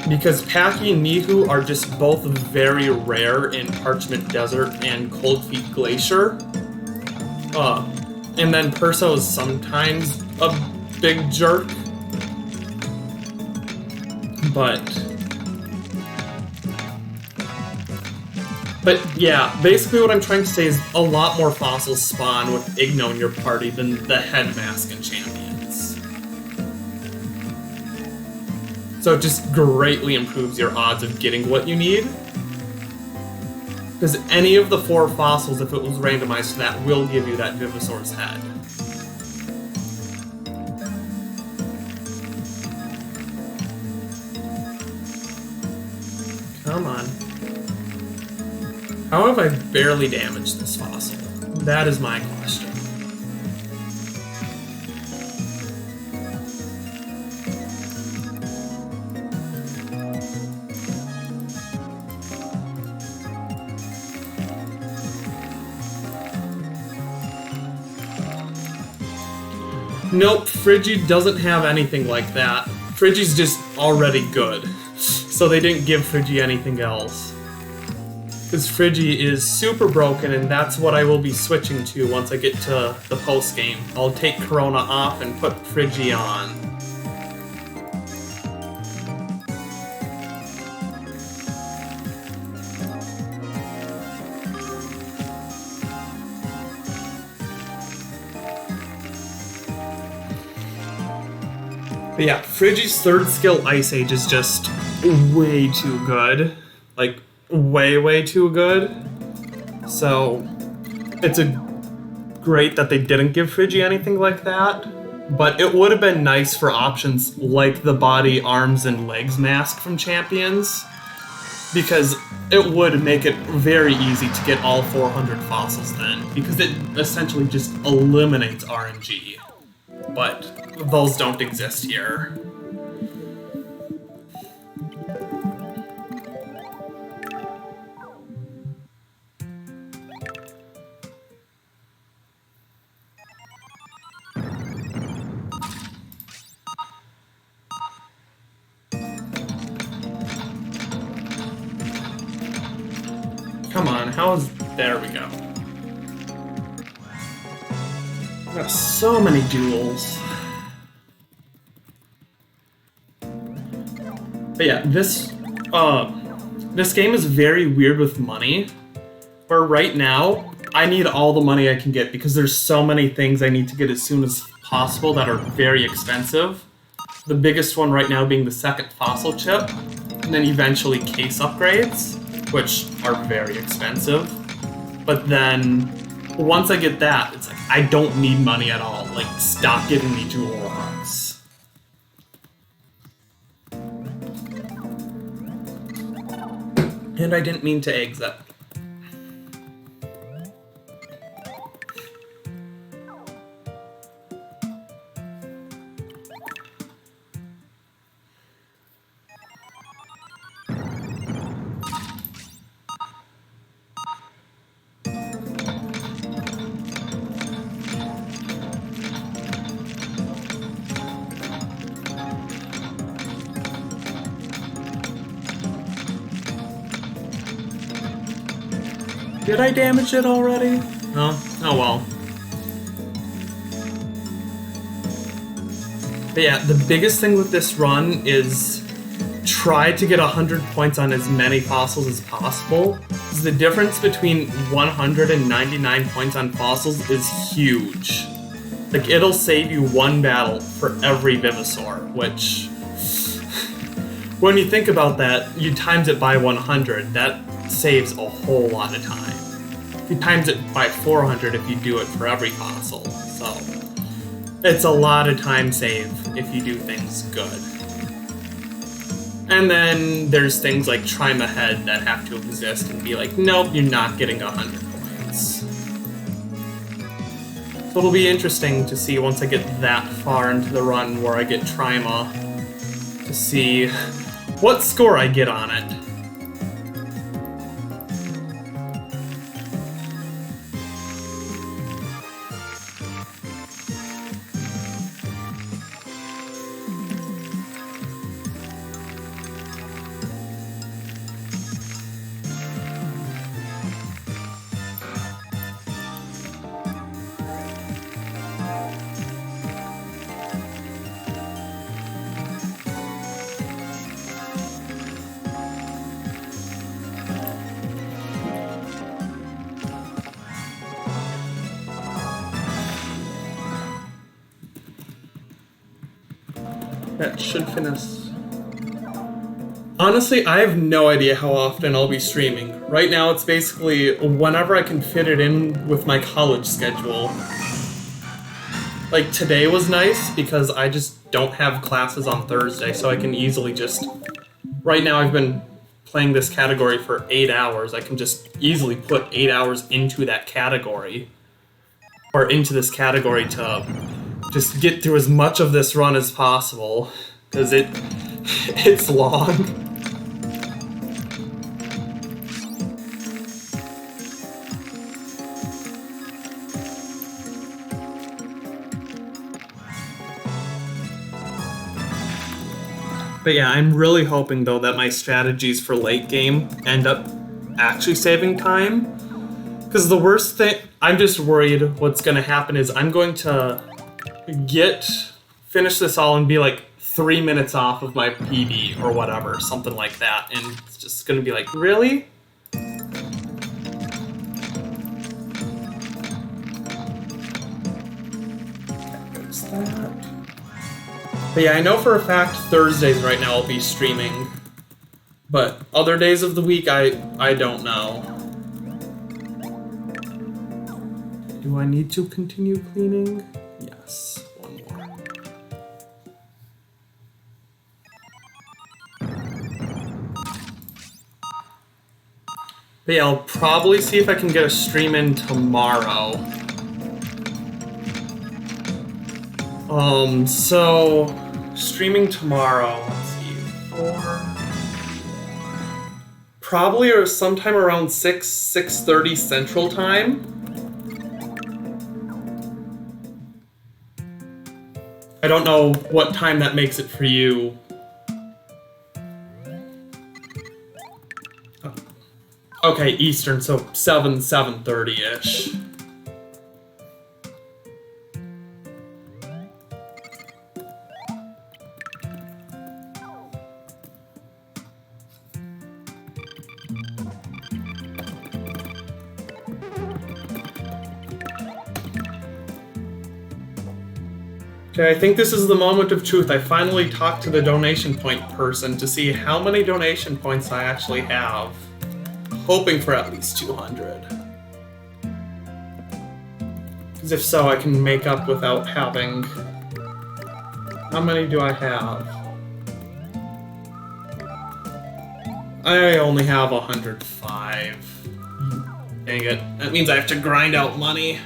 Because Packy and Nihu are just both very rare in Parchment Desert and Cold Feet Glacier. And then Perso is sometimes a big jerk. But yeah, basically what I'm trying to say is a lot more fossils spawn with Igno in your party than the head mask and champions. So it just greatly improves your odds of getting what you need. Because any of the 4 fossils, if it was randomized to that, will give you that Vivosaur's head. Come on. How have I barely damaged this fossil? That is my question. Nope, Frigi doesn't have anything like that. Frigi's just already good, so they didn't give Frigi anything else. Because Frigi is super broken, and that's what I will be switching to once I get to the post-game. I'll take Corona off and put Frigi on. But yeah, Frigi's 3rd skill, Ice Age, is just way too good. Like, way too good. So it's great that they didn't give Frigi anything like that, but it would have been nice for options like the body, arms, and legs mask from champions, because it would make it very easy to get all 400 fossils then, because it essentially just eliminates RNG, but those don't exist here. Come on, how is... There we go. I've got so many duels. But yeah, this game is very weird with money, where right now, I need all the money I can get because there's so many things I need to get as soon as possible that are very expensive. The biggest one right now being the 2nd fossil chip, and then eventually case upgrades, which are very expensive. But then, once I get that, it's like, I don't need money at all. Like, stop giving me jewel rocks. And I didn't mean to exit. Did I damage it already? No? Oh well. But yeah, the biggest thing with this run is try to get 100 points on as many fossils as possible. Because the difference between 100 and 99 points on fossils is huge. Like, it'll save you 1 battle for every Vivosaur, which... when you think about that, you times it by 100, that saves a whole lot of time. You times it by 400 if you do it for every fossil, so it's a lot of time save if you do things good. And then there's things like Trim Ahead that have to exist and be like, nope, you're not getting 100 points. So it'll be interesting to see once I get that far into the run where I get Trima to see what score I get on it. That should finish. Honestly, I have no idea how often I'll be streaming. Right now, it's basically whenever I can fit it in with my college schedule. Like, today was nice because I just don't have classes on Thursday, so I can easily just... Right now, I've been playing this category for 8 hours. I can just easily put 8 hours into that category. Or into this category to... just get through as much of this run as possible, because it's long. But yeah, I'm really hoping though that my strategies for late game end up actually saving time, because the worst thing, I'm just worried what's going to happen is I'm going to finish this all and be like 3 minutes off of my PB or whatever, something like that, and it's just gonna be like, really? There's that. But yeah, I know for a fact Thursdays right now I'll be streaming, but other days of the week I don't know. Do I need to continue cleaning? Yes, one more. But yeah, I'll probably see if I can get a stream in tomorrow. So streaming tomorrow, let's see, probably or sometime around 6:30 Central Time. I don't know what time that makes it for you. Okay, Eastern, so 7:30-ish. Okay, I think this is the moment of truth. I finally talked to the donation point person to see how many donation points I actually have. Hoping for at least 200. Because if so, I can make up without having... How many do I have? I only have 105. Dang it. That means I have to grind out money.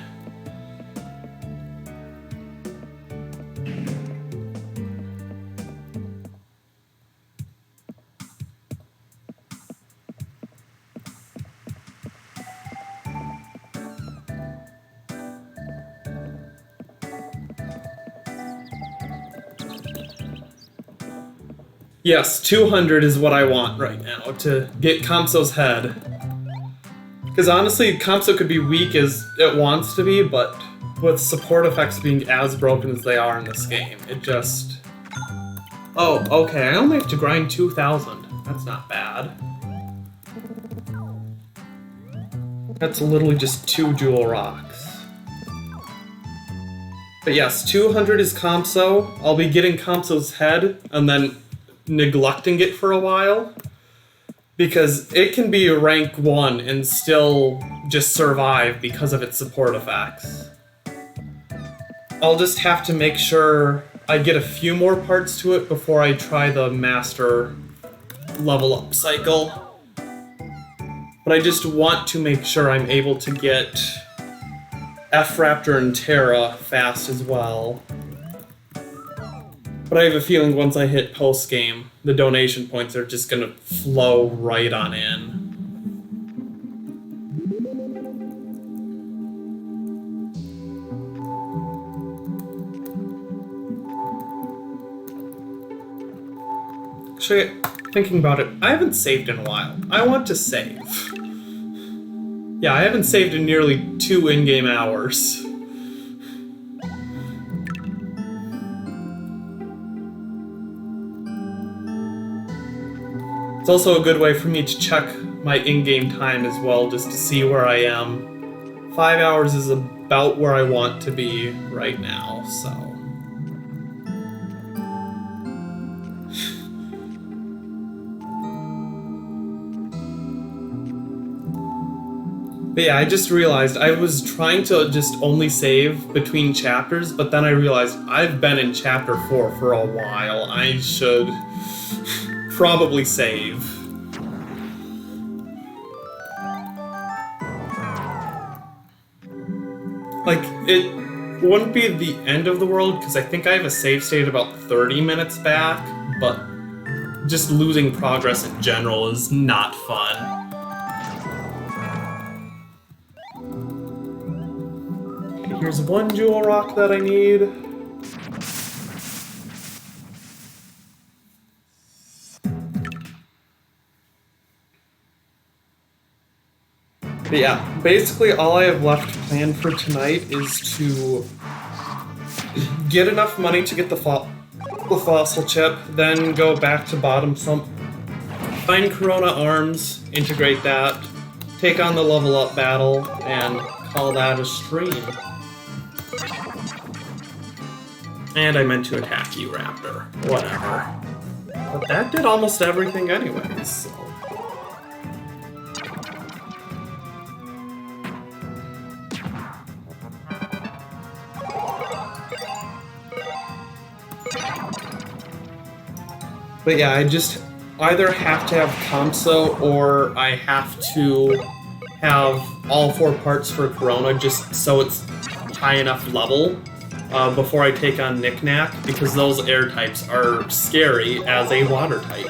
Yes, 200 is what I want right now to get Kamso's head. Because honestly, Kamso could be weak as it wants to be, but with support effects being as broken as they are in this game, it just... Oh, okay, I only have to grind 2,000. That's not bad. That's literally just 2 jewel rocks. But yes, 200 is Kamso. I'll be getting Kamso's head, and then neglecting it for a while, because it can be rank 1 and still just survive because of its support effects. I'll just have to make sure I get a few more parts to it before I try the master level up cycle. But I just want to make sure I'm able to get F-Raptor and Terra fast as well. But I have a feeling once I hit post-game, the donation points are just gonna flow right on in. Actually, thinking about it, I haven't saved in a while. I want to save. Yeah, I haven't saved in nearly 2 in-game hours. It's also a good way for me to check my in-game time as well, just to see where I am. 5 hours is about where I want to be right now, so... But yeah, I just realized I was trying to just only save between chapters, but then I realized I've been in chapter 4 for a while. I should probably save. Like, it wouldn't be the end of the world, because I think I have a save state about 30 minutes back, but just losing progress in general is not fun. Here's one jewel rock that I need. But yeah, basically all I have left planned for tonight is to get enough money to get the fossil chip, then go back to bottom sump, find Corona arms, integrate that, take on the level up battle, and call that a stream. And I meant to attack you, Raptor. Whatever. But that did almost everything anyways, so... But yeah, I just either have to have Kamsa or I have to have all 4 parts for Corona just so it's high enough level before I take on Knick-Knack, because those air types are scary as a water type.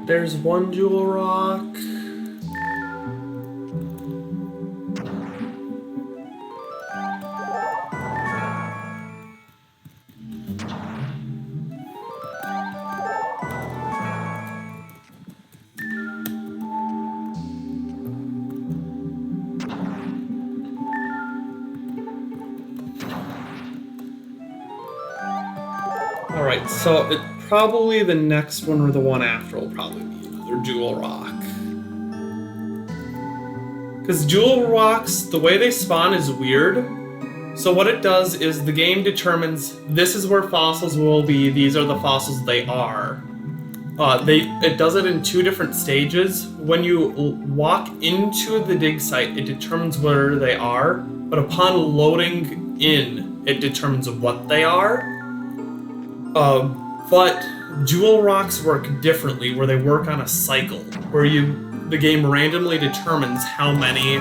There's one jewel rock. Alright, so it probably the next one or the one after will probably be another jewel rock. Because jewel rocks, the way they spawn is weird. So what it does is the game determines this is where fossils will be, these are the fossils they are. It does it in 2 different stages. When you walk into the dig site, it determines where they are, but upon loading in, it determines what they are. But jewel rocks work differently, where they work on a cycle, where the game randomly determines how many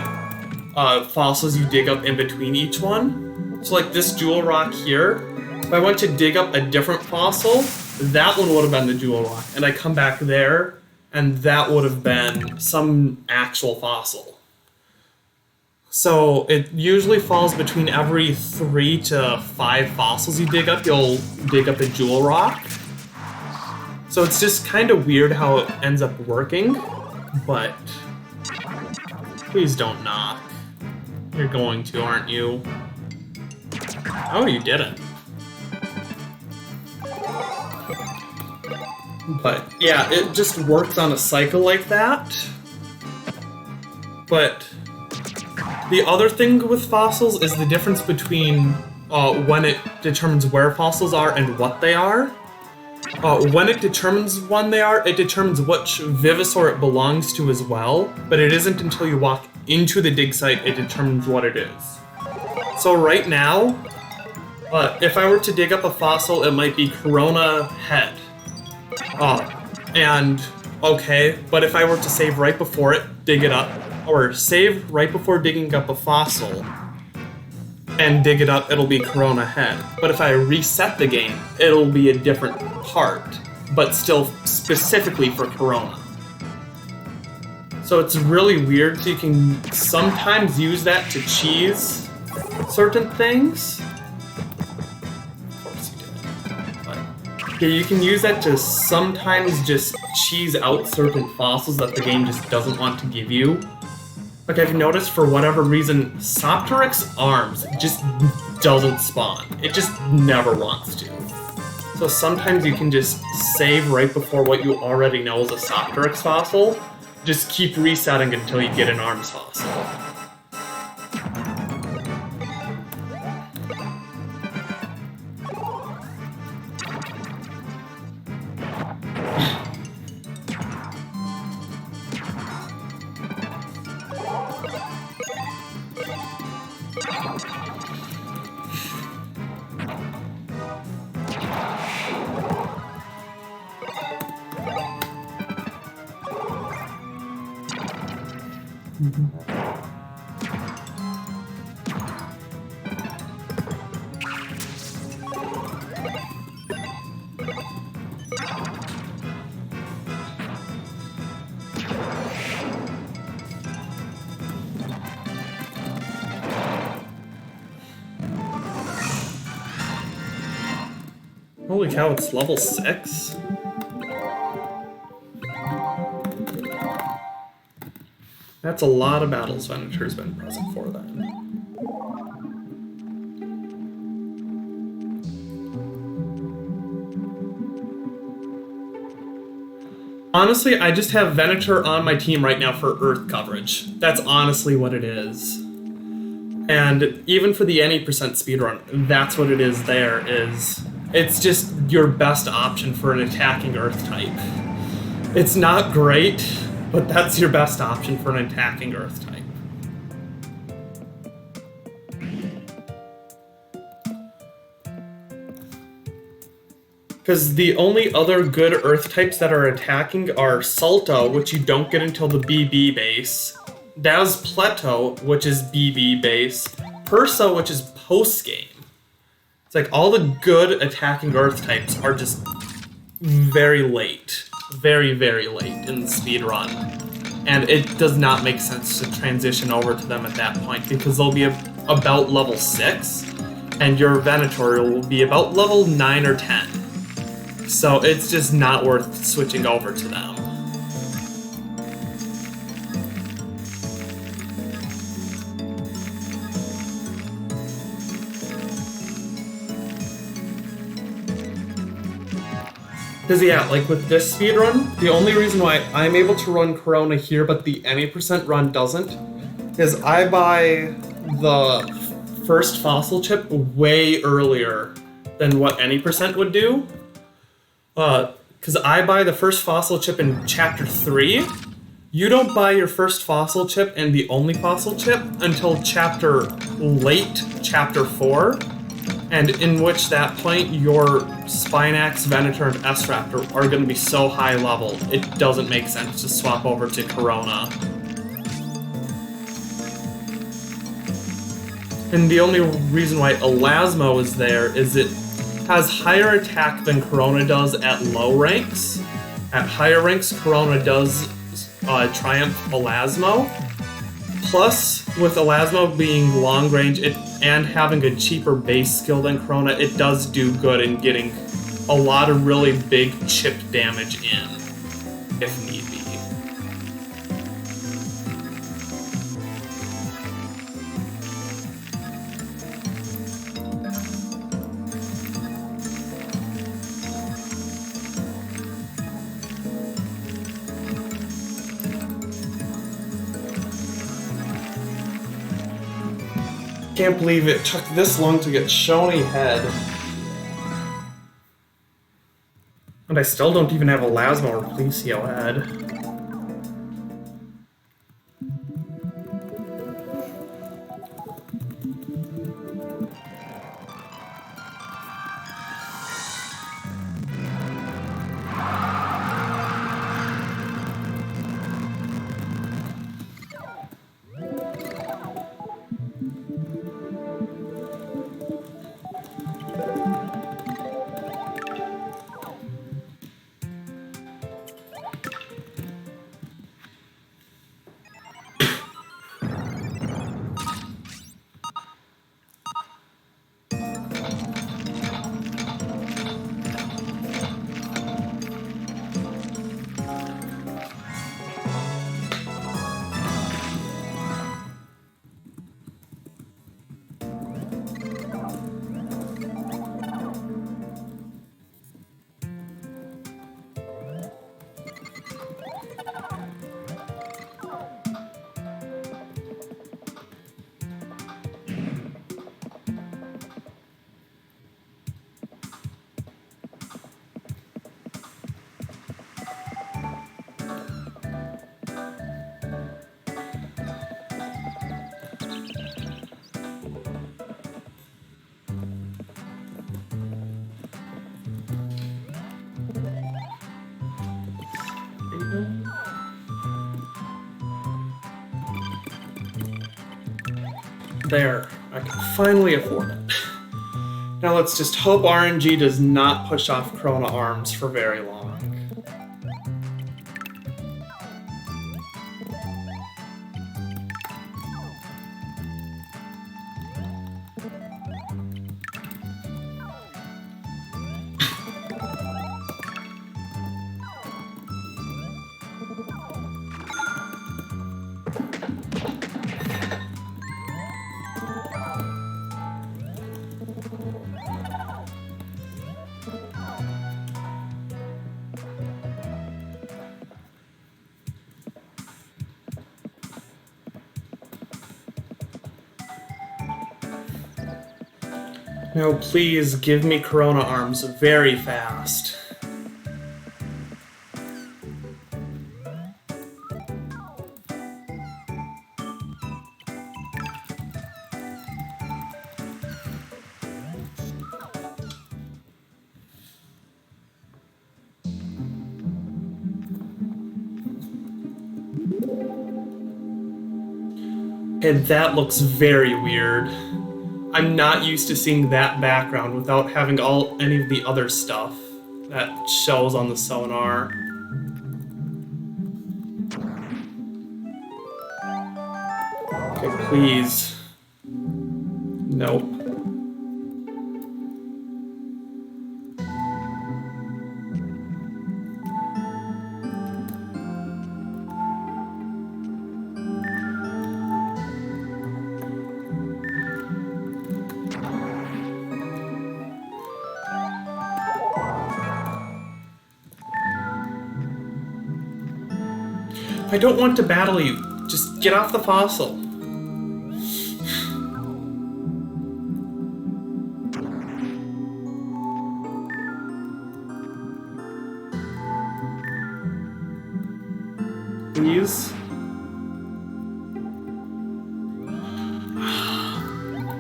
fossils you dig up in between each one. So like this jewel rock here, if I went to dig up a different fossil, that one would have been the jewel rock, and I come back there, and that would have been some actual fossil. So it usually falls between every 3 to 5 fossils you dig up, you'll dig up a jewel rock. So it's just kind of weird how it ends up working, but please don't knock. You're going to, aren't you? Oh, you didn't. But yeah, it just works on a cycle like that. But the other thing with fossils is the difference between when it determines where fossils are and what they are. When it determines when they are, it determines which Vivosaur it belongs to as well, but it isn't until you walk into the dig site it determines what it is. So right now, if I were to dig up a fossil, it might be Corona Head. Okay, but if I were to save right before it, dig it up, or save right before digging up a fossil, and dig it up, it'll be Corona Head. But if I reset the game, it'll be a different part, but still specifically for Corona. So it's really weird, so you can sometimes use that to cheese certain things. Of course you did. But yeah, you can use that to sometimes just cheese out certain fossils that the game just doesn't want to give you. Like I've noticed for whatever reason, Sopteryx Arms just doesn't spawn. It just never wants to. So sometimes you can just save right before what you already know is a Sopteryx fossil. Just keep resetting until you get an Arms fossil. Holy cow, it's level 6? That's a lot of battles Venator's been present for then. Honestly, I just have Venator on my team right now for Earth coverage. That's honestly what it is. And even for the any percent speedrun, that's what it is there, is it's just your best option for an attacking Earth type. It's not great, but that's your best option for an attacking Earth type. Because the only other good Earth types that are attacking are Salto, which you don't get until the BB base, Dazpleto, which is BB base, Persa, which is post-game. It's like all the good attacking Earth types are just very late. Very, very late in the speedrun. And it does not make sense to transition over to them at that point because they'll be about level 6 and your Venator will be about level 9 or 10. So it's just not worth switching over to them. Because yeah, like with this speedrun, the only reason why I'm able to run Corona here but the any percent run doesn't is I buy the first fossil chip way earlier than what any percent would do. Because I buy the first fossil chip in Chapter 3. You don't buy your first fossil chip and the only fossil chip until late Chapter 4. And in which that point, your Spinax, Venator, and S-Raptor are going to be so high level, it doesn't make sense to swap over to Corona. And the only reason why Elasmo is there is it has higher attack than Corona does at low ranks. At higher ranks, Corona does Triumph Elasmo. Plus, with Elasmo being long range and having a cheaper base skill than Corona, it does do good in getting a lot of really big chip damage in, if need be. can't believe it took this long to get Shoney head. And I still don't even have a Lasma or Plesio head. There, I can finally afford it. Now let's just hope RNG does not push off Corona Arms for very long. No, please give me Corona Arms very fast. And that looks very weird. I'm not used to seeing that background without having any of the other stuff that shows on the sonar. Okay, please. Nope. I don't want to battle you. Just get off the fossil. Please.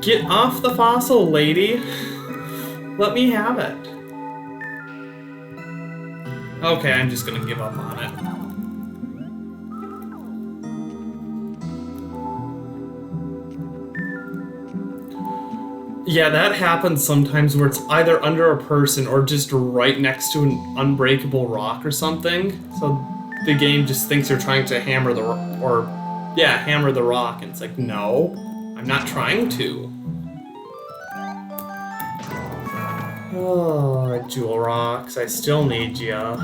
Get off the fossil, lady. Let me have it. Okay, I'm just gonna give up on it. Yeah, that happens sometimes where it's either under a person or just right next to an unbreakable rock or something. So the game just thinks you're trying to hammer the hammer the rock, and it's like, no, I'm not trying to. Oh, Jewel Rocks, I still need ya.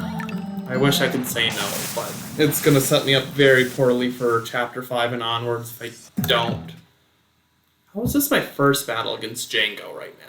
I wish I could say no, but it's gonna set me up very poorly for Chapter 5 and onwards if I don't. How is this my first battle against Django right now?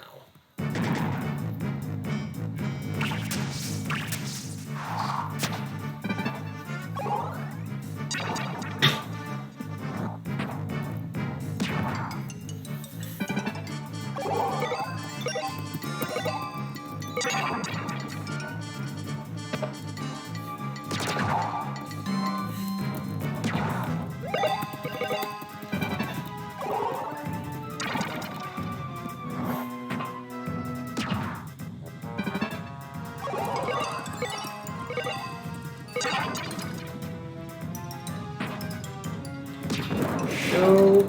go.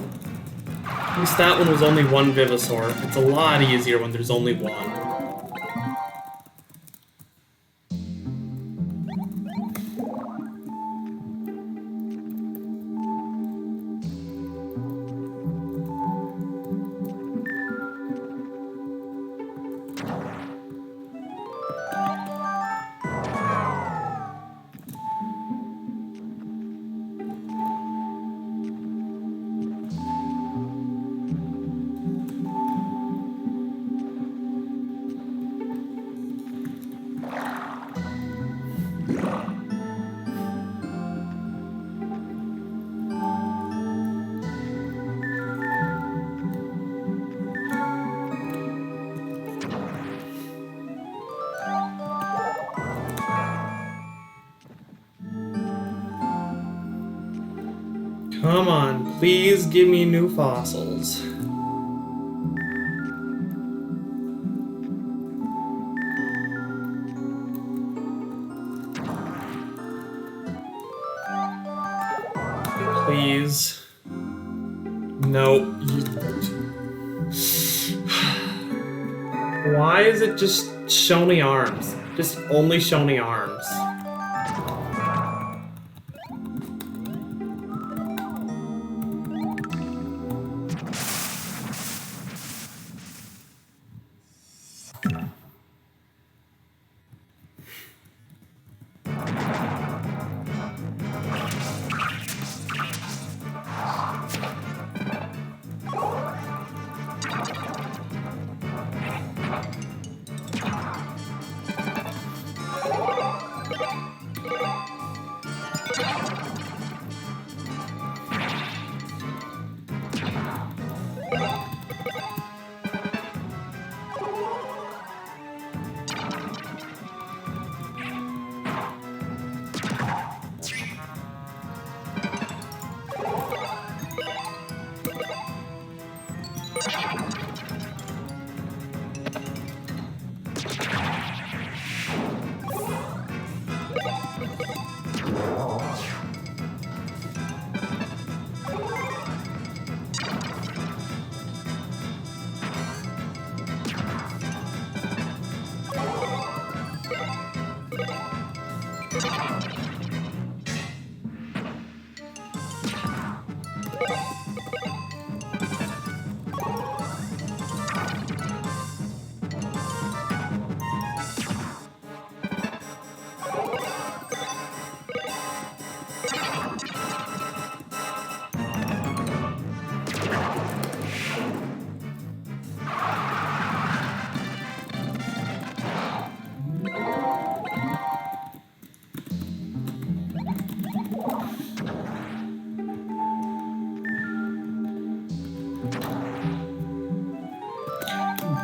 At least that one was only one Vivosaur. It's a lot easier when there's only one. Come on, please give me new fossils. Please. Nope. Why is it just shony arms? Just only shony arms.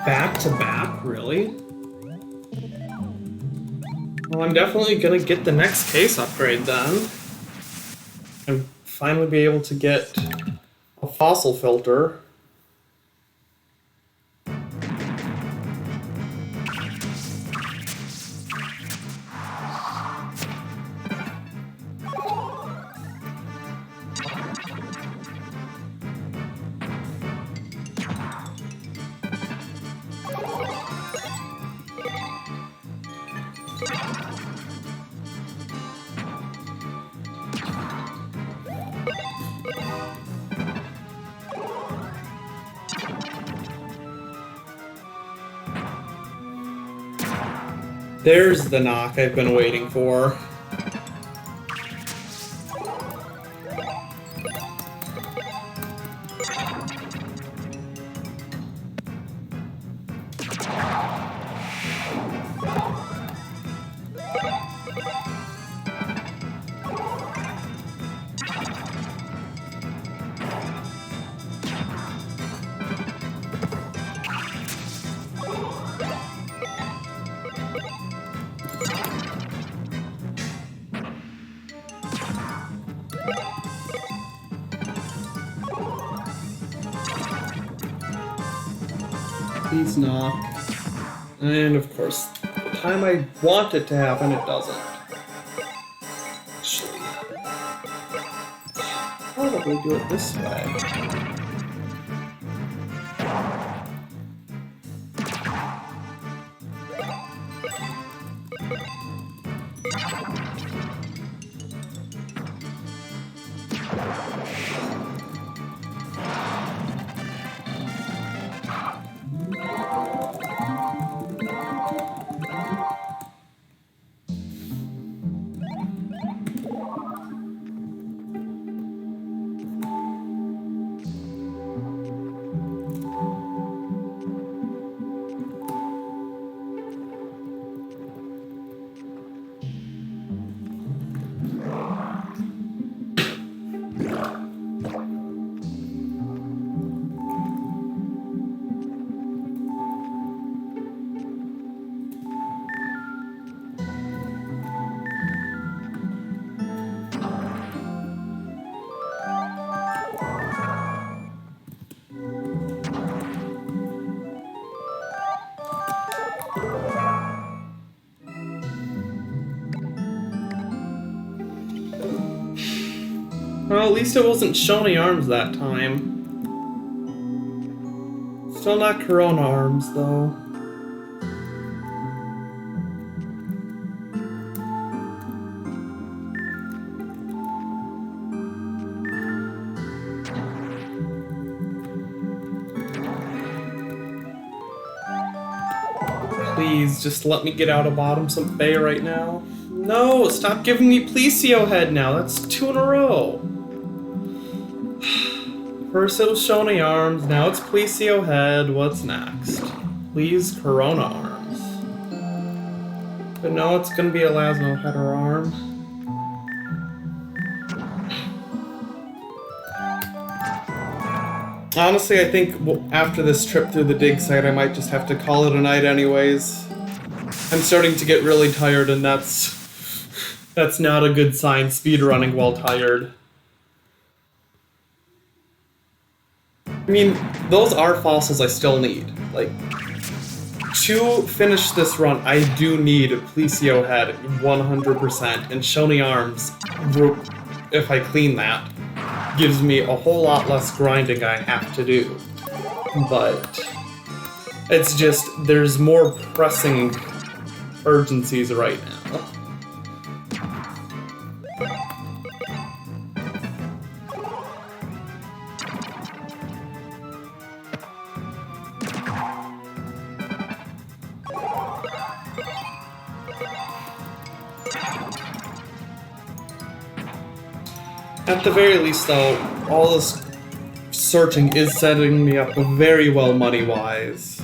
Back to back, really? Well, I'm definitely gonna get the next case upgrade then. And finally be able to get a fossil filter. There's the knock I've been waiting for. Please knock. And of course, the time I want it to happen, it doesn't. Actually. probably do it this way. Well, at least it wasn't Shony Arms that time. Still not Corona Arms, though. Please, just let me get out of Bottomsome Bay right now. No, stop giving me Plesio Head now. That's 2 in a row. First it was Shony Arms, now it's Plesio Head. What's next? Please, Corona Arms. But no, it's gonna be Elasmo Head or Arm. Honestly, I think after this trip through the dig site, I might just have to call it a night anyways. I'm starting to get really tired, and that's not a good sign, speedrunning while tired. I mean, those are fossils I still need. Like, to finish this run, I do need Plesio Head 100%, and Shony Arms, if I clean that, gives me a whole lot less grinding I have to do. But it's just, there's more pressing urgencies right now. At the very least, though, all this searching is setting me up very well money-wise.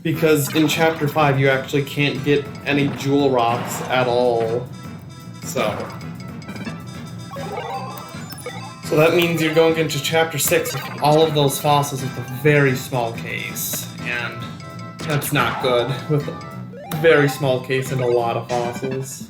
Because in Chapter 5, you actually can't get any jewel rocks at all. So that means you're going into Chapter 6 with all of those fossils with a very small case. And that's not good, with a very small case and a lot of fossils.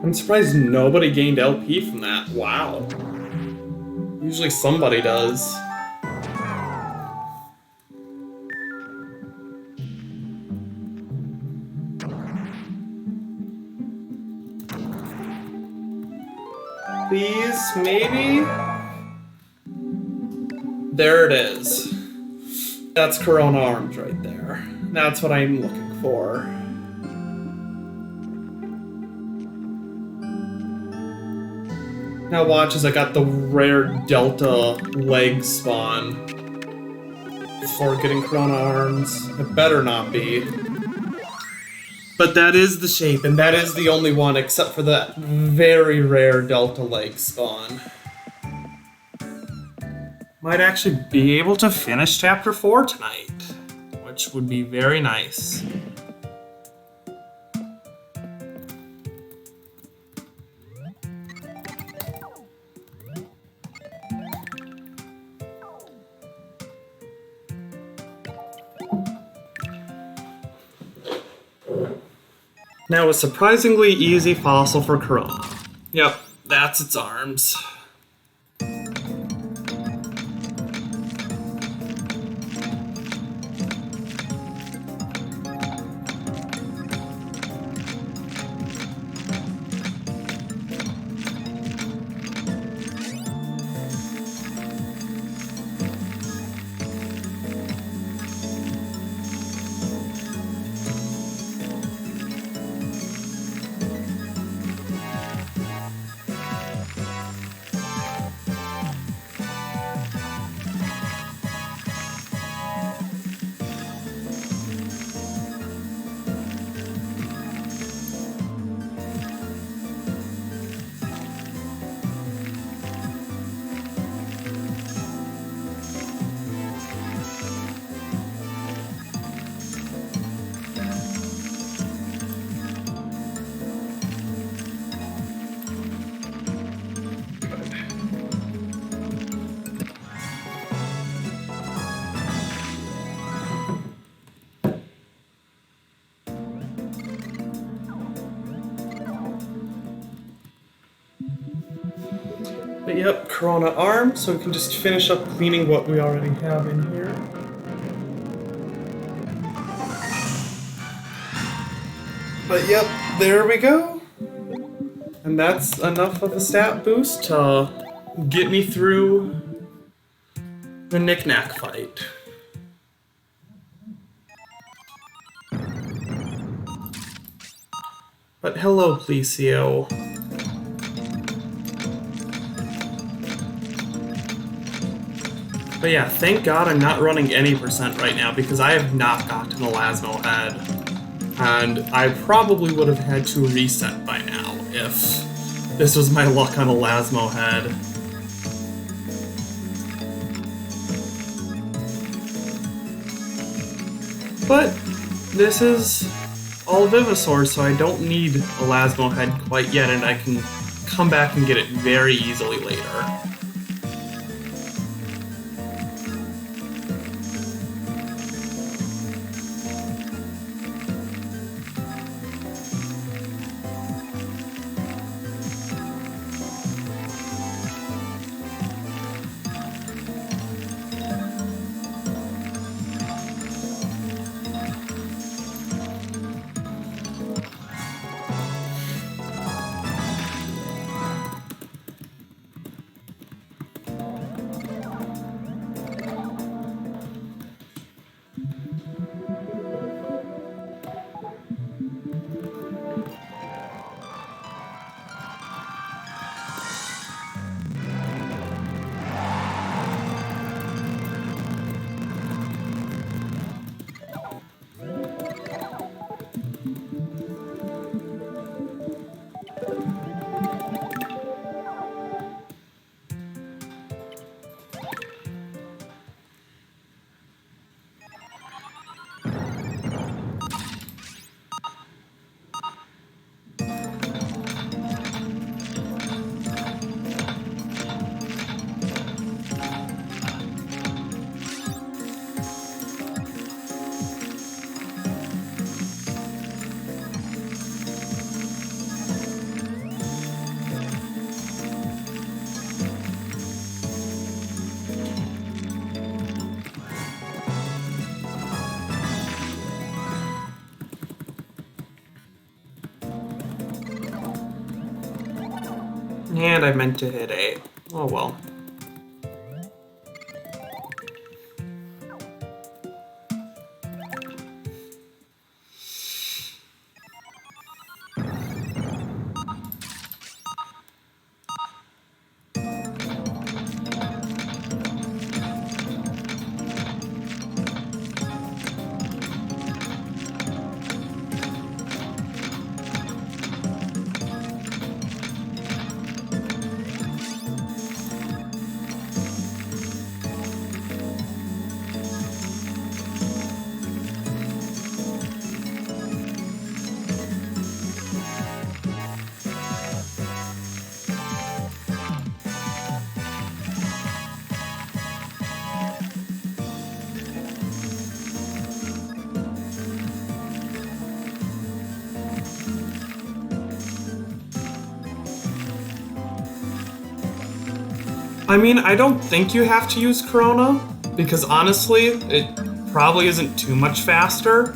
I'm surprised nobody gained LP from that. Wow. Usually somebody does. Please, maybe? There it is. That's Corona Arms right there. That's what I'm looking for. Now watch as I got the rare Delta leg spawn before getting Corona Arms. It better not be. But that is the shape, and that is the only one except for that very rare Delta leg spawn. Might actually be able to finish Chapter 4 tonight, which would be very nice. Now a surprisingly easy fossil for Corona. Yep, that's its arms. But yep, Corona arm, so we can just finish up cleaning what we already have in here. But yep, there we go. And that's enough of a stat boost to get me through the knick-knack fight. But hello, Plesio. But yeah, thank God I'm not running any percent right now because I have not gotten a Elasmo head. And I probably would have had to reset by now if this was my luck on a Elasmo head. But this is All Vivosaurs, so I don't need a Elasmo head quite yet, and I can come back and get it very easily later. And I meant to hit A. Oh well. I mean, I don't think you have to use Corona, because honestly, it probably isn't too much faster.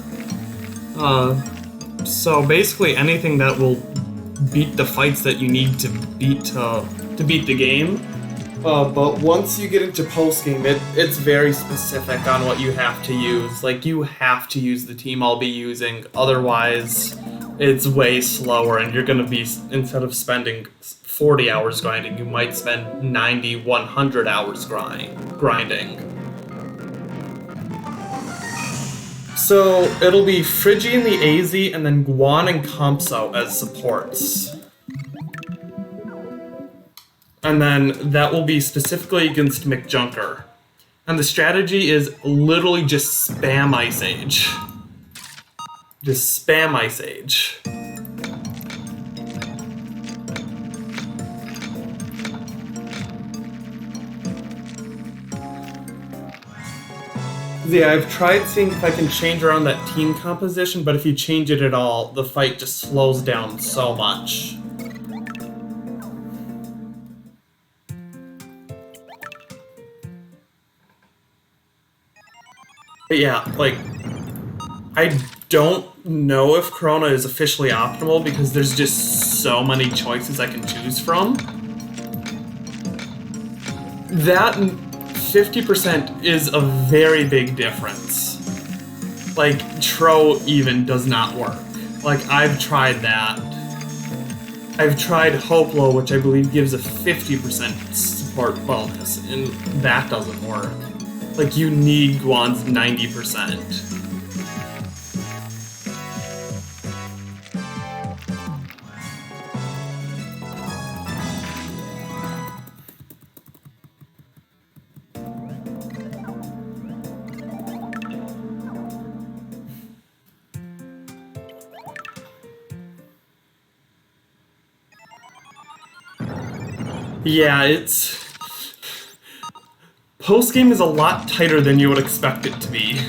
So basically anything that will beat the fights that you need to beat the game. But once you get into post-game, it's very specific on what you have to use. Like, you have to use the team I'll be using, otherwise it's way slower, and you're gonna be, instead of spending 40 hours grinding, you might spend 90, 100 hours grinding. So it'll be Frigi and the AZ, and then Guhwhorn and Compso as supports. And then that will be specifically against McJunker. And the strategy is literally just spam Ice Age. Just spam Ice Age. Yeah, I've tried seeing if I can change around that team composition, but if you change it at all, the fight just slows down so much. But yeah, like, I don't know if Corona is officially optimal because there's just so many choices I can choose from. That 50% is a very big difference. Like, Tro even does not work. Like, I've tried that. I've tried Hoplo, which I believe gives a 50% support bonus, and that doesn't work. Like, you need Guhwhorn's 90%. Yeah, it's... Post-game is a lot tighter than you would expect it to be.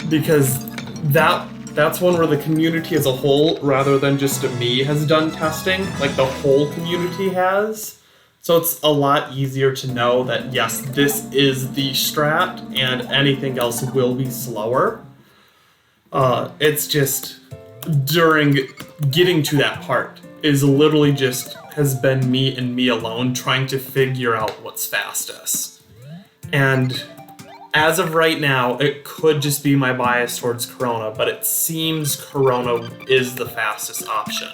Because that's one where the community as a whole, rather than just a me, has done testing. Like, the whole community has. So it's a lot easier to know that, yes, this is the strat, and anything else will be slower. It's just, during getting to that part, is literally just has been me and me alone trying to figure out what's fastest. And as of right now, it could just be my bias towards Corona, but it seems Corona is the fastest option.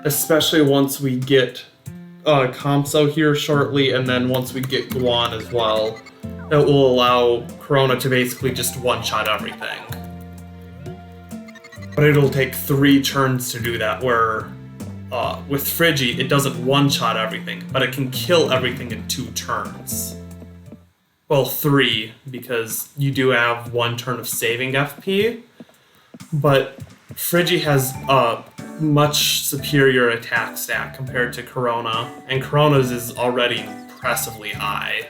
Especially once we get Compso here shortly, and then once we get Guhwhorn as well, it will allow Corona to basically just one-shot everything. But it'll take 3 turns to do that, where with Frigi, it doesn't one-shot everything, but it can kill everything in 2 turns. Well, 3, because you do have 1 turn of saving FP, but Frigi has a much superior attack stat compared to Corona, and Corona's is already impressively high.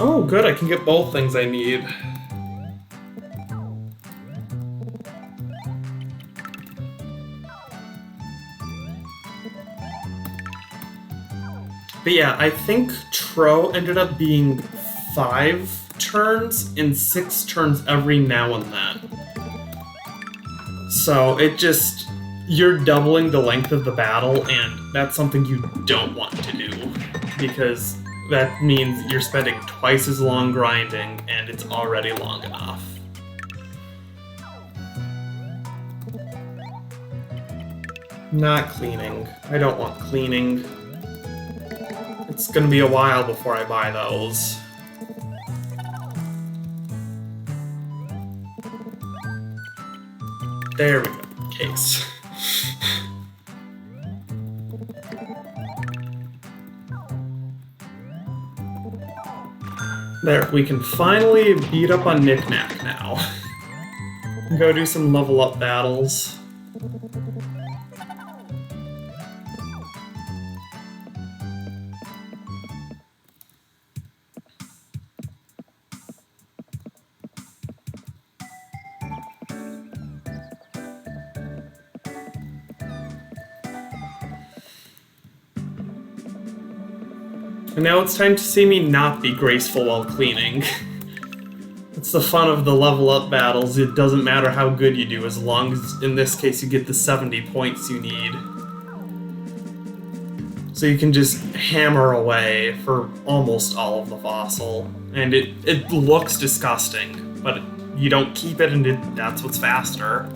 Oh, good, I can get both things I need. But yeah, I think Tro ended up being 5 turns and 6 turns every now and then. So it just, you're doubling the length of the battle, and that's something you don't want to do, because that means you're spending twice as long grinding, and it's already long enough. Not cleaning. I don't want cleaning. It's gonna be a while before I buy those. There we go. Case. There, we can finally beat up on Knick-Knack now. Go do some level up battles. And now it's time to see me not be graceful while cleaning. It's the fun of the level up battles. It doesn't matter how good you do, as long as, in this case, you get the 70 points you need. So you can just hammer away for almost all of the fossil. And it looks disgusting, but you don't keep it, and that's what's faster.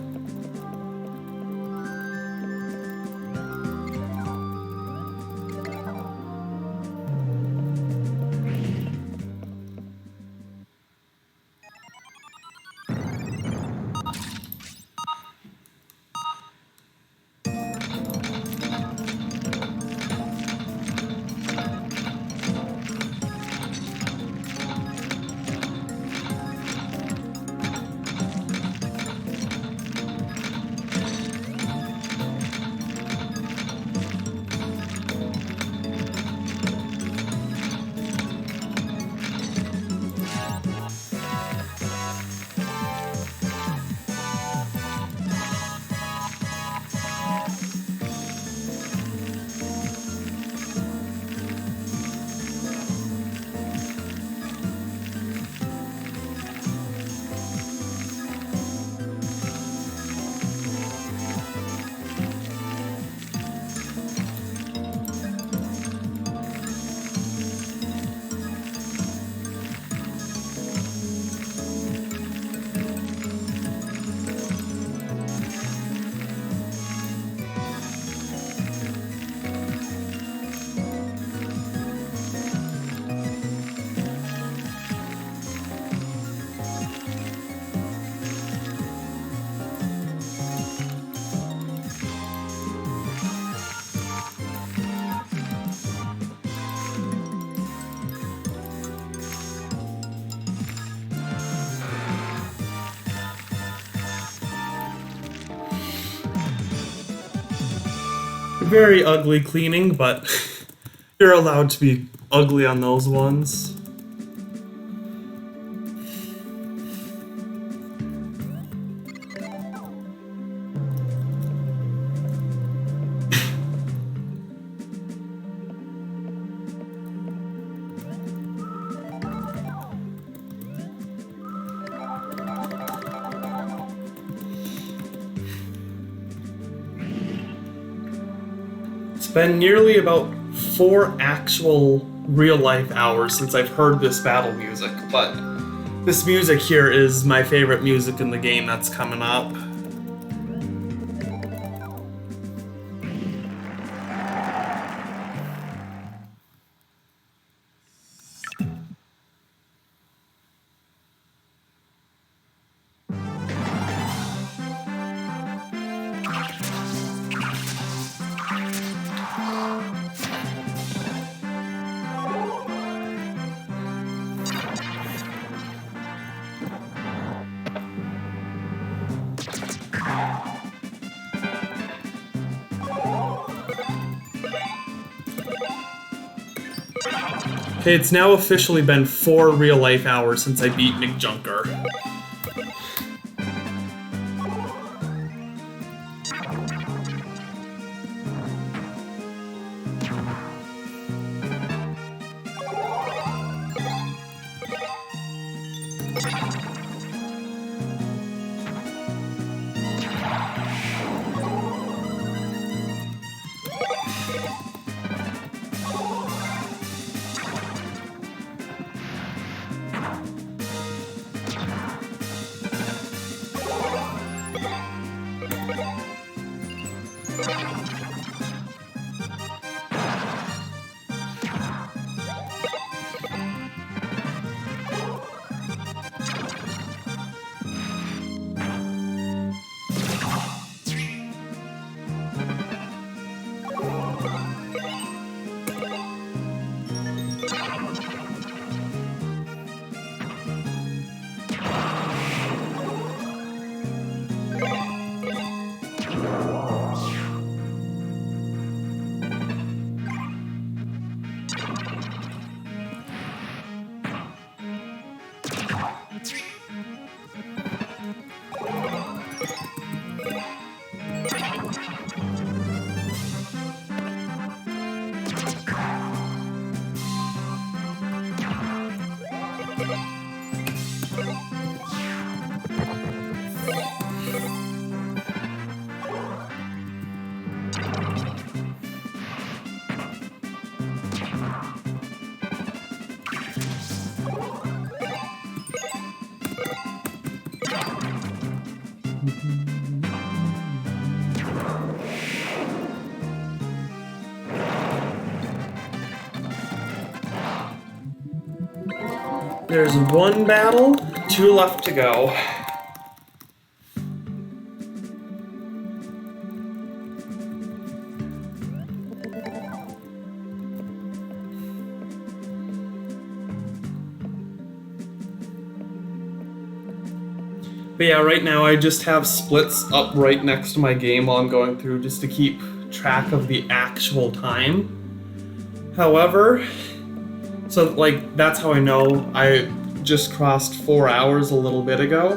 Very ugly cleaning, but you're allowed to be ugly on those ones. It's been nearly about 4 actual real-life hours since I've heard this battle music, but this music here is my favorite music in the game that's coming up. Okay, it's now officially been 4 real-life hours since I beat McJunker. There's one battle, 2 left to go. But yeah, right now I just have splits up right next to my game while I'm going through just to keep track of the actual time. However, so like that's how I know I just crossed 4 hours a little bit ago.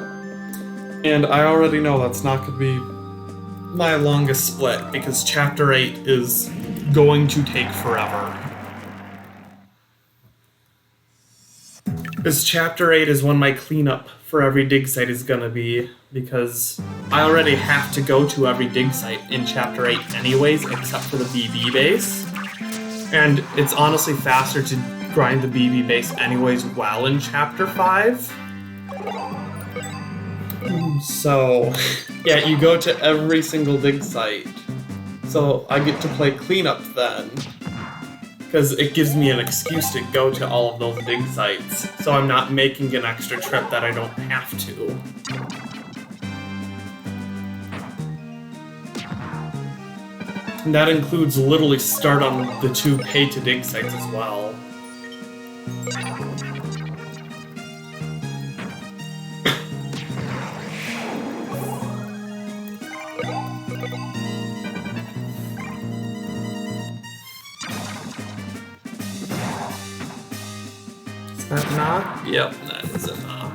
And I already know that's not going to be my longest split because Chapter 8 is going to take forever. Because Chapter 8 is when my cleanup for every dig site is gonna be, because I already have to go to every dig site in Chapter 8 anyways, except for the BB base. And it's honestly faster to grind the BB base anyways while in Chapter 5. So, yeah, you go to every single dig site. So I get to play cleanup then. Because it gives me an excuse to go to all of those dig sites, so I'm not making an extra trip that I don't have to. And that includes literally start on the 2 pay-to-dig sites as well. That knock? Yep, that is a knock.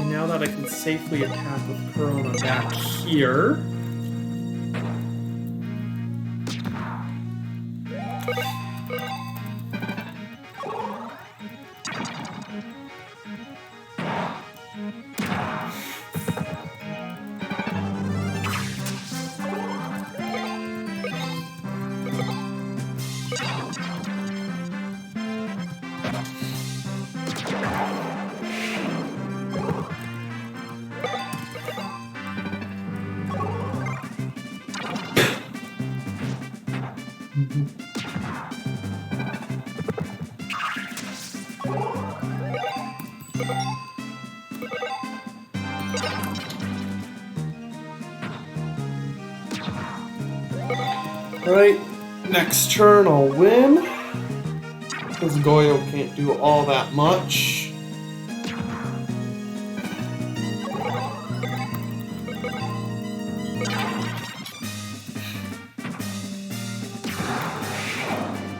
Now that I can safely attack with Corona back here. Right, next turn I'll win, because Goyo can't do all that much.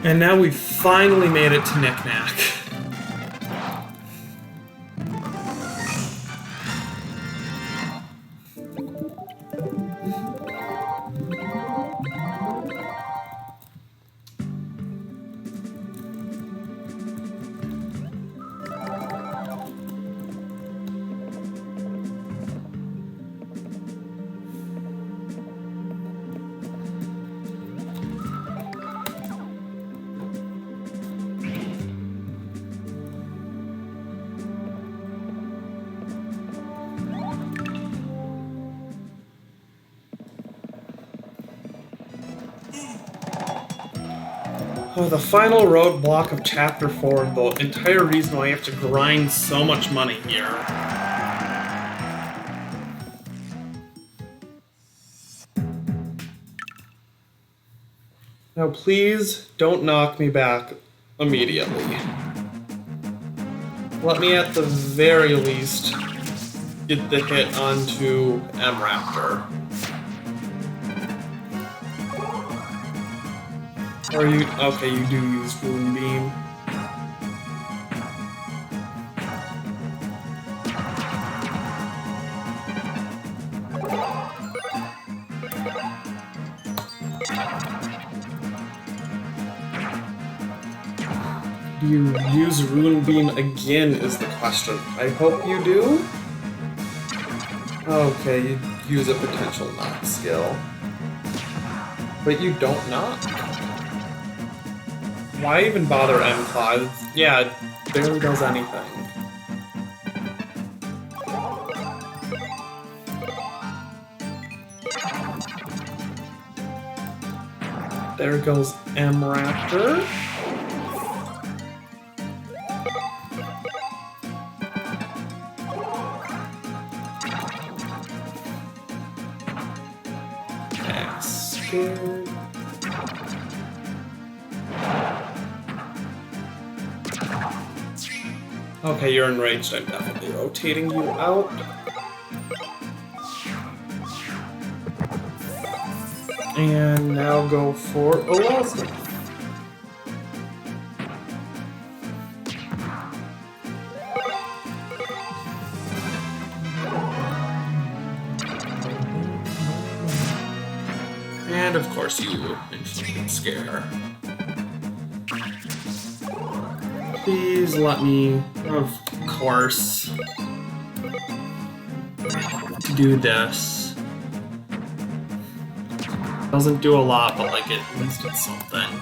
And now we finally made it to Knick-Knack. Oh, the final roadblock of Chapter 4, and the entire reason why you have to grind so much money here. Now please don't knock me back immediately. Let me at the very least get the hit onto M-Raptor. Or you, okay, you do use Moonbeam. you use Rune Beam again is the question. I hope you do. Okay, you use a potential knock skill. But you don't knock. Why even bother M-Claw? Yeah, it barely does anything. There goes M-Raptor. Scared. Okay, you're enraged. I'm definitely rotating you out. And now go for a Wellsman. And of course you inflicted scare. Please let me, of course, do this. Doesn't do a lot, but like at least it's something.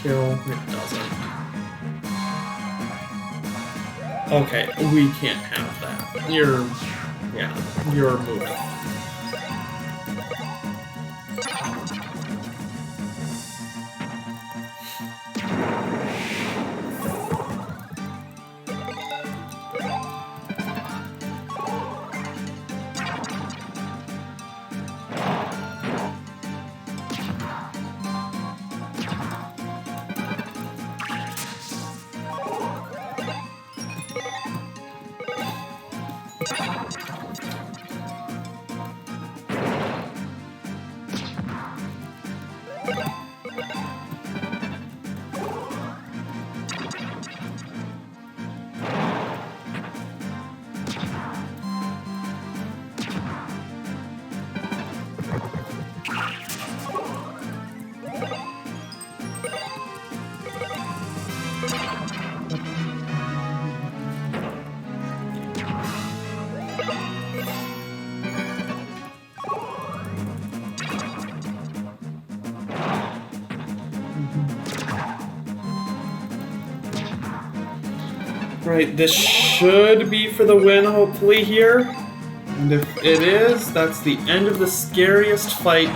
Kill. It doesn't. Okay, we can't have that. You're moving. Right, this should be for the win, hopefully, here. And if it is, that's the end of the scariest fight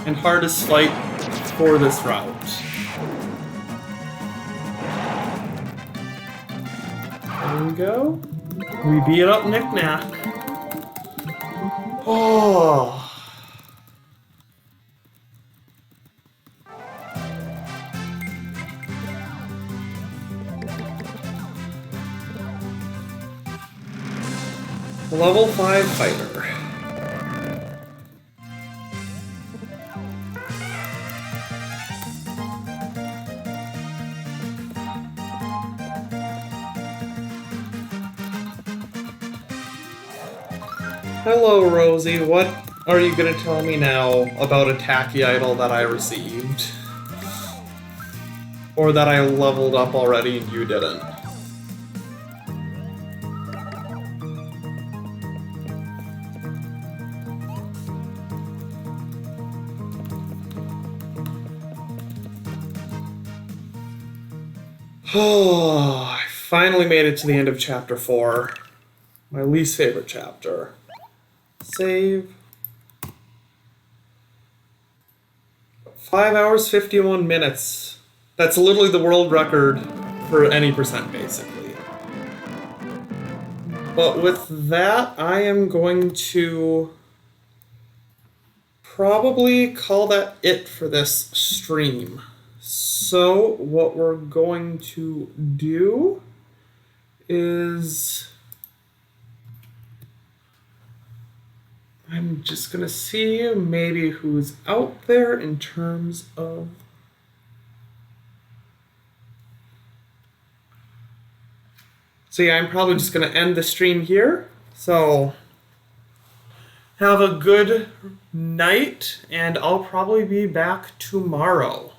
and hardest fight for this route. There we go. We beat up Knick Knack. Oh. Level 5 fighter. Hello, Rosie. What are you going to tell me now about a tacky idol that I received? Or that I leveled up already and you didn't? Oh, I finally made it to the end of chapter 4. My least favorite chapter. Save. 5 hours, 51 minutes. That's literally the world record for any percent, basically. But with that, I am going to probably call that it for this stream. So what we're going to do is I'm just going to see maybe who's out there in terms of So yeah, I'm probably just going to end the stream here. So have a good night, and I'll probably be back tomorrow.